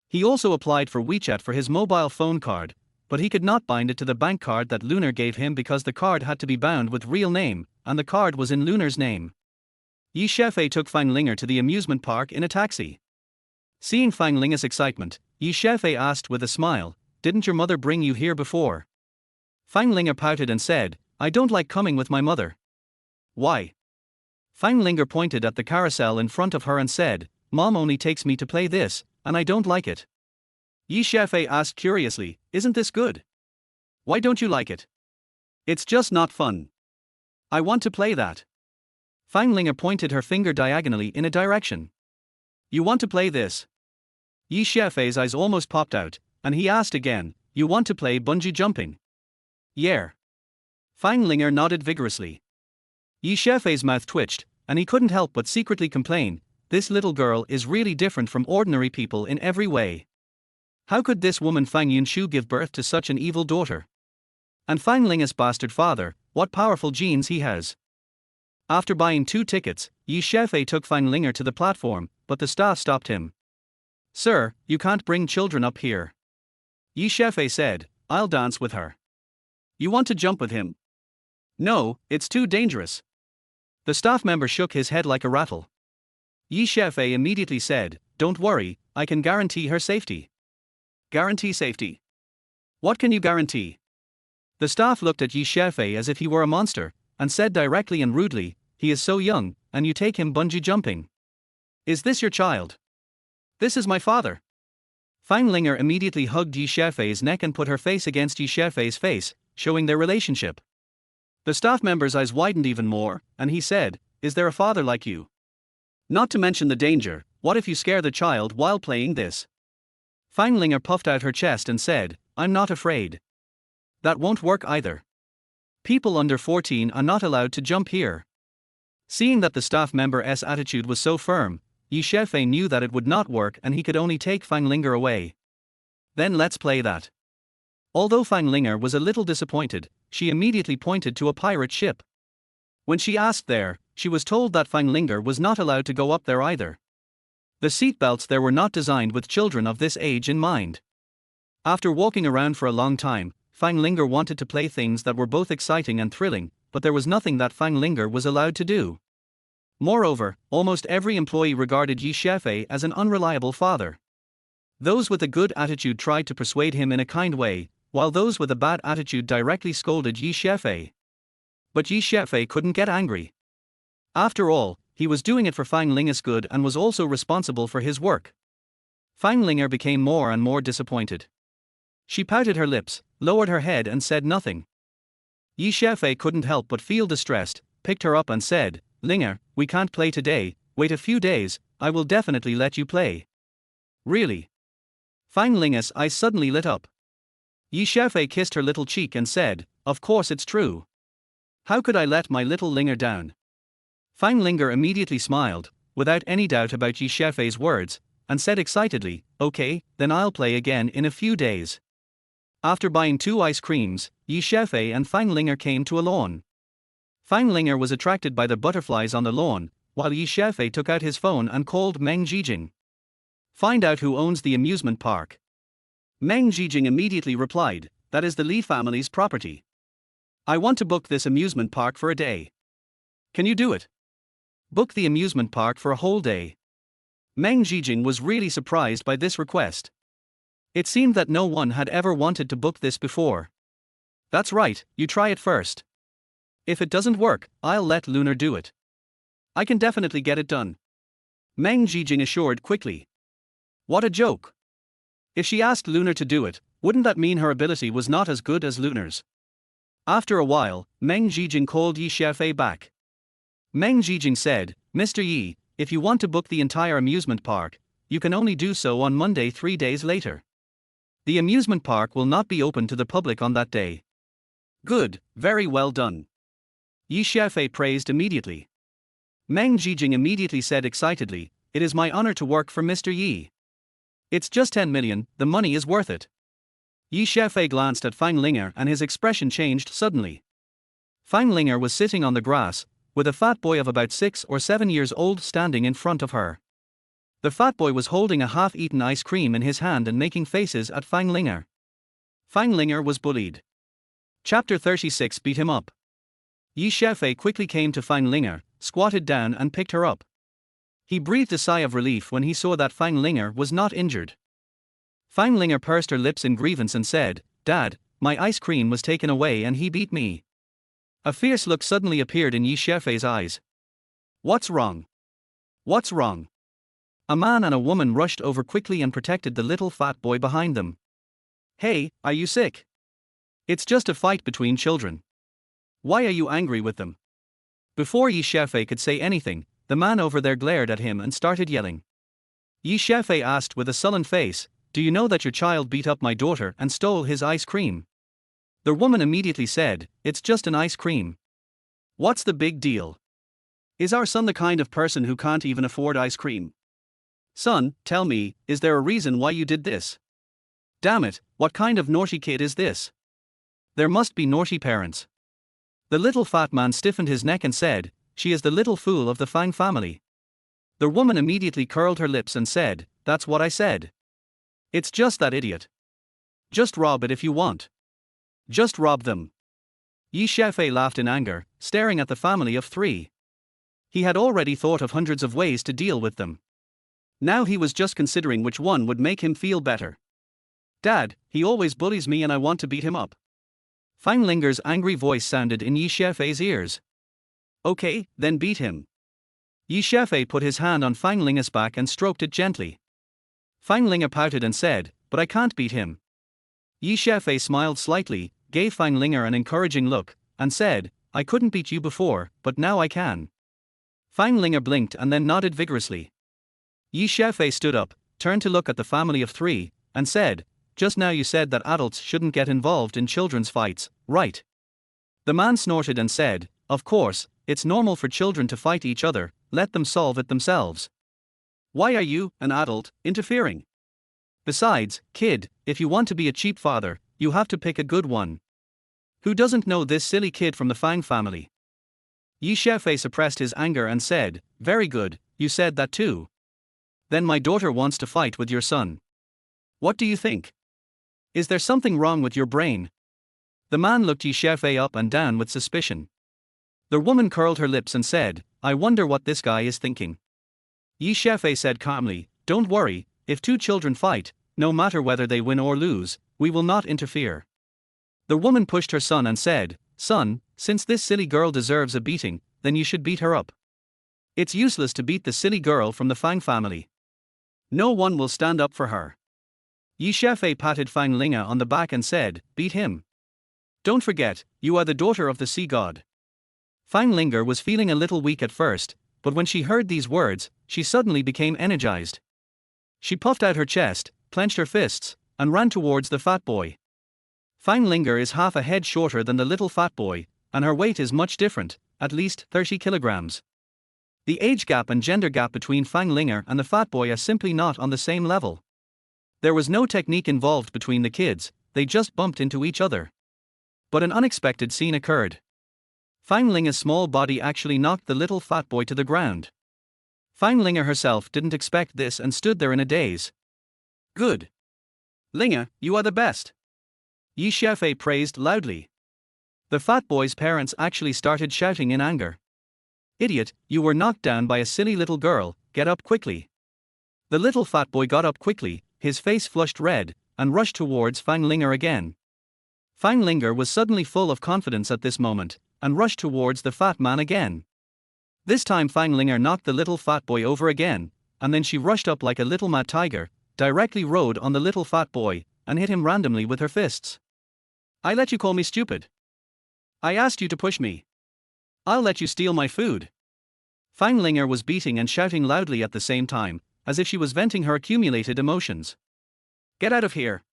He also applied for WeChat for his mobile phone card, but he could not bind it to the bank card that Lunar gave him because the card had to be bound with real name, and the card was in Lunar's name. Yi Xiaofei took Fang Linger to the amusement park in a taxi. Seeing Fang Linger's excitement, Yi Xiaofei asked with a smile, "Didn't your mother bring you here before?" Fang Linger pouted and said, "I don't like coming with my mother." "Why?" Fang Linger pointed at the carousel in front of her and said, "Mom only takes me to play this, and I don't like it." Yi Xiaofei asked curiously, "Isn't this good? Why don't you like it?" "It's just not fun. I want to play that." Fang Linger pointed her finger diagonally in a direction. "You want to play this?" Yi Xiaofei's eyes almost popped out, and he asked again, "You want to play bungee jumping?" "Yeah." Fang Linger nodded vigorously. Yi Xiaofei's mouth twitched, and he couldn't help but secretly complain, "This little girl is really different from ordinary people in every way. How could this woman Fang Yunshu give birth to such an evil daughter? And Fang Linger's bastard father, what powerful genes he has." After buying 2 tickets, Yi Xiaofei took Fang Linger to the platform, but the staff stopped him. "Sir, you can't bring children up here." Yi Xiaofei said, "I'll dance with her." "You want to jump with him?" "No, it's too dangerous." The staff member shook his head like a rattle. Yi Xiaofei immediately said, "Don't worry, I can guarantee her safety." "Guarantee safety? What can you guarantee?" The staff looked at Yi Xiaofei as if he were a monster, and said directly and rudely, "He is so young, and you take him bungee jumping. Is this your child?" "This is my father." Fang Linger immediately hugged Yi Xiaofei's neck and put her face against Yi Xiaofei's face, showing their relationship. The staff member's eyes widened even more, and he said, "Is there a father like you? Not to mention the danger, what if you scare the child while playing this?" Fang Linger puffed out her chest and said, "I'm not afraid. That won't work either. People under 14 are not allowed to jump here." Seeing that the staff member's attitude was so firm, Yi Xiaofei knew that it would not work and he could only take Fang Linger away. "Then let's play that." Although Fang Linger was a little disappointed, she immediately pointed to a pirate ship. When she asked there, she was told that Fang Linger was not allowed to go up there either. The seatbelts there were not designed with children of this age in mind. After walking around for a long time, Fang Linger wanted to play things that were both exciting and thrilling, but there was nothing that Fang Linger was allowed to do. Moreover, almost every employee regarded Xiaofei as an unreliable father. Those with a good attitude tried to persuade him in a kind way, while those with a bad attitude directly scolded Xiaofei. But Xiaofei couldn't get angry. After all, he was doing it for Fang Linger's good and was also responsible for his work. Fang Linger became more and more disappointed. She pouted her lips, lowered her head and said nothing. Xiaofei couldn't help but feel distressed, picked her up and said, "Linger, we can't play today, wait a few days, I will definitely let you play." "Really?" Fang Linger's eyes suddenly lit up. Xiaofei kissed her little cheek and said, "Of course it's true. How could I let my little Linger down?" Fang Linger immediately smiled, without any doubt about Xiaofei's words, and said excitedly, "Okay, then I'll play again in a few days." After buying 2 ice creams, Xiaofei and Fang Linger came to a lawn. Fang Linger was attracted by the butterflies on the lawn, while Xiaofei took out his phone and called Meng Jijing. "Find out who owns the amusement park." Meng Jijing immediately replied, "That is the Li family's property. I want to book this amusement park for a day. Can you do it?" "Book the amusement park for a whole day." Meng Jijing was really surprised by this request. It seemed that no one had ever wanted to book this before. "That's right, you try it first. If it doesn't work, I'll let Lunar do it. I can definitely get it done," Meng Jijing assured quickly. What a joke. If she asked Lunar to do it, wouldn't that mean her ability was not as good as Lunar's? After a while, Meng Jijing called Yi Xiaofei back. Meng Jijing said, "Mr. Yi, if you want to book the entire amusement park, you can only do so on Monday 3 days later. The amusement park will not be open to the public on that day." "Good, very well done," Yi Xiaofei praised immediately. Meng Jijing immediately said excitedly, "It is my honor to work for Mr. Yi. It's just 10 million, the money is worth it." Yi Xiaofei glanced at Fang Linger and his expression changed suddenly. Fang Linger was sitting on the grass, with a fat boy of about 6 or 7 years old standing in front of her. The fat boy was holding a half-eaten ice cream in his hand and making faces at Fang Linger. Fang Linger was bullied. Chapter 36 beat him up. Yi Xiaofei quickly came to Fang Linger, squatted down and picked her up. He breathed a sigh of relief when he saw that Fang Linger was not injured. Fang Linger pursed her lips in grievance and said, "Dad, my ice cream was taken away and he beat me." A fierce look suddenly appeared in Yi Xiaofei's eyes. "What's wrong? What's wrong?" A man and a woman rushed over quickly and protected the little fat boy behind them. "Hey, are you sick? It's just a fight between children. Why are you angry with them?" Before Yi Xiaofei could say anything, the man over there glared at him and started yelling. Yi Xiaofei asked with a sullen face, "Do you know that your child beat up my daughter and stole his ice cream?" The woman immediately said, "It's just an ice cream. What's the big deal? Is our son the kind of person who can't even afford ice cream? Son, tell me, is there a reason why you did this? Damn it, what kind of naughty kid is this? There must be naughty parents." The little fat man stiffened his neck and said, "She is the little fool of the Fang family." The woman immediately curled her lips and said, "That's what I said. It's just that idiot. Just rob it if you want. Just rob them." Yi Xiaofei laughed in anger, staring at the family of 3. He had already thought of hundreds of ways to deal with them. Now he was just considering which one would make him feel better. "Dad, he always bullies me and I want to beat him up." Fang Linger's angry voice sounded in Yi Xiaofei's ears. "Okay, then beat him." Yi Xiaofei put his hand on Fang Linger's back and stroked it gently. Fang Linger pouted and said, "But I can't beat him." Yi Xiaofei smiled slightly, gave Fang Linger an encouraging look, and said, "I couldn't beat you before, but now I can." Fang Linger blinked and then nodded vigorously. Yi Xiaofei stood up, turned to look at the family of 3, and said, "Just now you said that adults shouldn't get involved in children's fights, right?" The man snorted and said, "Of course, it's normal for children to fight each other, let them solve it themselves. Why are you, an adult, interfering? Besides, kid, if you want to be a cheap father, you have to pick a good one. Who doesn't know this silly kid from the Fang family?" Yi Xiaofei suppressed his anger and said, "Very good, you said that too. Then my daughter wants to fight with your son. What do you think? Is there something wrong with your brain? The man looked Xiaofei up and down with suspicion. The woman curled her lips and said, I wonder what this guy is thinking. Xiaofei said calmly, don't worry, if two children fight, no matter whether they win or lose, we will not interfere. The woman pushed her son and said, son, since this silly girl deserves a beating, then you should beat her up. It's useless to beat the silly girl from the Fang family. No one will stand up for her. Xiaofei patted Fang Linga on the back and said, beat him. Don't forget, you are the daughter of the sea god. Fang Linga was feeling a little weak at first, but when she heard these words, she suddenly became energized. She puffed out her chest, clenched her fists, and ran towards the fat boy. Fang Linga is half a head shorter than the little fat boy, and her weight is much different, at least 30 kilograms. The age gap and gender gap between Fang Linga and the fat boy are simply not on the same level. There was no technique involved between the kids, they just bumped into each other. But an unexpected scene occurred. Fang Linga's small body actually knocked the little fat boy to the ground. Fang Linga herself didn't expect this and stood there in a daze. Good. Linga, you are the best. Xiaofei praised loudly. The fat boy's parents actually started shouting in anger. Idiot, you were knocked down by a silly little girl, get up quickly. The little fat boy got up quickly, his face flushed red, and rushed towards Fang Linga again. Fang Linga was suddenly full of confidence at this moment, and rushed towards the fat man again. This time Fang Linga knocked the little fat boy over again, and then she rushed up like a little mad tiger, directly rode on the little fat boy, and hit him randomly with her fists. I let you call me stupid. I asked you to push me. I'll let you steal my food. Fang Linga was beating and shouting loudly at the same time, as if she was venting her accumulated emotions. Get out of here.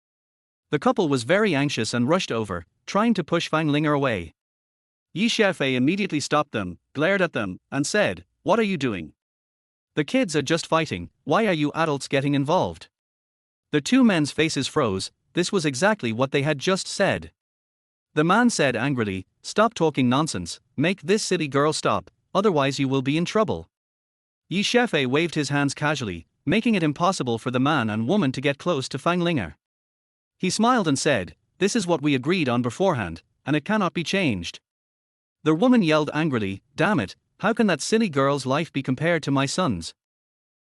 The couple was very anxious and rushed over, trying to push Fang Linga away. Xiaofei immediately stopped them, glared at them, and said, what are you doing? The kids are just fighting, why are you adults getting involved? The two men's faces froze, this was exactly what they had just said. The man said angrily, stop talking nonsense, make this silly girl stop, otherwise you will be in trouble. Xiaofei waved his hands casually, making it impossible for the man and woman to get close to Fang Linga. He smiled and said, this is what we agreed on beforehand, and it cannot be changed. The woman yelled angrily, damn it, how can that silly girl's life be compared to my son's?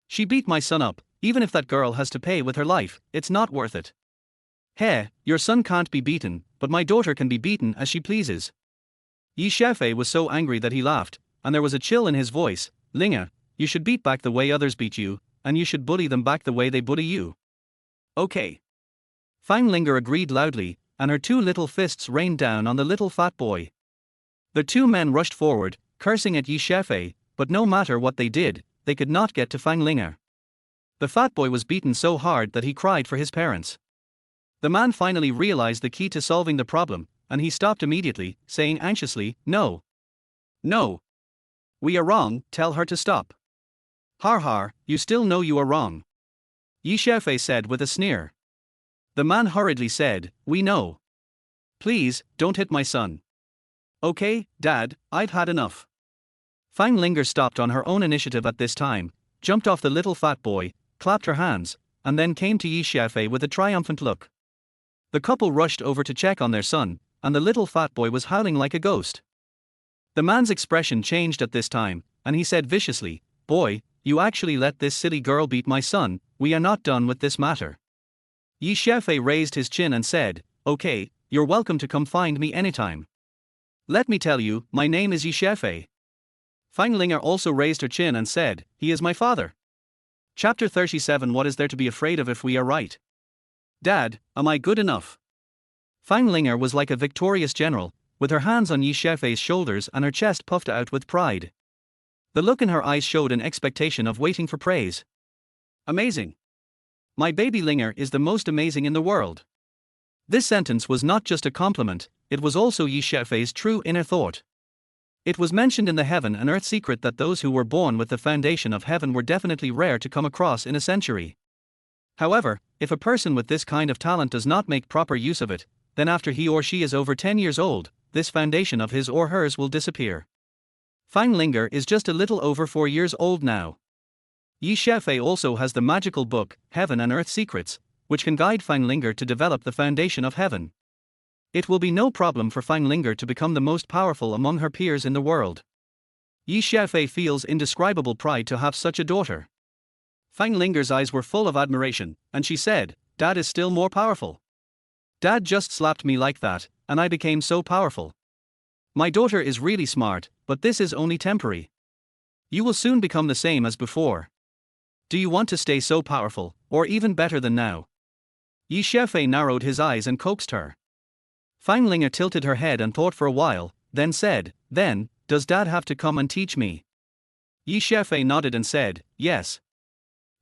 She beat my son up, even if that girl has to pay with her life, it's not worth it. Hey, your son can't be beaten, but my daughter can be beaten as she pleases. Xiaofei was so angry that he laughed, and there was a chill in his voice, Linga, you should beat back the way others beat you, and you should bully them back the way they bully you. Okay. Fang Linga agreed loudly, and her two little fists rained down on the little fat boy. The two men rushed forward, cursing at Xiaofei, but no matter what they did, they could not get to Fang Linga. The fat boy was beaten so hard that he cried for his parents. The man finally realized the key to solving the problem, and he stopped immediately, saying anxiously, no. No. We are wrong, tell her to stop. Har har, you still know you are wrong. Xiaofei said with a sneer. The man hurriedly said, we know. Please, don't hit my son. Okay, Dad, I've had enough. Fang Linga stopped on her own initiative at this time, jumped off the little fat boy, clapped her hands, and then came to Xiaofei with a triumphant look. The couple rushed over to check on their son, and the little fat boy was howling like a ghost. The man's expression changed at this time, and he said viciously, boy, you actually let this silly girl beat my son, we are not done with this matter. Xiaofei raised his chin and said, okay, you're welcome to come find me anytime. Let me tell you, my name is Xiaofei. Fang Linga also raised her chin and said, he is my father. Chapter 37 What is there to be afraid of if we are right? Dad, am I good enough? Fang Linga was like a victorious general, with her hands on Xiaofei's shoulders and her chest puffed out with pride. The look in her eyes showed an expectation of waiting for praise. Amazing. My baby Linga is the most amazing in the world. This sentence was not just a compliment, it was also Xiaofei's true inner thought. It was mentioned in the heaven and earth secret that those who were born with the foundation of heaven were definitely rare to come across in a century. However, if a person with this kind of talent does not make proper use of it, then after he or she is over 10 years old, this foundation of his or hers will disappear. Fang Linga is just a little over 4 years old now. Yi Xiaofei also has the magical book, Heaven and Earth Secrets, which can guide Fang Linger to develop the foundation of heaven. It will be no problem for Fang Linger to become the most powerful among her peers in the world. Yi Xiaofei feels indescribable pride to have such a daughter. Fang Linger's eyes were full of admiration, and she said, "Dad is still more powerful. Dad just slapped me like that, and I became so powerful. My daughter is really smart, but this is only temporary. You will soon become the same as before. Do you want to stay so powerful, or even better than now?" Yi Xiaofei narrowed his eyes and coaxed her. Fang Linger tilted her head and thought for a while, then said, "Then, does Dad have to come and teach me?" Yi Xiaofei nodded and said, "Yes."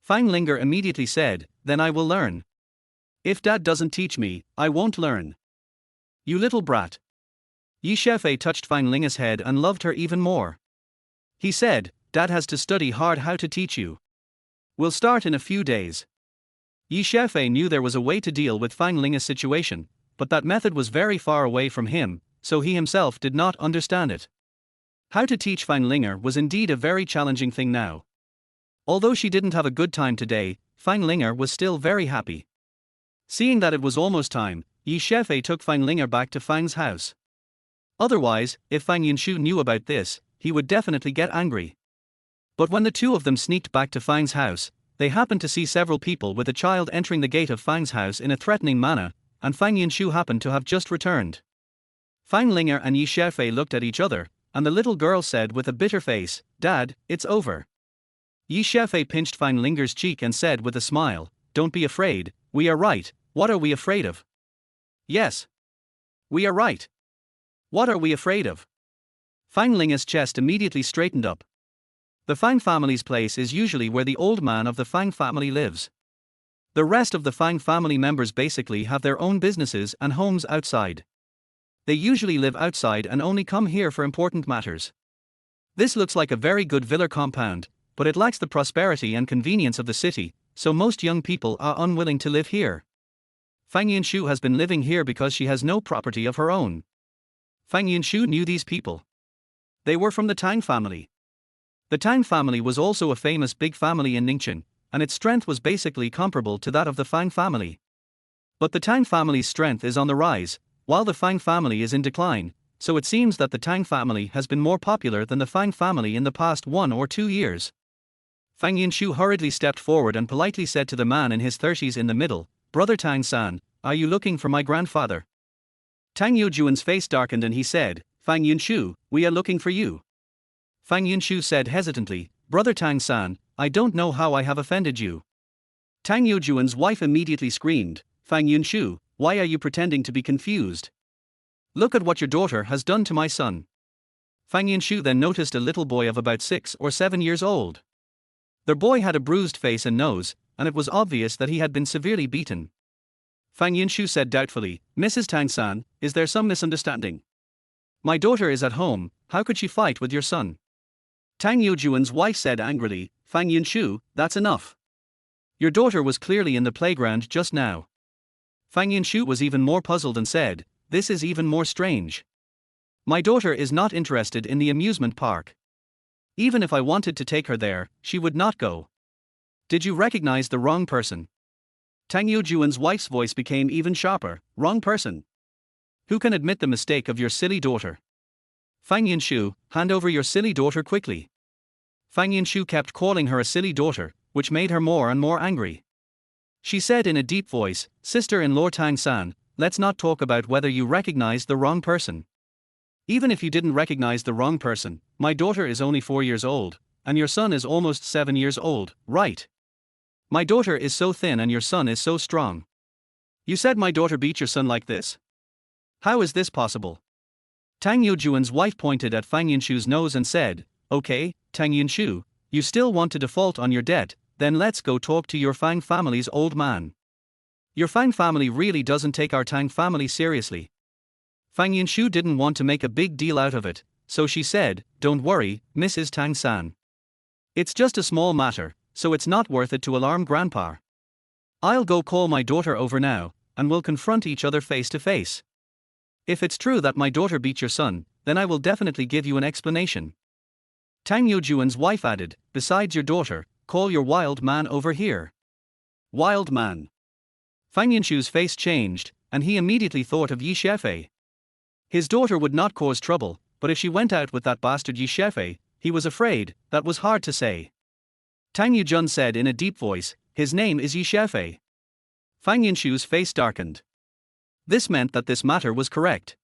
Fang Linger immediately said, "Then I will learn. If Dad doesn't teach me, I won't learn. You little brat." Yi Xiaofei touched Fang Linger's head and loved her even more. He said, "Dad has to study hard how to teach you. We'll start in a few days." Yi Xiaofei knew there was a way to deal with Fang Linger's situation, but that method was very far away from him, so he himself did not understand it. How to teach Fang Linger was indeed a very challenging thing now. Although she didn't have a good time today, Fang Linger was still very happy. Seeing that it was almost time, Yi Xiaofei took Fang Linger back to Fang's house. Otherwise, if Fang Yunshu knew about this, he would definitely get angry. But when the two of them sneaked back to Fang's house, they happened to see several people with a child entering the gate of Fang's house in a threatening manner, and Fang Yunshu happened to have just returned. Fang Linger and Yi Xiaofei looked at each other, and the little girl said with a bitter face, "Dad, it's over." Yi Xiaofei pinched Fang Linger's cheek and said with a smile, "Don't be afraid, we are right, what are we afraid of?" "Yes. We are right. What are we afraid of?" Fang Linger's chest immediately straightened up. The Fang family's place is usually where the old man of the Fang family lives. The rest of the Fang family members basically have their own businesses and homes outside. They usually live outside and only come here for important matters. This looks like a very good villa compound, but it lacks the prosperity and convenience of the city, so most young people are unwilling to live here. Fang Yunshu has been living here because she has no property of her own. Fang Yunshu knew these people. They were from the Tang family. The Tang family was also a famous big family in Ningchen, and its strength was basically comparable to that of the Fang family. But the Tang family's strength is on the rise, while the Fang family is in decline, so it seems that the Tang family has been more popular than the Fang family in the past 1 or 2 years. Fang Yunshu hurriedly stepped forward and politely said to the man in his 30s in the middle, "Brother Tang-san, are you looking for my grandfather?" Tang Yujuan's face darkened and he said, "Fang Yunshu, we are looking for you." Fang Yunshu said hesitantly, "Brother Tang-san, I don't know how I have offended you." Tang Yujuan's wife immediately screamed, "Fang Yunshu, why are you pretending to be confused? Look at what your daughter has done to my son." Fang Yunshu then noticed a little boy of about 6 or 7 years old. The boy had a bruised face and nose, and it was obvious that he had been severely beaten. Fang Yunshu said doubtfully, "Mrs. Tang-san, is there some misunderstanding? My daughter is at home, how could she fight with your son?" Tang Yujuan's wife said angrily, "Fang Yunshu, that's enough. Your daughter was clearly in the playground just now." Fang Yunshu was even more puzzled and said, "This is even more strange. My daughter is not interested in the amusement park. Even if I wanted to take her there, she would not go. Did you recognize the wrong person?" Tang Yujuan's wife's voice became even sharper, "Wrong person? Who can admit the mistake of your silly daughter? Fang Yunshu, hand over your silly daughter quickly." Fang Yunshu kept calling her a silly daughter, which made her more and more angry. She said in a deep voice, "Sister-in-law Tang-san, let's not talk about whether you recognized the wrong person. Even if you didn't recognize the wrong person, my daughter is only 4 years old, and your son is almost 7 years old, right? My daughter is so thin and your son is so strong. You said my daughter beat your son like this? How is this possible?" Tang Yujuan's wife pointed at Fang Yunshu's nose and said, "Okay, Tang Yunshu, you still want to default on your debt, then let's go talk to your Fang family's old man. Your Fang family really doesn't take our Tang family seriously." Fang Yunshu didn't want to make a big deal out of it, so she said, "Don't worry, Mrs. Tang-san. It's just a small matter, so it's not worth it to alarm Grandpa. I'll go call my daughter over now, and we'll confront each other face to face. If it's true that my daughter beat your son, then I will definitely give you an explanation." Tang Yujuan's wife added, "Besides your daughter, call your wild man over here. Wild man. Fang Yunshu's face changed, and he immediately thought of Xiaofei. His daughter would not cause trouble, but if she went out with that bastard Xiaofei, he was afraid. That was hard to say. Tang Yujun said in a deep voice, his name is Xiaofei. Fang Yunshu's face darkened. This meant that this matter was correct.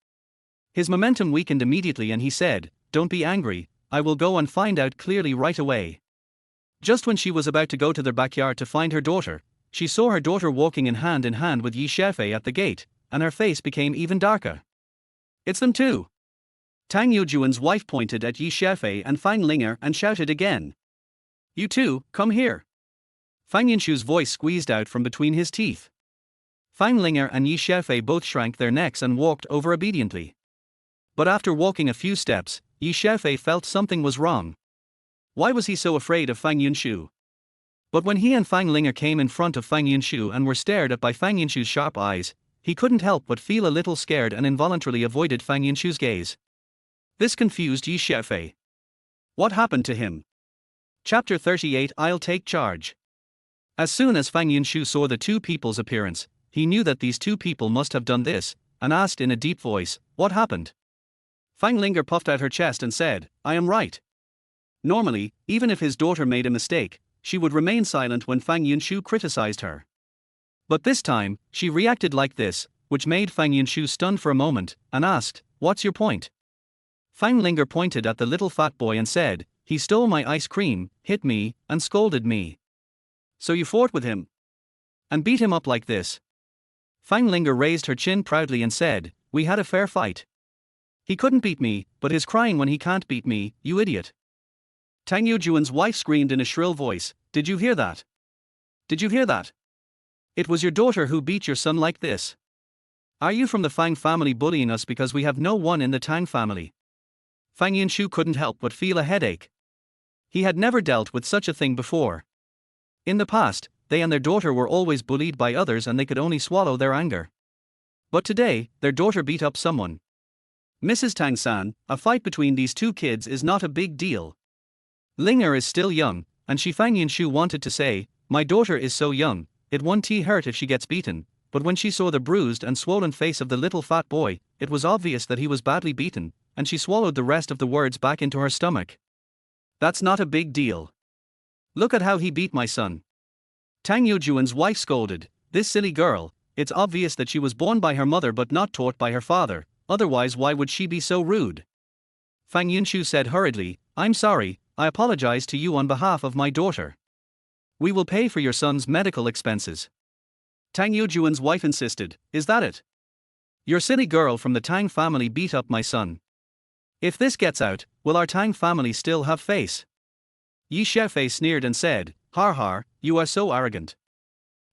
His momentum weakened immediately and he said, don't be angry, I will go and find out clearly right away. Just when she was about to go to their backyard to find her daughter, she saw her daughter walking in hand with Xiaofei at the gate, and her face became even darker. It's them too. Tang Yujuan's wife pointed at Xiaofei and Fang Linger and shouted again. You two, come here. Fang Yunshu's voice squeezed out from between his teeth. Fang Linger and Xiaofei both shrank their necks and walked over obediently. But after walking a few steps, Xiaofei felt something was wrong. Why was he so afraid of Fang Yunshu? But when he and Fang Linger came in front of Fang Yunshu and were stared at by Fang Yunshu's sharp eyes, he couldn't help but feel a little scared and involuntarily avoided Fang Yunshu's gaze. This confused Xiaofei. What happened to him? Chapter 38 I'll take charge. As soon as Fang Yunshu saw the two people's appearance, he knew that these two people must have done this, and asked in a deep voice, what happened? Fang Linger puffed out her chest and said, I am right. Normally, even if his daughter made a mistake, she would remain silent when Fang Yunshu criticized her. But this time, she reacted like this, which made Fang Yunshu stunned for a moment, and asked, what's your point? Fang Linger pointed at the little fat boy and said, he stole my ice cream, hit me, and scolded me. So you fought with him? And beat him up like this? Fang Linger raised her chin proudly and said, we had a fair fight. He couldn't beat me, but his crying when he can't beat me, you idiot. Tang Yujuan's wife screamed in a shrill voice, did you hear that? Did you hear that? It was your daughter who beat your son like this. Are you from the Fang family bullying us because we have no one in the Tang family? Fang Yunshu couldn't help but feel a headache. He had never dealt with such a thing before. In the past, they and their daughter were always bullied by others and they could only swallow their anger. But today, their daughter beat up someone. Mrs. Tang-san, a fight between these two kids is not a big deal. Linger is still young, and Fang Yunshu wanted to say, my daughter is so young, it won't hurt if she gets beaten, but when she saw the bruised and swollen face of the little fat boy, it was obvious that he was badly beaten, and she swallowed the rest of the words back into her stomach. That's not a big deal. Look at how he beat my son. Tang Yujuan's wife scolded, this silly girl, it's obvious that she was born by her mother but not taught by her father, otherwise why would she be so rude? Fang Yunshu said hurriedly, I'm sorry, I apologize to you on behalf of my daughter. We will pay for your son's medical expenses. Tang Yujuan's wife insisted, is that it? Your silly girl from the Tang family beat up my son. If this gets out, will our Tang family still have face? Xiaofei sneered and said, har har, you are so arrogant.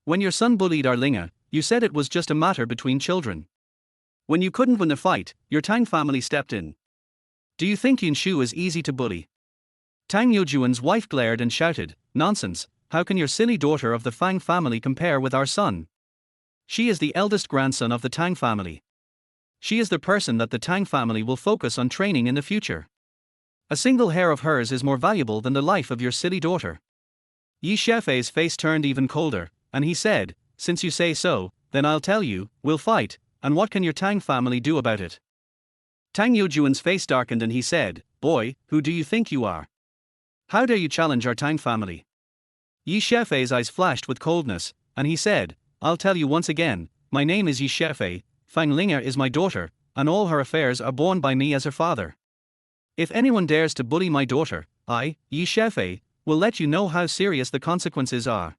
When your son bullied our Linga, you said it was just a matter between children. When you couldn't win the fight, your Tang family stepped in. Do you think Yunshu is easy to bully? Tang Yujuan's wife glared and shouted, nonsense, how can your silly daughter of the Fang family compare with our son? She is the eldest grandson of the Tang family. She is the person that the Tang family will focus on training in the future. A single hair of hers is more valuable than the life of your silly daughter. Xiaofei's face turned even colder, and he said, since you say so, then I'll tell you, we'll fight, and what can your Tang family do about it? Tang Yujuan's face darkened and he said, boy, who do you think you are? How dare you challenge our Tang family? Xiaofei's eyes flashed with coldness, and he said, I'll tell you once again, my name is Xiaofei, Fang Linger is my daughter, and all her affairs are borne by me as her father. If anyone dares to bully my daughter, I, Xiaofei, will let you know how serious the consequences are.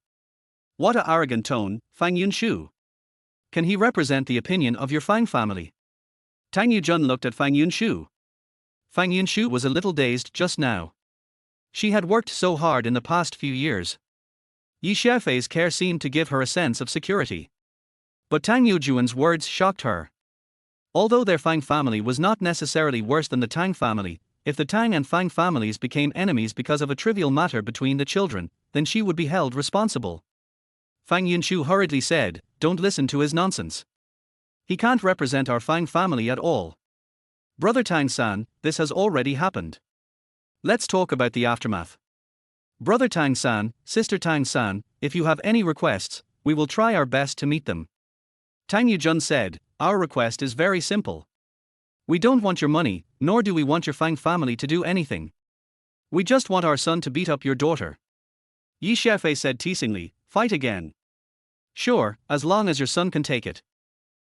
What a arrogant tone, Fang Yunshu. Can he represent the opinion of your Fang family? Tang Yujun looked at Fang Yunshu. Fang Yunshu was a little dazed just now. She had worked so hard in the past few years. Xiaofei's care seemed to give her a sense of security. But Tang Yujuan's words shocked her. Although their Fang family was not necessarily worse than the Tang family, if the Tang and Fang families became enemies because of a trivial matter between the children, then she would be held responsible. Fang Yunshu hurriedly said, don't listen to his nonsense. He can't represent our Fang family at all. Brother Tang-san, this has already happened. Let's talk about the aftermath. Brother Tang-san, Sister Tang-san, if you have any requests, we will try our best to meet them. Tang Yujun said, our request is very simple. We don't want your money, nor do we want your Fang family to do anything. We just want our son to beat up your daughter. Yi Xiaofei said teasingly, fight again. Sure, as long as your son can take it.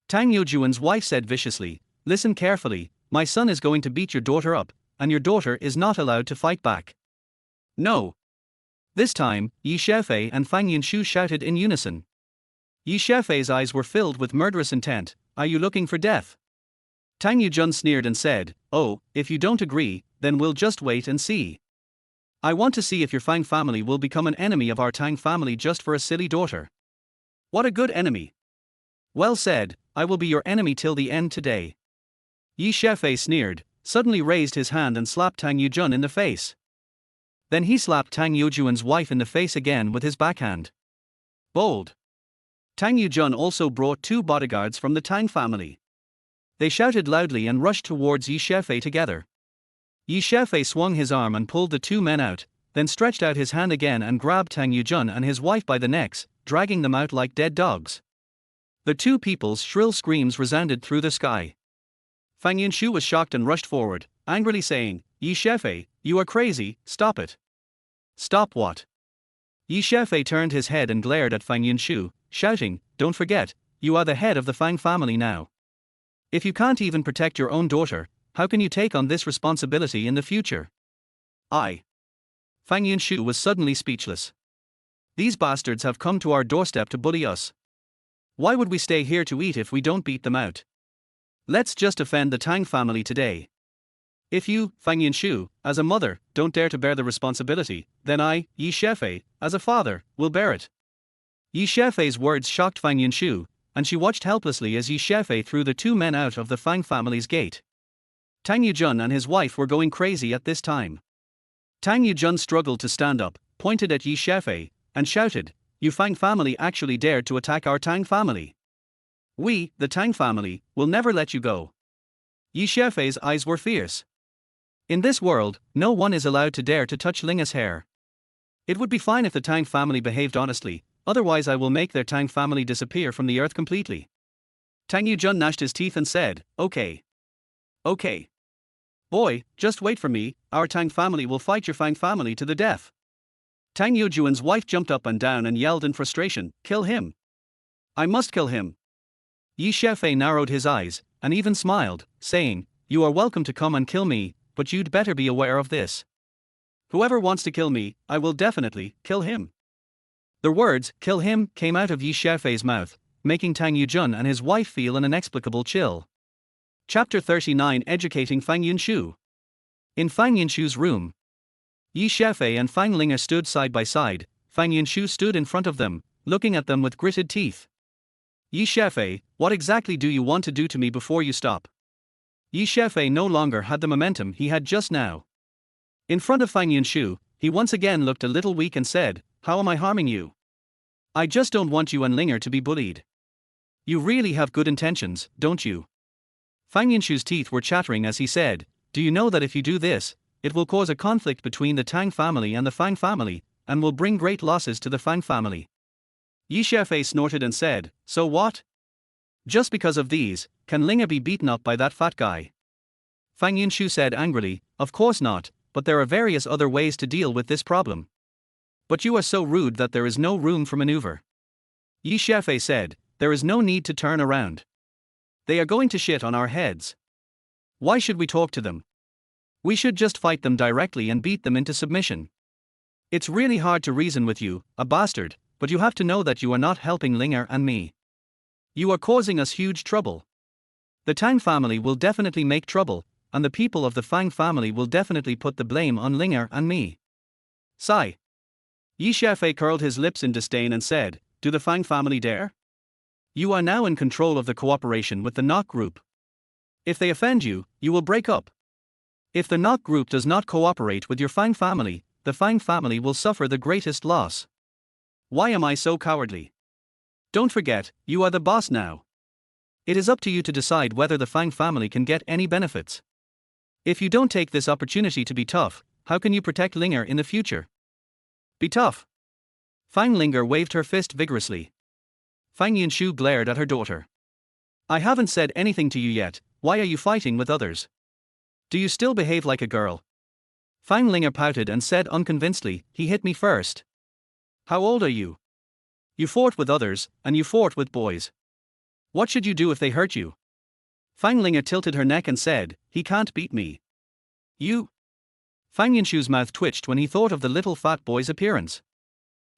Tang Yujuan's wife said viciously, listen carefully, my son is going to beat your daughter up, and your daughter is not allowed to fight back. No. This time, Yi Xiaofei and Fang Yunshu shouted in unison. Yi Xiaofei's eyes were filled with murderous intent, are you looking for death? Tang Yujun sneered and said, oh, if you don't agree, then we'll just wait and see. I want to see if your Fang family will become an enemy of our Tang family just for a silly daughter. What a good enemy. Well said, I will be your enemy till the end today. Yi Xiaofei sneered, suddenly raised his hand and slapped Tang Yujun in the face. Then he slapped Tang Yujuan's wife in the face again with his backhand. Bold. Tang Yujun also brought 2 bodyguards from the Tang family. They shouted loudly and rushed towards Yi Xiaofei together. Yi Xiaofei swung his arm and pulled the 2 men out, then stretched out his hand again and grabbed Tang Yujun and his wife by the necks, dragging them out like dead dogs. The 2 people's shrill screams resounded through the sky. Fang Yunshu was shocked and rushed forward, angrily saying, Yi Xiaofei, you are crazy, stop it. Stop what? Yi Xiaofei turned his head and glared at Fang Yunshu, shouting, don't forget, you are the head of the Fang family now. If you can't even protect your own daughter, how can you take on this responsibility in the future? Fang Yunshu was suddenly speechless. These bastards have come to our doorstep to bully us. Why would we stay here to eat if we don't beat them out? Let's just offend the Tang family today. If you, Fang Yunshu, as a mother, don't dare to bear the responsibility, then I, Yi Xiaofei, as a father, will bear it. Yi Xiaofei's words shocked Fang Yunshu, and she watched helplessly as Yi Xiaofei threw the 2 men out of the Fang family's gate. Tang Yujun and his wife were going crazy at this time. Tang Yujun struggled to stand up, pointed at Yi Xiaofei, and shouted, you Fang family actually dared to attack our Tang family. We, the Tang family, will never let you go. Yi Xiaofei's eyes were fierce. In this world, no one is allowed to dare to touch Linga's hair. It would be fine if the Tang family behaved honestly, otherwise I will make their Tang family disappear from the earth completely. Tang Yujun gnashed his teeth and said, okay. Okay. Boy, just wait for me, our Tang family will fight your Fang family to the death. Tang Yujuan's wife jumped up and down and yelled in frustration, kill him. I must kill him. Yi Xiaofei narrowed his eyes, and even smiled, saying, you are welcome to come and kill me, but you'd better be aware of this. Whoever wants to kill me, I will definitely kill him. The words, kill him, came out of Yi Xiaofei's mouth, making Tang Yujun and his wife feel an inexplicable chill. Chapter 39 Educating Fang Yunshu. In Fang Yunshu's room, Yi Xiaofei and Fang Linga stood side by side. Fang Yunshu stood in front of them, looking at them with gritted teeth. Yi Xiaofei, what exactly do you want to do to me before you stop? Yi Xiaofei no longer had the momentum he had just now. In front of Fang Yunshu, he once again looked a little weak and said, how am I harming you? I just don't want you and Linger to be bullied. You really have good intentions, don't you? Fang Yunshu's teeth were chattering as he said, do you know that if you do this, it will cause a conflict between the Tang family and the Fang family, and will bring great losses to the Fang family? Yi Xiaofei snorted and said, so what? Just because of these, can Linger be beaten up by that fat guy? Fang Yunshu said angrily, of course not, but there are various other ways to deal with this problem. But you are so rude that there is no room for maneuver. Yi Xiaofei said, there is no need to turn around. They are going to shit on our heads. Why should we talk to them? We should just fight them directly and beat them into submission. It's really hard to reason with you, a bastard, but you have to know that you are not helping Linger and me. You are causing us huge trouble. The Tang family will definitely make trouble, and the people of the Fang family will definitely put the blame on Linger and me. Sigh. Yi Xiaofei curled his lips in disdain and said, do the Fang family dare? You are now in control of the cooperation with the Nok group. If they offend you, you will break up. If the Nok group does not cooperate with your Fang family, the Fang family will suffer the greatest loss. Why am I so cowardly? Don't forget, you are the boss now. It is up to you to decide whether the Fang family can get any benefits. If you don't take this opportunity to be tough, how can you protect Linger in the future? Be tough. Fang Linger waved her fist vigorously. Fang Yunshu glared at her daughter. I haven't said anything to you yet, why are you fighting with others? Do you still behave like a girl? Fang Linger pouted and said unconvincedly, he hit me first. How old are you? You fought with others, and you fought with boys. What should you do if they hurt you? Fang Linger tilted her neck and said, he can't beat me. You? Fang Yunshu's mouth twitched when he thought of the little fat boy's appearance.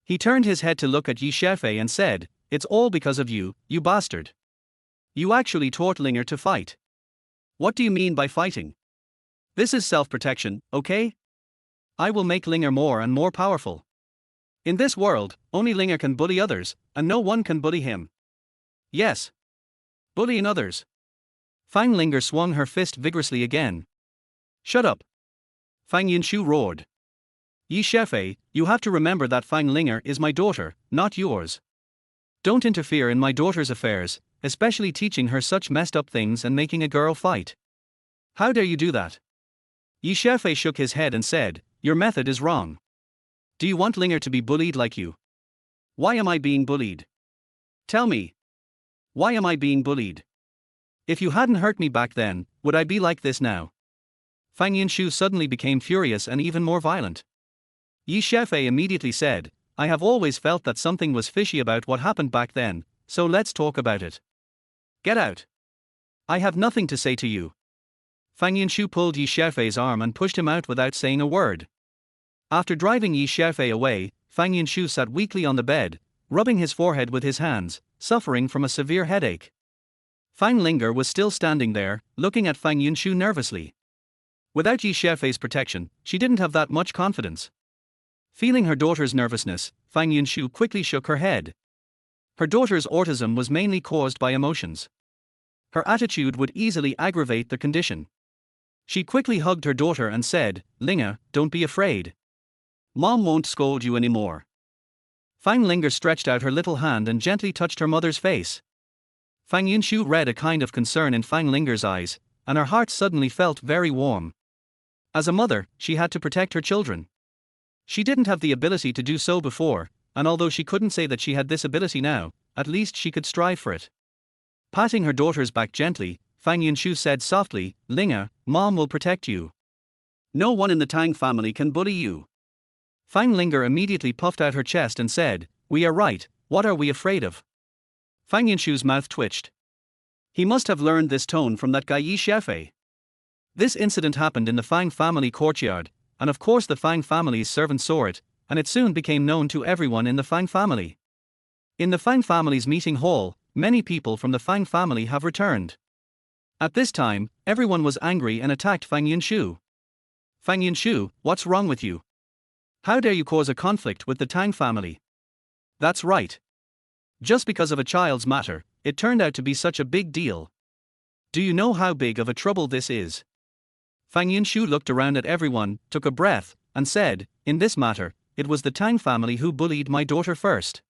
He turned his head to look at Xiaofei and said, it's all because of you, you bastard. You actually taught Linger to fight. What do you mean by fighting? This is self-protection, okay? I will make Linger more and more powerful. In this world, only Linger can bully others, and no one can bully him. Yes. Bullying others. Fang Linger swung her fist vigorously again. Shut up. Fang Yunshu roared. Xiaofei, you have to remember that Fang Linger is my daughter, not yours. Don't interfere in my daughter's affairs, especially teaching her such messed up things and making a girl fight. How dare you do that? Xiaofei shook his head and said, your method is wrong. Do you want Linger to be bullied like you? Why am I being bullied? Tell me. Why am I being bullied? If you hadn't hurt me back then, would I be like this now? Fang Yunshu suddenly became furious and even more violent. Xiaofei immediately said, I have always felt that something was fishy about what happened back then, so let's talk about it. Get out. I have nothing to say to you. Fang Yunshu pulled Xiaofei's arm and pushed him out without saying a word. After driving Xiaofei away, Fang Yunshu sat weakly on the bed, rubbing his forehead with his hands, suffering from a severe headache. Fang Linger was still standing there, looking at Fang Yunshu nervously. Without Xiaofei's protection, she didn't have that much confidence. Feeling her daughter's nervousness, Fang Yunshu quickly shook her head. Her daughter's autism was mainly caused by emotions. Her attitude would easily aggravate the condition. She quickly hugged her daughter and said, Linger, don't be afraid. Mom won't scold you anymore. Fang Linger stretched out her little hand and gently touched her mother's face. Fang Yunshu read a kind of concern in Fang Linger's eyes, and her heart suddenly felt very warm. As a mother, she had to protect her children. She didn't have the ability to do so before, and although she couldn't say that she had this ability now, at least she could strive for it. Patting her daughter's back gently, Fang Yunshu said softly, Linger, Mom will protect you. No one in the Tang family can bully you. Fang Linger immediately puffed out her chest and said, we are right, what are we afraid of? Fang Yunshu's mouth twitched. He must have learned this tone from that guy Xiaofei. This incident happened in the Fang family courtyard, and of course the Fang family's servants saw it, and it soon became known to everyone in the Fang family. In the Fang family's meeting hall, many people from the Fang family have returned. At this time, everyone was angry and attacked Fang Yunshu. Fang Yunshu, what's wrong with you? How dare you cause a conflict with the Tang family? That's right. Just because of a child's matter, it turned out to be such a big deal. Do you know how big of a trouble this is? Fang Yunshu looked around at everyone, took a breath, and said, in this matter, it was the Tang family who bullied my daughter first.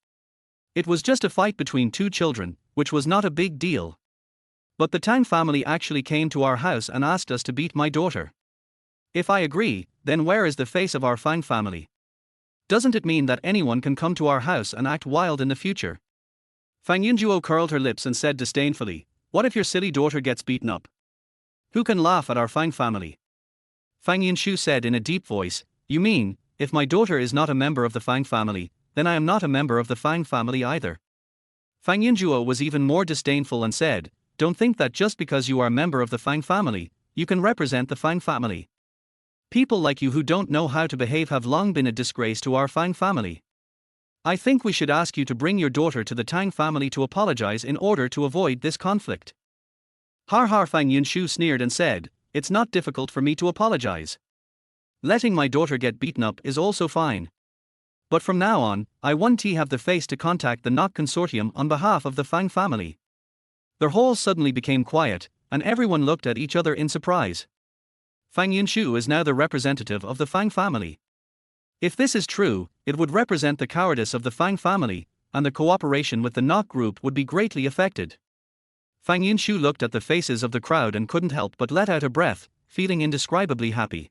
It was just a fight between two children, which was not a big deal. But the Tang family actually came to our house and asked us to beat my daughter. If I agree, then where is the face of our Fang family? Doesn't it mean that anyone can come to our house and act wild in the future? Fang Yunjuo curled her lips and said disdainfully, what if your silly daughter gets beaten up? Who can laugh at our Fang family? Fang Yunshu said in a deep voice, you mean, if my daughter is not a member of the Fang family, then I am not a member of the Fang family either. Fang Yunjuo was even more disdainful and said, don't think that just because you are a member of the Fang family, you can represent the Fang family. People like you who don't know how to behave have long been a disgrace to our Fang family. I think we should ask you to bring your daughter to the Tang family to apologize in order to avoid this conflict. Har har, Fang Yunshu sneered and said, it's not difficult for me to apologize. Letting my daughter get beaten up is also fine. But from now on, I won't have the face to contact the Nok Consortium on behalf of the Fang family. Their hall suddenly became quiet, and everyone looked at each other in surprise. Fang Yunshu is now the representative of the Fang family. If this is true, it would represent the cowardice of the Fang family, and the cooperation with the Nok group would be greatly affected. Fang Yunshu looked at the faces of the crowd and couldn't help but let out a breath, feeling indescribably happy.